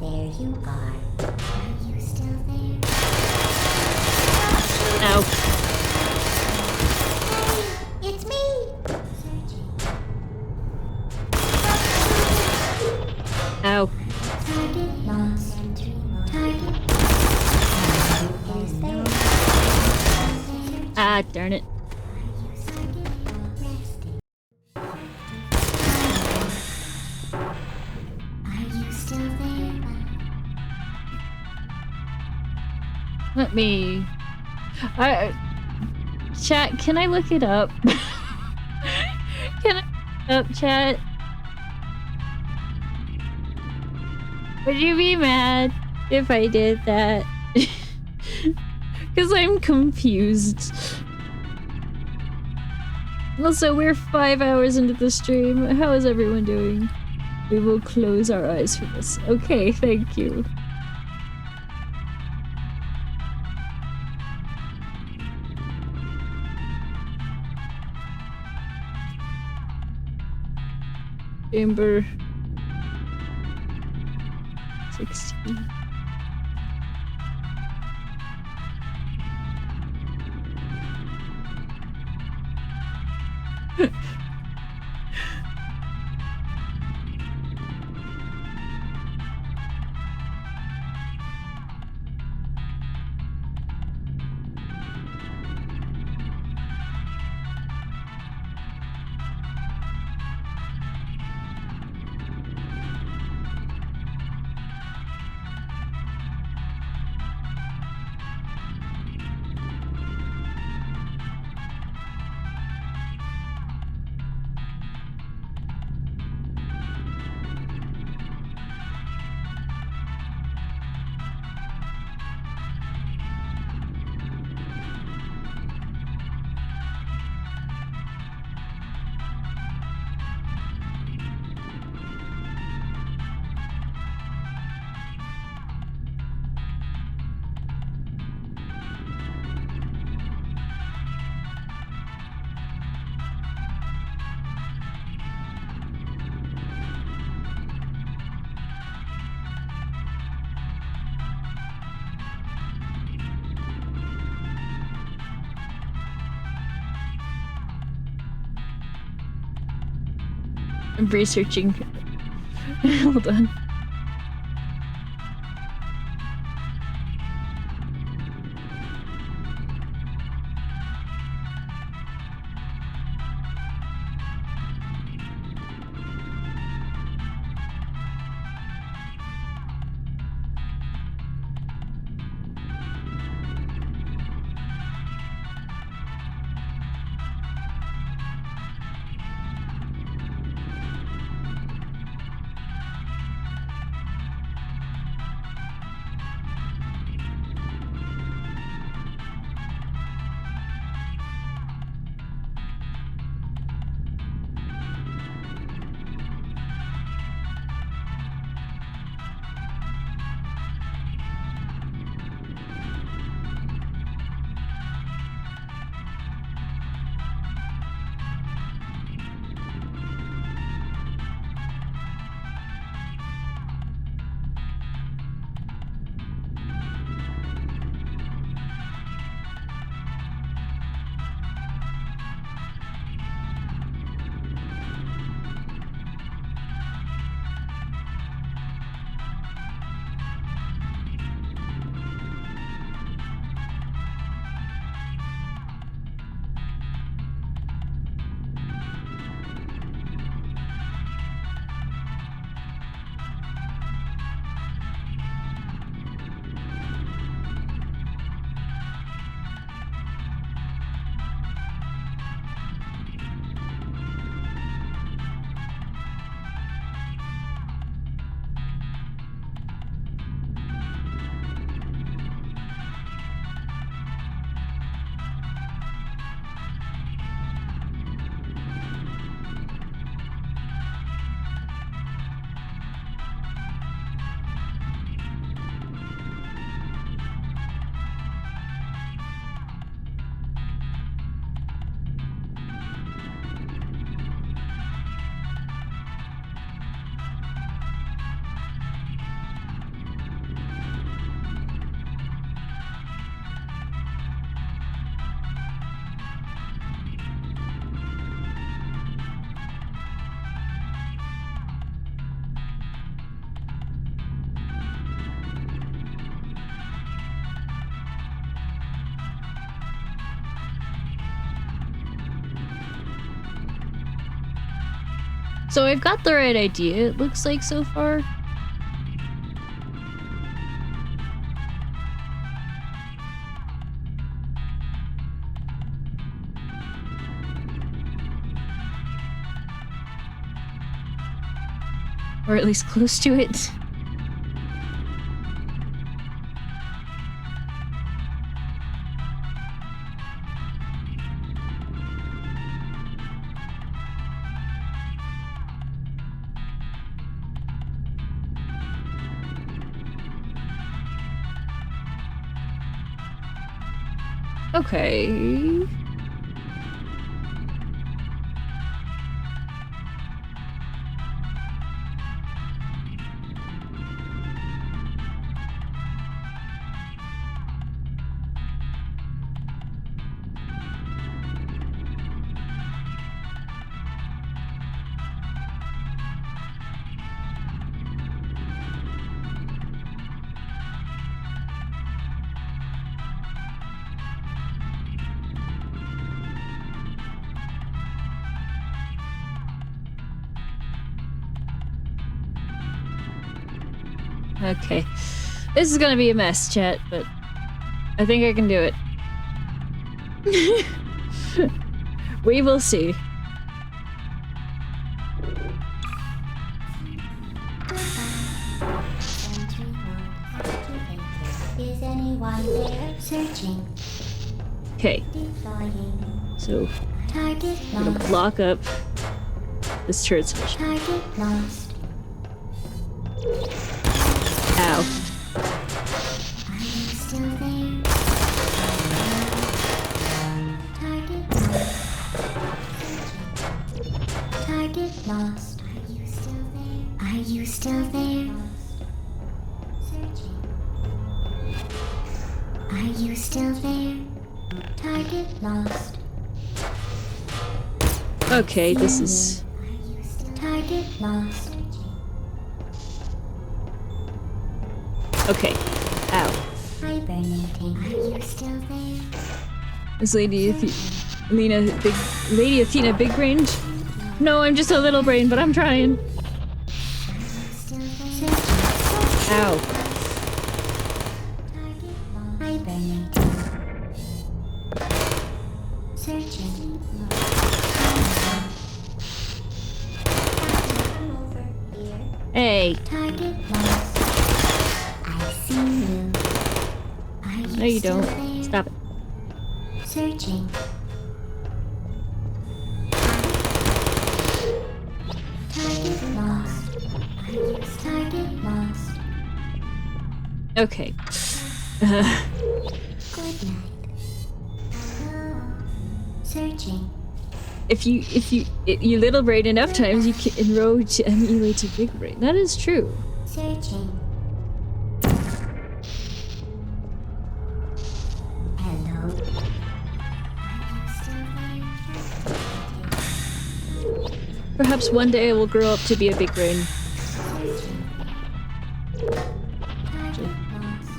There you are. Are you still there? Ow. Hey, it's me! Ow. Target lost. Target. Is there? Ah, darn it. Are you still there? Let me... Chat, can I look it up? Can I look it up, chat? Would you be mad if I did that? Because I'm confused. Also, we're 5 hours into the stream. How is everyone doing? We will close our eyes for this. Okay, thank you. Chamber 16. I'm researching. Hold on. So I've got the right idea, it looks like so far. Or at least close to it. Okay. Okay. This is gonna be a mess, chat, but I think I can do it. We will see. Is anyone there? Searching. Okay. So Target I'm gonna block up this turret's vision. Target lost. Ow. Are you still there? Target lost. Target lost. Are you still there? Are you still there? Searching. Are you still there? Target lost. Okay, this is... Target lost. Okay. Ow. Hibernating. Are you still there? Is Lady Athena big brained? No, I'm just a little brain, but I'm trying. Ow. Hibernating. Searching. Hey. Target lost. I see you. Are you No, you still don't. there? Stop it. Searching. Target lost. Target lost. Okay. Good night. Searching. If you little brain enough times, you can enroll to emulate a big brain. That is true. Searching. Hello. Are you still there? Perhaps one day I will grow up to be a big brain. Searching. Target lost.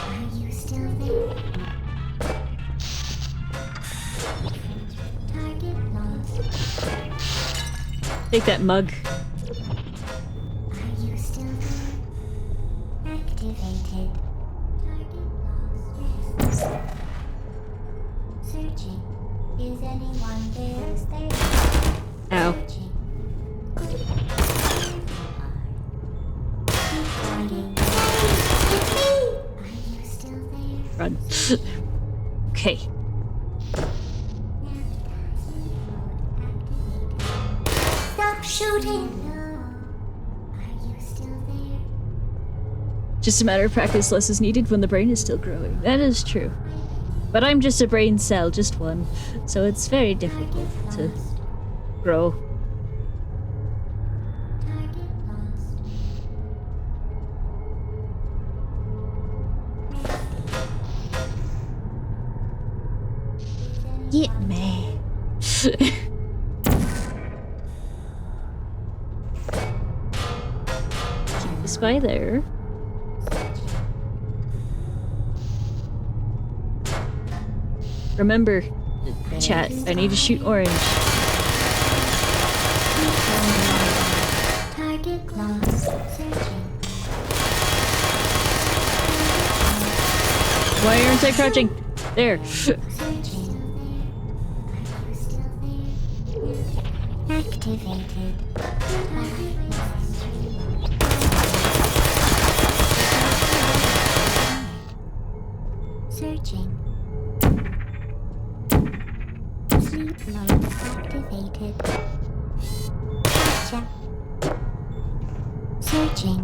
Are you still there? Target lost. Take that mug. Are you still there? Activated. Target lost. Searching. Is anyone there? Stay. Ow. Searching. Keep fighting. Are you still there? Run. Okay. Stop shooting. Are you still there? Just a matter of practice, less is needed when the brain is still growing. That is true. But I'm just a brain cell, just one. So it's very difficult to grow. Target lost. Get me. Keep the spy there. Remember, chat, I need to shoot orange. Target lost. Searching. Why aren't I crouching? There. Activated. Searching. Sleep mode activated. Gotcha. Searching.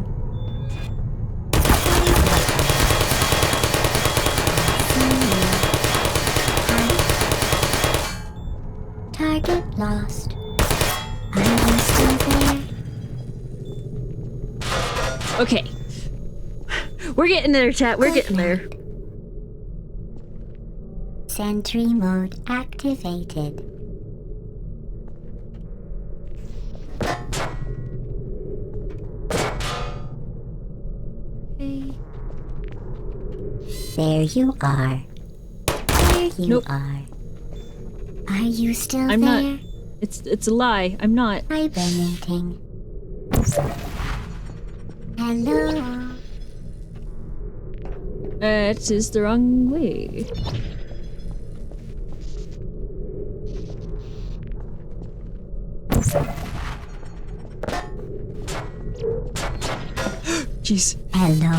Target lost. Are you still there? Okay. We're getting there, chat. We're getting there. Sentry mode activated. There you are. There you are. Are you still I'm there? not. It's a lie. I'm not. Hibernating. Hello. That is the wrong way. Jeez. Hello.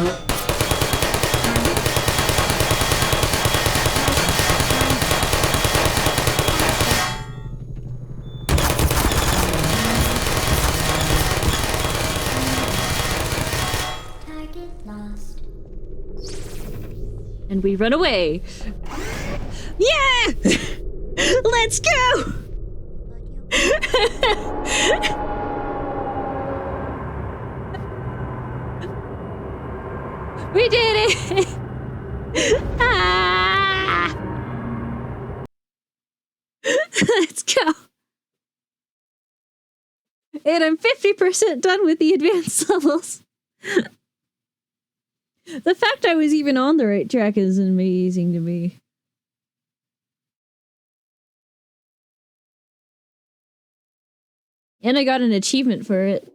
Target lost. And we run away. Yeah! Let's go! We did it! Ah! Let's go. And I'm 50% done with the advanced levels. The fact I was even on the right track is amazing to me. And I got an achievement for it.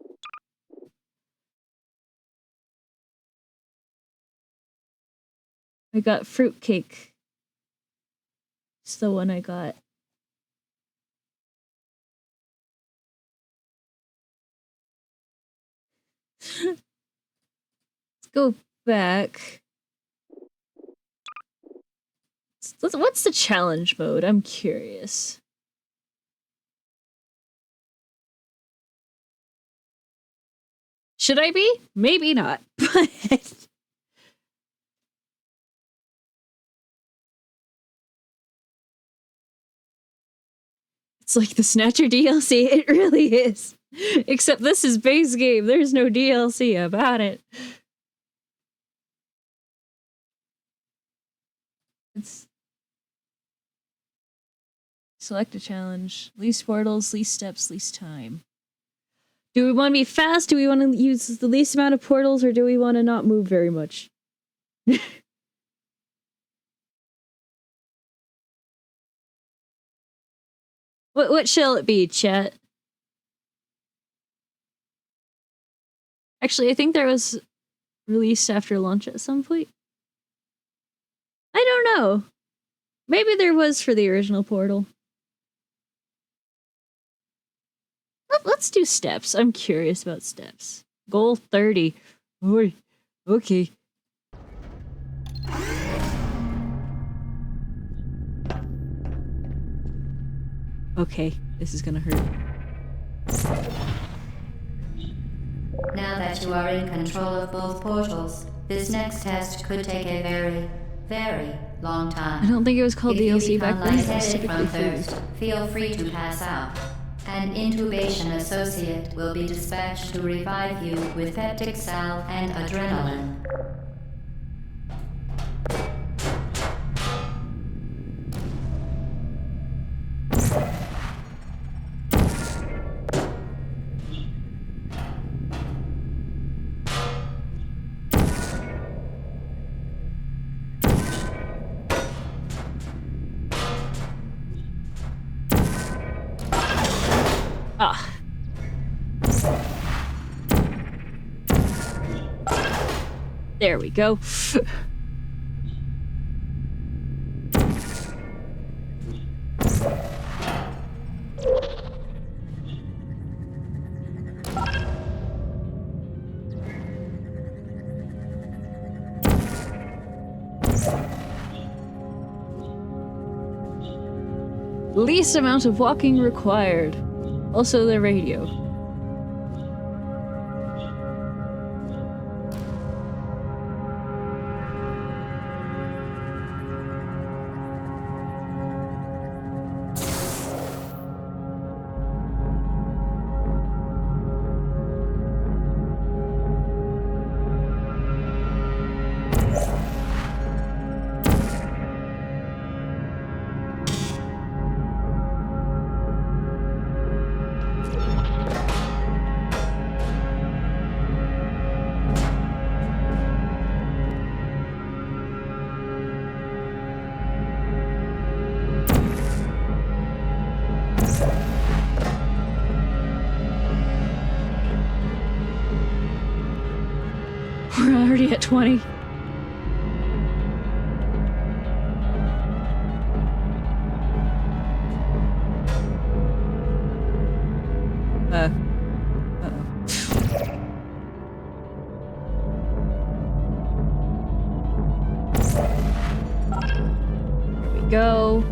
I got fruitcake. It's the one I got. Let's go back. What's the challenge mode? I'm curious. Should I be? Maybe not, but... It's like the Snatcher DLC, it really is. Except this is base game, there's no DLC about it. It's... Select a challenge. Least portals, least steps, least time. Do we want to be fast? Do we want to use the least amount of portals? Or do we want to not move very much? What shall it be, chat? Actually, I think there was released after launch at some point. I don't know. Maybe there was for the original Portal. Let's do steps. I'm curious about steps. Goal 30. Oi. Okay. Okay, this is gonna hurt. Now that you are in control of both portals, this next test could take a very, very long time. I don't think it was called DLC back then. It was Lightheaded typically from free. thirst, feel free to pass out. An intubation associate will be dispatched to revive you with peptic salve and adrenaline. Ah. There we go. Least amount of walking required. Also the radio. We're already at 20. Here we go.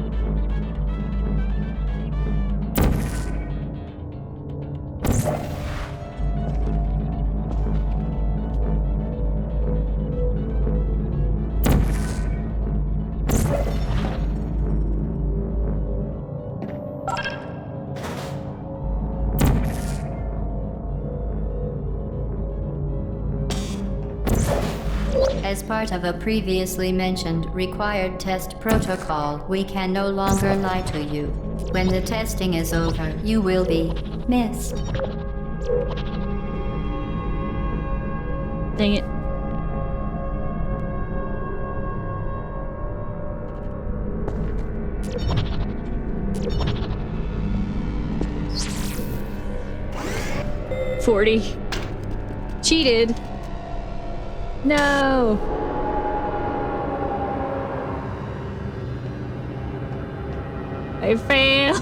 As part of a previously mentioned required test protocol, we can no longer lie to you. When the testing is over, you will be missed. Dang it. $40. Cheated. No. I fail.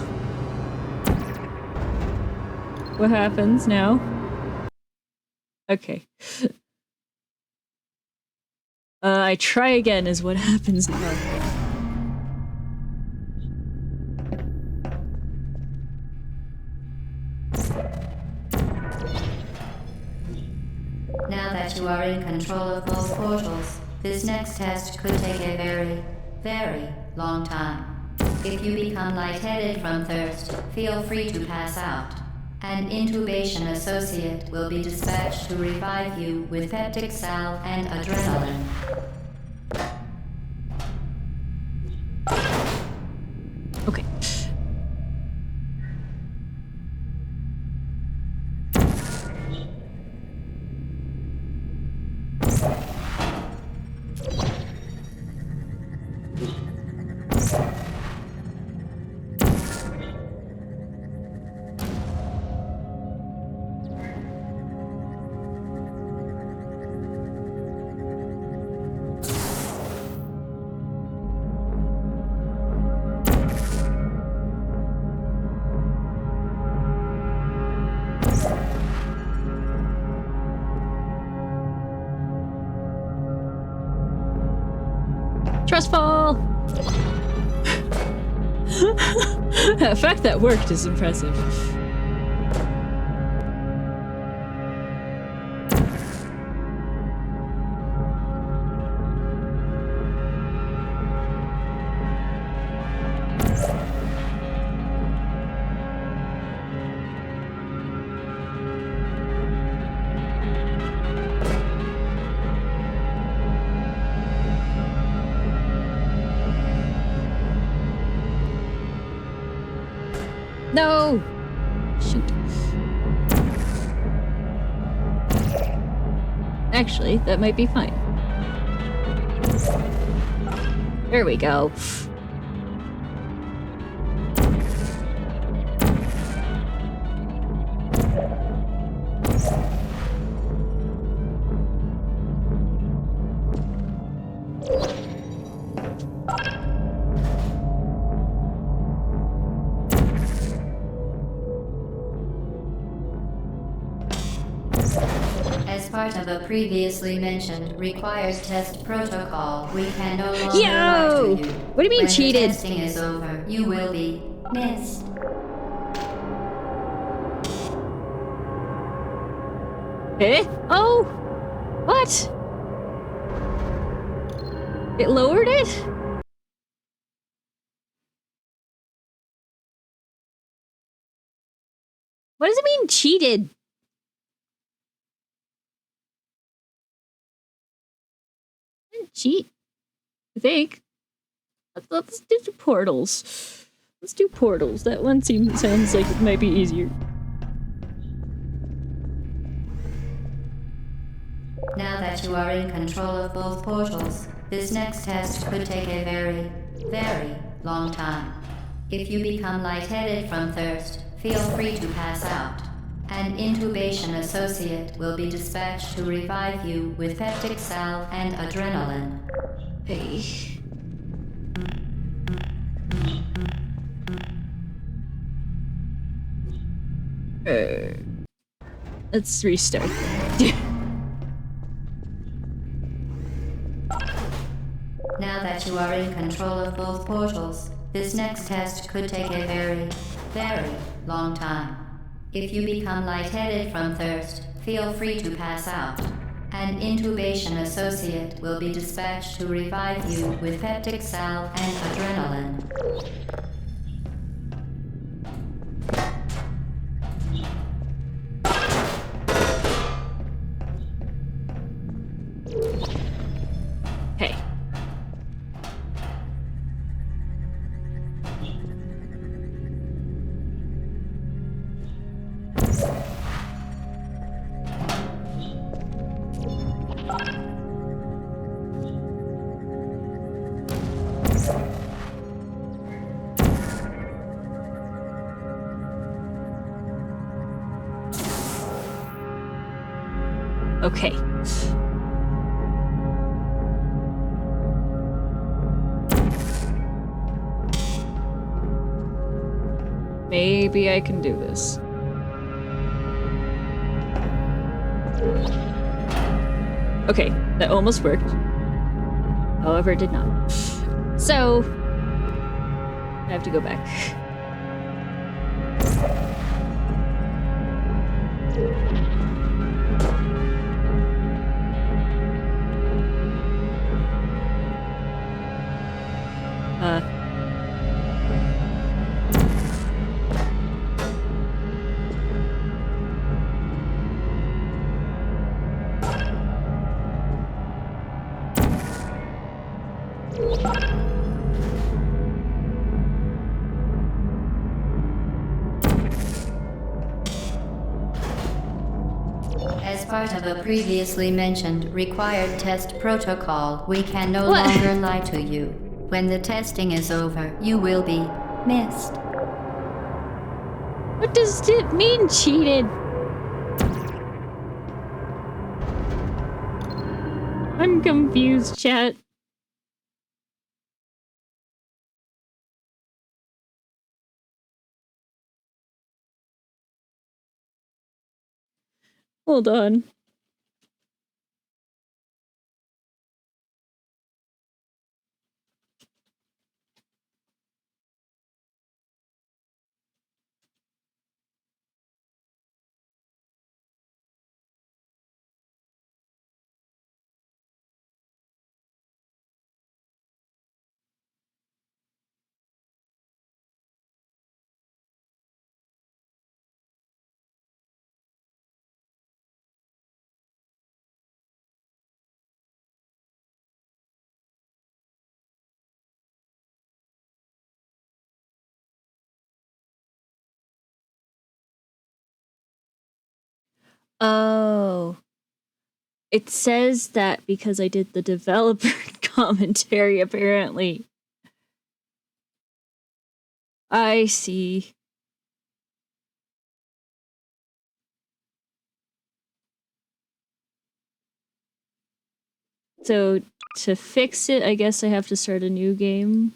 What happens now? Okay. I try again is what happens now. Now that you are in control of both portals, this next test could take a very, very long time. If you become lightheaded from thirst, feel free to pass out. An intubation associate will be dispatched to revive you with peptic salve and adrenaline. Okay. Trustfall! The fact that worked is impressive. No! Shoot. Actually, that might be fine. There we go. As part of a previously mentioned required test protocol, we can no longer Yo! lie to you. What do you mean when cheated? the testing is over, you will be missed. Eh? Oh! What? It lowered it? What does it mean cheated? I didn't cheat. I think. Let's do portals. Let's do portals. That one sounds like it might be easier. Now that you are in control of both portals, this next test could take a very, very long time. If you become lightheaded from thirst, feel free to pass out. An intubation associate will be dispatched to revive you with peptic salve and adrenaline. Hey. Let's restart. Now that you are in control of both portals, this next test could take a very, very long time. If you become lightheaded from thirst, feel free to pass out. An intubation associate will be dispatched to revive you with peptic salve and adrenaline. Hey. Okay. Maybe I can do this. Okay, that almost worked. However, it did not. So, I have to go back. As part of a previously mentioned required test protocol, we can no longer lie to you. When the testing is over, you will be missed. What does it mean, cheated? I'm confused, chat. Hold on. Oh. It says that because I did the developer commentary, apparently. I see. So, to fix it, I guess I have to start a new game.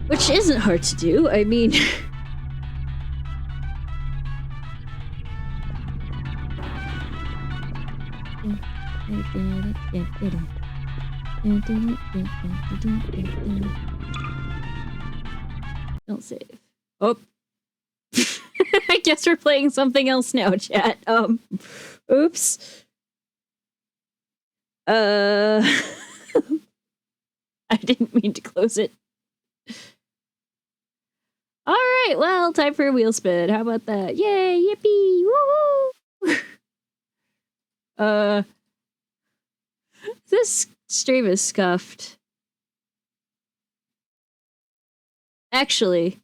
Which isn't hard to do, I mean... Don't save. Oh. I guess we're playing something else now, chat. Oops. I didn't mean to close it. Alright, well, time for a wheel spin. How about that? Yay, yippee, woohoo! This stream is scuffed. Actually,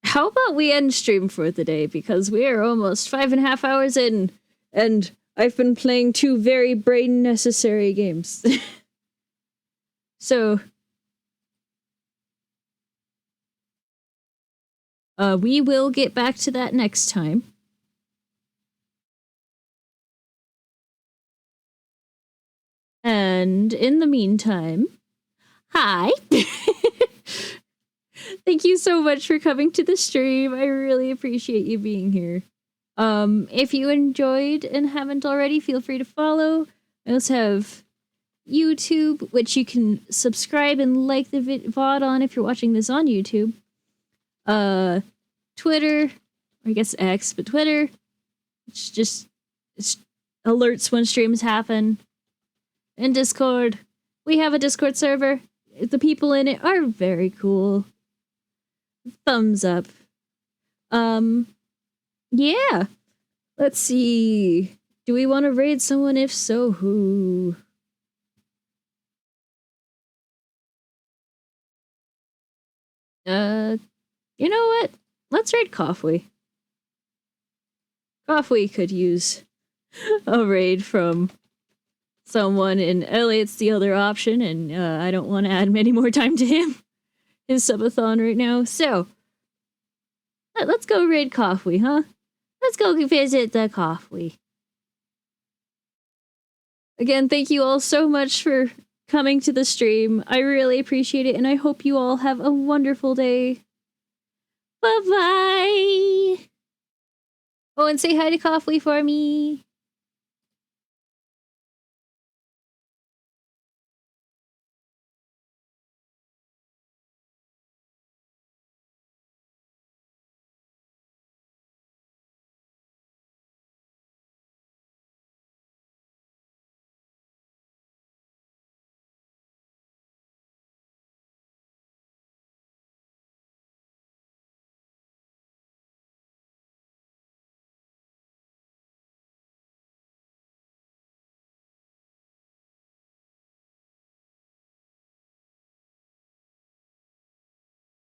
how about we end stream for the day, because we are almost 5.5 hours in, and I've been playing 2 very brain-necessary games. So, we will get back to that next time. And in the meantime, hi! Thank you so much for coming to the stream. I really appreciate you being here. If you enjoyed and haven't already, feel free to follow. I also have YouTube, which you can subscribe and like the VOD on if you're watching this on YouTube. Twitter, or I guess X, but Twitter, it's alerts when streams happen. And Discord. We have a Discord server. The people in it are very cool. Thumbs up. Yeah. Let's see. Do we want to raid someone? If so, who? You know what? Let's raid Coffee. Coffee could use a raid from someone, and Elliot's the other option, and I don't want to add many more time to him. His subathon right now, so let's go raid Coffee, huh? Let's go visit the Coffee. Again, thank you all so much for coming to the stream. I really appreciate it, and I hope you all have a wonderful day. Bye-bye! Oh, and say hi to Coffee for me.